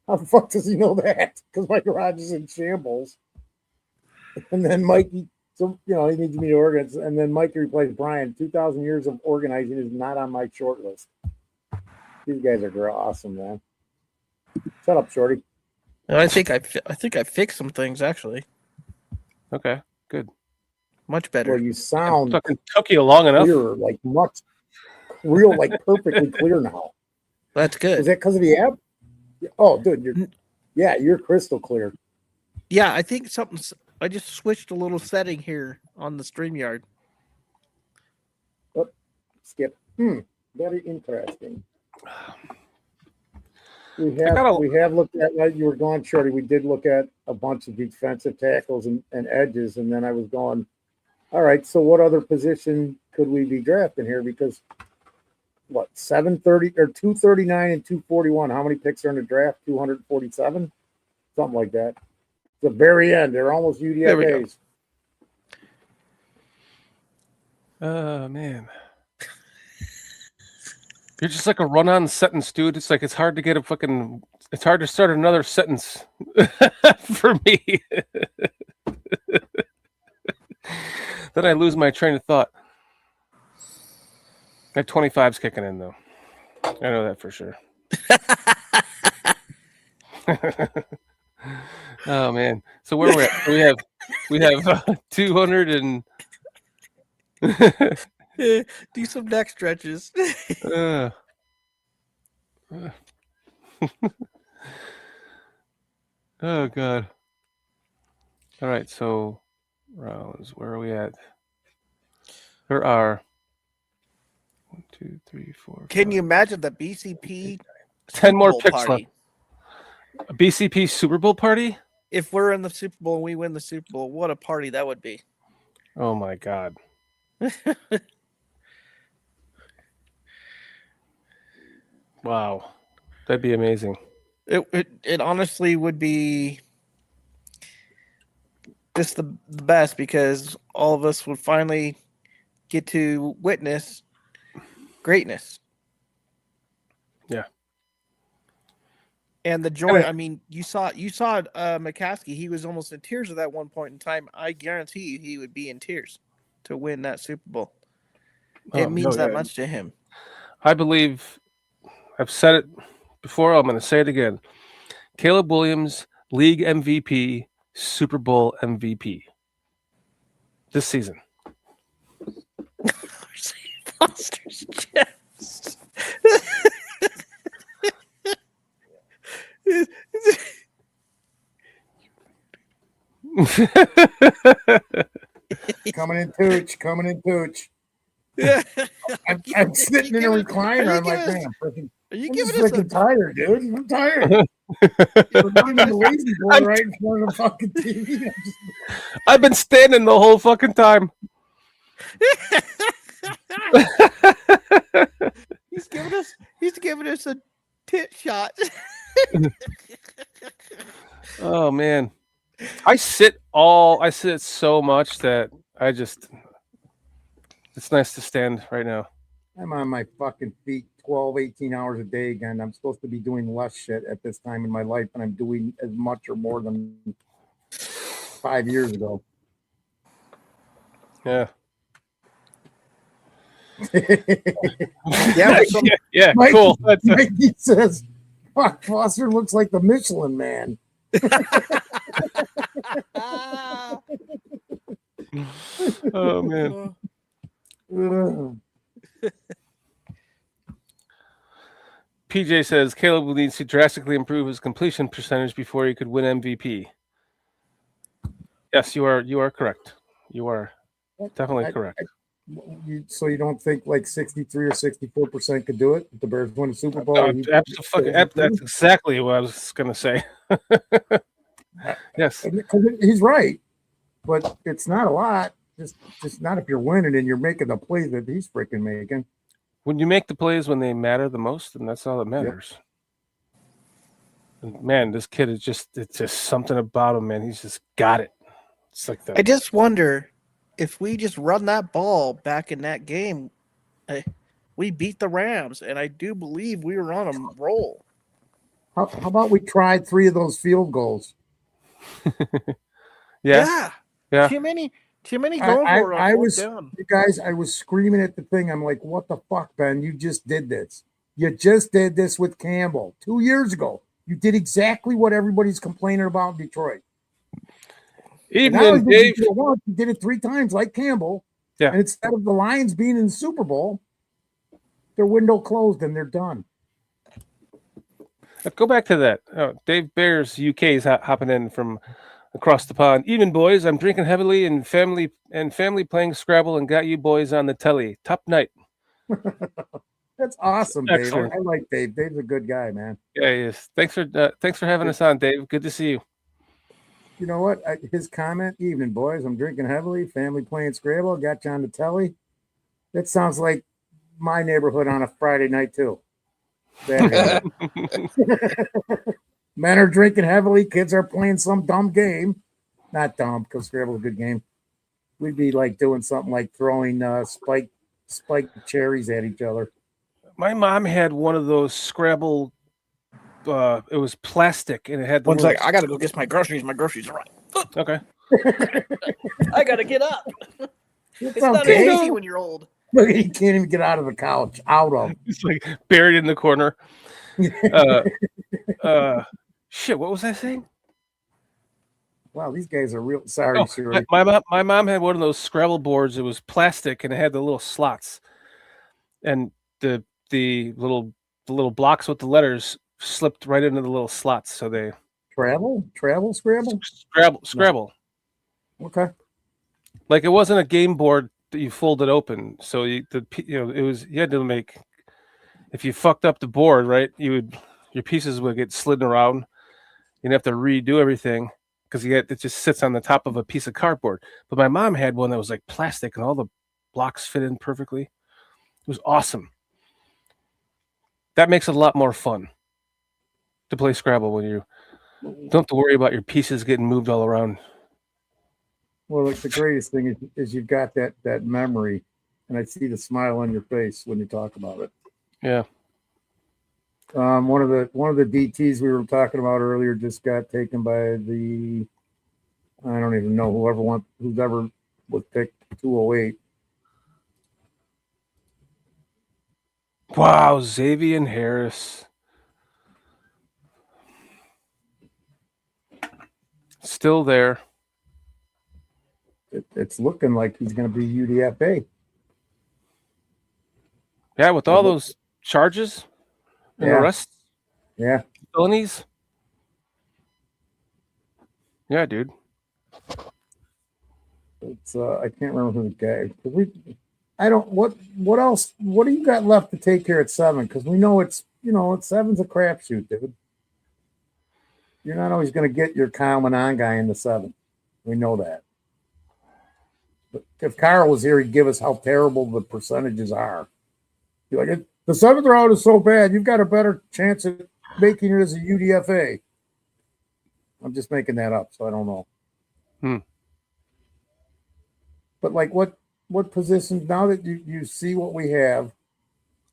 how the fuck does he know that? Because my garage is in shambles. And then Mikey, so, he needs me to organize. And then Mikey replies, Brian, 2,000 years of organizing is not on my short list. These guys are awesome, man. Shut up, Shorty. I think I fixed some things, actually. Okay, good. Much better. Well, you sound fucking took you long enough. Clear, perfectly clear now. That's good. Is that because of the app? Oh, dude, you're crystal clear. Yeah, I think I just switched a little setting here on the StreamYard. Oh, skip. Very interesting. We have looked at, while you were gone, Shorty, we did look at a bunch of defensive tackles and edges, and then I was going, all right, so what other position could we be drafting here? Because 730 or 239 and 241, how many picks are in the draft? 247? Something like that. The very end, they're almost UDFAs. Oh man. You're just like a run-on sentence, dude. It's like it's hard to start another sentence for me. Then I lose my train of thought. That 25's kicking in, though. I know that for sure. Oh man! So where we're at? We have 200 and do some neck stretches. Oh god! All right, so rounds. Where are we at? There are 1, 2, 3, 4. Can you imagine the BCP 10 more Bowl picks party? left. A BCP Super Bowl party? If we're in the Super Bowl and we win the Super Bowl, what a party that would be. Oh my god. Wow. That'd be amazing. It honestly would be just the best because all of us would finally get to witness greatness. Yeah. And the joy, I mean, you saw McCaskey, he was almost in tears at that one point in time. I guarantee you he would be in tears to win that Super Bowl. It means that much to him. I believe I've said it before, I'm going to say it again. Caleb Williams, league MVP, Super Bowl MVP this season. Foster's chest. Coming in Pooch. I'm sitting in a recliner. I'm like, man, I'm just freaking tired, dude. I'm tired. I'm the lazy boy right in front of the fucking TV. I've been standing the whole fucking time. He's giving us a tit shot. Oh man. I sit so much that it's nice to stand right now. I'm on my fucking feet 12, 18 hours a day again. I'm supposed to be doing less shit at this time in my life, and I'm doing as much or more than 5 years ago. Yeah. Yeah, Mikey, cool. Mikey says, "Fuck, Foster looks like the Michelin Man." Oh man. PJ says Caleb needs to drastically improve his completion percentage before he could win MVP. Yes, you are correct. You are definitely correct. So you don't think like 63 or 64% could do it if the Bears win the Super Bowl? That's exactly what I was going to say. Yes. He's right, but it's not a lot. Just not if you're winning and you're making the plays that he's freaking making. When you make the plays when they matter the most, and that's all that matters. Yep. And man, this kid it's just something about him, man. He's just got it. It's like that. I just wonder if we just run that ball back in that game, we beat the Rams, and I do believe we were on a roll. How about we tried 3 of those field goals? Yeah. Too many going for it. I was screaming at the thing. I'm like, what the fuck, Ben? You just did this. You just did this with Campbell 2 years ago. You did exactly what everybody's complaining about in Detroit. Even Dave, you did it 3 times like Campbell. Yeah. And instead of the Lions being in the Super Bowl, their window closed and they're done. Go back to that. Dave Bears UK is hopping in from across the pond. Even boys, I'm drinking heavily and family playing Scrabble and got you boys on the telly. Top night. That's awesome, Dave. Excellent. I like Dave. Dave's a good guy, man. Yeah, he is. Thanks for having us on, Dave. Good to see you. You know what? His comment, evening, boys. I'm drinking heavily, family playing Scrabble, got you on the telly. That sounds like my neighborhood on a Friday night, too. Men are drinking heavily. Kids are playing some dumb game. Not dumb, because Scrabble's a good game. We'd be like doing something like throwing spiked cherries at each other. My mom had one of those Scrabble. It was plastic and it had the One's little- like, I gotta go get my groceries. My groceries are right. Okay. I gotta get up. It's okay. not easy when you're old. Look, he can't even get out of the couch. Out of. It's like buried in the corner. Shit, what was I saying? Wow, these guys are real. Sorry, Shuri. My mom had one of those Scrabble boards. It was plastic and it had the little slots, and the little blocks with the letters slipped right into the little slots. So they Travel, Scrabble. Scrabble. No. Okay. Like it wasn't a game board that you folded open. So it was you had to make. If you fucked up the board, right, your pieces would get slidden around. You'd have to redo everything because it just sits on the top of a piece of cardboard. But my mom had one that was like plastic and all the blocks fit in perfectly. It was awesome. That makes it a lot more fun to play Scrabble when you don't have to worry about your pieces getting moved all around. Well, like the greatest thing is you've got that memory, and I see the smile on your face when you talk about it. Yeah. One of the DTs we were talking about earlier just got taken by the, I don't even know, who's ever was picked 208. Wow, Xavier Harris. Still there. It's looking like he's going to be UDFA. Yeah, with all those charges and arrests. Yeah. Felonies. Yeah, dude. It's I can't remember who the guy. What else? What do you got left to take here at 7? Because we know it's 7's a crapshoot, dude. You're not always going to get your Kyle Manon guy in the 7. We know that. But if Carl was here, he'd give us how terrible the percentages are. Be like, the 7th round is so bad, you've got a better chance at making it as a UDFA. I'm just making that up, so I don't know. But like, what positions now that you see what we have?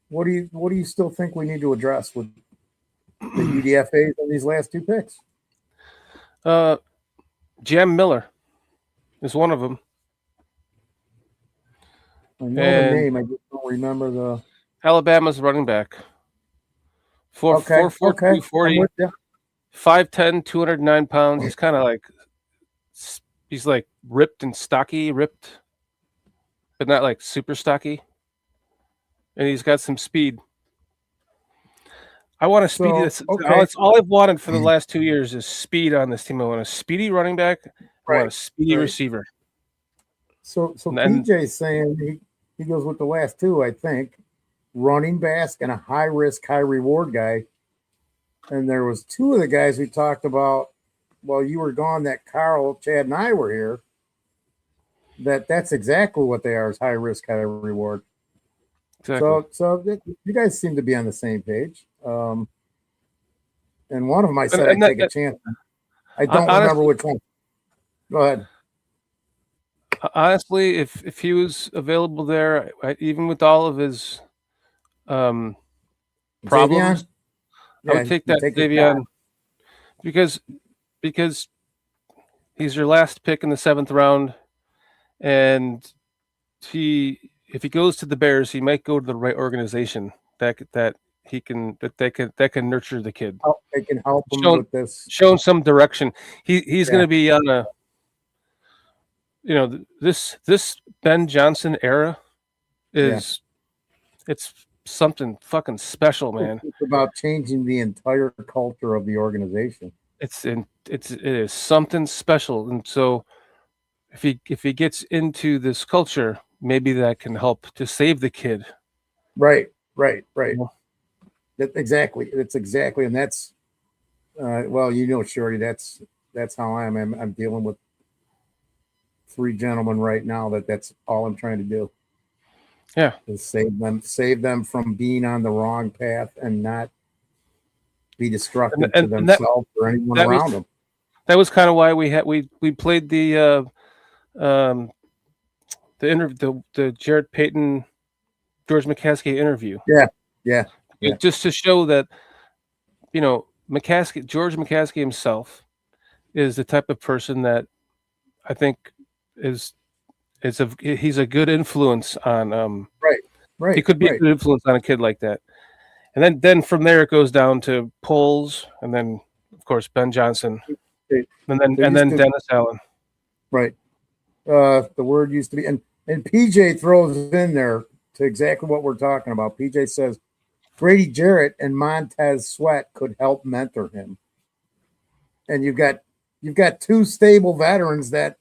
What do you still think we need to address with the UDFAs on these last 2 picks? Jam Miller is one of them. I know the name, I just don't remember the. Alabama's running back. 4'4", 240, 5'10", 209 pounds. He's kind of like, he's like ripped and stocky, but not like super stocky. And he's got some speed. I want a speedy. That's all I've wanted for the last 2 years is speed on this team. I want a speedy running back. I want a speedy receiver. So PJ's saying he goes with the last 2, I think. Running back and a high risk, high reward guy. And there was 2 of the guys we talked about while you were gone that Carl, Chad, and I were here. That's exactly what they are, is high risk, high reward. Exactly. So you guys seem to be on the same page. And one of them I said I'd take a chance. I don't remember which one. Go ahead. Honestly, if he was available there, even with all of his problems, I would take that Davion because he's your last pick in the 7th round, and if he goes to the Bears, he might go to the right organization that can nurture the kid. They can help him with this. Show him some direction. He's going to be on a. This Ben Johnson era is it's something fucking special, man. It's about changing the entire culture of the organization. It is something special, and so if he gets into this culture, maybe that can help to save the kid. Right. Exactly. It's exactly, and that's Shorty. That's how I am. I'm dealing with 3 gentlemen right now. That's all I'm trying to do. Yeah, is save them from being on the wrong path and not be destructive to themselves or anyone around them. That was kind of why we played the interview, the Jarrett Payton, George McCaskey interview. Yeah. Yeah. Yeah. Just to show that, George McCaskey himself is the type of person that I think he's a good influence on. Right. He could be a good influence on a kid like that. And then from there it goes down to Poles, and then of course Ben Johnson, and then Dennis Allen. Right. The word used to be, and PJ throws in there to exactly what we're talking about. PJ says Grady Jarrett and Montez Sweat could help mentor him, and you've got two stable veterans that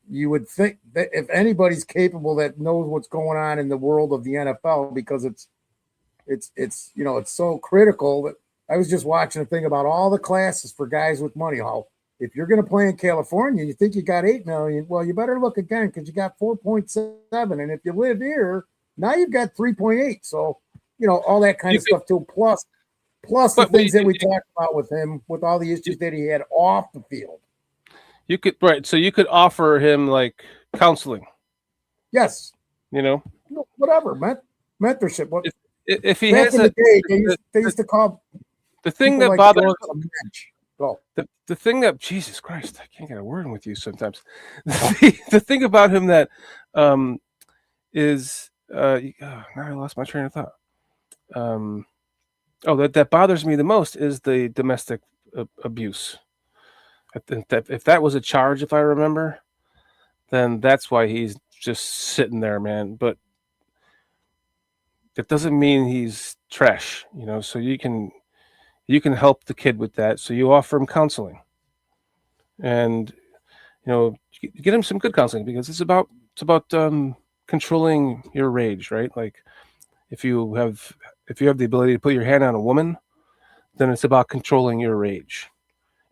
you would think that if anybody's capable that knows what's going on in the world of the NFL, because it's so critical. That I was just watching a thing about all the classes for guys with money. How if you're going to play in California, you think you got 8 million. Well, you better look again because you got 4.7, and if you live here, now you've got 3.8. So all that kind of stuff too. Plus the things that we talked about with him, with all the issues that he had off the field. You could so you could offer him like counseling. Yes. Whatever, mentorship. What if he back has in the day, they used to call the thing that like bothers the thing that Jesus Christ, I can't get a word in with you sometimes. The thing about him that is now I lost my train of thought. That bothers me the most is the domestic abuse. I think that if that was a charge, if I remember, then that's why he's just sitting there, man. But that doesn't mean he's trash, so you can help the kid with that. So you offer him counseling, and get him some good counseling, because it's about controlling your rage, right? Like if you have the ability to put your hand on a woman, then it's about controlling your rage.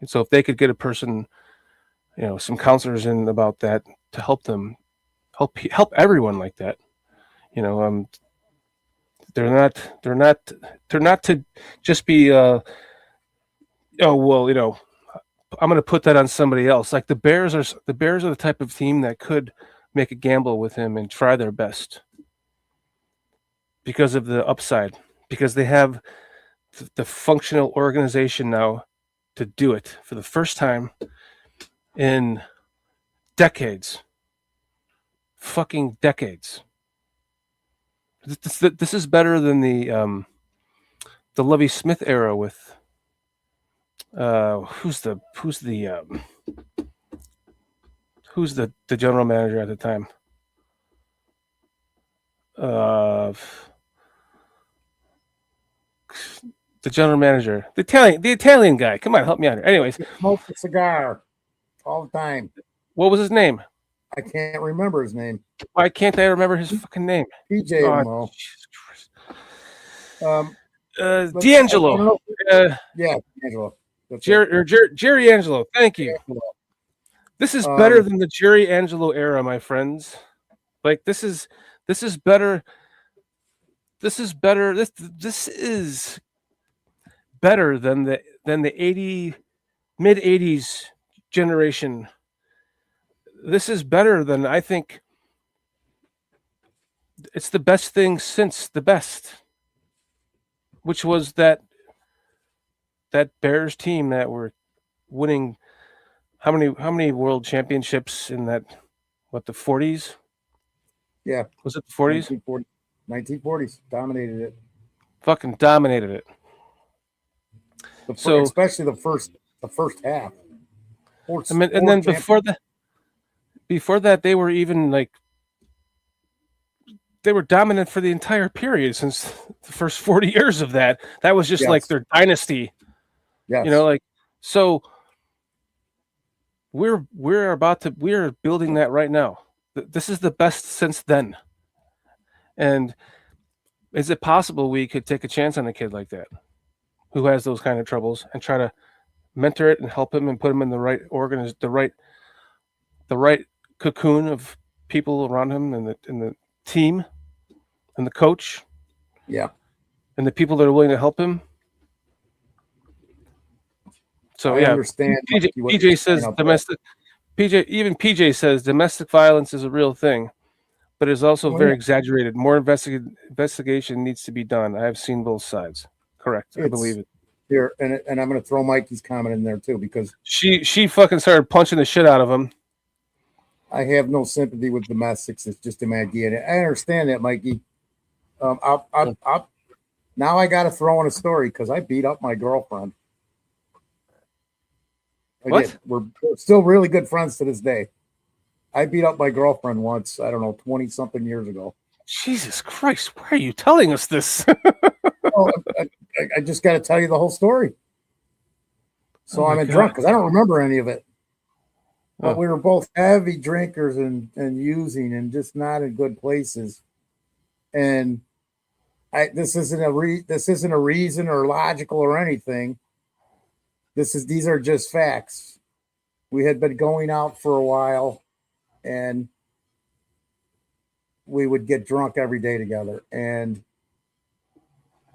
And so if they could get a person, some counselors in about that to help them, help everyone like that, they're not to just be, I'm going to put that on somebody else. Like the Bears are the type of team that could make a gamble with him and try their best because of the upside, because they have the functional organization now to do it for the first time in decades. Fucking decades. This is better than the Lovie Smith era with who's the general manager at the time? The general manager, the Italian guy. Come on, help me out here. Anyways, smoked a cigar all the time. What was his name? I can't remember his name. Why can't I remember his fucking name? PJ. D'Angelo. Yeah, D'Angelo. Jerry Angelo. Thank you. This is better than the Jerry Angelo era, my friends. Like this is better. This is better. This is better than the mid 80s generation. This is better than, I think it's the best thing since the best, which was that Bears team that were winning how many world championships in that, the 40s? Yeah. Was it the 40s? 1940s. Dominated it. Fucking dominated it. Especially the first half. And then before that, they were even they were dominant for the entire period since the first 40 years of that. That was just like their dynasty. Yes. So we're building that right now. This is the best since then. And is it possible we could take a chance on a kid like that who has those kind of troubles and try to mentor it and help him and put him in the right the right cocoon of people around him and the team and the coach? Yeah. And the people that are willing to help him. So I understand. PJ says domestic. PJ says domestic violence is a real thing. but is also Well, very yeah. exaggerated. More investigation needs to be done. I have seen both sides. Correct. I believe it. Here, and I'm going to throw Mikey's comment in there too, because She fucking started punching the shit out of him. I have no sympathy with domestics. It's just a mad DNA. I understand that, Mikey. Now I got to throw in a story because I beat up my girlfriend. What? We're still really good friends to this day. I beat up my girlfriend once, I don't know, 20-something years ago. Jesus Christ, why are you telling us this? Well, I just got to tell you the whole story. So I'm drunk because I don't remember any of it. But we were both heavy drinkers and using and just not in good places. And this isn't a reason or logical or anything. These are just facts. We had been going out for a while, and we would get drunk every day together. And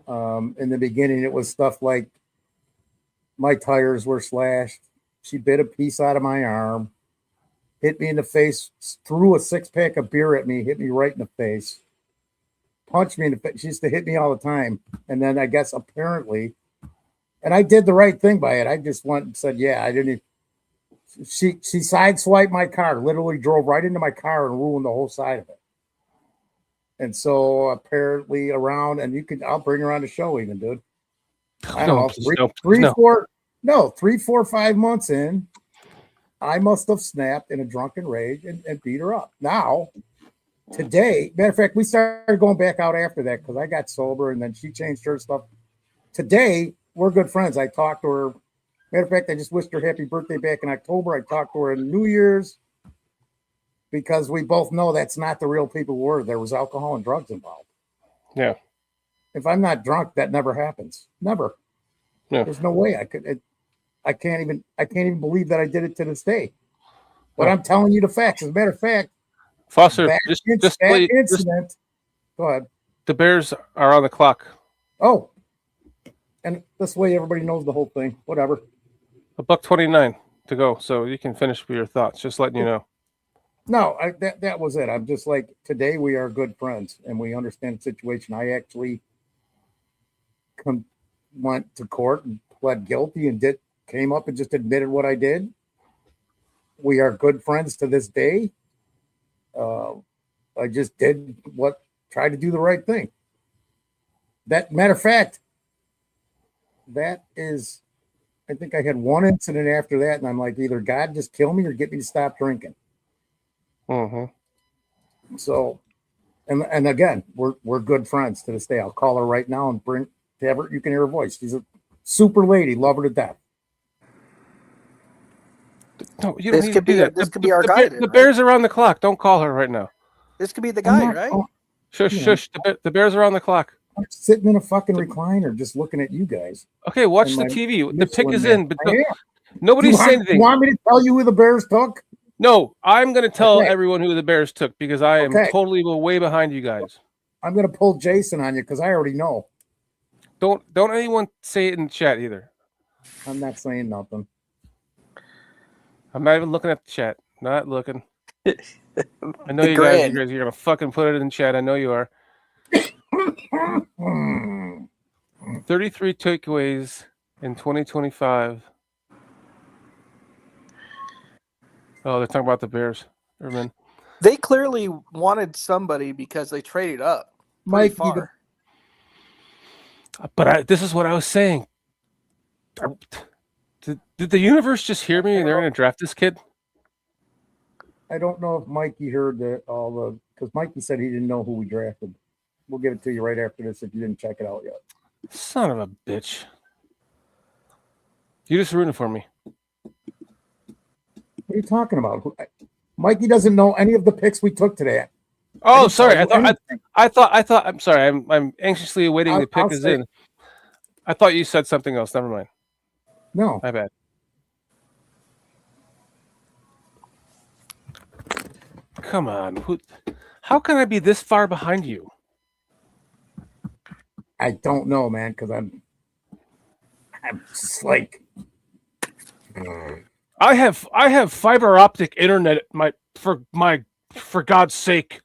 in the beginning, it was stuff like my tires were slashed. She bit a piece out of my arm, hit me in the face, threw a 6-pack of beer at me, hit me right in the face, punched me in the face. She used to hit me all the time. And then I guess apparently, and I did the right thing by it. I just went and said, yeah, I didn't. She sideswiped my car, literally drove right into my car and ruined the whole side of it. And so apparently around, and I'll bring her on the show even, dude. I don't know, 3, 4, 5 months in, I must have snapped in a drunken rage and beat her up. Now, today, matter of fact, we started going back out after that because I got sober and then she changed her stuff. Today, we're good friends. I talked to her. Matter of fact, I just wished her happy birthday back in October. I talked to her in New Year's because we both know that's not the real people who were. There was alcohol and drugs involved. Yeah. If I'm not drunk, that never happens. Never. Yeah. There's no way I could. I can't even believe that I did it to this day. But I'm telling you the facts. As a matter of fact, Foster, incident. Go ahead. The Bears are on the clock. Oh, and this way everybody knows the whole thing. Whatever. $1:29 to go, so you can finish with your thoughts. Just letting you know. No, that was it. I'm just like, today we are good friends and we understand the situation. I actually went to court and pled guilty and came up and just admitted what I did. We are good friends to this day. I just tried to do the right thing. That matter of fact, that is, I think I had one incident after that, and I'm like, either God just kill me or get me to stop drinking. Mm-hmm. So, and again, we're good friends to this day. I'll call her right now and you can hear her voice. She's a super lady, love her to death. No, you don't need to do that. This could be our guy. The Bears are on the clock. Don't call her right now. This could be the guy, right? Shush. The Bears are on the clock. I'm sitting in a fucking recliner just looking at you guys. Okay, watch the TV. The pick is in, but nobody's saying anything. You want me to tell you who the Bears took? No, I'm going to tell everyone who the Bears took because I am totally way behind you guys. I'm going to pull Jason on you because I already know. Don't anyone say it in the chat either. I'm not saying nothing. I'm not even looking at the chat. Not looking. I know you guys are going to fucking put it in chat. I know you are. 33 takeaways in 2025. Oh, they're talking about the Bears. They clearly wanted somebody because they traded up pretty far. But this is what I was saying. Did the universe just hear me and they're going to draft this kid? I don't know if Mikey heard because Mikey said he didn't know who we drafted. We'll give it to you right after this if you didn't check it out yet. Son of a bitch. You just ruined it for me. What are you talking about? Mikey doesn't know any of the picks we took today. Oh, sorry. I thought. I'm sorry. I'm anxiously awaiting the pick is in. I thought you said something else. Never mind. No, my bad. Come on. How can I be this far behind you? I don't know, man, because I'm just like. I have fiber optic internet. For God's sake.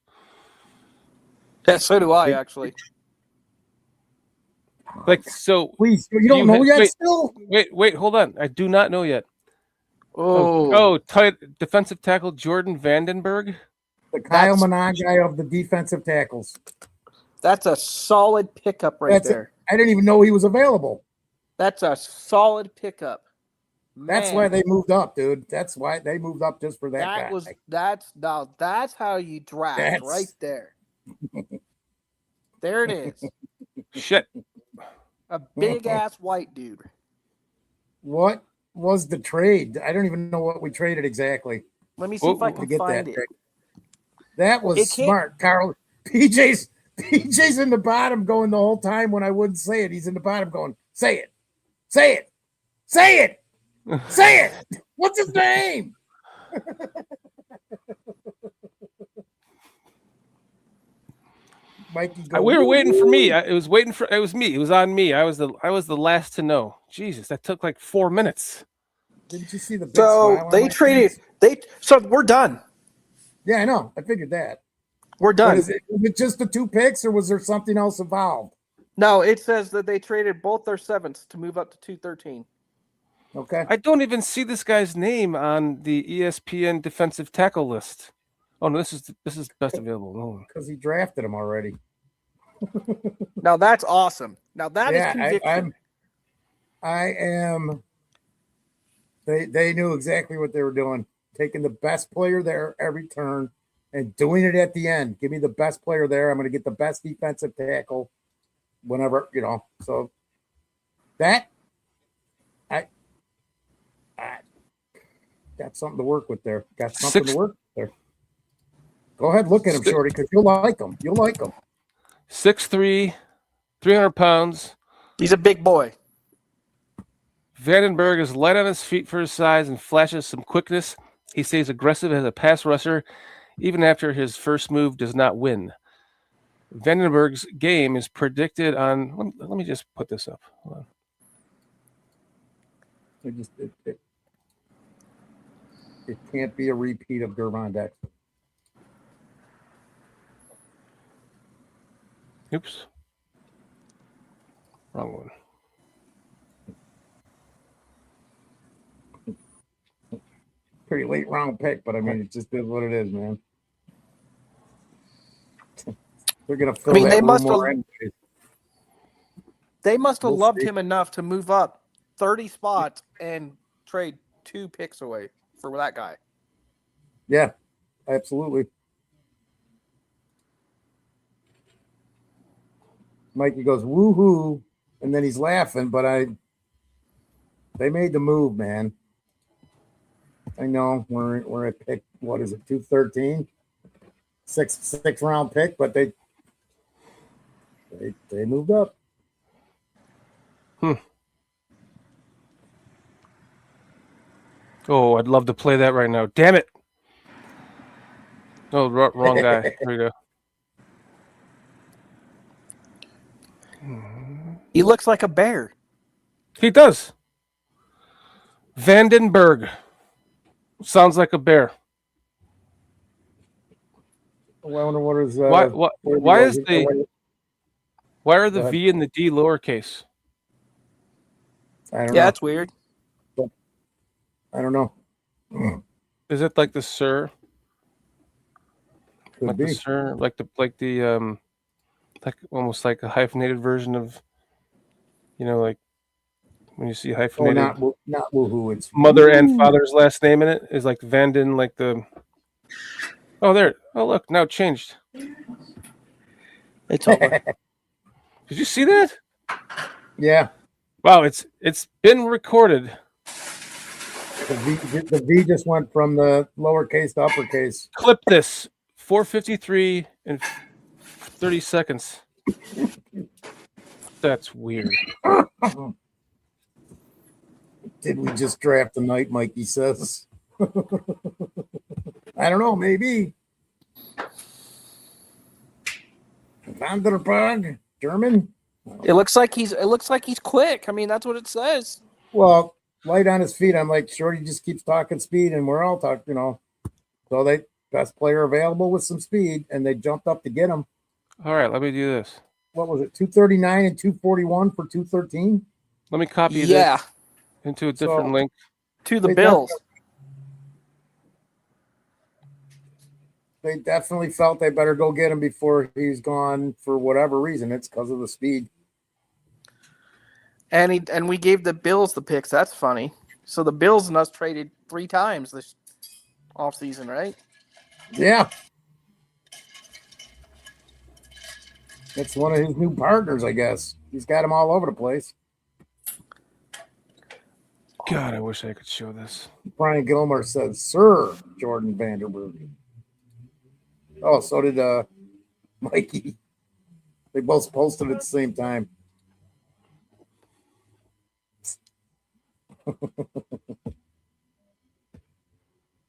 Yeah, so do I actually. Like, so Please, you don't know yet. wait, Still, wait, hold on. I do not know yet. Oh, Tight defensive tackle Jordan Vandenberg. the Kyle Managai of the defensive tackles. that's a solid pickup right there. I didn't even know he was available. That's a solid pickup. That's Man, why they moved up, dude. That's why they moved up just for that guy. That's how you draft right there. There it is. Shit. A big ass white dude. What was the trade? I don't even know what we traded exactly. Let me see if I can find it. That was smart, Carl. PJ's in the bottom going the whole time when I wouldn't say it. He's in the bottom going, say it, say it, say it, say it. What's his name? Mikey, We were waiting for me. It was me. It was on me. I was the last to know. Jesus, that took like 4 minutes. Didn't you see the big So they traded. So we're done. Yeah, I know. I figured that. We're done. Was it just the 2 picks, or was there something else involved? No, it says that they traded both their 7ths to move up to 213. Okay. I don't even see this guy's name on the ESPN defensive tackle list. Oh no, this is best available. No, because he drafted him already. Now that's awesome. Now that is conviction. I am. They knew exactly what they were doing, taking the best player there every turn and doing it at the end. Give me the best player there. I'm going to get the best defensive tackle whenever, So that I got something to work with there. Got something to work with there. Go ahead, look at him, Shorty, because you'll like him. You'll like him. 6'3", 300 pounds. He's a big boy. Vandenberg is light on his feet for his size and flashes some quickness. He stays aggressive as a pass rusher, even after his first move does not win. Vandenberg's game is predicted on. Let me just put this up. Hold on. It can't be a repeat of Gervon Dexter. Oops. Wrong one. Pretty late round pick, but I mean, it just is what it is, man. They're gonna fill that room more anyways. They must have loved him enough to move up 30 spots and trade 2 picks away for that guy. Yeah, absolutely. Mikey goes, woohoo, and then he's laughing, but they made the move, man. I know we're at pick, what is it, 213? Six round pick, but they moved up. Oh, I'd love to play that right now. Damn it. No, wrong guy. Here we go. He looks like a bear. He does. Vandenberg. Sounds like a bear. I wonder what is why are the V and the D lowercase? I don't know. Yeah, that's weird. I don't know. Is it like the sir? Could like be. the sir, like almost like a hyphenated version of, like when you see hyphenated. Not woohoo. It's mother and father's last name in it is like Vanden, like the. Oh, there. Oh, look, now it changed. It's over. Did you see that? Yeah. Wow, it's been recorded. The V just went from the lowercase to uppercase. Clip this. 4:53 and 30 seconds. That's weird. Did we just draft the night, Mikey says? I don't know, maybe. Vandenberg, German. It looks like he's quick. I mean, that's what it says. Well, light on his feet. I'm like, Shorty just keeps talking speed, and we're all talking, So they best player available with some speed, and they jumped up to get him. All right, let me do this. What was it? 239 and 241 for 213. Let me copy Yeah. this into a different link. To the They Bills. They definitely felt they better go get him before he's gone for whatever reason. It's because of the speed. And we gave the Bills the picks. That's funny. So the Bills and us traded 3 times this offseason, right? Yeah. It's one of his new partners, I guess. He's got him all over the place. God, I wish I could show this. Brian Gilmore says, Sir Jordan Vandenberg. Oh, so did Mikey. They both posted at the same time.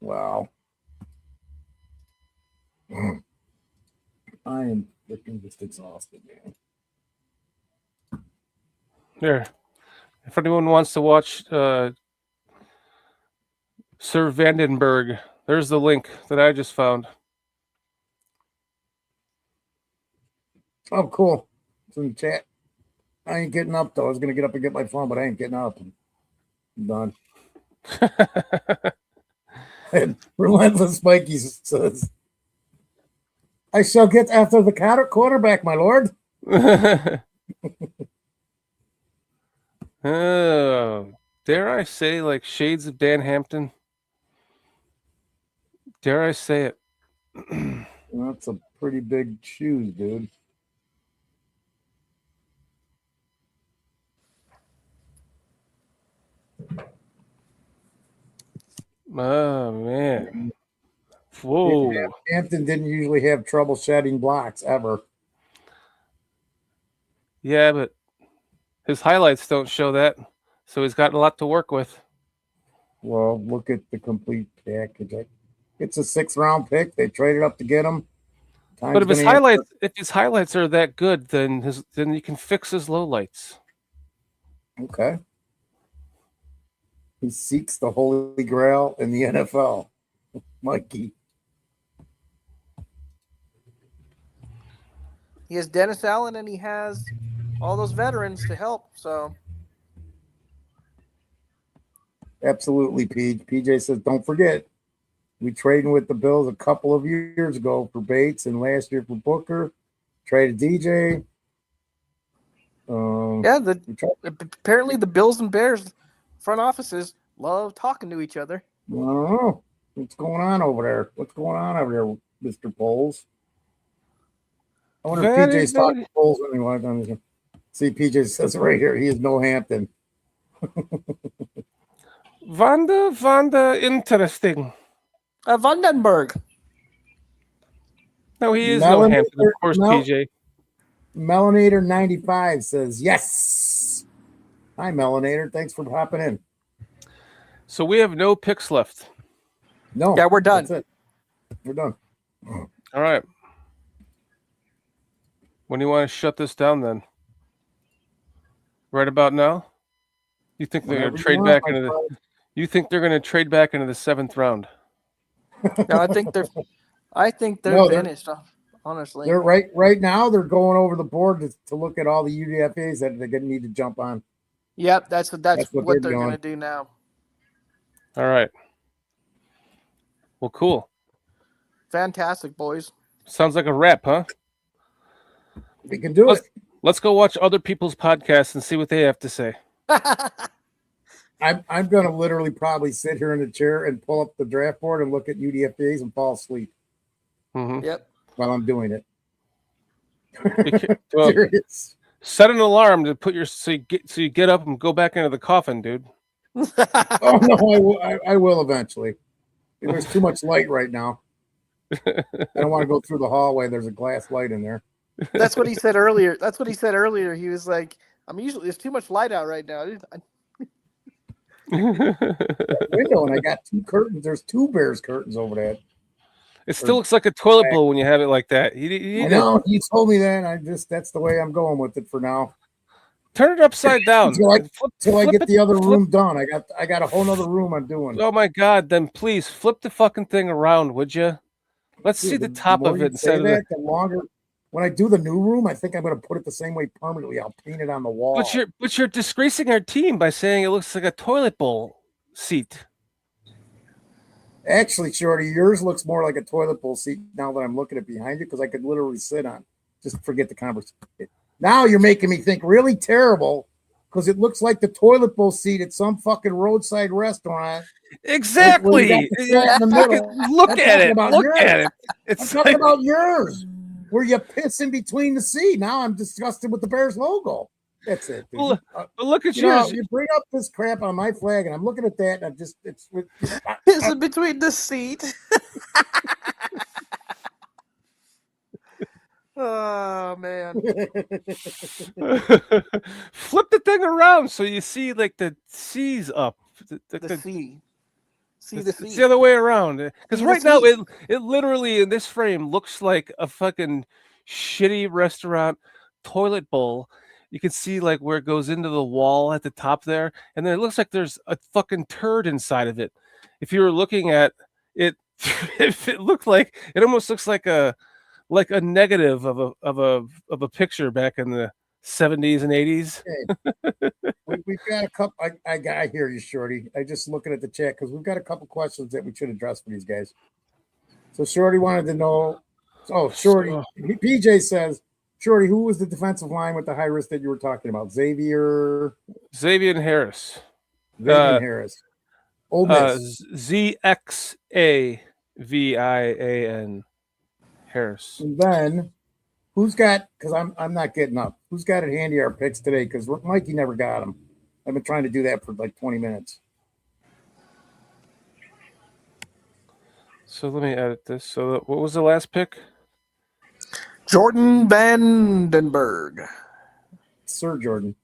Wow. I am freaking just exhausted, man. Here. If anyone wants to watch Sir Vandenberg, there's the link that I just found. Oh, cool. It's in the chat. I ain't getting up, though. I was going to get up and get my phone, but I ain't getting up. I'm done. And Relentless Mikey says, I shall get after the quarterback, my lord. Oh, dare I say, like shades of Dan Hampton? Dare I say it? That's a pretty big shoes, dude. Oh, man. Whoa. Hampton didn't usually have trouble shedding blocks ever. Yeah, but his highlights don't show that, so he's got a lot to work with. Well, look at the complete package. It's a 6th round pick. They traded up to get him. But if his highlights are that good, then you can fix his lowlights. Okay. He seeks the holy grail in the NFL. Mikey. He has Dennis Allen and he has all those veterans to help. So Absolutely, PJ says, don't forget, we traded with the Bills a couple of years ago for Bates and last year for Booker. Traded DJ. Apparently the Bills and Bears front offices love talking to each other. I don't know. What's going on over there? What's going on over there, Mr. Poles? I wonder if PJ's talking to Poles anyway. See, PJ says right here, he is no Hampton. Vanda, interesting. Vandenberg. No, he is no Hampton, of course, PJ. Melanator 95 says, yes. Hi, Melanator. Thanks for hopping in. So we have no picks left. No. Yeah, we're done. That's it. We're done. All right. When do you want to shut this down then? Right about now? You think they're going to trade back into the You think they're going to trade back into the 7th round? No, I think they're finished, honestly. They're right now they're going over the board to look at all the UDFAs that they're going to need to jump on. Yep, that's what they're doing. going to do now. All right. Well, cool. Fantastic, boys. Sounds like a wrap, huh? We can do it. Let's go watch other people's podcasts and see what they have to say. I'm going to literally probably sit here in the chair and pull up the draft board and look at UDFAs and fall asleep. Mm-hmm. Yep. While I'm doing it. Well, set an alarm to put so you get up and go back into the coffin, dude. Oh no, I will eventually. There's too much light right now. I don't want to go through the hallway. There's a glass light in there. That's what he said earlier. He was like, there's too much light out right now. Window, and I got 2 curtains. There's 2 Bears curtains over that. It still looks like a toilet bowl when you have it like that. I know. He told me that. That's the way I'm going with it for now. Turn it upside down. Until I get the other room done. I got a whole other room I'm doing. Oh my God! Then please flip the fucking thing around, would you? Let's see the top of it instead of the when I do the new room, I think I'm going to put it the same way permanently. I'll paint it on the wall. But you're disgracing our team by saying it looks like a toilet bowl seat. Actually, Shorty, yours looks more like a toilet bowl seat now that I'm looking at behind you because I could literally sit on. Just forget the conversation. Now you're making me think really terrible because it looks like the toilet bowl seat at some fucking roadside restaurant. Exactly. Look at it. Look at it. I'm talking about yours, where you piss in between the seat. Now I'm disgusted with the Bears logo. That's it. Dude. Well, look at yours. yours. You bring up this crap on my flag, and I'm looking at that, and I'm just it's in between the seat. Oh man! Flip the thing around so you see like the C's up. The C. See the C. It's the other way around. Because right now it literally in this frame looks like a fucking shitty restaurant toilet bowl. You can see like where it goes into the wall at the top there, and then it looks like there's a fucking turd inside of it. If you were looking at it, if it looked like it almost looks like a negative of a picture back in the 70s and 80s. We've got a couple. I hear you, Shorty. I just looking at the chat because we've got a couple questions that we should address for these guys. So Shorty wanted to know. Oh, Shorty. PJ says, Shorty, who was the defensive line with the high risk that you were talking about? Xavier and Harris. Harris. Ole Miss. ZXAVIAN. Harris. And then who's got? Because I'm not getting up. Who's got it handy our picks today? Because Mikey never got them. I've been trying to do that for like 20 minutes. So let me edit this. So what was the last pick? Jordan Vandenberg. Sir Jordan.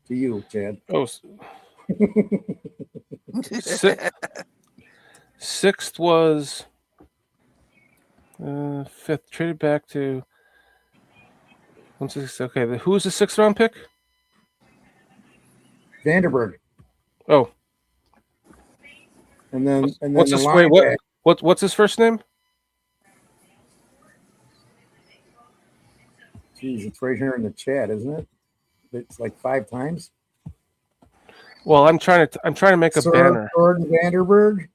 To you, Chad. Oh. Sixth was fifth. Traded back to 160. Okay, who was the 6th round pick? Vandenberg. Oh. And then what's his what's his first name? Jeez, it's right here in the chat, isn't it? It's like 5 times. Well, I'm trying to make a banner. Jordan Vandenberg.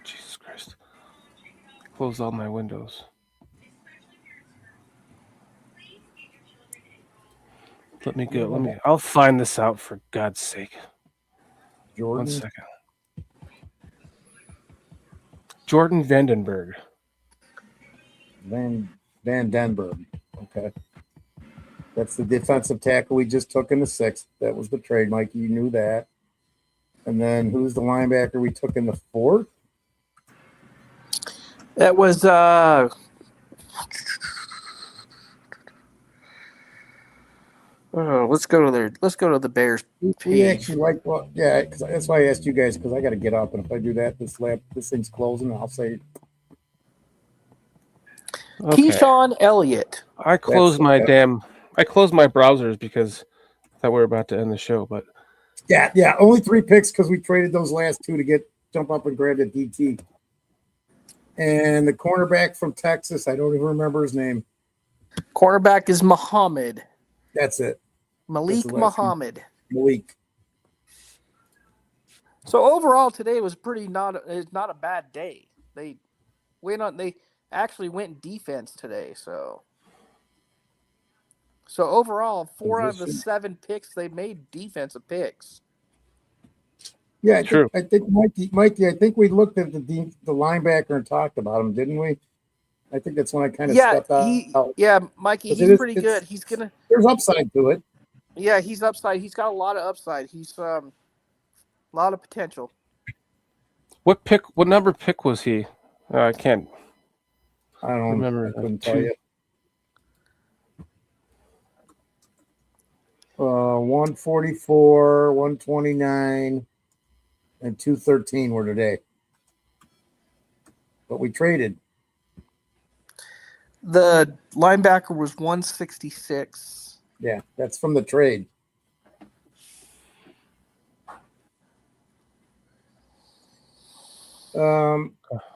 Jesus Christ! Close all my windows. Let me go. I'll find this out for God's sake. Jordan. 1 second. Jordan Vandenberg. Vandenberg. Okay. That's the defensive tackle we just took in the 6th. That was the trade, Mike. You knew that. And then who's the linebacker we took in the 4th? That was let's go to the Bears page. We actually because that's why I asked you guys, because I got to get up, and if I do that, this thing's closing, and I'll say Keyshawn Elliott. I closed my browsers because I thought we were about to end the show, but yeah, only 3 picks because we traded those last 2 to jump up and grab the DT. And the cornerback from Texas, I don't even remember his name. Cornerback is Muhammad. That's it. Malik Muhammad. Malik. So overall, today was not a bad day. They actually went defense today. So overall, 4 out of the 7 picks they made defensive picks. Yeah, I think Mikey. I think we looked at the linebacker and talked about him, didn't we? I think that's when I kind of stepped out. Yeah, Mikey, he's pretty good. There's upside to it. Yeah, he's upside. He's got a lot of upside. He's a lot of potential. What number pick was he? I can't. I don't remember. I couldn't tell you. 144, 129, and 213 were today. But we traded. The linebacker was 166. Yeah, that's from the trade. Hold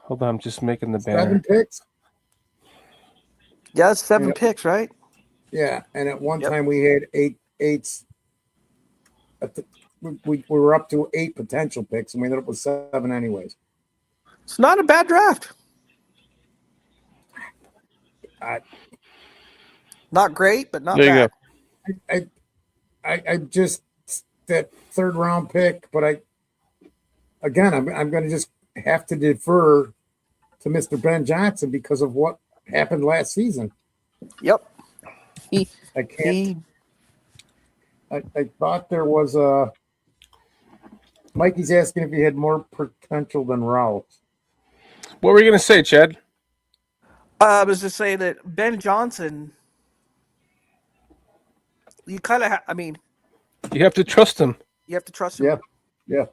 on, I'm just making the banner. 7 picks. Yeah, it's 7 And picks, right? Yeah, and at one Yep. time we had eights. We were up to 8 potential picks, and we ended up with 7 anyways. It's not a bad draft. Not great, but not There you bad. I just that 3rd round pick, but I'm going to just have to defer to Mr. Ben Johnson because of what happened last season. Yep. I can't. I thought there was a. Mikey's asking if he had more potential than Rouse. What were you going to say, Chad? I was just saying that Ben Johnson, you kind of, You have to trust him. you have to trust him. Yeah.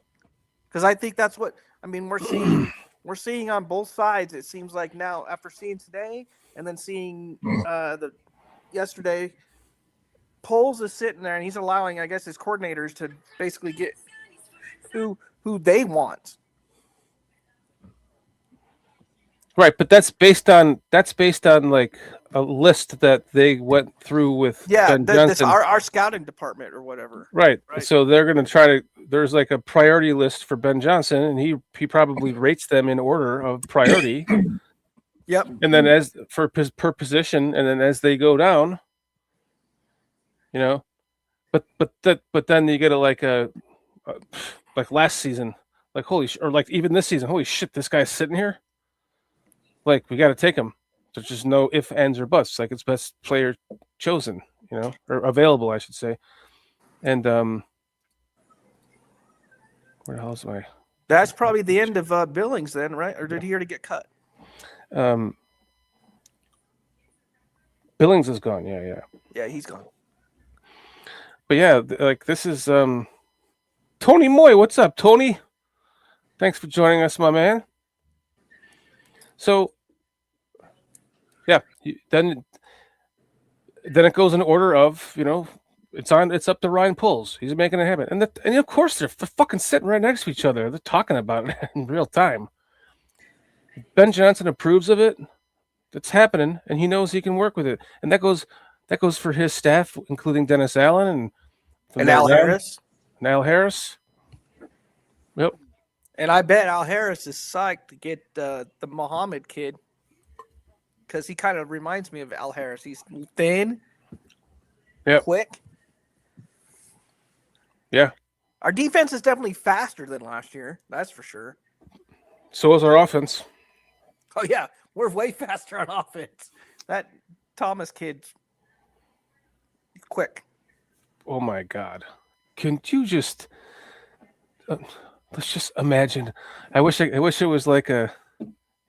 Because I think that's what we're seeing. We're seeing on both sides. It seems like now after seeing today and then seeing the yesterday, Poles is sitting there and he's allowing, I guess, his coordinators to basically get who they want. Right, but that's based on like a list that they went through with Ben Johnson. Our scouting department or whatever. Right. So they're going to try to. There's like a priority list for Ben Johnson, and he probably rates them in order of priority. Yep. And then per position, and then as they go down, but then you get like like last season, like or like even this season, holy shit, this guy's sitting here. Like, we got to take him. There's just no ifs, ands, or buts. Like, it's best player chosen, or available, I should say. And where the hell is my? That's probably the end of Billings then, right? Or did he already get cut? Billings is gone. Yeah. Yeah, he's gone. But yeah, like this is Tony Moy. What's up, Tony? Thanks for joining us, my man. So, yeah, then it goes in order of it's up to Ryan Poles. He's making it happen, and of course they're fucking sitting right next to each other. They're talking about it in real time. Ben Johnson approves of it. It's happening, and he knows he can work with it, and that goes for his staff, including Dennis Allen and Al Harris. And Al Harris. Yep. And I bet Al Harris is psyched to get the Muhammad kid because he kind of reminds me of Al Harris. He's thin, quick. Yeah. Our defense is definitely faster than last year. That's for sure. So is our offense. Oh, yeah. We're way faster on offense. That Thomas kid's quick. Oh, my God. Can you just... let's just imagine. I wish it was like a,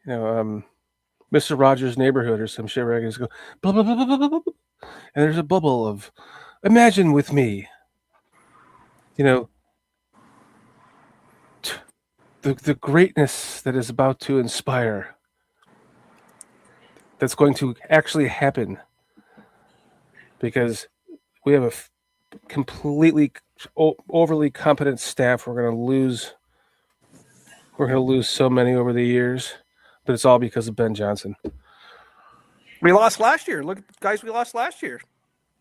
Mr. Rogers' Neighborhood or some shit where I can just go blah blah blah blah blah blah, blah, and there's a bubble of, imagine with me, the greatness that is about to inspire. That's going to actually happen because we have a completely overly competent staff. We're going to lose so many over the years, but it's all because of Ben Johnson. We lost last year. Look at the guys we lost last year.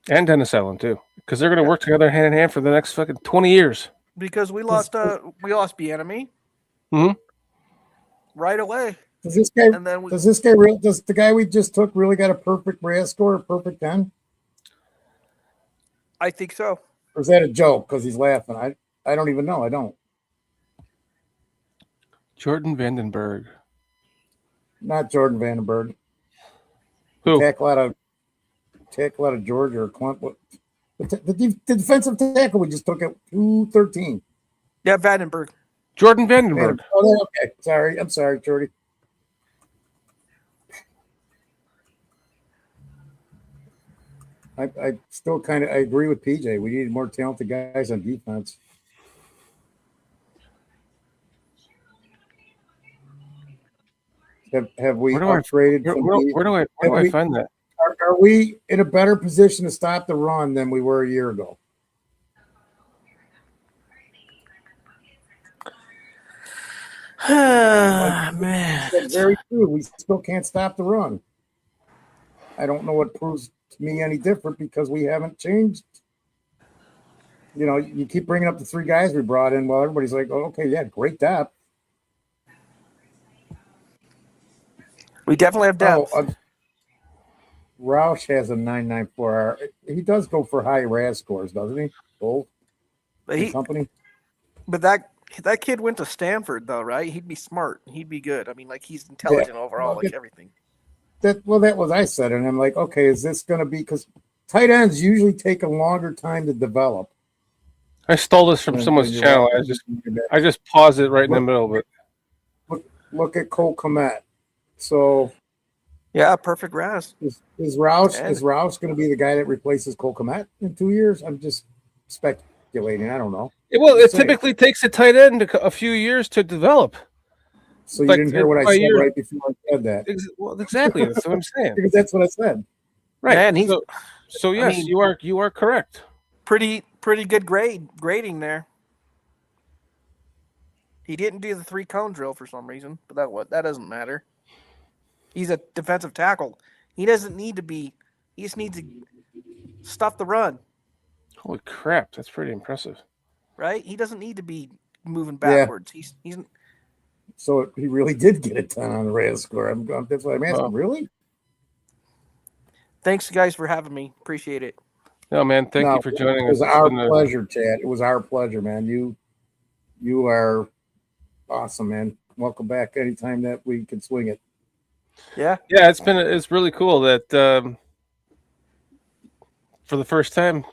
And Dennis Allen too, because they're going to work together hand in hand for the next fucking 20 years. Because we lost Bieniemy. Mm-hmm. Right away. Does the guy we just took really got a perfect RAS score, a perfect 10? I think so. Or is that a joke because he's laughing? I don't even know. I don't. Jordan Vandenberg. Not Jordan Vandenberg. Who? Tackle out of Georgia or Clemson. The defensive tackle we just took at 213. Yeah, Vandenberg. Jordan Vandenberg. Oh, okay. Sorry. I'm sorry, Jordy. I still I agree with PJ. We need more talented guys on defense. Have we upgraded? Where do I find that? Are we in a better position to stop the run than we were a year ago? Man, that's very true. We still can't stop the run. I don't know what proves to me any different because we haven't changed. You know, you keep bringing up the 3 guys we brought in. Well, everybody's like, oh, okay, yeah, great depth. We definitely have depth. Roush has a 994R. He does go for high RAS scores, doesn't he? Both. Company. But that kid went to Stanford, though, right? He'd be smart. He'd be good. I mean, like, he's intelligent overall, like everything. That was I said, and I'm like, okay, is this going to be, because tight ends usually take a longer time to develop. I stole this from someone's channel. I just paused it right in the middle of it. Look at Cole Kmet. So, yeah, perfect RAS. Is Roush going to be the guy that replaces Cole Kmet in 2 years? I'm just speculating. I don't know. Well, it typically takes a tight end a few years to develop. So you didn't hear what I said right before I said that. Well, exactly. That's what I'm saying. Because that's what I said. Right. Man, so yes, I mean, you are correct. Pretty good grading there. He didn't do the 3-cone drill for some reason, but that doesn't matter. He's a defensive tackle. He doesn't need to be. He just needs to stuff the run. Holy crap, that's pretty impressive. Right? He doesn't need to be moving backwards. Yeah. He's. So he really did get a 10 on the RAS score. That's what I'm asking. Really? Thanks, guys, for having me. Appreciate it. No, man. Thank you for joining us. It was our pleasure, Chad. It was our pleasure, man. You are awesome, man. Welcome back anytime that we can swing it. Yeah. Yeah, it's really cool that for the first time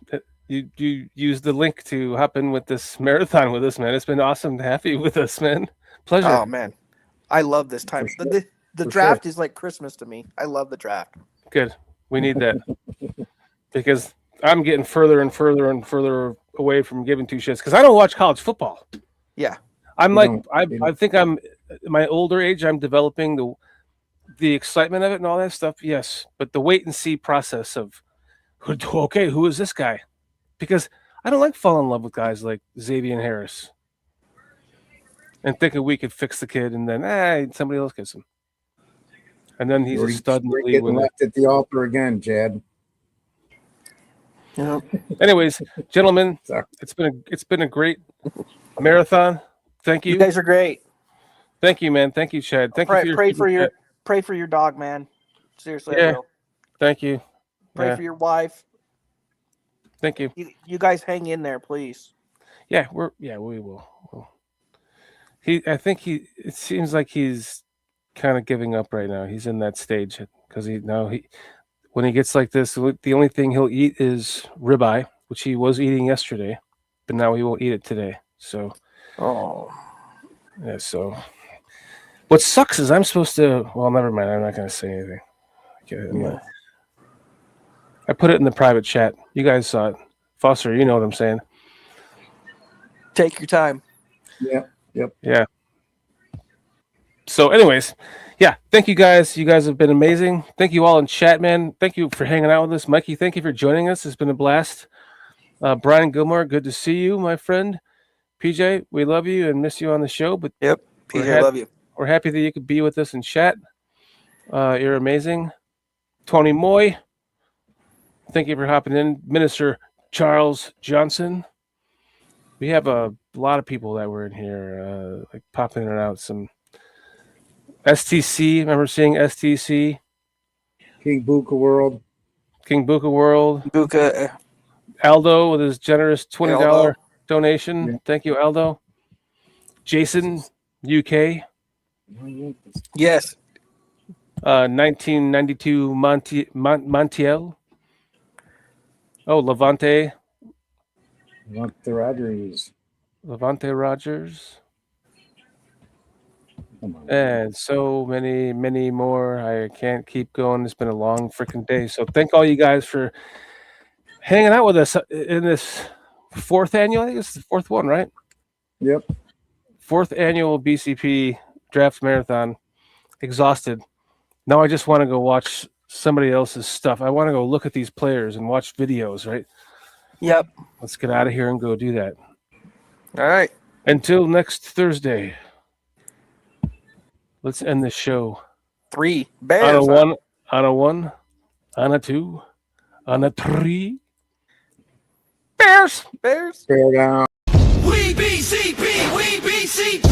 you used the link to hop in with this marathon with us, man. It's been awesome to have you with us, man. Pleasure. Oh man, I love this time. Sure. The draft is like Christmas to me. I love the draft. Good. We need that because I'm getting further and further and further away from giving 2 shits because I don't watch college football. Yeah, I'm I think I'm in my older age. I'm developing the excitement of it and all that stuff. Yes, but the wait and see process of okay, who is this guy? Because I don't like falling in love with guys like Xavier Harris and thinking we could fix the kid and then somebody else gets him. And then he's a stud in the league. Getting left at the altar again, Chad. Yeah. Anyways, gentlemen, it's been a great marathon. Thank you. You guys are great. Thank you, man. Thank you, Chad. Thank you for pray for your dog, man. Seriously, yeah. I will. Thank you. Pray for your wife. Thank you. You guys hang in there, please. Yeah, we will. It seems like he's kind of giving up right now. He's in that stage because when he gets like this, the only thing he'll eat is ribeye, which he was eating yesterday, but now he won't eat it today. So, yeah. So, what sucks is I'm supposed to. Well, never mind. I'm not going to say anything. Okay, I put it in the private chat. You guys saw it. Foster, you know what I'm saying. Take your time. Yep. Yeah. So, anyways, yeah, thank you guys. You guys have been amazing. Thank you all in chat, man. Thank you for hanging out with us. Mikey, thank you for joining us. It's been a blast. Brian Gilmore, good to see you, my friend. PJ, we love you and miss you on the show. But yep, PJ, love you. We're happy that you could be with us in chat. You're amazing. Tony Moy, thank you for hopping in. Minister Charles Johnson. We have a lot of people that were in here, like popping in and out. Some STC. Remember seeing STC? King Buka World. Buka. Aldo with his generous $20 donation. Yeah. Thank you, Aldo. Jason, UK. Yes. 1992 Montiel. Oh, Levante Rogers. And so many more. I can't keep going. It's been a long freaking day. So thank all you guys for hanging out with us in this 4th annual. I think it's the 4th one, right? Yep. 4th annual BCP Draft Marathon. Exhausted. Now I just want to go watch somebody else's stuff. I want to go look at these players and watch videos, right? Yep. Let's get out of here and go do that. All right. Until next Thursday. Let's end the show. 3 Bears. On a one. On a 2. On a 3. Bears. Bear down. We BCP, we BCP.